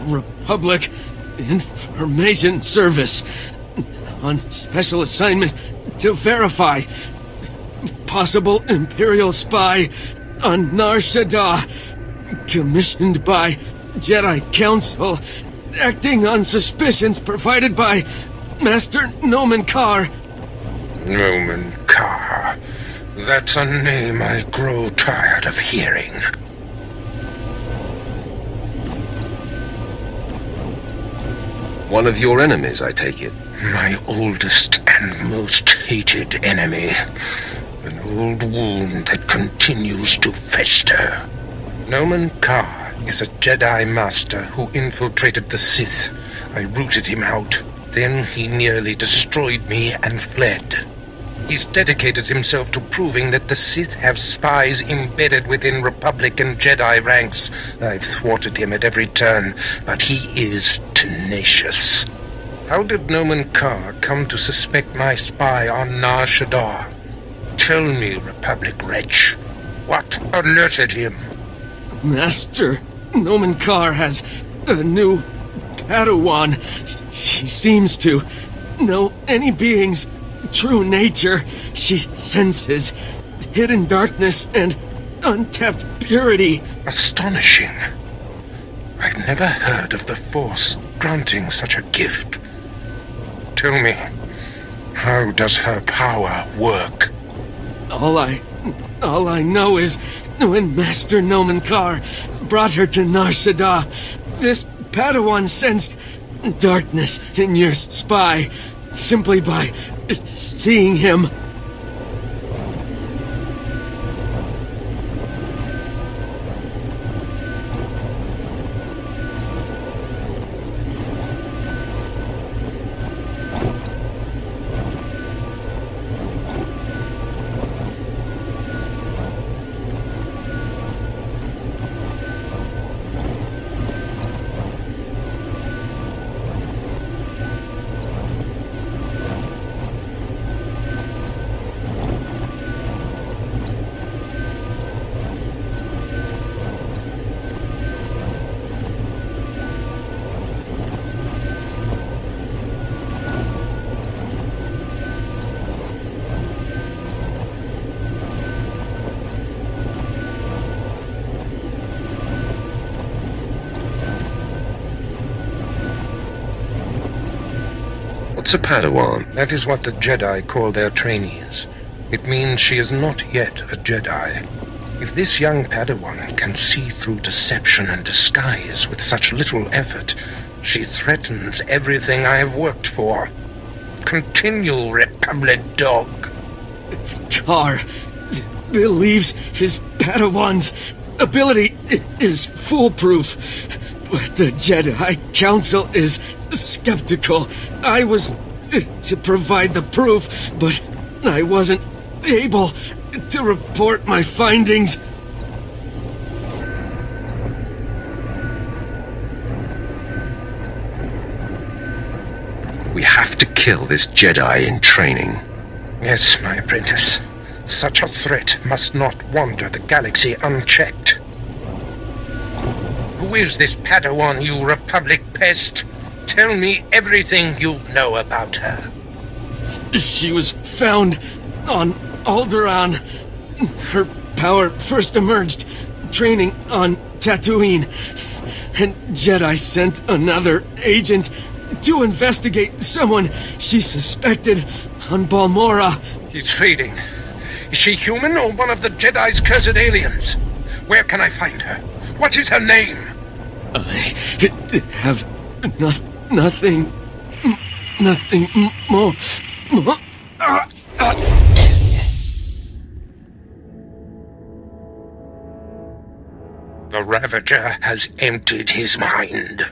Republic Information Service on special assignment to verify possible Imperial spy on Nar Shaddaa, commissioned by Jedi Council, acting on suspicions provided by Master Nomen Karr. Nomen Karr. That's a name I grow tired of hearing. One of your enemies, I take it? My oldest and most hated enemy. An old wound that continues to fester. Nomen Karr is a Jedi Master who infiltrated the Sith. I rooted him out. Then he nearly destroyed me and fled. He's dedicated himself to proving that the Sith have spies embedded within Republic and Jedi ranks. I've thwarted him at every turn, but he is tenacious. How did Nomen Karr come to suspect my spy on Nar Shaddaa? Tell me, Republic wretch, what alerted him? Master Nomen Karr has a new Padawan. She seems to know any being's true nature. She senses hidden darkness and untapped purity. Astonishing. I've never heard of the Force granting such a gift. Tell me, how does her power work? All I know is when Master Nomen Karr brought her to Nar Shaddaa, this Padawan sensed darkness in your spy simply by seeing him. What's a Padawan? That is what the Jedi call their trainees. It means she is not yet a Jedi. If this young Padawan can see through deception and disguise with such little effort, she threatens everything I have worked for. Continue, Republic dog. Karr believes his Padawan's ability is foolproof, but the Jedi Council is skeptical. I was to provide the proof, but I wasn't able to report my findings. We have to kill this Jedi in training. Yes, my apprentice. Such a threat must not wander the galaxy unchecked. Who is this Padawan, you Republic pest? Tell me everything you know about her. She was found on Alderaan. Her power first emerged training on Tatooine, and Jedi sent another agent to investigate someone she suspected on Balmorra. He's fading. Is she human or one of the Jedi's cursed aliens? Where can I find her? What is her name? I have nothing more. The Ravager has emptied his mind.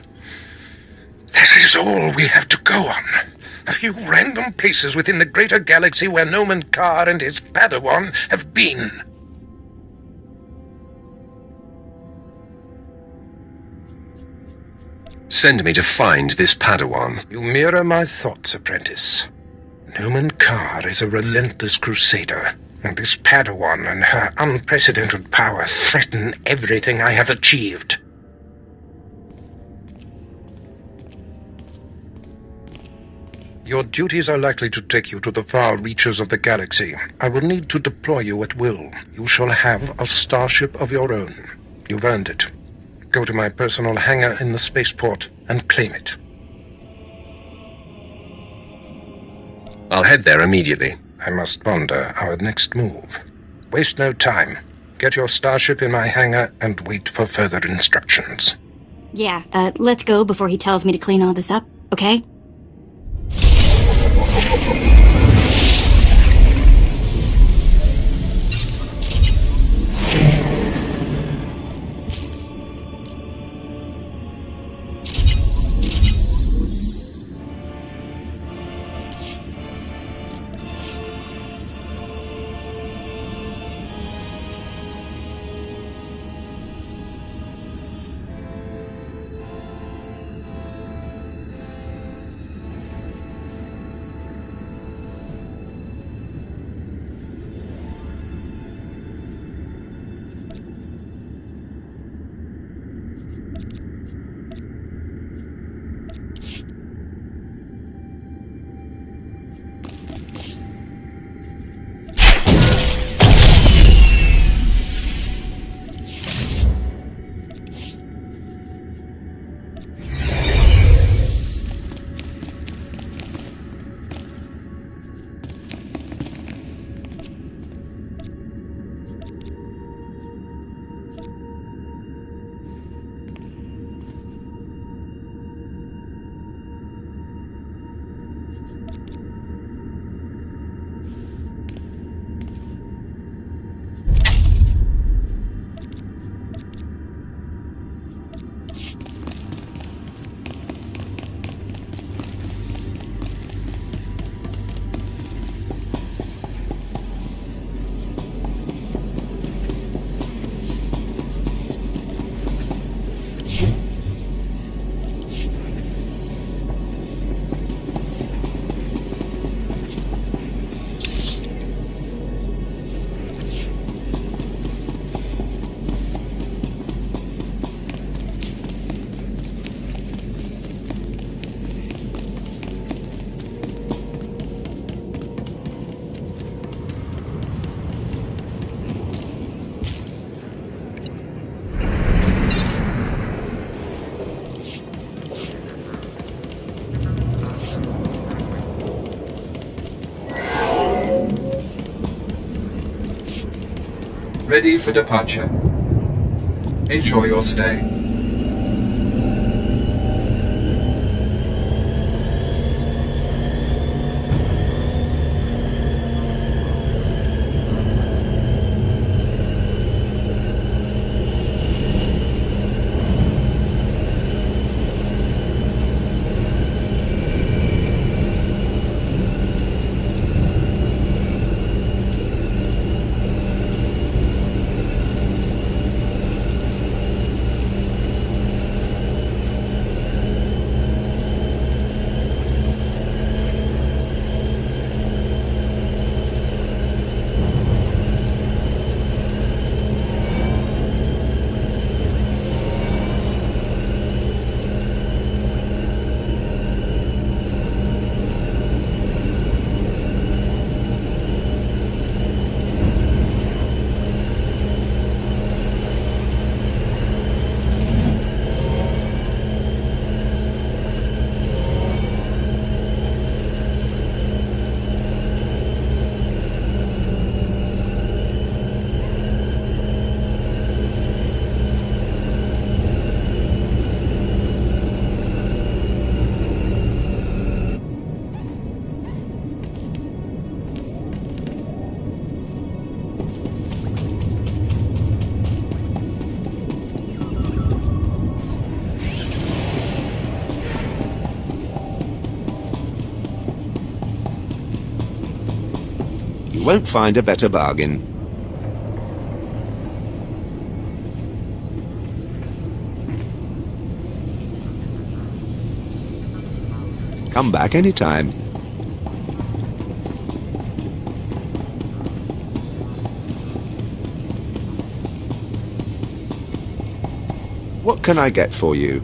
That is all we have to go on. A few random places within the greater galaxy where Noman Carr and his Padawan have been. Send me to find this Padawan. You mirror my thoughts, apprentice. Noman Carr is a relentless crusader, and this Padawan and her unprecedented power threaten everything I have achieved. Your duties are likely to take you to the far reaches of the galaxy. I will need to deploy you at will. You shall have a starship of your own. You've earned it. Go to my personal hangar in the spaceport and claim it. I'll head there immediately. I must ponder our next move. Waste no time. Get your starship in my hangar and wait for further instructions. Yeah, let's go before he tells me to clean all this up, okay? Ready for departure. Enjoy your stay. You won't find a better bargain. Come back anytime. What can I get for you?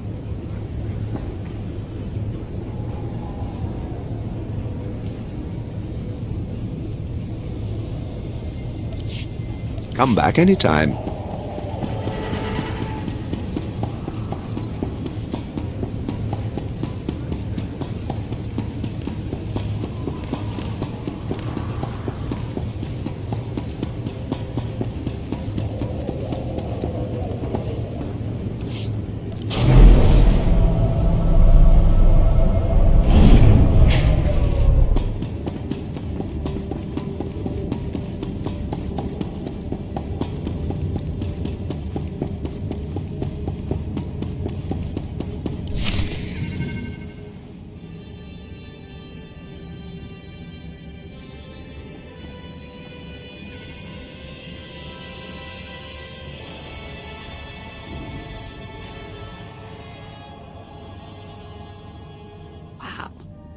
Come back anytime.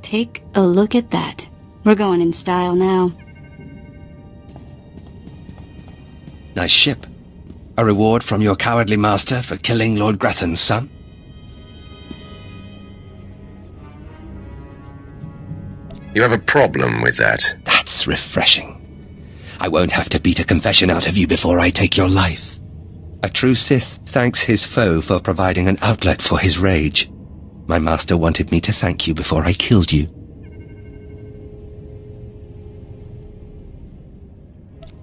Take a look at that. We're going in style now. Nice ship. A reward from your cowardly master for killing Lord Grathan's son? You have a problem with that? That's refreshing. I won't have to beat a confession out of you before I take your life. A true Sith thanks his foe for providing an outlet for his rage. My master wanted me to thank you before I killed you.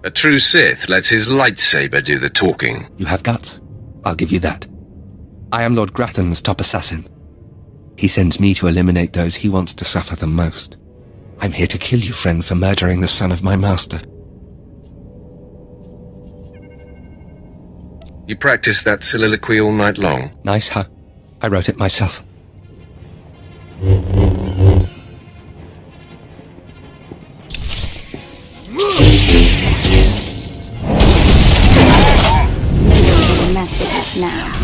A true Sith lets his lightsaber do the talking. You have guts. I'll give you that. I am Lord Grathan's top assassin. He sends me to eliminate those he wants to suffer the most. I'm here to kill you, friend, for murdering the son of my master. You practice that soliloquy all night long? Nice, huh? I wrote it myself. Mess with us now.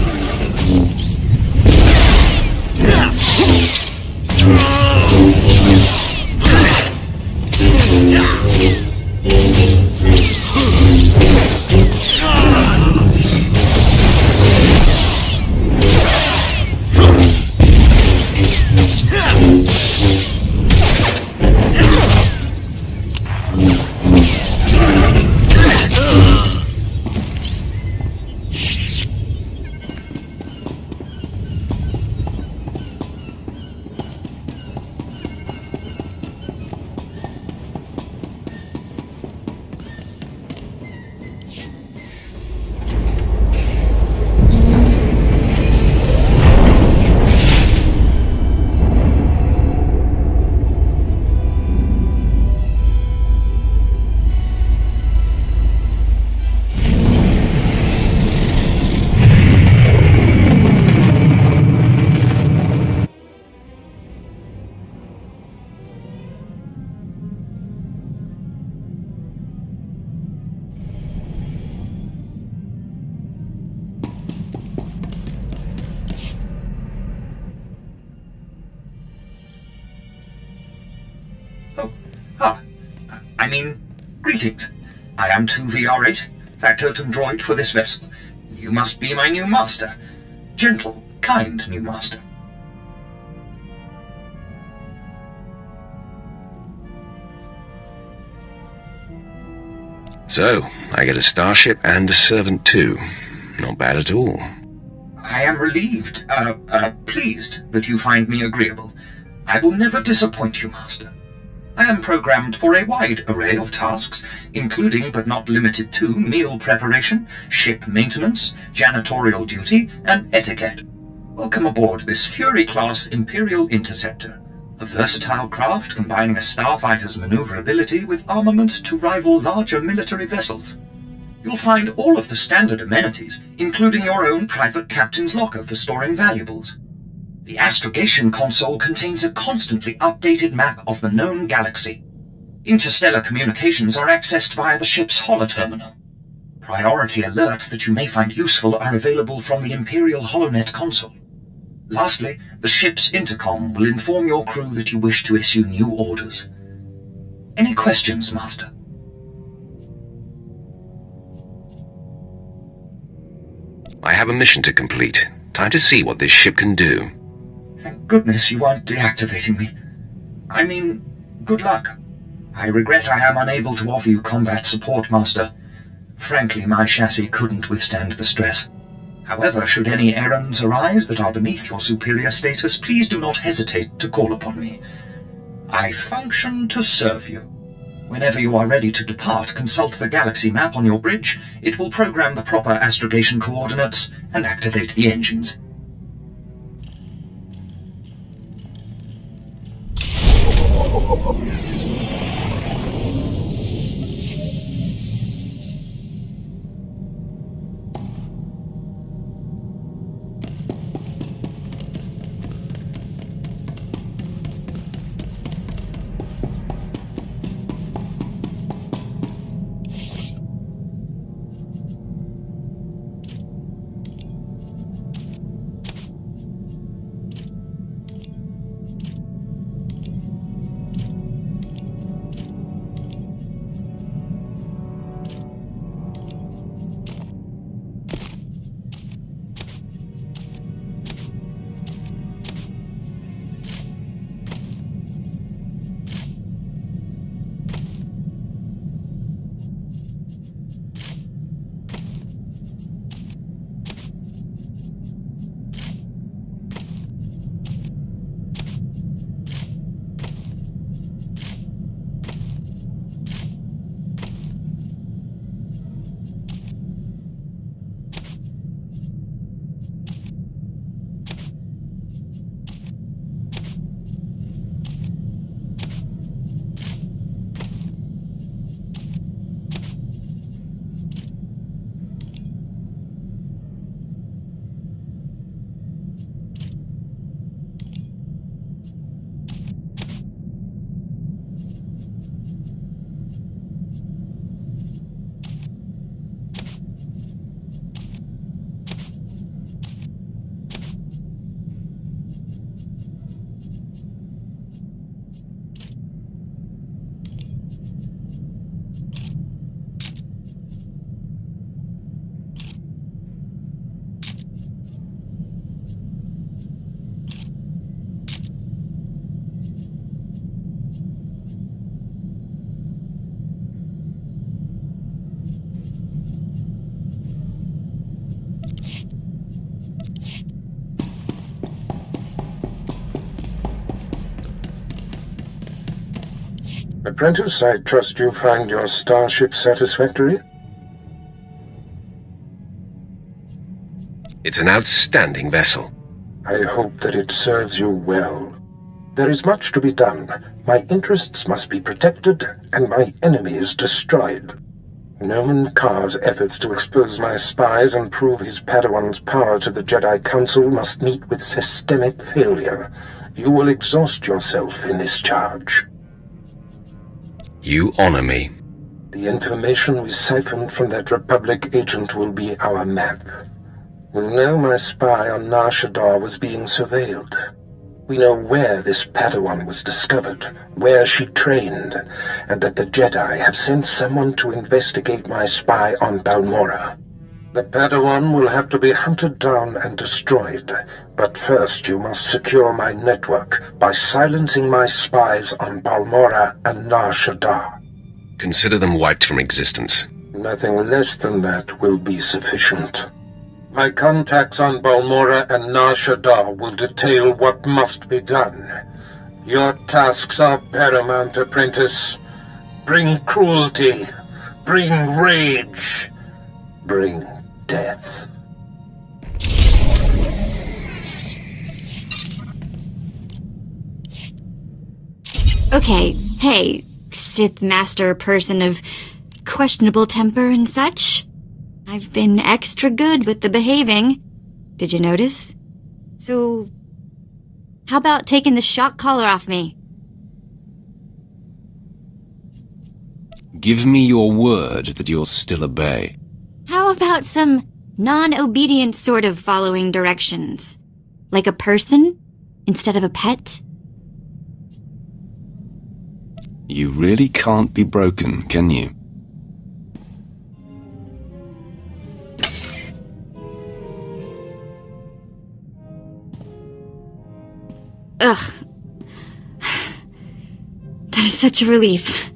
Greetings. I am 2VR8, factotum droid for this vessel. You must be my new master. Gentle, kind new master. So, I get a starship and a servant too. Not bad at all. I am relieved, pleased that you find me agreeable. I will never disappoint you, master. I am programmed for a wide array of tasks, including but not limited to meal preparation, ship maintenance, janitorial duty, and etiquette. Welcome aboard this Fury-class Imperial Interceptor, a versatile craft combining a starfighter's maneuverability with armament to rival larger military vessels. You'll find all of the standard amenities, including your own private captain's locker for storing valuables. The astrogation console contains a constantly updated map of the known galaxy. Interstellar communications are accessed via the ship's holoterminal. Priority alerts that you may find useful are available from the Imperial HoloNet console. Lastly, the ship's intercom will inform your crew that you wish to issue new orders. Any questions, Master? I have a mission to complete. Time to see what this ship can do. Thank goodness you aren't deactivating me. I mean, good luck. I regret I am unable to offer you combat support, Master. Frankly, my chassis couldn't withstand the stress. However, should any errands arise that are beneath your superior status, please do not hesitate to call upon me. I function to serve you. Whenever you are ready to depart, consult the galaxy map on your bridge. It will program the proper astrogation coordinates and activate the engines. Apprentice, I trust you find your starship satisfactory? It's an outstanding vessel. I hope that it serves you well. There is much to be done. My interests must be protected, and my enemies destroyed. Noman Karr's efforts to expose my spies and prove his Padawan's power to the Jedi Council must meet with systemic failure. You will exhaust yourself in this charge. You honor me. The information we siphoned from that Republic agent will be our map. We know my spy on Nar Shaddaa was being surveilled. We know where this Padawan was discovered, where she trained, and that the Jedi have sent someone to investigate my spy on Balmorra. The Padawan will have to be hunted down and destroyed, but first you must secure my network by silencing my spies on Balmorra and Nar Shaddaa. Consider them wiped from existence. Nothing less than that will be sufficient. My contacts on Balmorra and Nar Shaddaa will detail what must be done. Your tasks are paramount, apprentice. Bring cruelty. Bring rage. Bring death. Okay, hey, Sith Master person of questionable temper and such. I've been extra good with the behaving. Did you notice? So, how about taking the shock collar off me? Give me your word that you'll still obey. How about some non-obedient sort of following directions? Like a person instead of a pet? You really can't be broken, can you? Ugh. That is such a relief.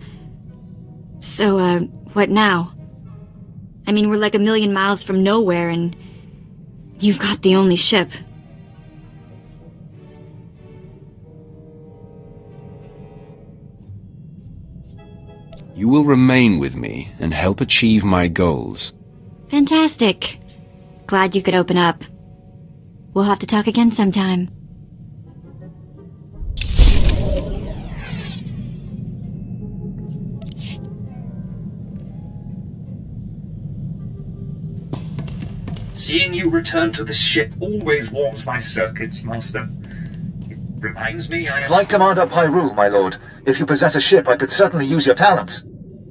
So, what now? I mean, we're like 1,000,000 miles from nowhere, and you've got the only ship. You will remain with me and help achieve my goals. Fantastic. Glad you could open up. We'll have to talk again sometime. Seeing you return to this ship always warms my circuits, Master. It reminds me I am... Flight Commander Pyrule, my lord. If you possess a ship, I could certainly use your talents.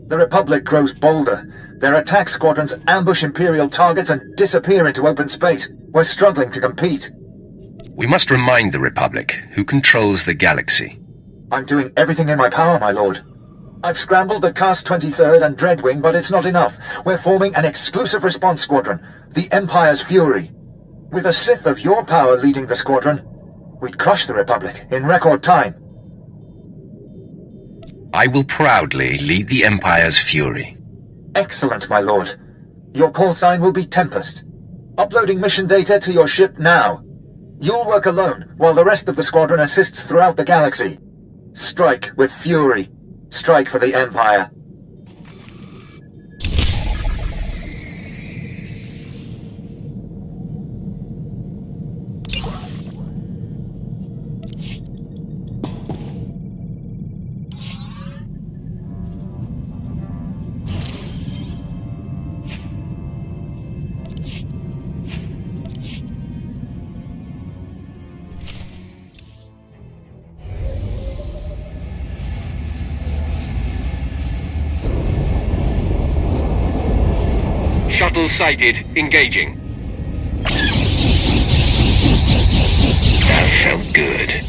The Republic grows bolder. Their attack squadrons ambush Imperial targets and disappear into open space. We're struggling to compete. We must remind the Republic who controls the galaxy. I'm doing everything in my power, my lord. I've scrambled the Cast 23rd and Dreadwing, but it's not enough. We're forming an exclusive response squadron, the Empire's Fury. With a Sith of your power leading the squadron, we'd crush the Republic in record time. I will proudly lead the Empire's Fury. Excellent, my lord. Your call sign will be Tempest. Uploading mission data to your ship now. You'll work alone, while the rest of the squadron assists throughout the galaxy. Strike with fury. Strike for the Empire. Shuttle sighted. Engaging. That felt good.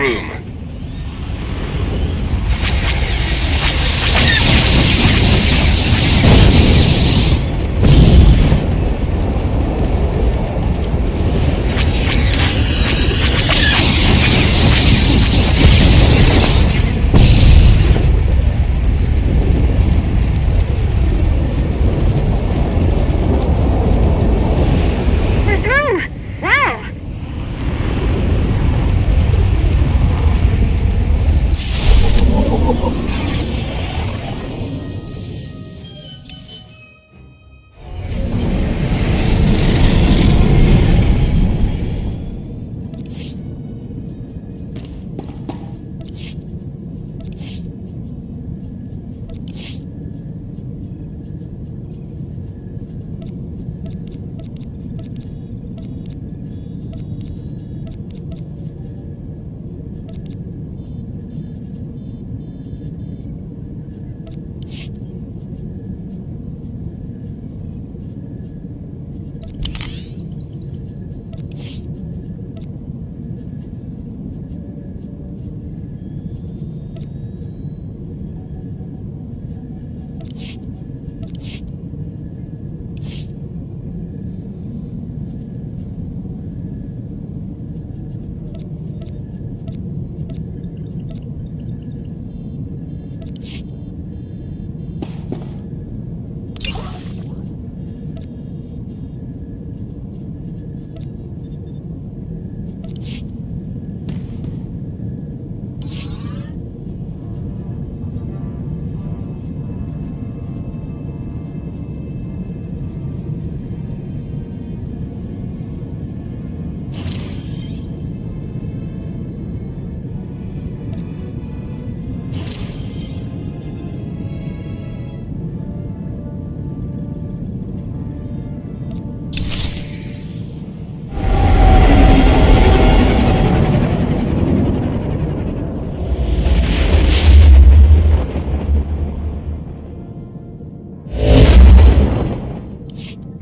room.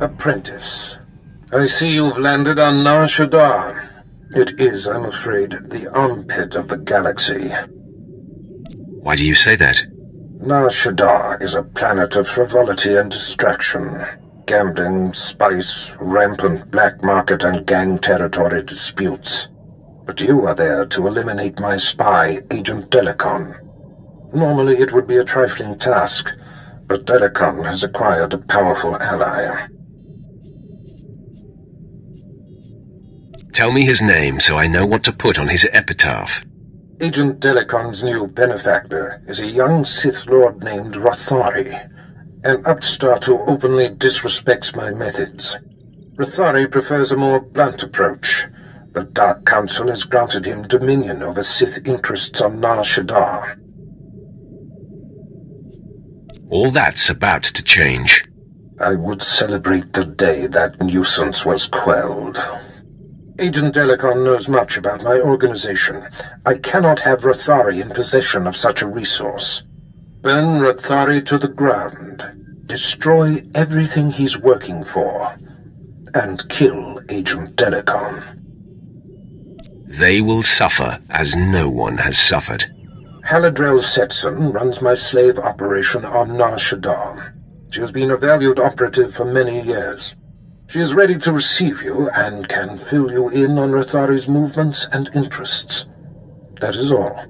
Apprentice, I see you've landed on Nar Shaddaa. It is, I'm afraid, the armpit of the galaxy. Why do you say that? Nar Shaddaa is a planet of frivolity and distraction. Gambling, spice, rampant black market and gang territory disputes. But you are there to eliminate my spy, Agent Delicon. Normally it would be a trifling task, but Delicon has acquired a powerful ally. Tell me his name so I know what to put on his epitaph. Agent Delicon's new benefactor is a young Sith Lord named Rothari, an upstart who openly disrespects my methods. Rothari prefers a more blunt approach. The Dark Council has granted him dominion over Sith interests on Nar Shaddaa. All that's about to change. I would celebrate the day that nuisance was quelled. Agent Delicon knows much about my organization. I cannot have Rothari in possession of such a resource. Burn Rothari to the ground. Destroy everything he's working for. And kill Agent Delicon. They will suffer as no one has suffered. Haladrel Setson runs my slave operation on Nar Shaddaa. She has been a valued operative for many years. She is ready to receive you and can fill you in on Rothari's movements and interests. That is all.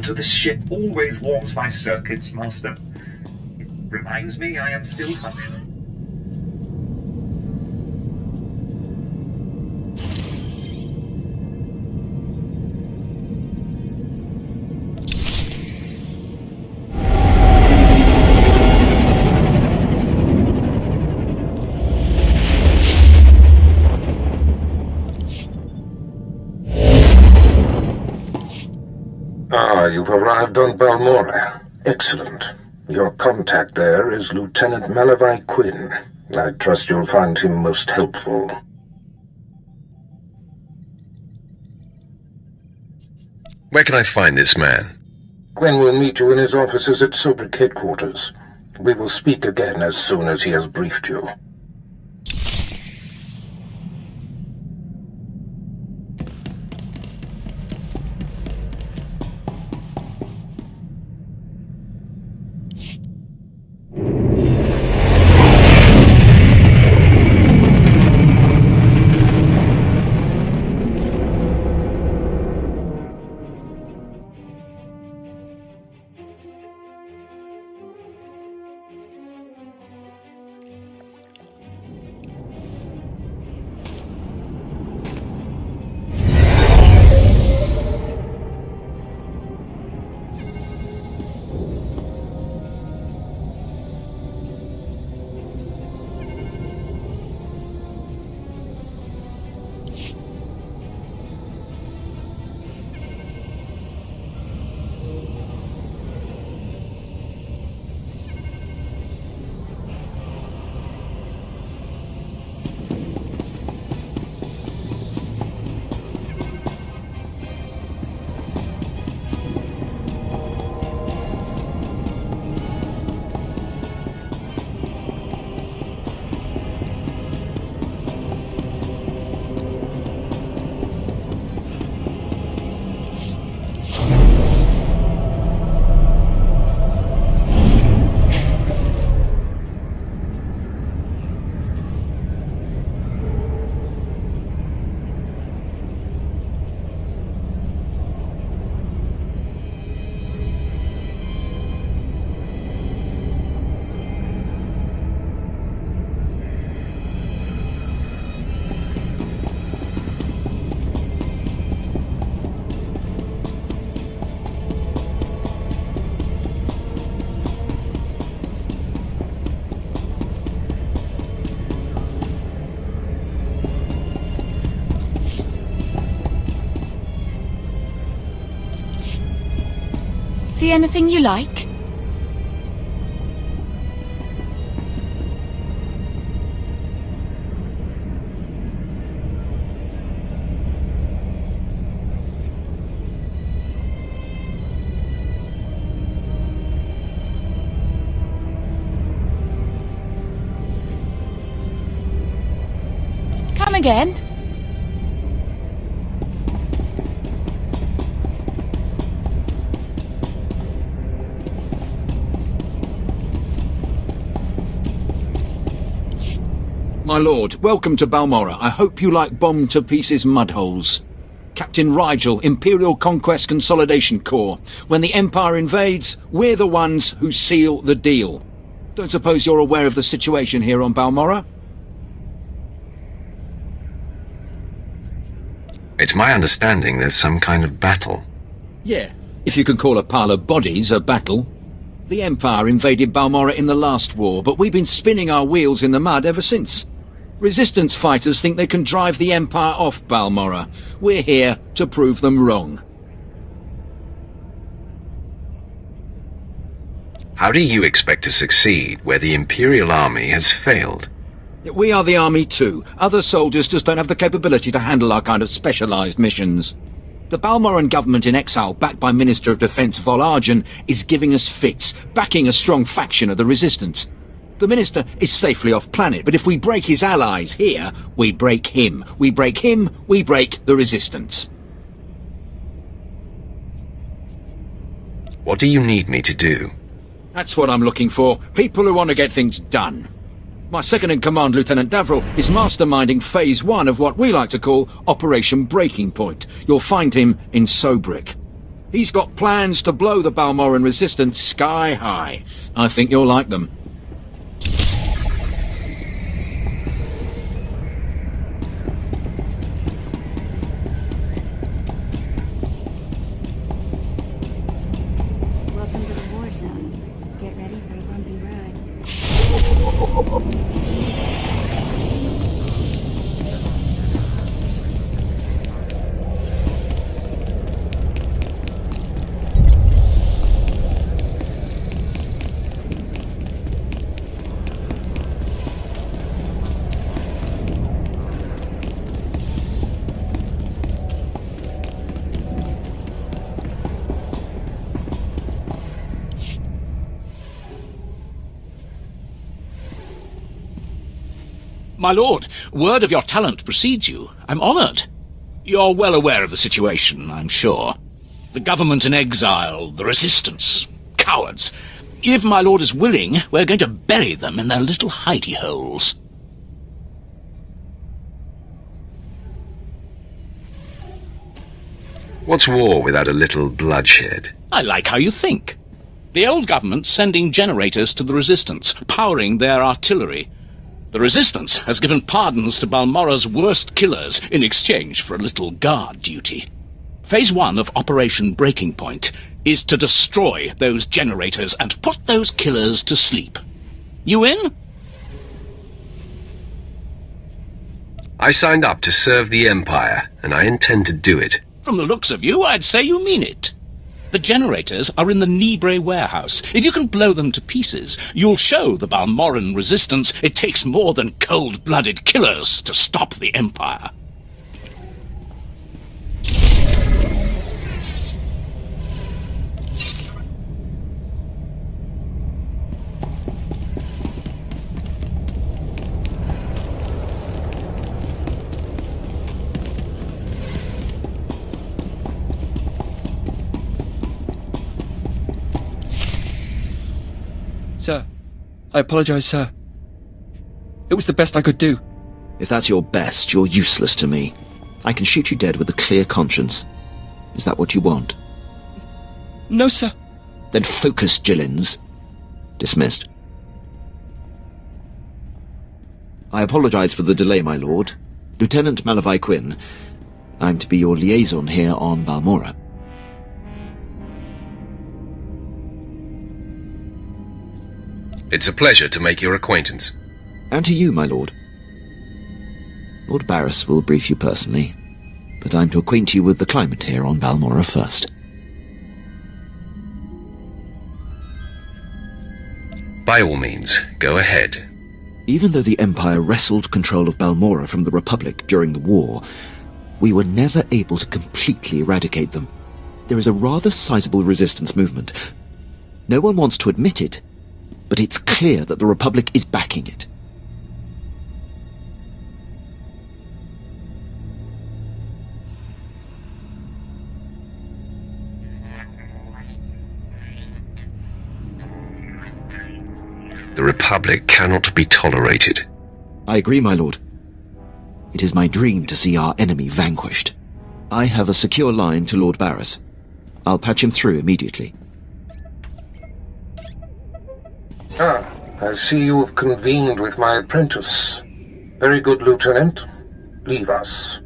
to this ship always warms my circuits, Master. It reminds me I am still functioning. Ah, you've arrived on Balmora. Excellent. Your contact there is Lieutenant Malavai Quinn. I trust you'll find him most helpful. Where can I find this man? Quinn will meet you in his offices at Sobrik headquarters. We will speak again as soon as he has briefed you. See anything you like? Come again? My lord, welcome to Balmora. I hope you like bombed-to-pieces mudholes. Captain Rigel, Imperial Conquest Consolidation Corps. When the Empire invades, we're the ones who seal the deal. Don't suppose you're aware of the situation here on Balmora? It's my understanding there's some kind of battle. Yeah, if you can call a pile of bodies a battle. The Empire invaded Balmora in the last war, but we've been spinning our wheels in the mud ever since. Resistance fighters think they can drive the Empire off Balmora. We're here to prove them wrong. How do you expect to succeed where the Imperial Army has failed? We are the army too. Other soldiers just don't have the capability to handle our kind of specialized missions. The Balmoran government in exile, backed by Minister of Defense Vol Argen, is giving us fits, backing a strong faction of the Resistance. The Minister is safely off-planet, but if we break his allies here, we break him. We break him, we break the Resistance. What do you need me to do? That's what I'm looking for. People who want to get things done. My second-in-command, Lieutenant Davril, is masterminding Phase 1 of what we like to call Operation Breaking Point. You'll find him in Sobrik. He's got plans to blow the Balmoran resistance sky high. I think you'll like them. Welcome to the war zone. Get ready for a bumpy ride. My lord, word of your talent precedes you. I'm honoured. You're well aware of the situation, I'm sure. The government in exile, the resistance, cowards. If my lord is willing, we're going to bury them in their little hidey holes. What's war without a little bloodshed? I like how you think. The old government's sending generators to the resistance, powering their artillery. The resistance has given pardons to Balmora's worst killers in exchange for a little guard duty. Phase 1 of Operation Breaking Point is to destroy those generators and put those killers to sleep. You in? I signed up to serve the Empire, and I intend to do it. From the looks of you, I'd say you mean it. The generators are in the Nibre warehouse. If you can blow them to pieces, you'll show the Balmoran resistance it takes more than cold-blooded killers to stop the Empire. Sir, I apologize, sir. It was the best I could do. If that's your best, you're useless to me. I can shoot you dead with a clear conscience. Is that what you want? No, sir. Then focus, Gillins. Dismissed. I apologize for the delay, my lord. Lieutenant Malavai Quinn. I'm to be your liaison here on Balmora. It's a pleasure to make your acquaintance. And to you, my lord. Lord Barris will brief you personally, but I'm to acquaint you with the climate here on Balmora first. By all means, go ahead. Even though the Empire wrestled control of Balmora from the Republic during the war, we were never able to completely eradicate them. There is a rather sizable resistance movement. No one wants to admit it, but it's clear that the Republic is backing it. The Republic cannot be tolerated. I agree, my lord. It is my dream to see our enemy vanquished. I have a secure line to Lord Barris. I'll patch him through immediately. Ah, I see you've convened with my apprentice. Very good, Lieutenant. Leave us.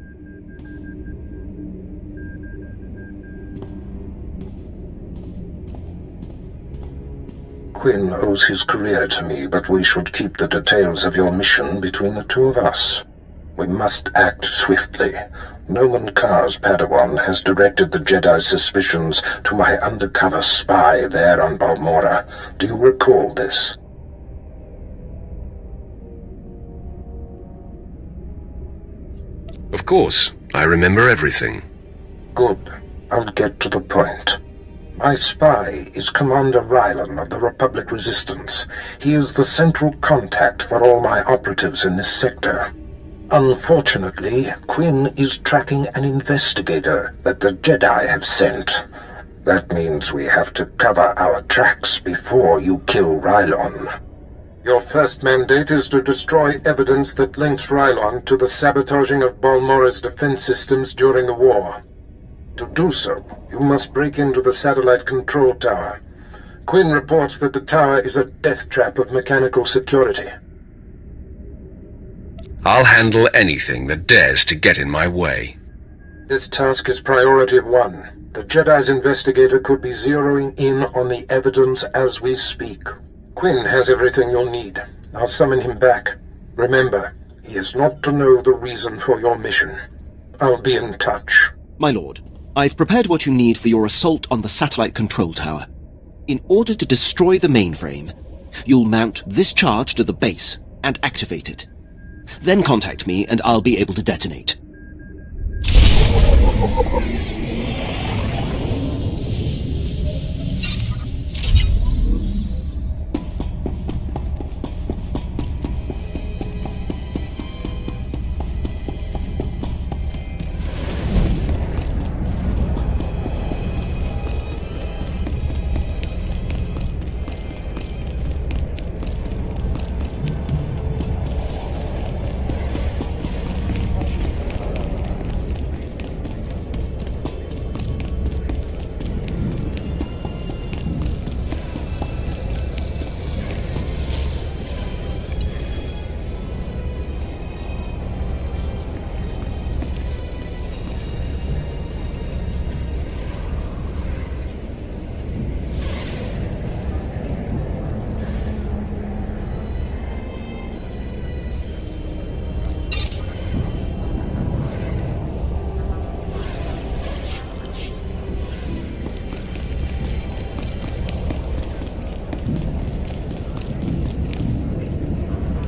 Quinn owes his career to me, but we should keep the details of your mission between the two of us. We must act swiftly. Noman Karr's Padawan has directed the Jedi's suspicions to my undercover spy there on Balmora. Do you recall this? Of course, I remember everything. Good. I'll get to the point. My spy is Commander Rylan of the Republic Resistance. He is the central contact for all my operatives in this sector. Unfortunately, Quinn is tracking an investigator that the Jedi have sent. That means we have to cover our tracks before you kill Rylon. Your first mandate is to destroy evidence that links Rylon to the sabotaging of Balmora's defense systems during the war. To do so, you must break into the satellite control tower. Quinn reports that the tower is a death trap of mechanical security. I'll handle anything that dares to get in my way. This task is priority 1. The Jedi's investigator could be zeroing in on the evidence as we speak. Quinn has everything you'll need. I'll summon him back. Remember, he is not to know the reason for your mission. I'll be in touch. My lord, I've prepared what you need for your assault on the satellite control tower. In order to destroy the mainframe, you'll mount this charge to the base and activate it. Then contact me and I'll be able to detonate.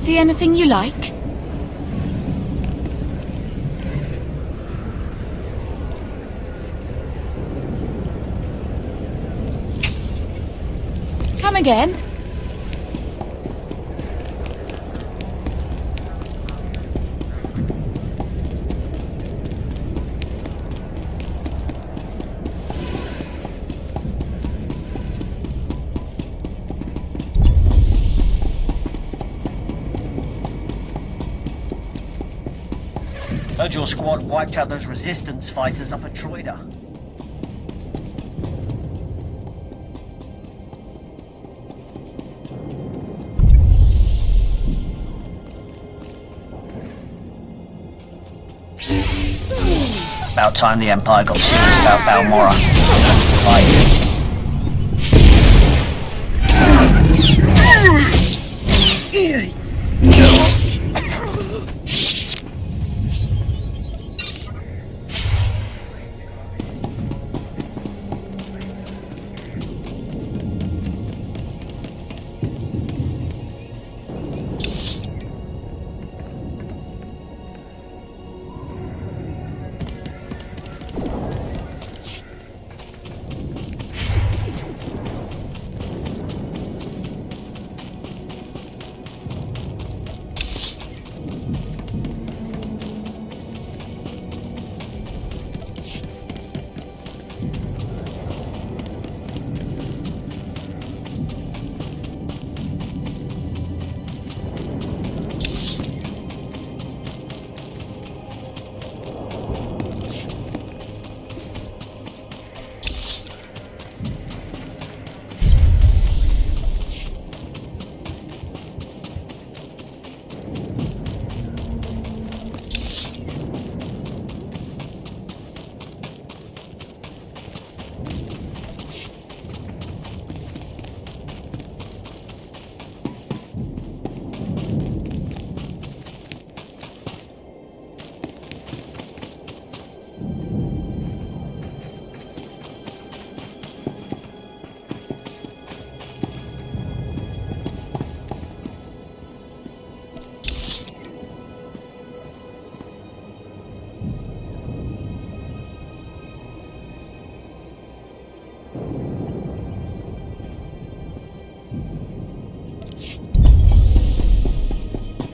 See anything you like? Come again? Heard your squad wiped out those resistance fighters up at Troida. About time the Empire got serious about Balmora. Fight.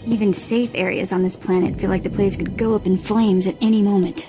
Even safe areas on this planet feel like the place could go up in flames at any moment.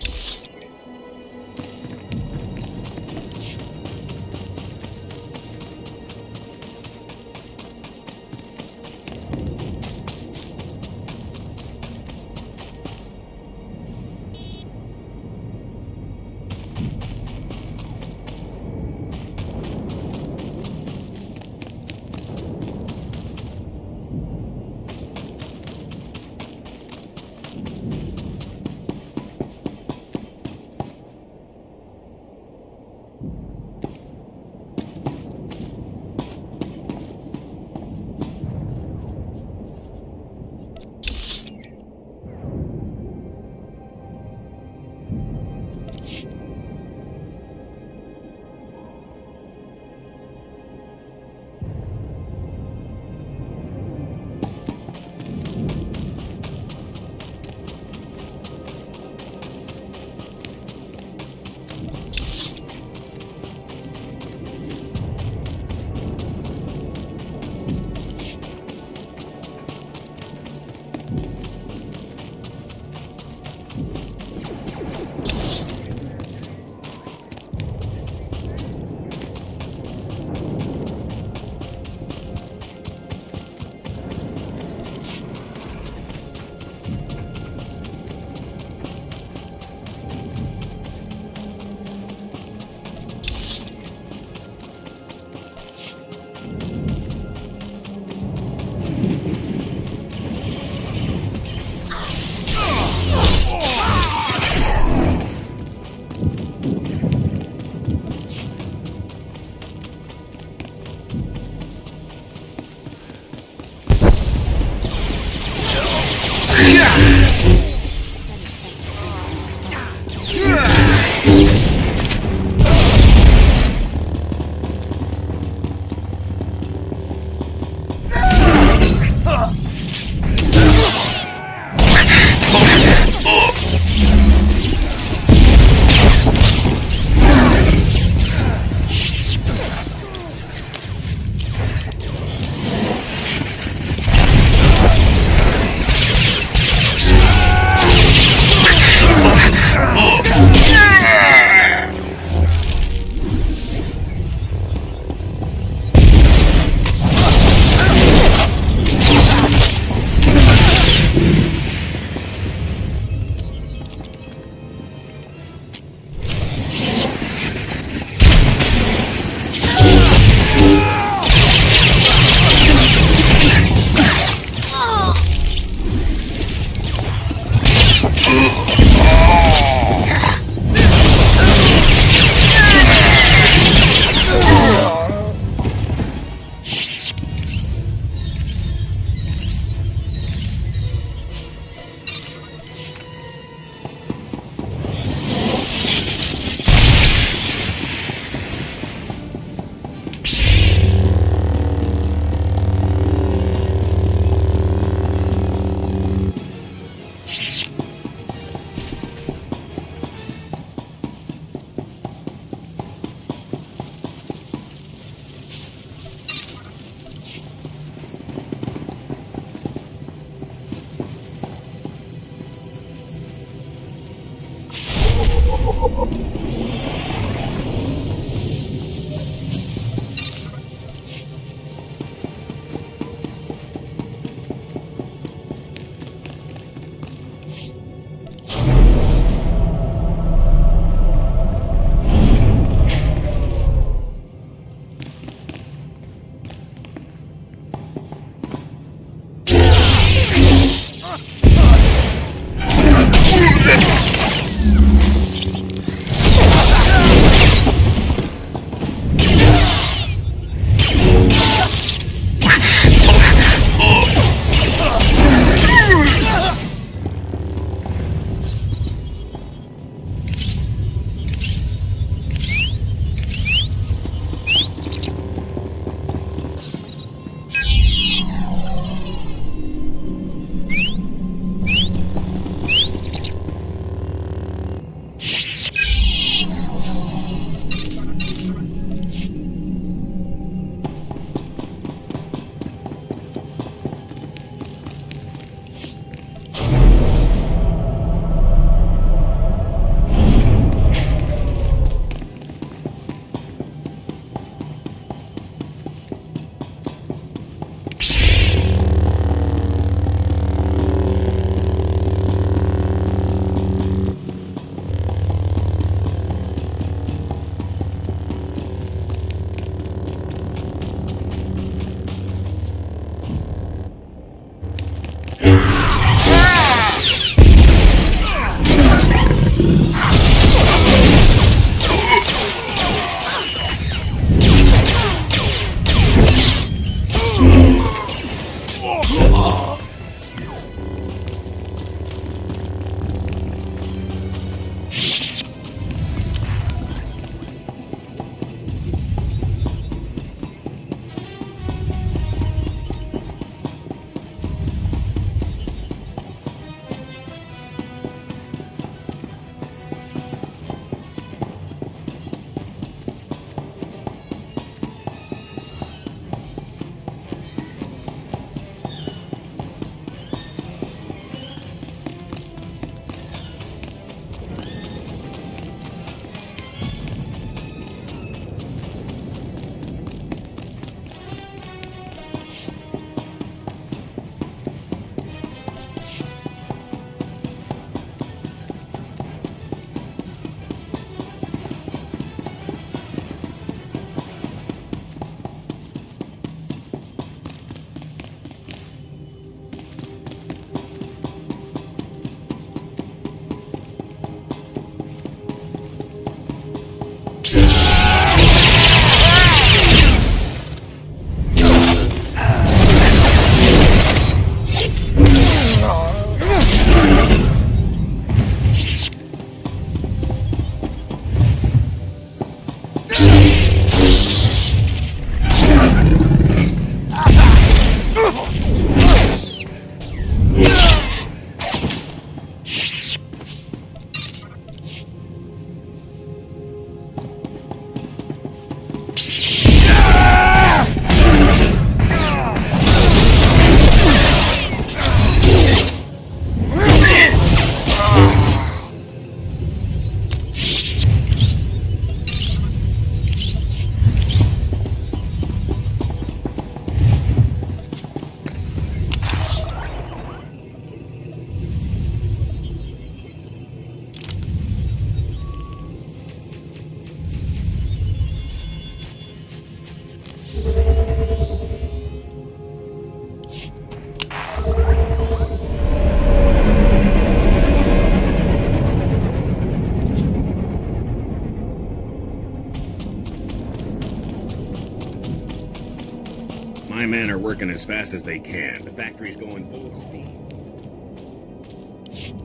working as fast as they can. The factory's going full steam.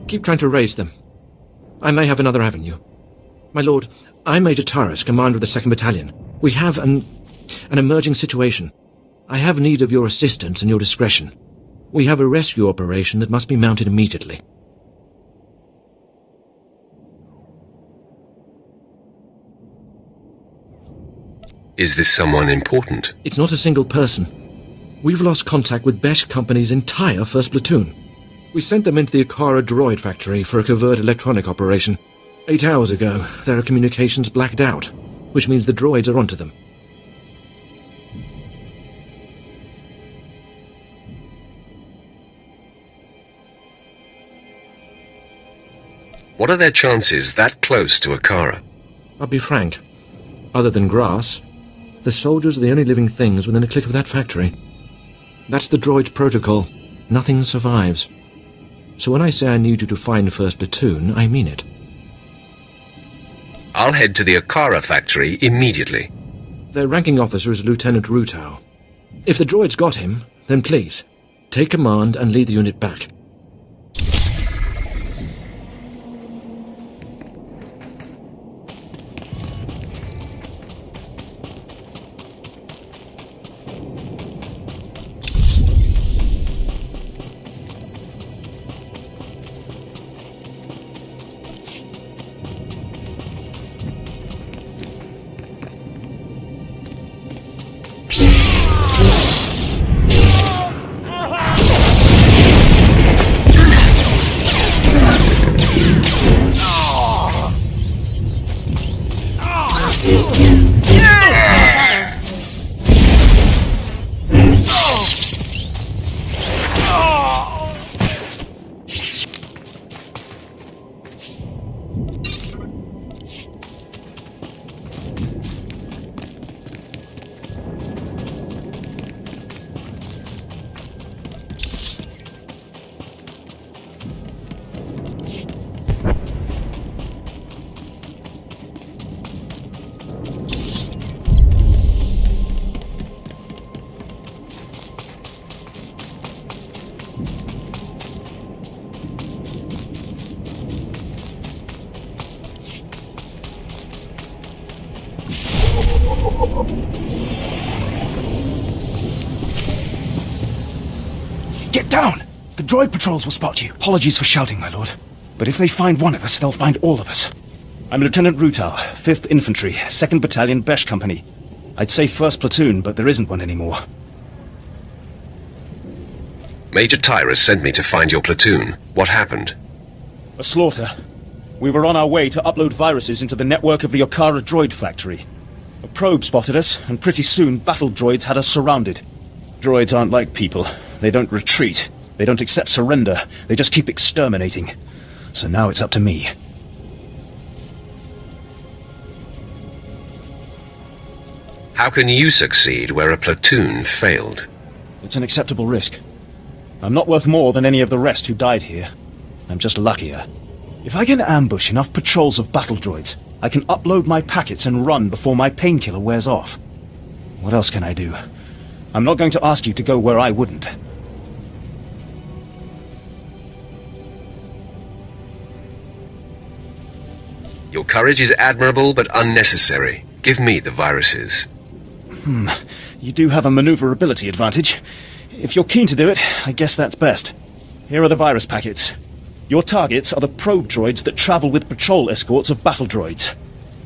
Keep trying to raise them. I may have another avenue. My lord, I'm Major Tyrus, commander of the 2nd Battalion. We have an emerging situation. I have need of your assistance and your discretion. We have a rescue operation that must be mounted immediately. Is this someone important? It's not a single person. We've lost contact with Besh Company's entire 1st Platoon. We sent them into the Akara droid factory for a covert electronic operation. 8 hours ago, their communications blacked out, which means the droids are onto them. What are their chances that close to Akara? I'll be frank. Other than grass, the soldiers are the only living things within a click of that factory. That's the droid's protocol. Nothing survives. So when I say I need you to find 1st Platoon, I mean it. I'll head to the Akara factory immediately. Their ranking officer is Lieutenant Rutau. If the droid's got him, then please, take command and lead the unit back. Get down! The droid patrols will spot you. Apologies for shouting, my lord. But if they find one of us, they'll find all of us. I'm Lieutenant Rutau, 5th Infantry, 2nd Battalion, Besh Company. I'd say 1st Platoon, but there isn't one anymore. Major Tyrus sent me to find your platoon. What happened? A slaughter. We were on our way to upload viruses into the network of the Akara droid factory. A probe spotted us, and pretty soon battle droids had us surrounded. Droids aren't like people. They don't retreat. They don't accept surrender. They just keep exterminating. So now it's up to me. How can you succeed where a platoon failed? It's an acceptable risk. I'm not worth more than any of the rest who died here. I'm just luckier. If I can ambush enough patrols of battle droids, I can upload my packets and run before my painkiller wears off. What else can I do? I'm not going to ask you to go where I wouldn't. Your courage is admirable but unnecessary. Give me the viruses. You do have a maneuverability advantage. If you're keen to do it, I guess that's best. Here are the virus packets. Your targets are the probe droids that travel with patrol escorts of battle droids.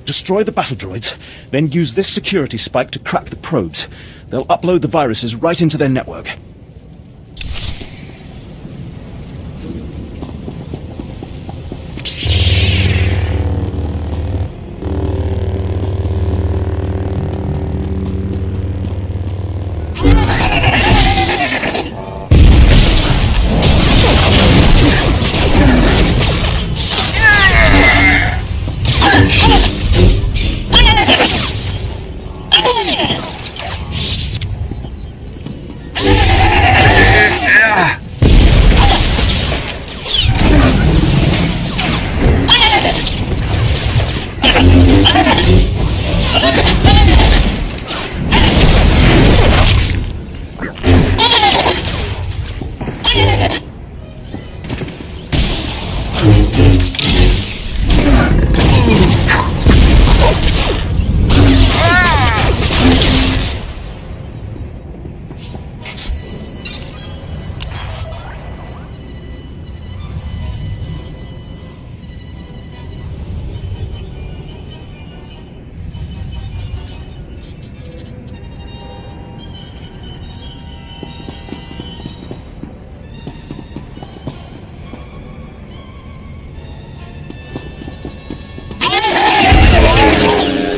Destroy the battle droids, then use this security spike to crack the probes. They'll upload the viruses right into their network.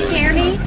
Scare me?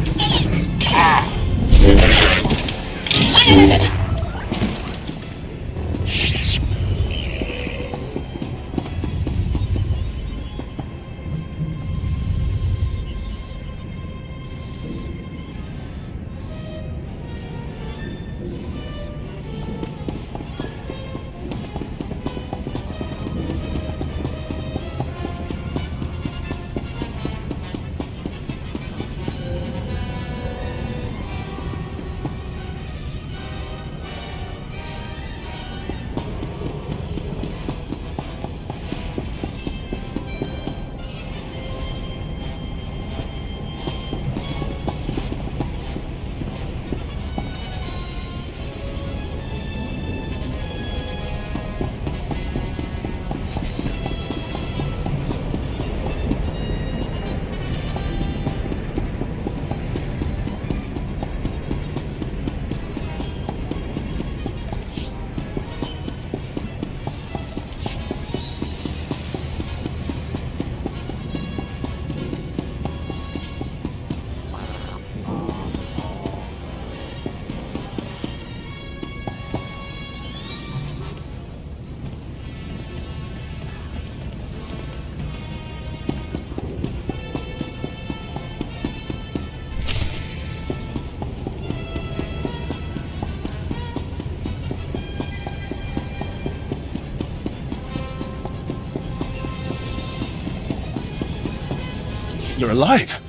You're alive.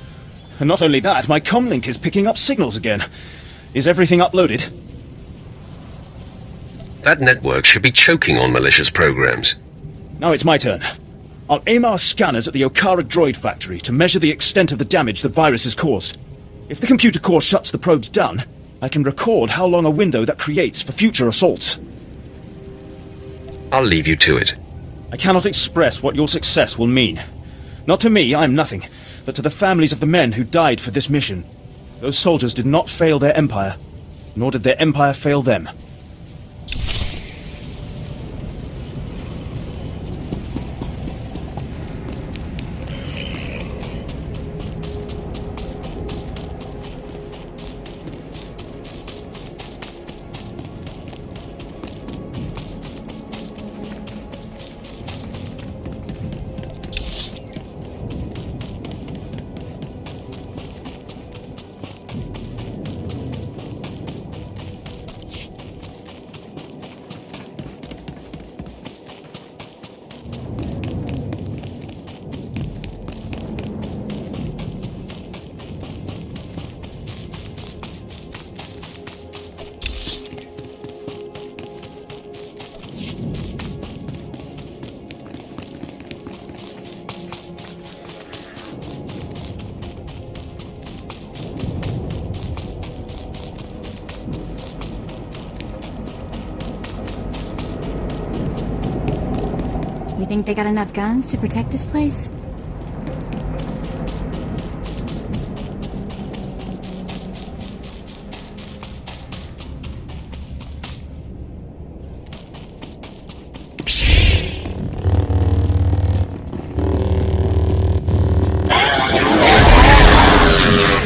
And not only that, my comlink is picking up signals again. Is everything uploaded? That network should be choking on malicious programs. Now it's my turn. I'll aim our scanners at the Okara droid factory to measure the extent of the damage the virus has caused. If the computer core shuts the probes down, I can record how long a window that creates for future assaults. I'll leave you to it. I cannot express what your success will mean. Not to me, I am nothing, but to the families of the men who died for this mission. Those soldiers did not fail their empire, nor did their empire fail them. You think they got enough guns to protect this place?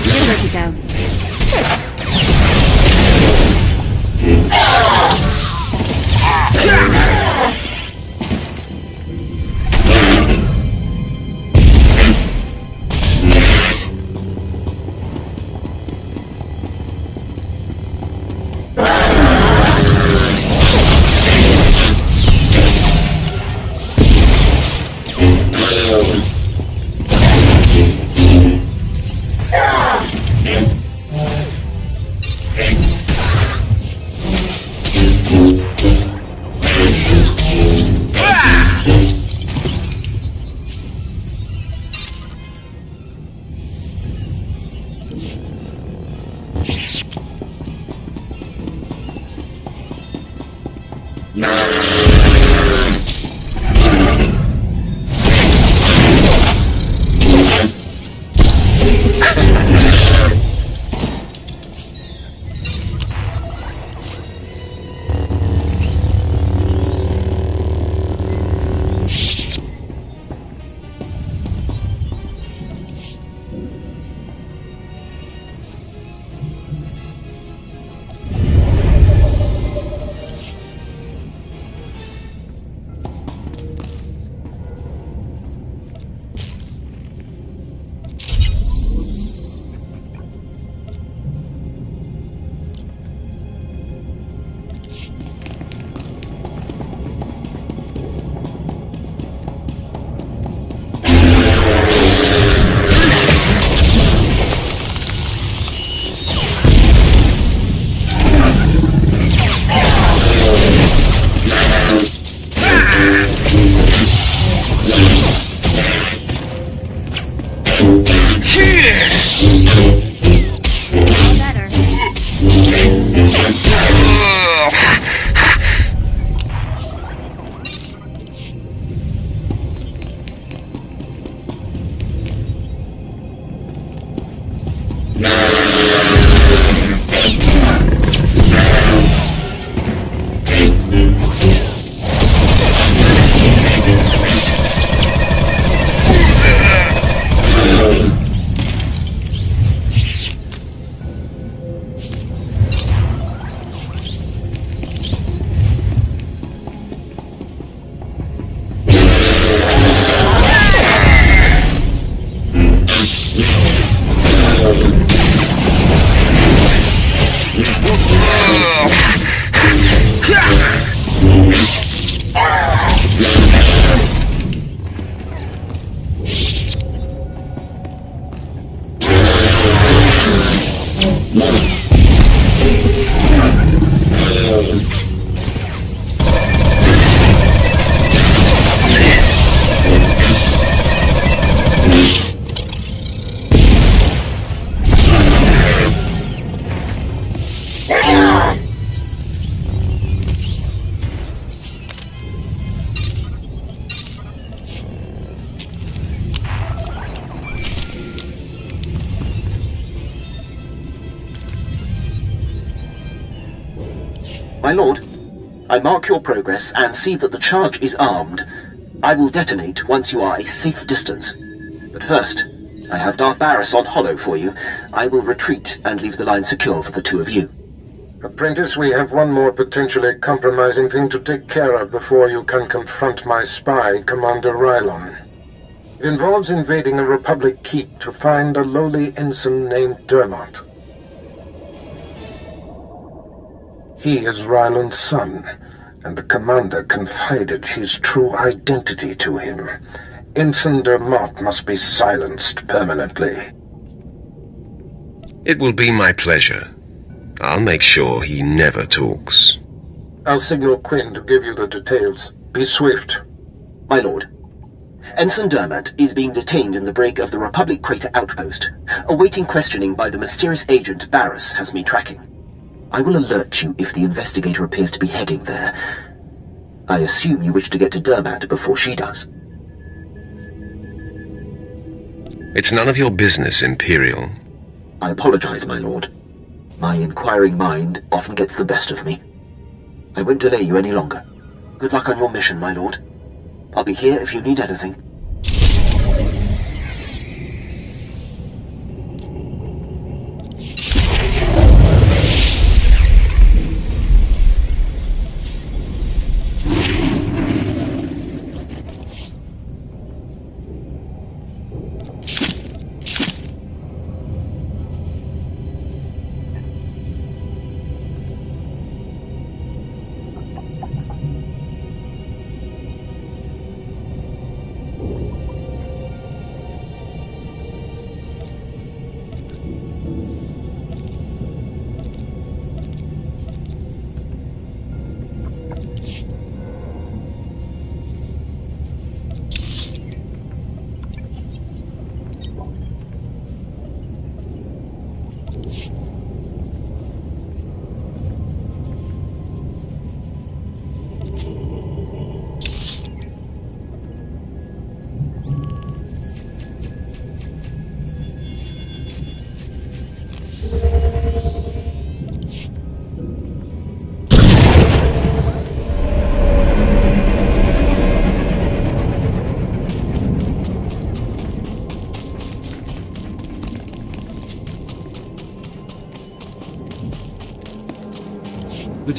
Where'd you go? My lord, I mark your progress and see that the charge is armed. I will detonate once you are a safe distance. But first, I have Darth Barris on hollow for you. I will retreat and leave the line secure for the two of you. Apprentice, we have one more potentially compromising thing to take care of before you can confront my spy, Commander Rylon. It involves invading a Republic keep to find a lowly ensign named Dermot. He is Rylon's son, and the commander confided his true identity to him. Ensign Dermot must be silenced permanently. It will be my pleasure. I'll make sure he never talks. I'll signal Quinn to give you the details. Be swift. My lord, Ensign Dermot is being detained in the brig of the Republic Crater Outpost. Awaiting questioning by the mysterious agent Barris has me tracking. I will alert you if the investigator appears to be heading there. I assume you wish to get to Dermot before she does. It's none of your business, Imperial. I apologize, my lord. My inquiring mind often gets the best of me. I won't delay you any longer. Good luck on your mission, my lord. I'll be here if you need anything.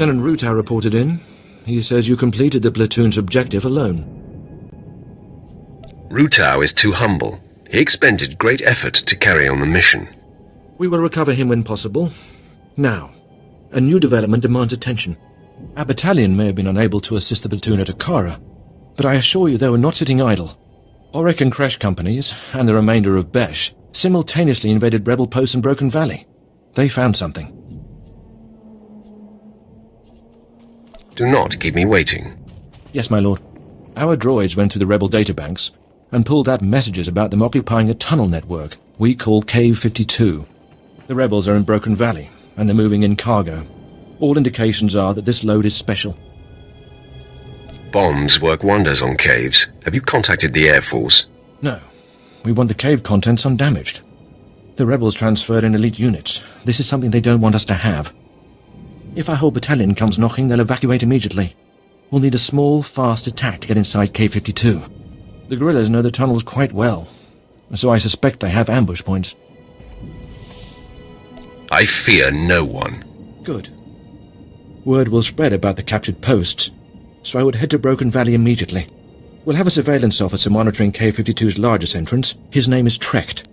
Lieutenant Rutow reported in. He says you completed the platoon's objective alone. Rutow is too humble. He expended great effort to carry on the mission. We will recover him when possible. Now, a new development demands attention. Our battalion may have been unable to assist the platoon at Akara, but I assure you they were not sitting idle. Auric and Kresh companies, and the remainder of Besh, simultaneously invaded rebel posts in Broken Valley. They found something. Do not keep me waiting. Yes, my lord. Our droids went through the rebel databanks and pulled out messages about them occupying a tunnel network we call Cave 52. The rebels are in Broken Valley, and they're moving in cargo. All indications are that this load is special. Bombs work wonders on caves. Have you contacted the Air Force? No. We want the cave contents undamaged. The rebels transferred in elite units. This is something they don't want us to have. If our whole battalion comes knocking, they'll evacuate immediately. We'll need a small, fast attack to get inside K-52. The guerrillas know the tunnels quite well, so I suspect they have ambush points. I fear no one. Good. Word will spread about the captured posts, so I would head to Broken Valley immediately. We'll have a surveillance officer monitoring K-52's largest entrance. His name is Trecht.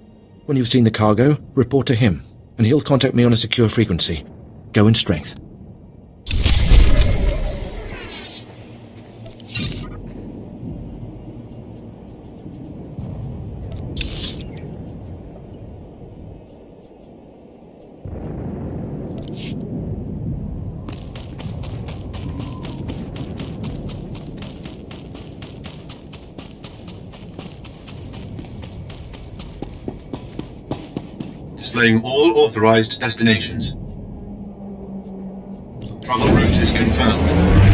When you've seen the cargo, report to him, and he'll contact me on a secure frequency. Go in strength. Displaying all authorized destinations. Travel route is confirmed.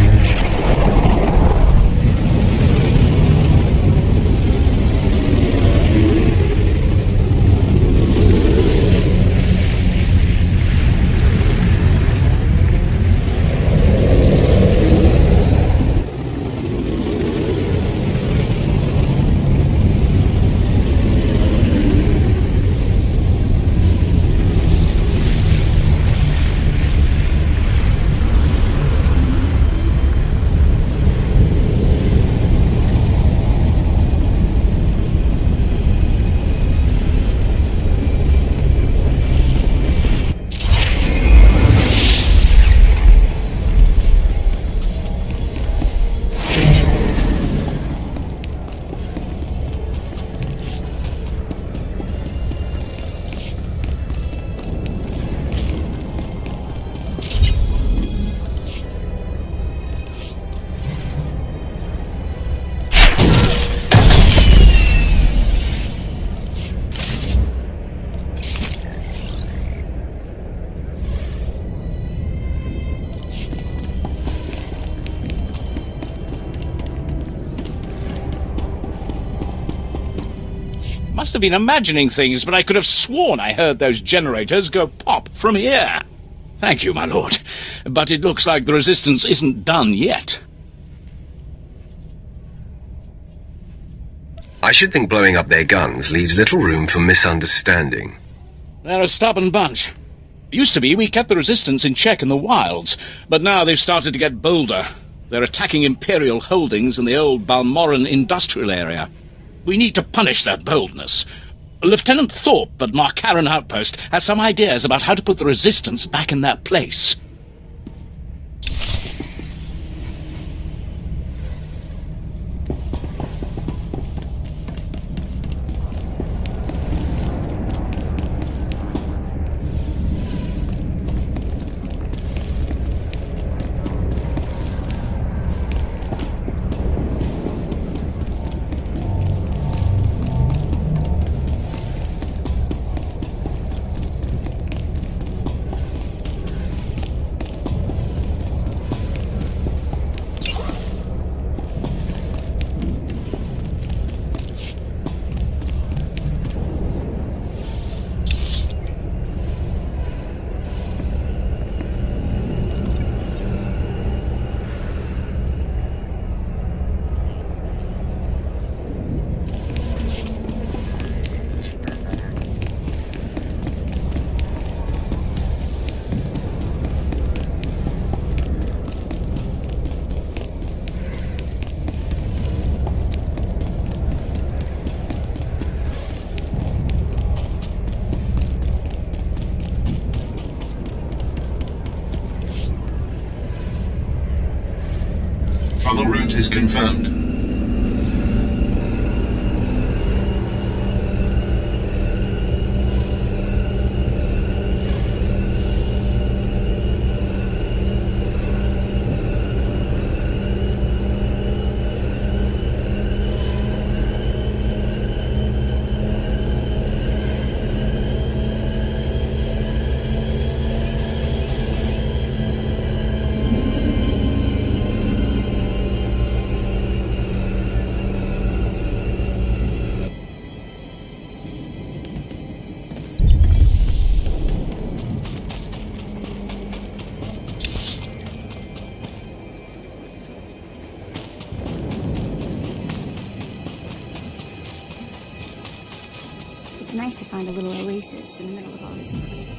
Must have been imagining things, but I could have sworn I heard those generators go pop from here. Thank you, my lord. But it looks like the resistance isn't done yet. I should think blowing up their guns leaves little room for misunderstanding. They're a stubborn bunch. Used to be we kept the resistance in check in the wilds, but now they've started to get bolder. They're attacking Imperial holdings in the old Balmoran industrial area. We need to punish their boldness. Lieutenant Thorpe at Markaran Outpost has some ideas about how to put the resistance back in their place. Travel route is confirmed. It's nice to find a little oasis in the middle of all this crazy.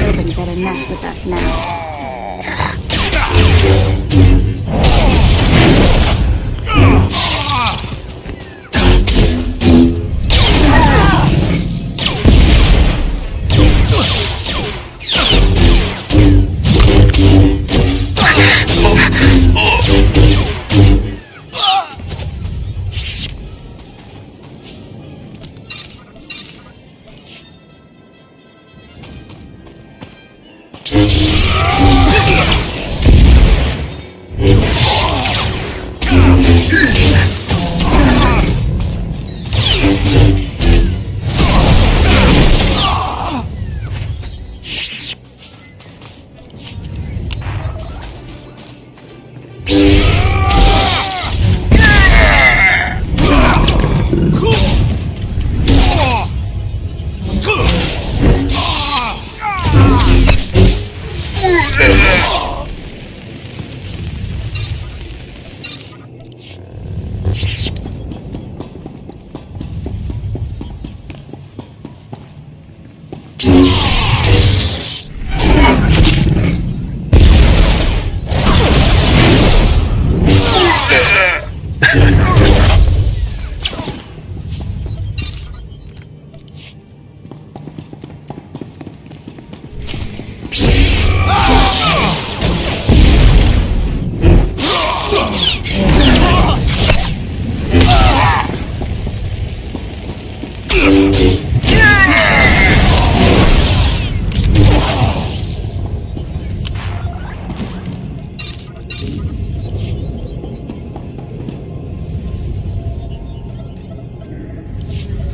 Nobody better mess with us now.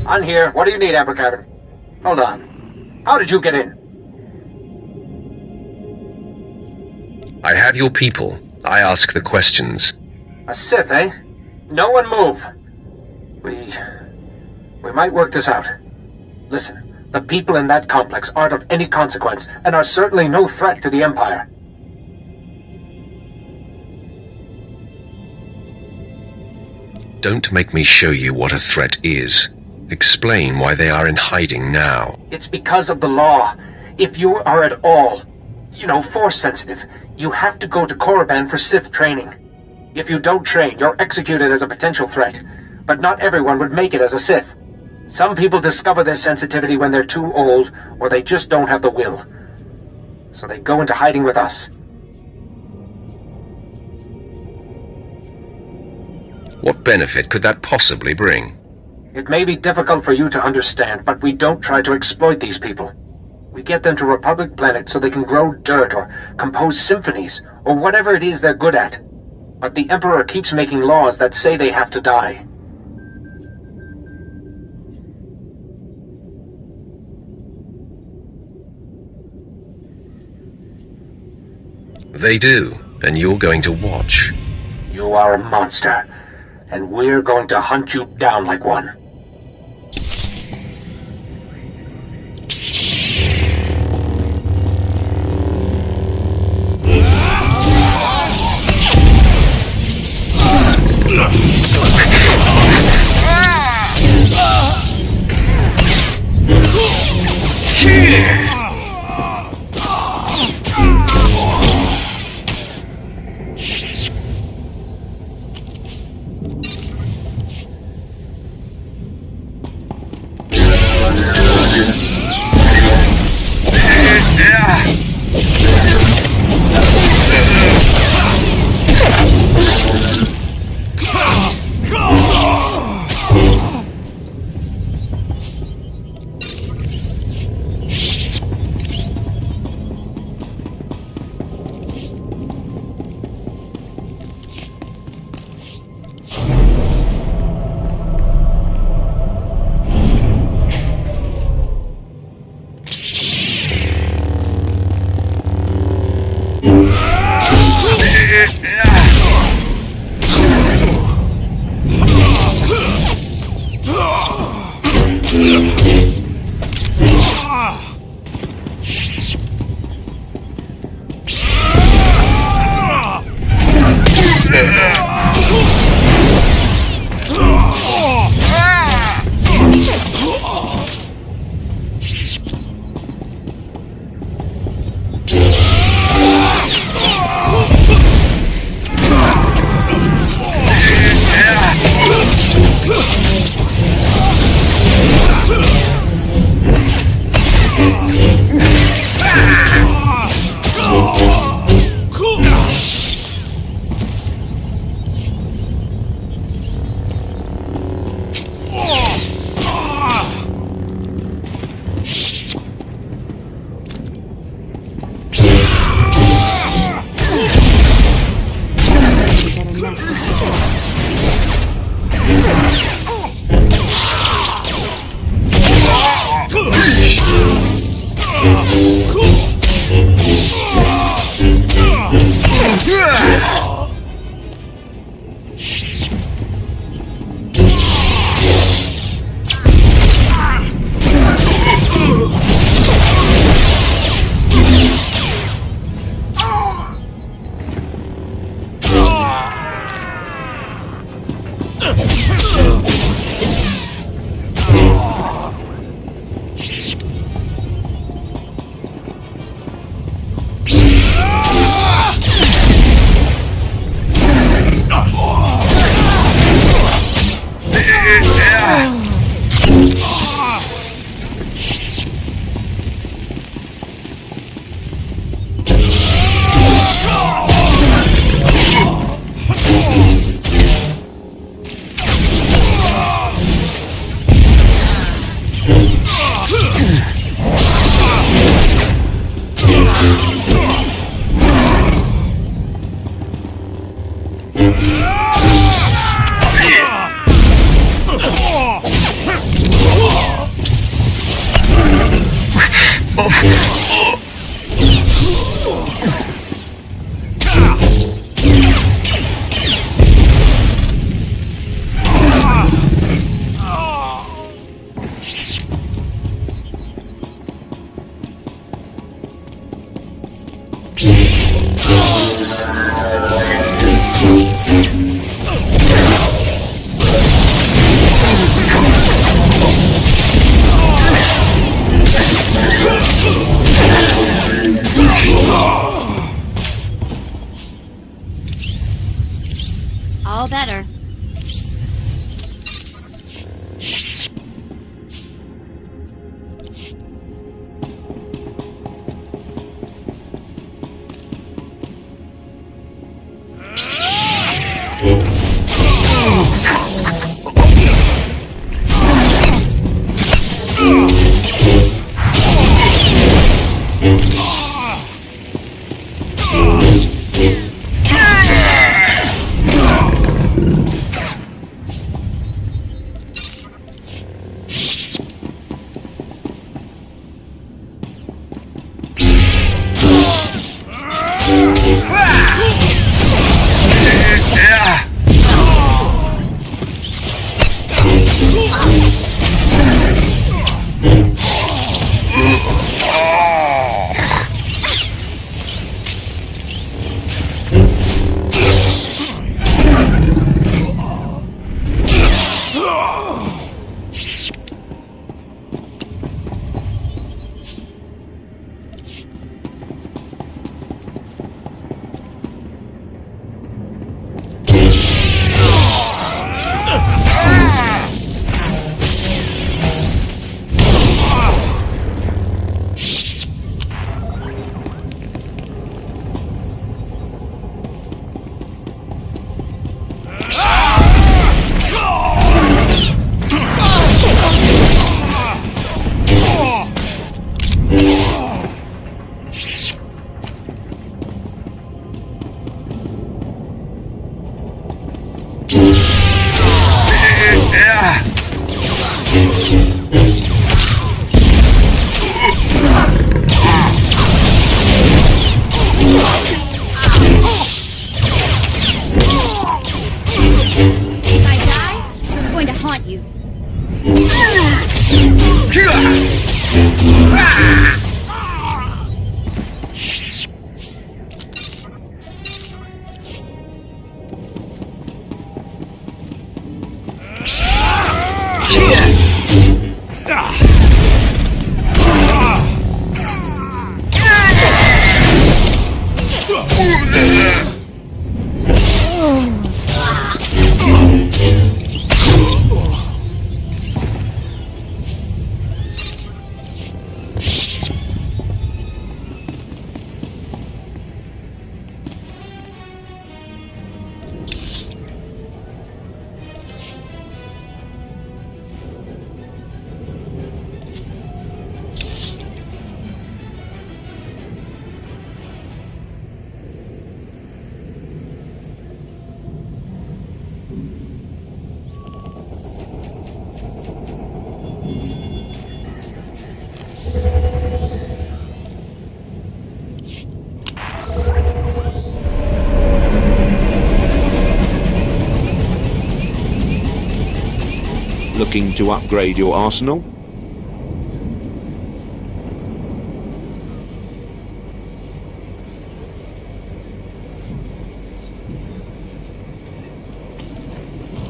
I'm here. What do you need, Abracadabra? Hold on. How did you get in? I have your people. I ask the questions. A Sith, eh? No one move. We might work this out. Listen, the people in that complex aren't of any consequence, and are certainly no threat to the Empire. Don't make me show you what a threat is. Explain why they are in hiding now. It's because of the law. If you are at all, force sensitive, you have to go to Korriban for Sith training. If you don't train, you're executed as a potential threat. But not everyone would make it as a Sith. Some people discover their sensitivity when they're too old, or they just don't have the will. So they go into hiding with us. What benefit could that possibly bring? It may be difficult for you to understand, but we don't try to exploit these people. We get them to Republic planets so they can grow dirt or compose symphonies, or whatever it is they're good at. But the Emperor keeps making laws that say they have to die. They do, and you're going to watch. You are a monster, and we're going to hunt you down like one. All better. If I die, I'm going to haunt you. Looking to upgrade your arsenal?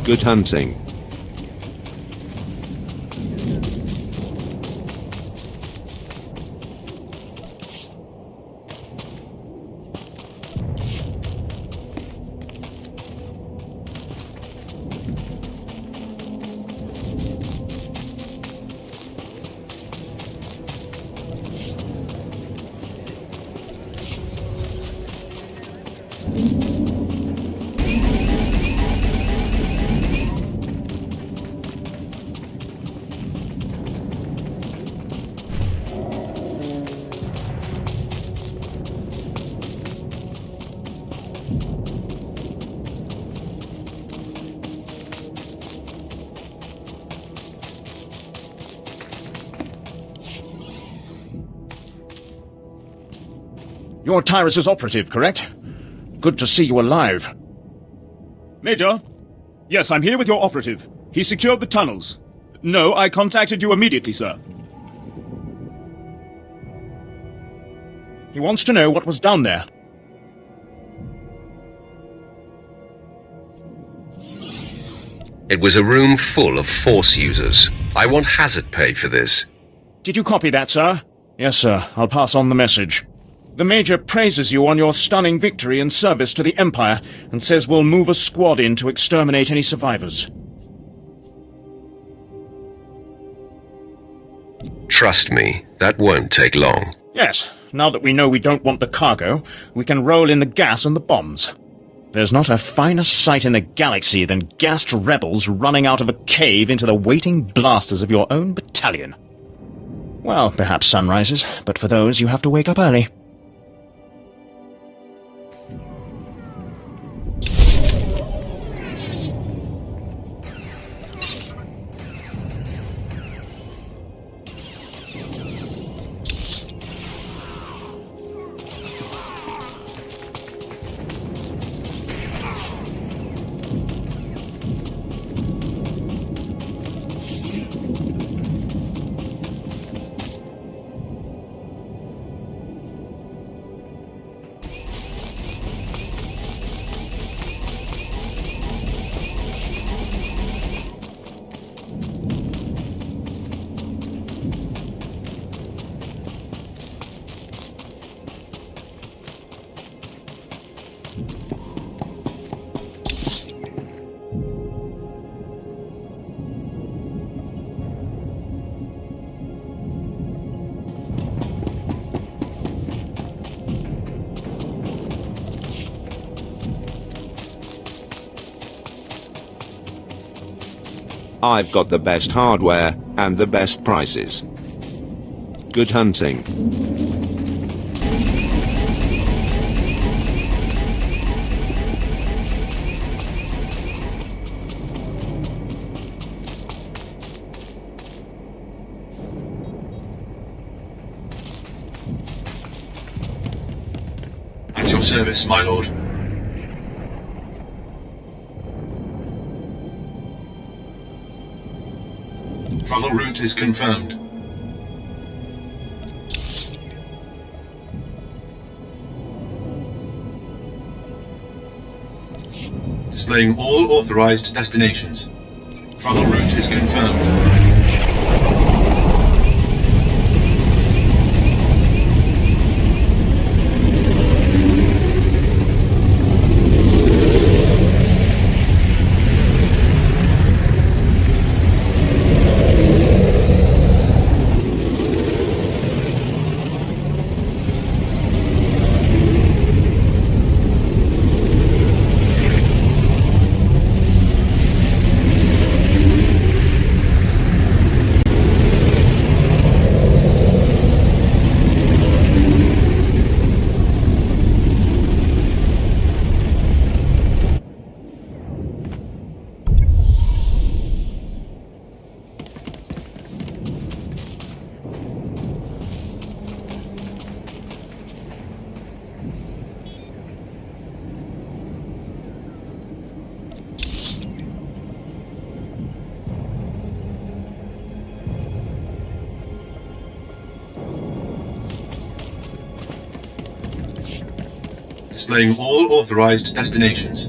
Good hunting. You're Tyrus's operative, correct? Good to see you alive. Major? Yes, I'm here with your operative. He secured the tunnels. No, I contacted you immediately, sir. He wants to know what was down there. It was a room full of Force users. I want hazard pay for this. Did you copy that, sir? Yes, sir. I'll pass on the message. The Major praises you on your stunning victory and service to the Empire, and says we'll move a squad in to exterminate any survivors. Trust me, that won't take long. Yes, now that we know we don't want the cargo, we can roll in the gas and the bombs. There's not a finer sight in the galaxy than gassed rebels running out of a cave into the waiting blasters of your own battalion. Well, perhaps sunrises, but for those you have to wake up early. I've got the best hardware and the best prices. Good hunting. At your service, my lord. Travel route is confirmed. Displaying all authorized destinations. Travel route is confirmed. Displaying all authorized destinations.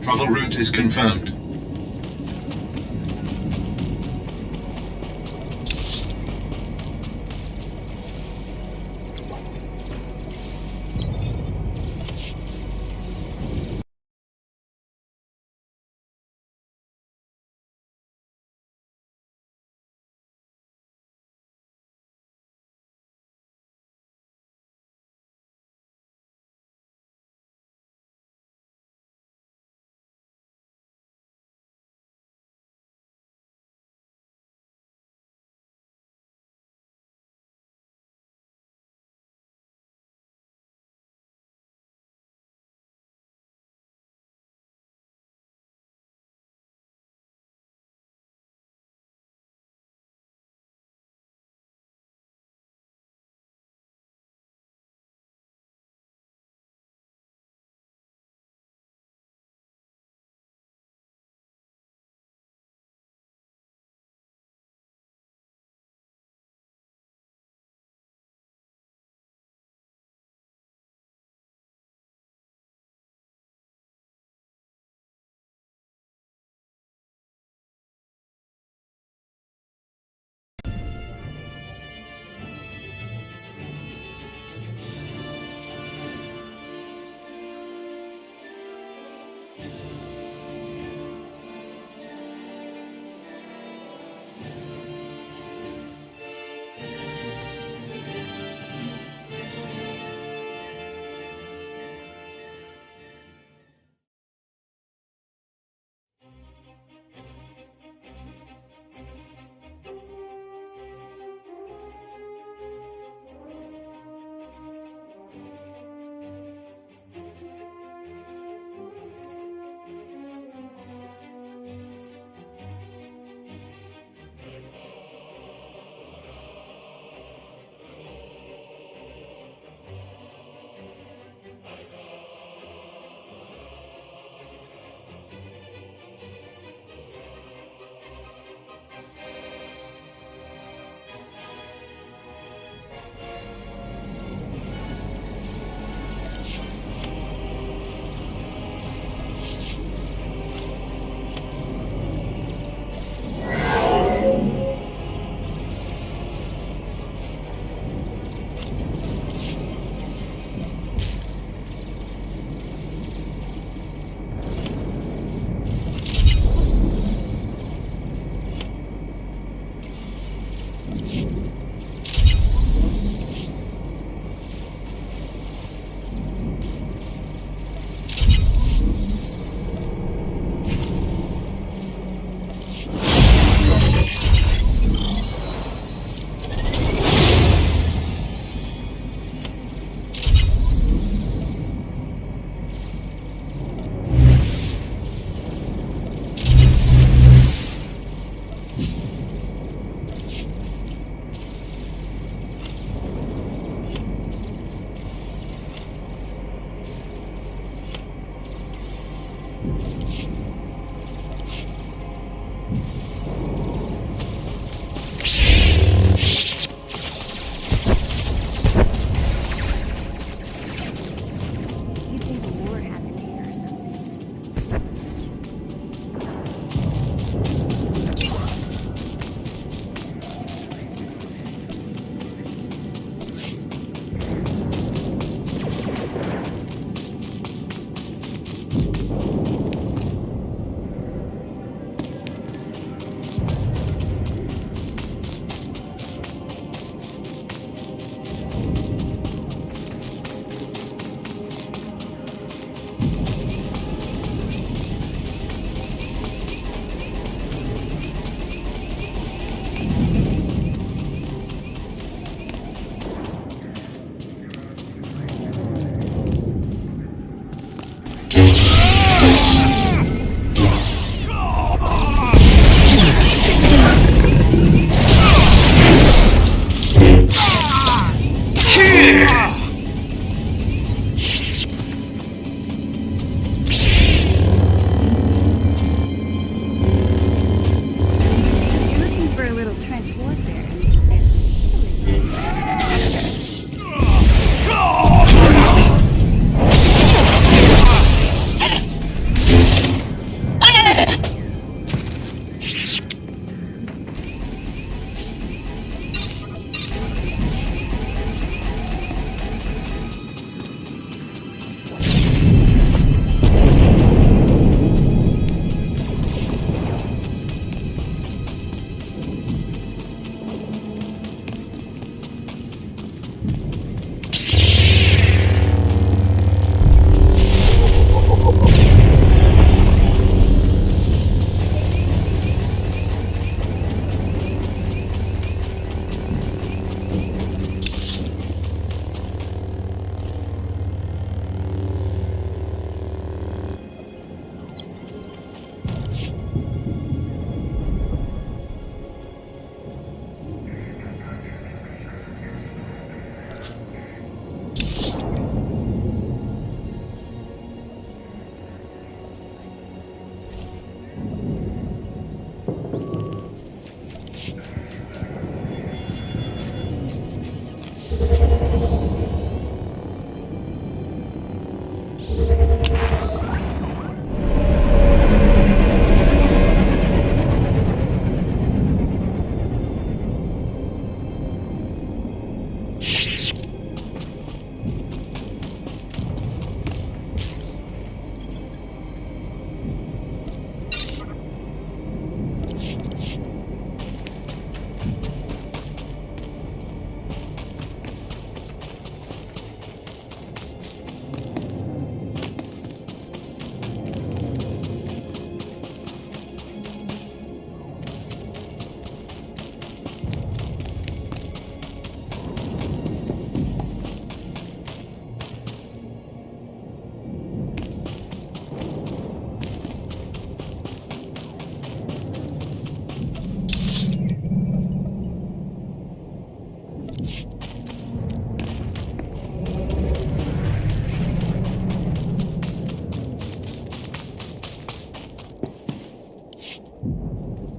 Travel route is confirmed.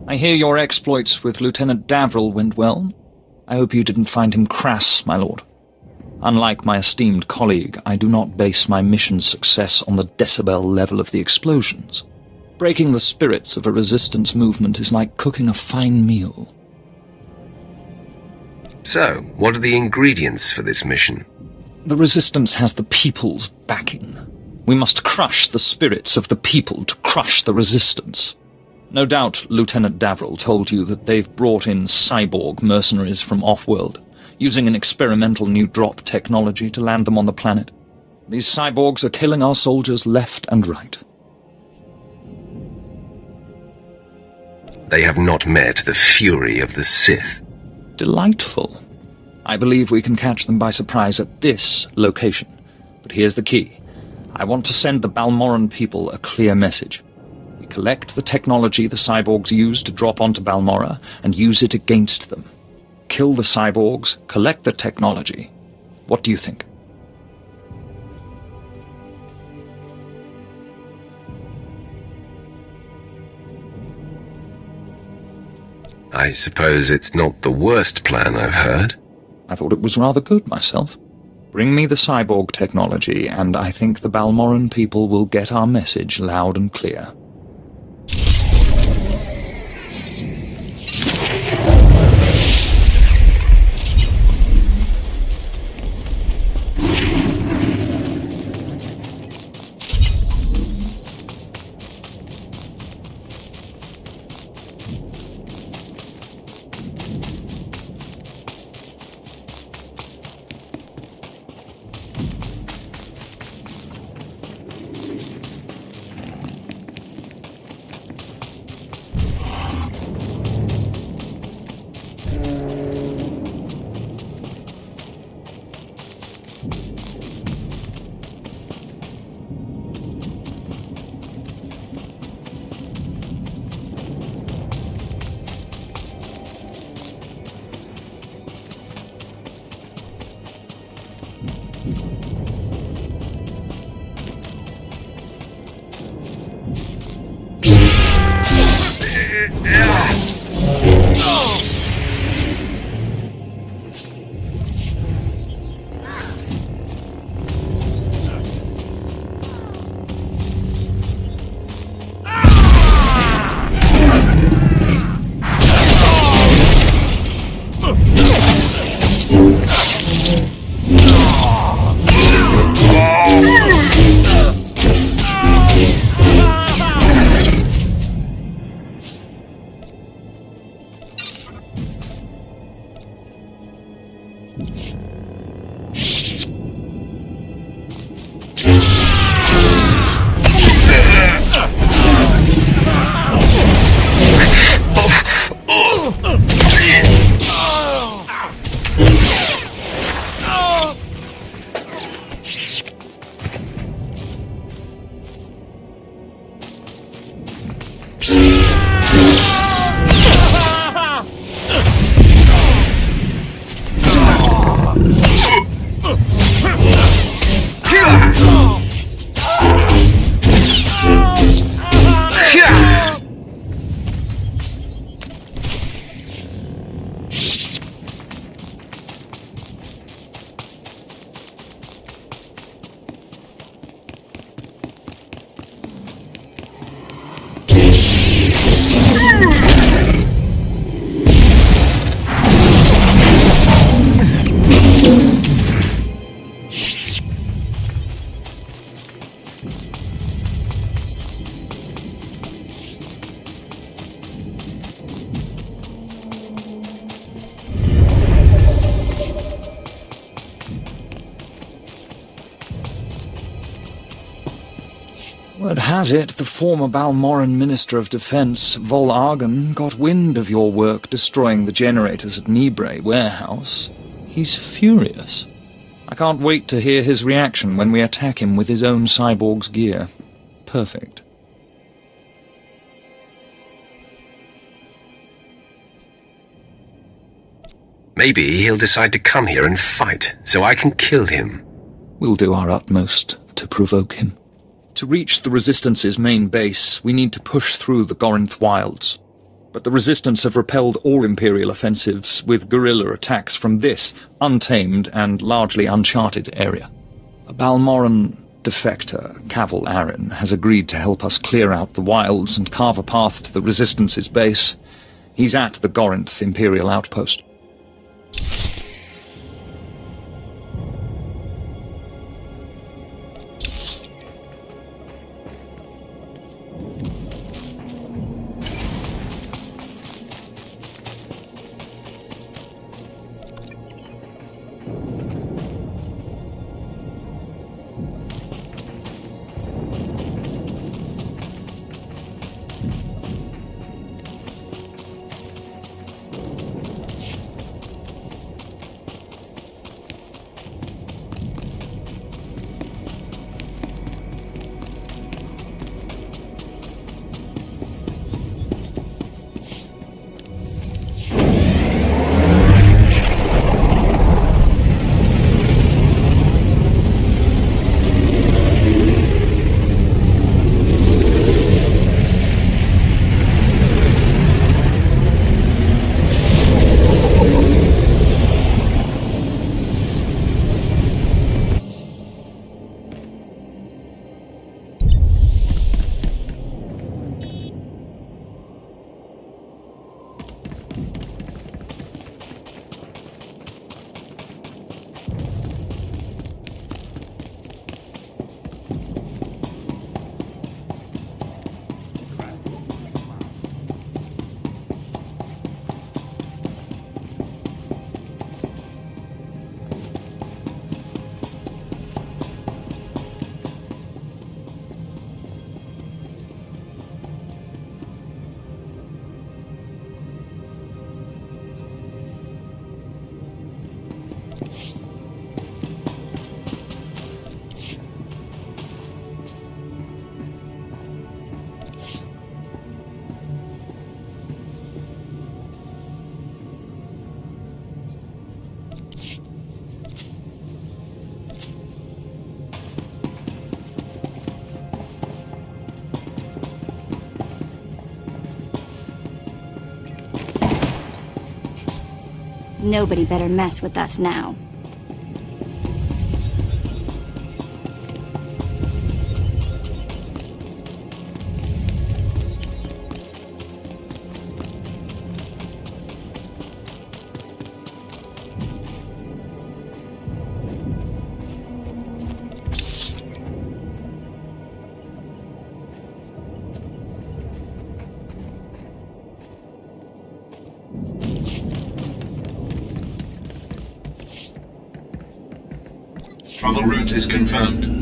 I hear your exploits with Lieutenant Davril went well. I hope you didn't find him crass, my lord. Unlike my esteemed colleague, I do not base my mission's success on the decibel level of the explosions. Breaking the spirits of a resistance movement is like cooking a fine meal. So, what are the ingredients for this mission? The resistance has the people's backing. We must crush the spirits of the people to crush the resistance. No doubt Lieutenant Davril told you that they've brought in cyborg mercenaries from off-world, using an experimental new drop technology to land them on the planet. These cyborgs are killing our soldiers left and right. They have not met the fury of the Sith. Delightful. I believe we can catch them by surprise at this location. But here's the key. I want to send the Balmoran people a clear message. We collect the technology the cyborgs use to drop onto Balmora and use it against them. Kill the cyborgs, collect the technology. What do you think? I suppose it's not the worst plan I've heard. I thought it was rather good myself. Bring me the cyborg technology, and I think the Balmoran people will get our message loud and clear. Word has it, the former Balmoran Minister of Defense, Vol Argon, got wind of your work destroying the generators at Nibre warehouse. He's furious. I can't wait to hear his reaction when we attack him with his own cyborg's gear. Perfect. Maybe he'll decide to come here and fight, so I can kill him. We'll do our utmost to provoke him. To reach the Resistance's main base, we need to push through the Gorinth wilds. but the Resistance have repelled all Imperial offensives with guerrilla attacks from this untamed and largely uncharted area. A Balmoran defector, Cavil Arryn, has agreed to help us clear out the wilds and carve a path to the Resistance's base. He's at the Gorinth Imperial outpost. Nobody better mess with us now. Travel route is confirmed.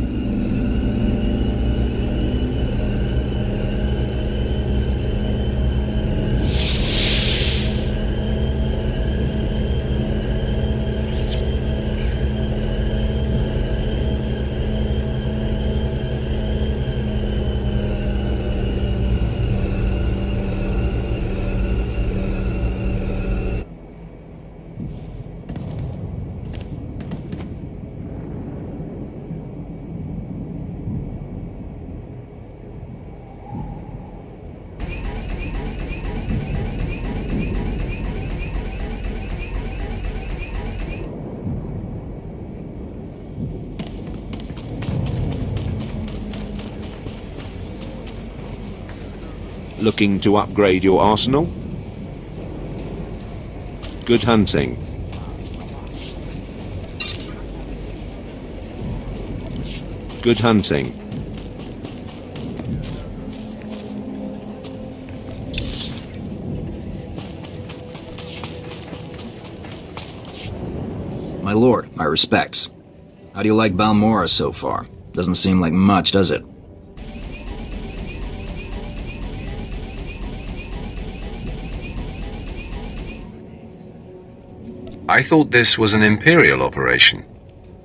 Looking to upgrade your arsenal? Good hunting. Good hunting. My lord, my respects. How do you like Balmora so far? Doesn't seem like much, does it? I thought this was an Imperial operation.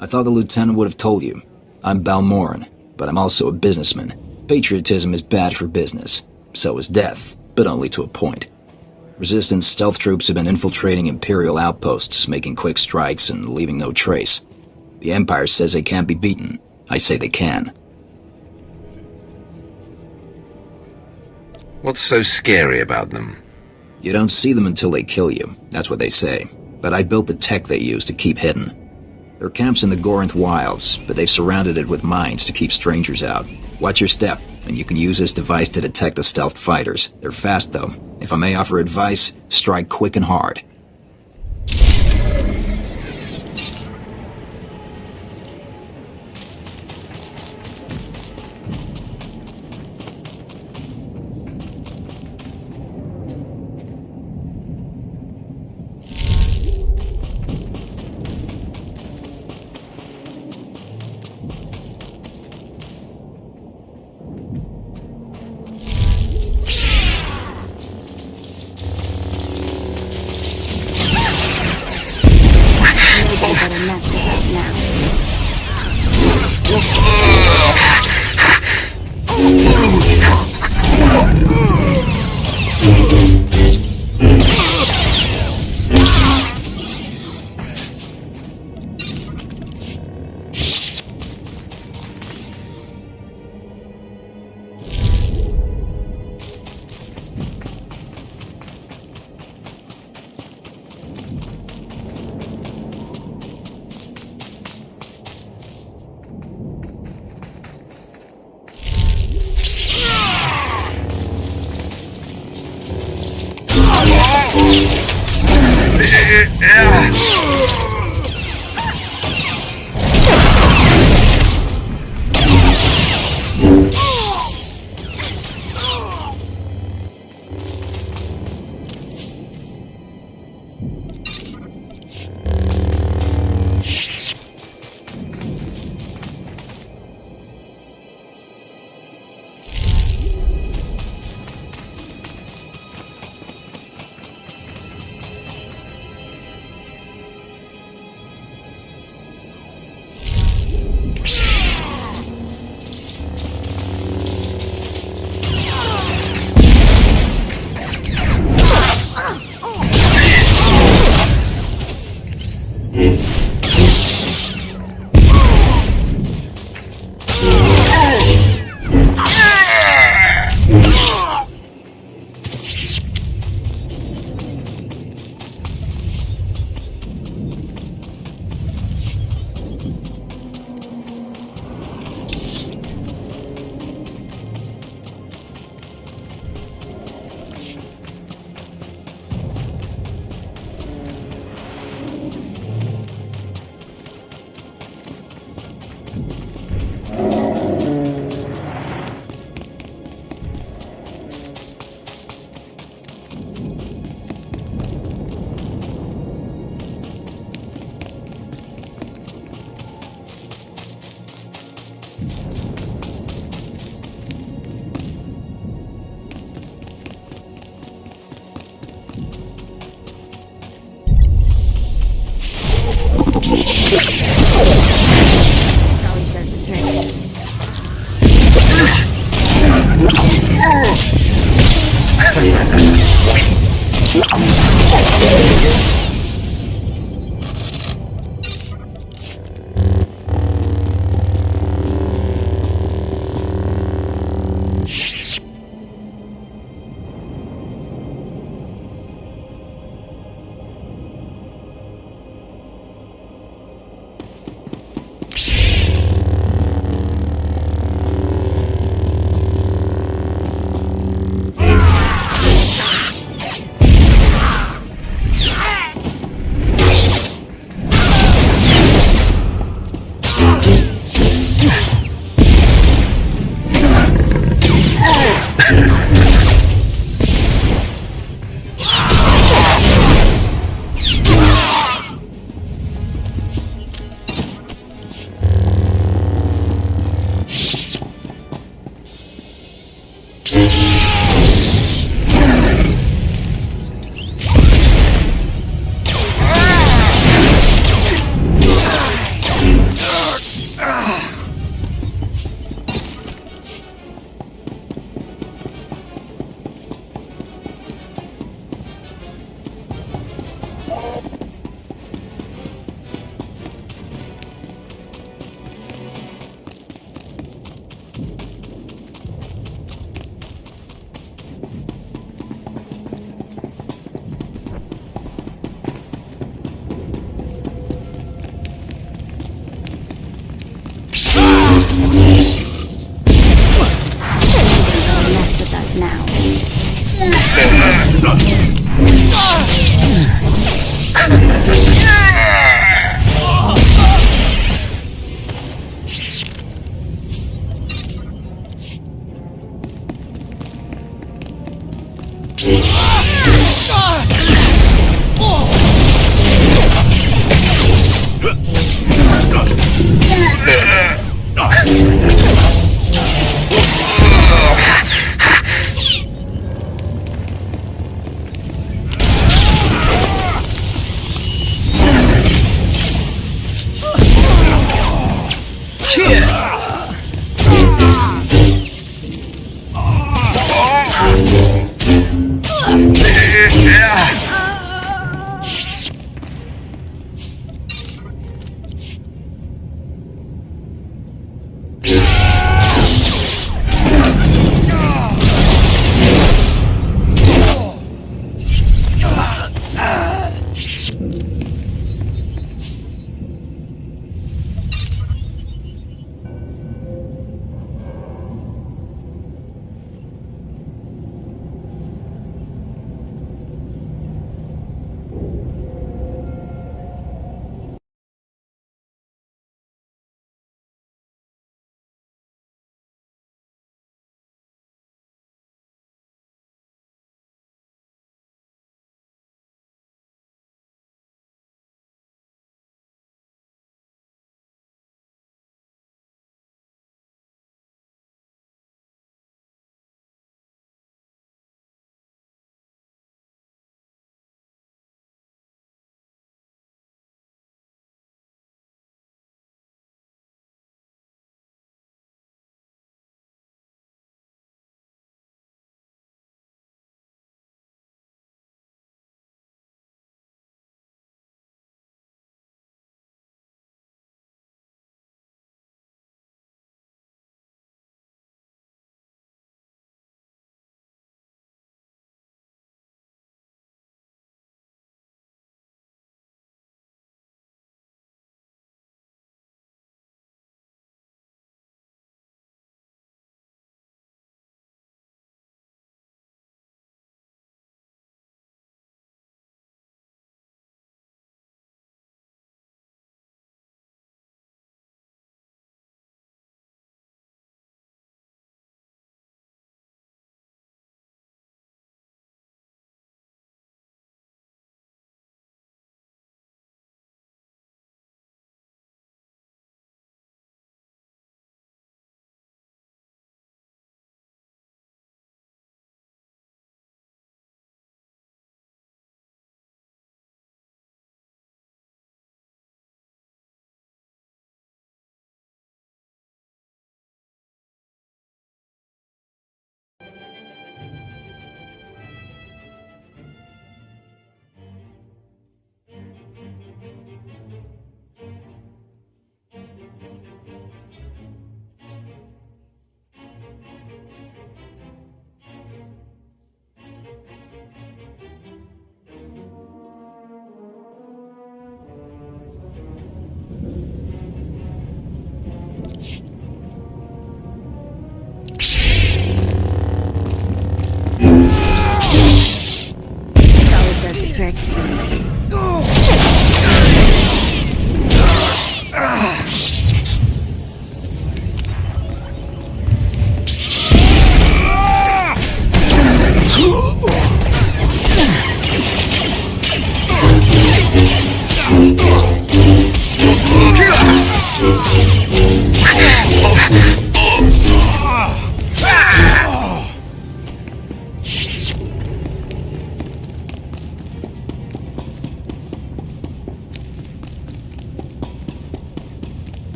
I thought the lieutenant would have told you. I'm Balmoran, but I'm also a businessman. Patriotism is bad for business. So is death, but only to a point. Resistance stealth troops have been infiltrating Imperial outposts, making quick strikes and leaving no trace. The Empire says they can't be beaten. I say they can. What's so scary about them? You don't see them until they kill you, that's what they say. But I built the tech they use to keep hidden. There are camps in the Gorinth wilds, but they've surrounded it with mines to keep strangers out. Watch your step, and you can use this device to detect the stealth fighters. They're fast, though. If I may offer advice, strike quick and hard. Better mess this up now.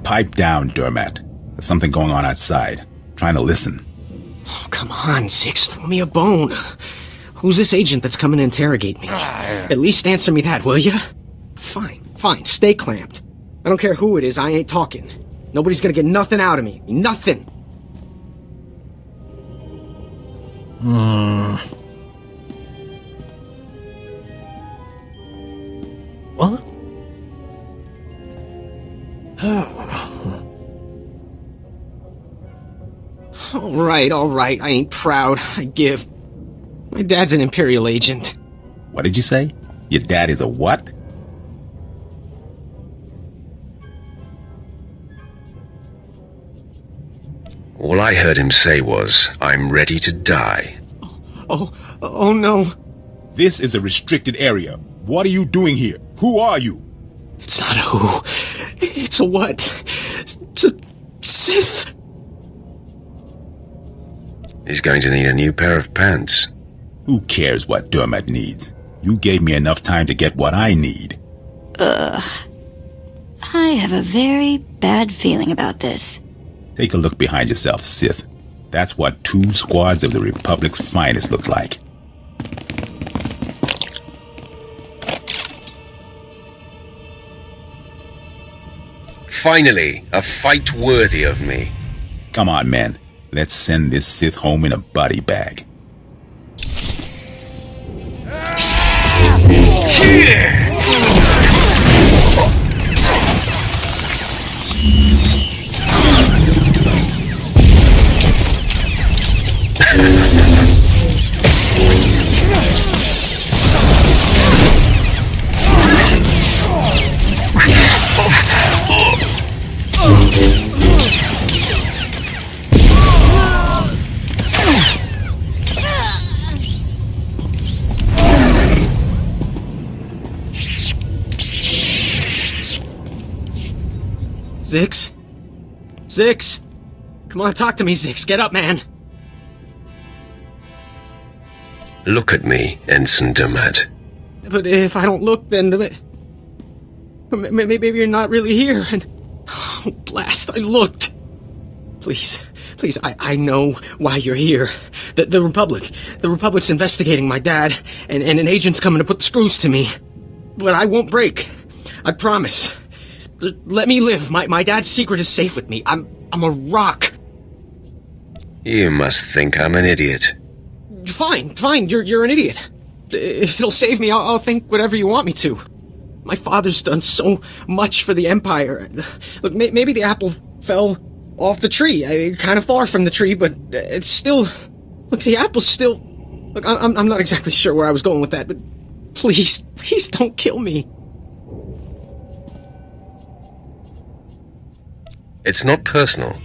Pipe down, Dermat. There's something going on outside. Trying to listen. Oh, come on, Six. Throw me a bone. Who's this agent that's coming to interrogate me? At least answer me that, will ya? Fine. Stay clamped. I don't care who it is, I ain't talking. Nobody's gonna get nothing out of me. Nothing! What? All right, I ain't proud. I give. My dad's an Imperial agent. What did you say? Your dad is a what? All I heard him say was, I'm ready to die. Oh no. This is a restricted area. What are you doing here? Who are you? It's not a who. It's a what. It's a Sith. He's going to need a new pair of pants. Who cares what Dermot needs? You gave me enough time to get what I need. I have a very bad feeling about this. Take a look behind yourself, Sith. That's what 2 squads of the Republic's finest looks like. Finally, a fight worthy of me. Come on, men. Let's send this Sith home in a body bag. Zix? Come on, talk to me, Zix. Get up, man. Look at me, Ensign Dermot. But if I don't look, then maybe you're not really here. And oh, blast! I looked. Please, I know why you're here. The Republic's investigating my dad, and an agent's coming to put the screws to me. But I won't break. I promise. Let me live. My dad's secret is safe with me. I'm a rock. You must think I'm an idiot. Fine. You're an idiot. If it'll save me, I'll think whatever you want me to. My father's done so much for the Empire. Look, maybe the apple fell off the tree. Kind of far from the tree, but it's still... Look, the apple's still... Look, I'm not exactly sure where I was going with that, but please don't kill me. It's not personal.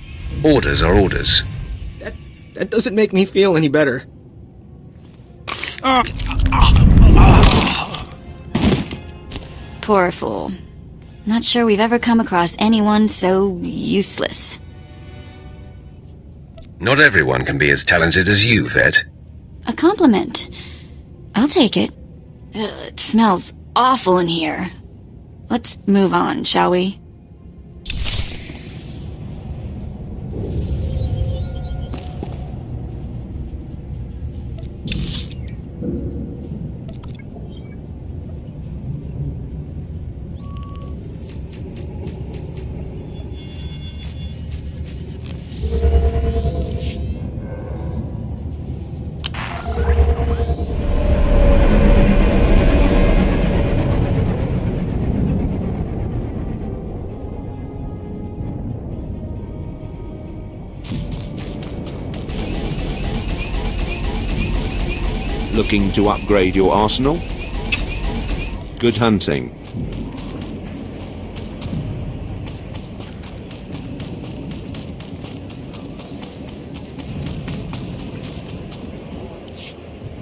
Orders are orders. That doesn't make me feel any better. Poor fool. Not sure we've ever come across anyone so useless. Not everyone can be as talented as you, Vet. A compliment. I'll take it. It smells awful in here. Let's move on, shall we? Looking to upgrade your arsenal? Good hunting.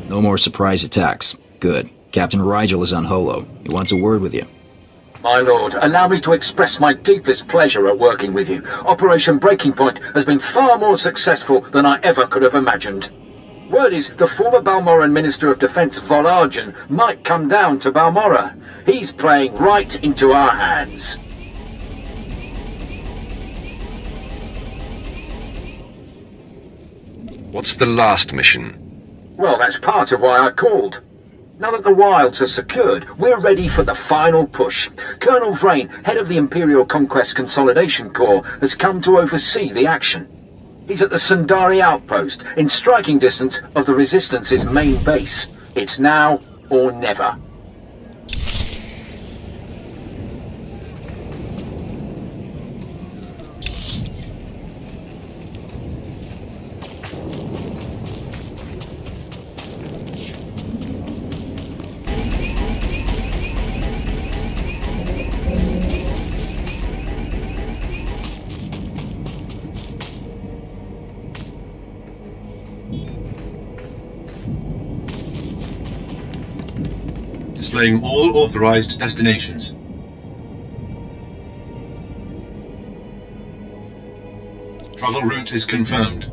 No more surprise attacks. Good. Captain Rigel is on Holo. He wants a word with you. My lord, allow me to express my deepest pleasure at working with you. Operation Breaking Point has been far more successful than I ever could have imagined. Word is the former Balmoran Minister of Defense Von Argen might come down to Balmora. He's playing right into our hands. What's the last mission? Well, that's part of why I called. Now that the wilds are secured, we're ready for the final push. Colonel Vrain, head of the Imperial Conquest Consolidation Corps, has come to oversee the action. He's at the Sundari outpost, in striking distance of the Resistance's main base. It's now or never. Displaying all authorized destinations. Travel route is confirmed.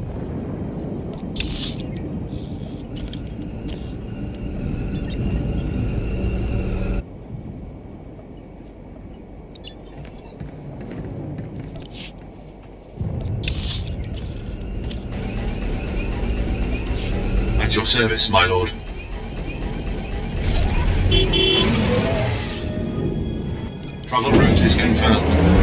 At your service, my lord. Travel route is confirmed.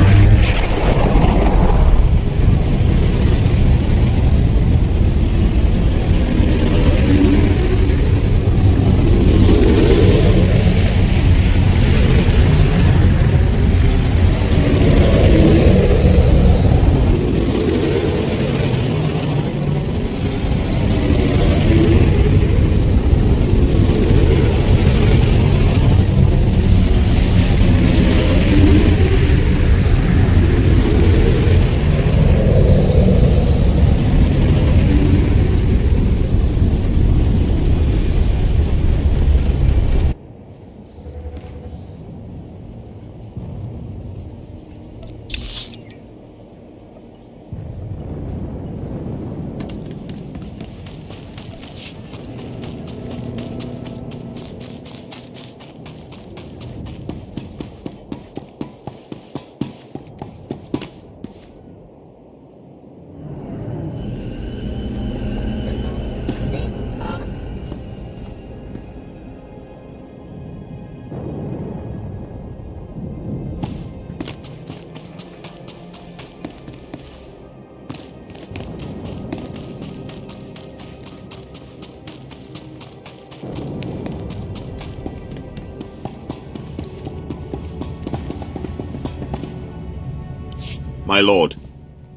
My lord,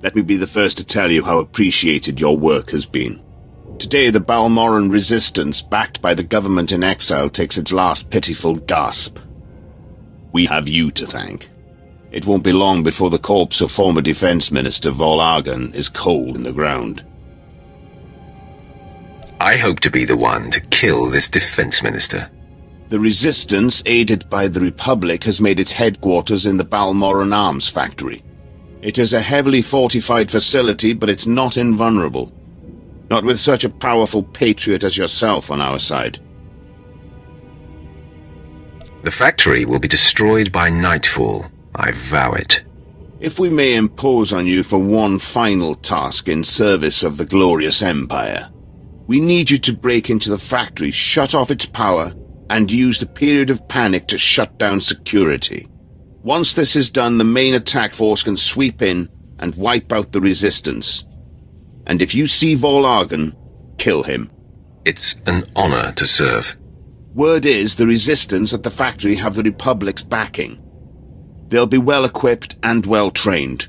let me be the first to tell you how appreciated your work has been. Today the Balmoran resistance, backed by the government in exile, takes its last pitiful gasp. We have you to thank. It won't be long before the corpse of former Defense Minister Vol'argan is cold in the ground. I hope to be the one to kill this Defense Minister. The resistance, aided by the Republic, has made its headquarters in the Balmoran Arms Factory. It is a heavily fortified facility, but it's not invulnerable. Not with such a powerful patriot as yourself on our side. The factory will be destroyed by nightfall. I vow it. If we may impose on you for one final task in service of the glorious Empire, we need you to break into the factory, shut off its power, and use the period of panic to shut down security. Once this is done, the main attack force can sweep in and wipe out the resistance. And if you see Vol'argan, kill him. It's an honor to serve. Word is the resistance at the factory have the Republic's backing. They'll be well equipped and well trained.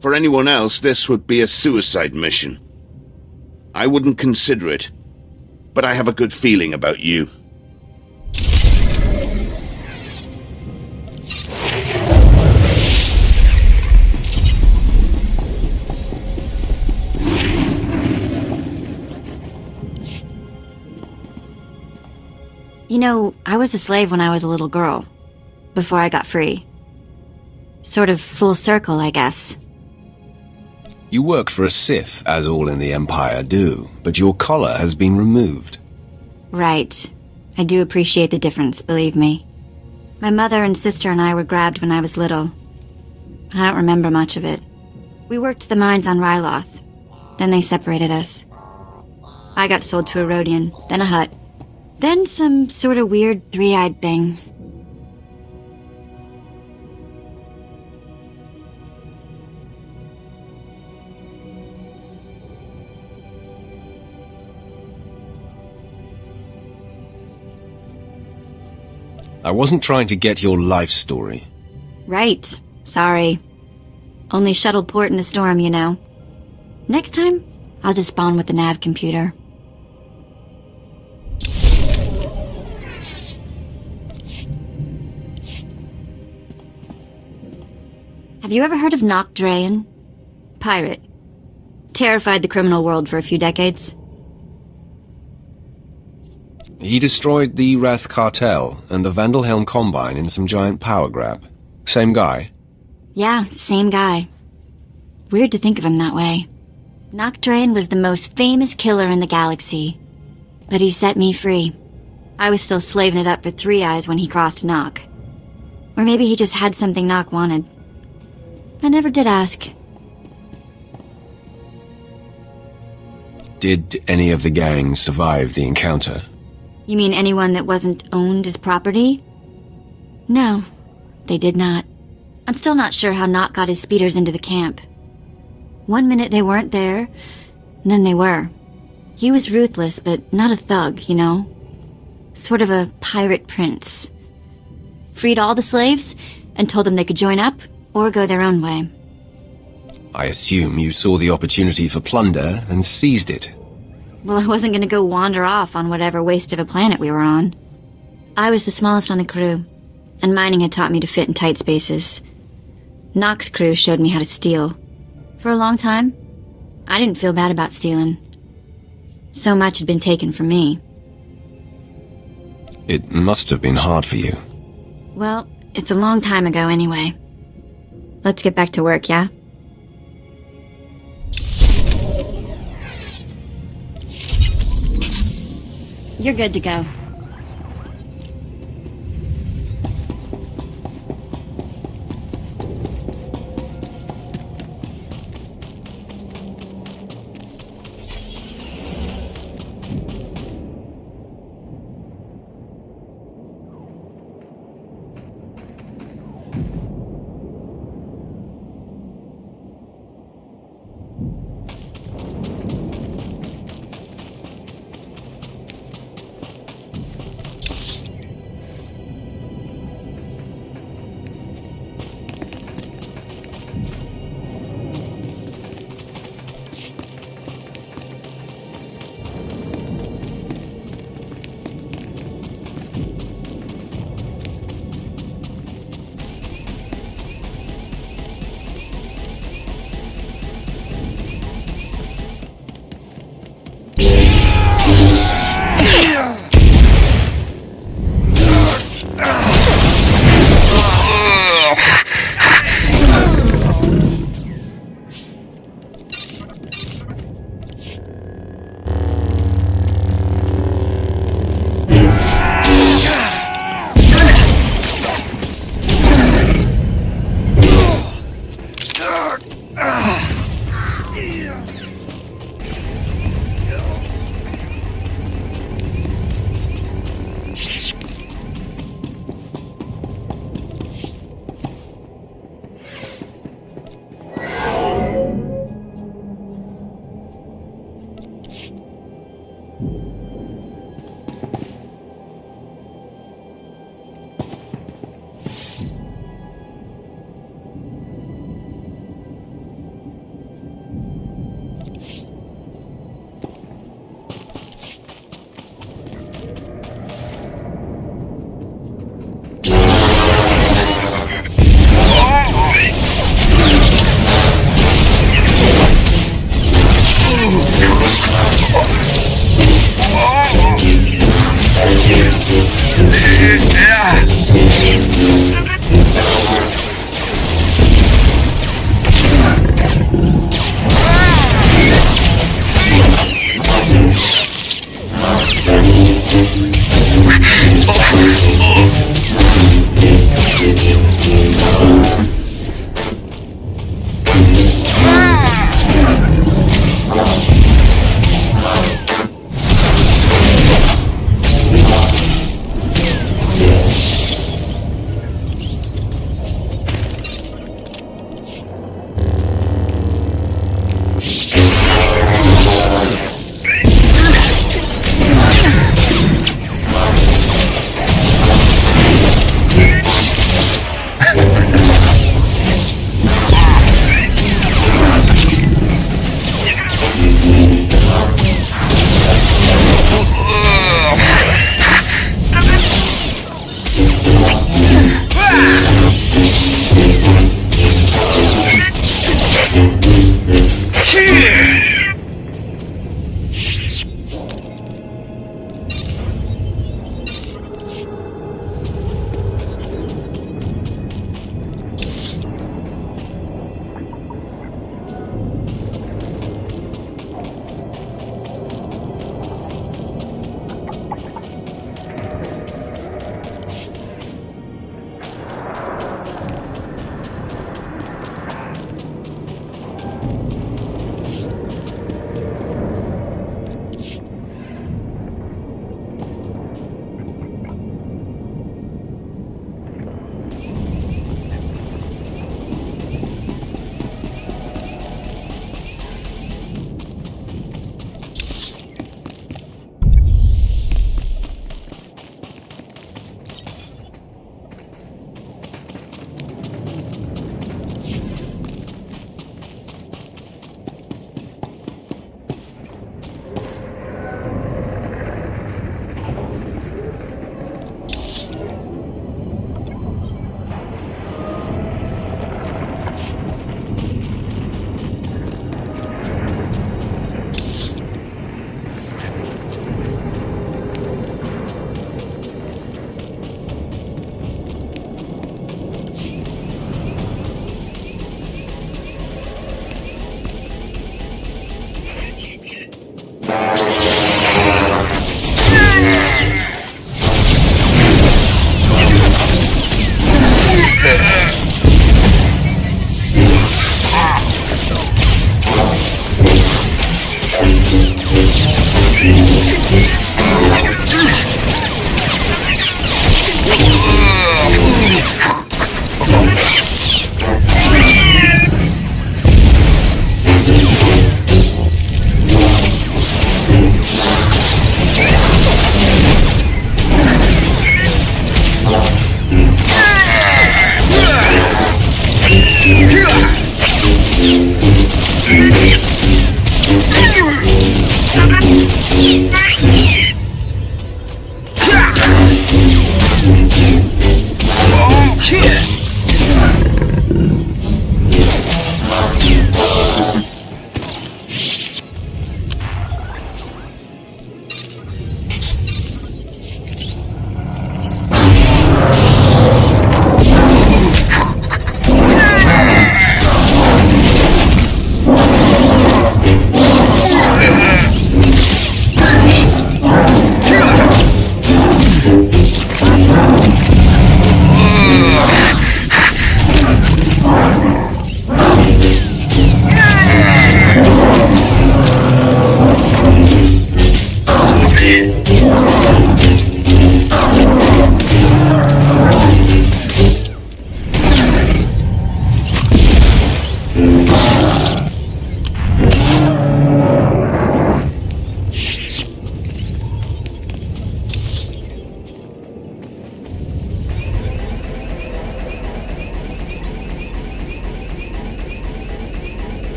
For anyone else, this would be a suicide mission. I wouldn't consider it, but I have a good feeling about you. You know, I was a slave when I was a little girl, before I got free. Sort of full circle, I guess. You work for a Sith, as all in the Empire do, but your collar has been removed. Right. I do appreciate the difference, believe me. My mother and sister and I were grabbed when I was little. I don't remember much of it. We worked the mines on Ryloth. Then they separated us. I got sold to a Rhodian, then a Hutt. Then some sort of weird three-eyed thing. I wasn't trying to get your life story. Right. Sorry. Only shuttle port in the storm, you know. Next time, I'll just bond with the nav computer. Have you ever heard of Nock Draen? Pirate. Terrified the criminal world for a few decades. He destroyed the Wrath Cartel and the Vandalhelm Combine in some giant power grab. Same guy? Yeah, same guy. Weird to think of him that way. Noctrain was the most famous killer in the galaxy. But he set me free. I was still slaving it up for Three Eyes when he crossed Nock. Or maybe he just had something Nock wanted. I never did ask. Did any of the gang survive the encounter? You mean anyone that wasn't owned as property? No, they did not. I'm still not sure how Nock got his speeders into the camp. One minute they weren't there, and then they were. He was ruthless, but not a thug, you know? Sort of a pirate prince. Freed all the slaves, and told them they could join up, or go their own way. I assume you saw the opportunity for plunder and seized it. Well, I wasn't gonna go wander off on whatever waste of a planet we were on. I was the smallest on the crew, and mining had taught me to fit in tight spaces. Nock's crew showed me how to steal. For a long time, I didn't feel bad about stealing. So much had been taken from me. It must have been hard for you. Well, it's a long time ago anyway. Let's get back to work, yeah? You're good to go.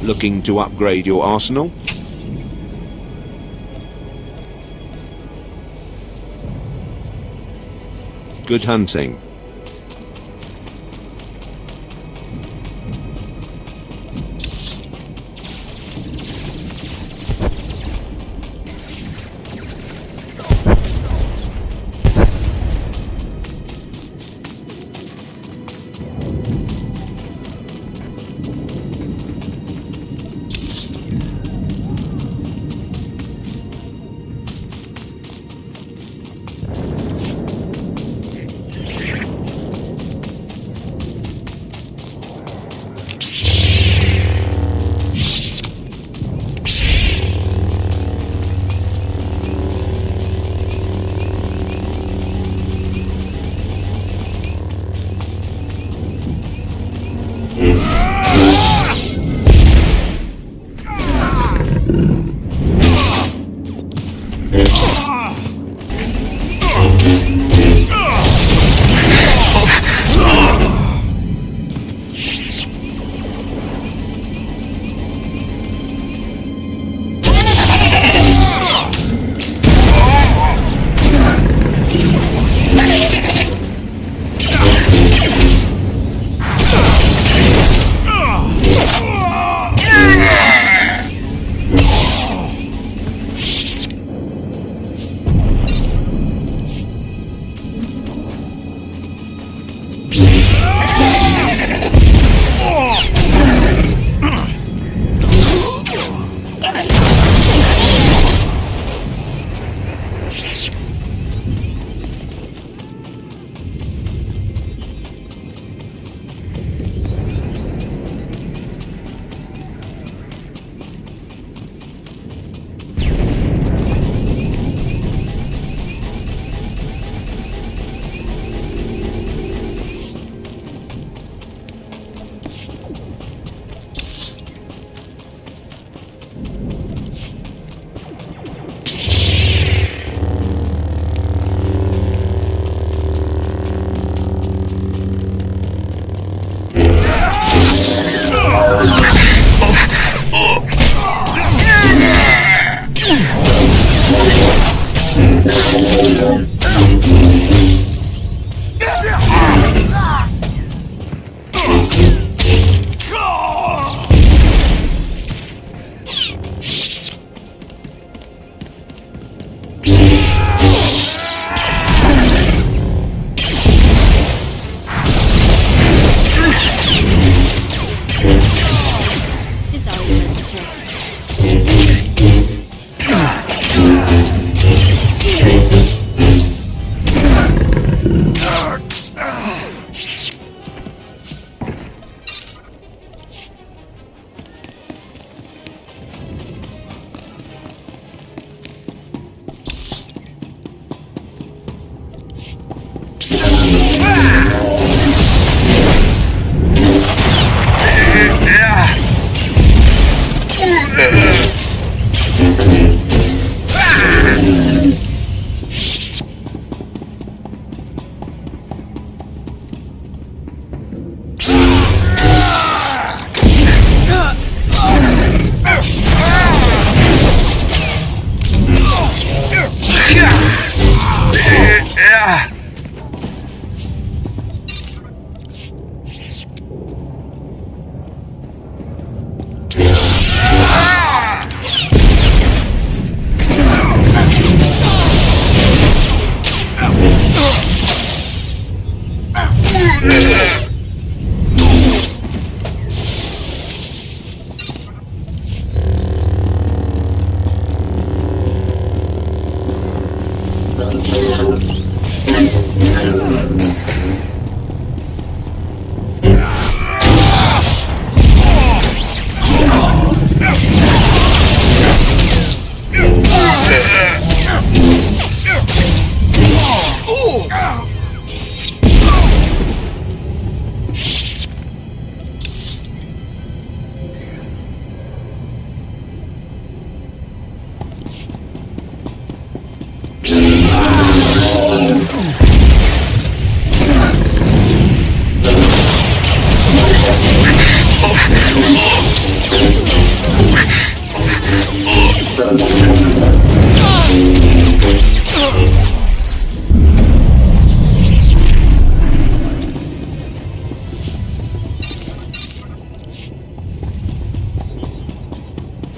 Looking to upgrade your arsenal? Good hunting.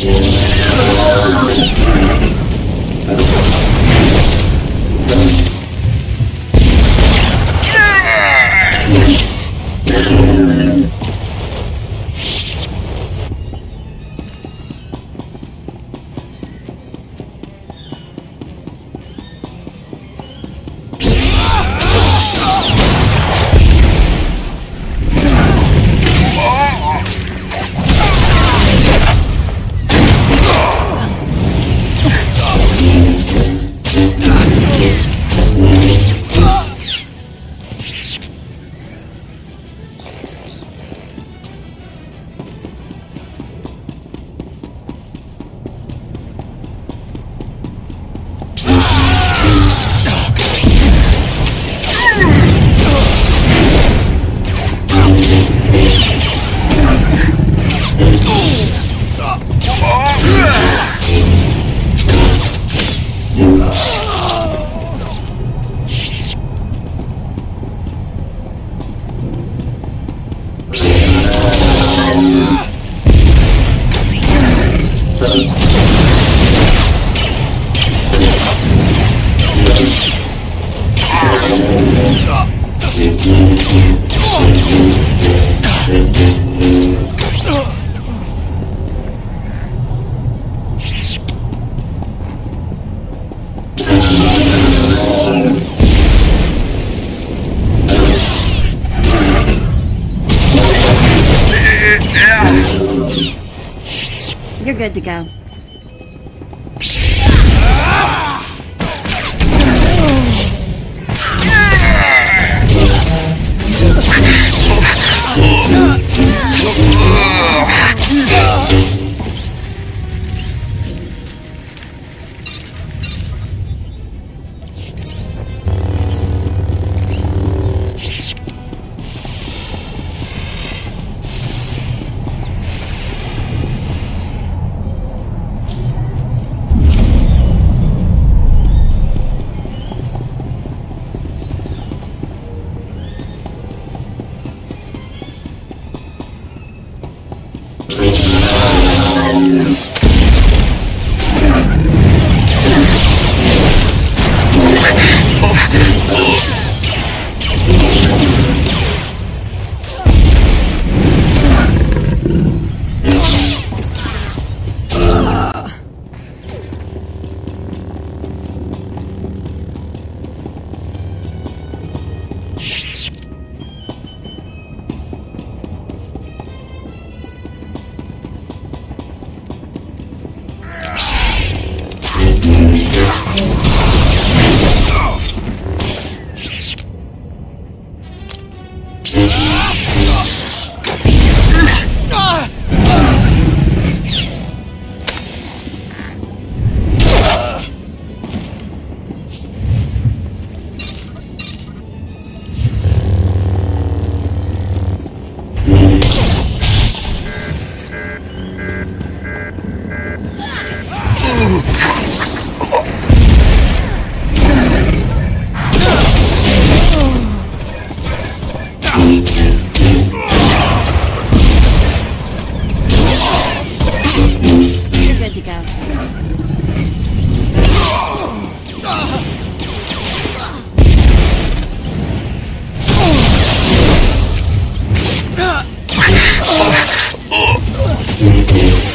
You're good to go. You're good to go. Oh.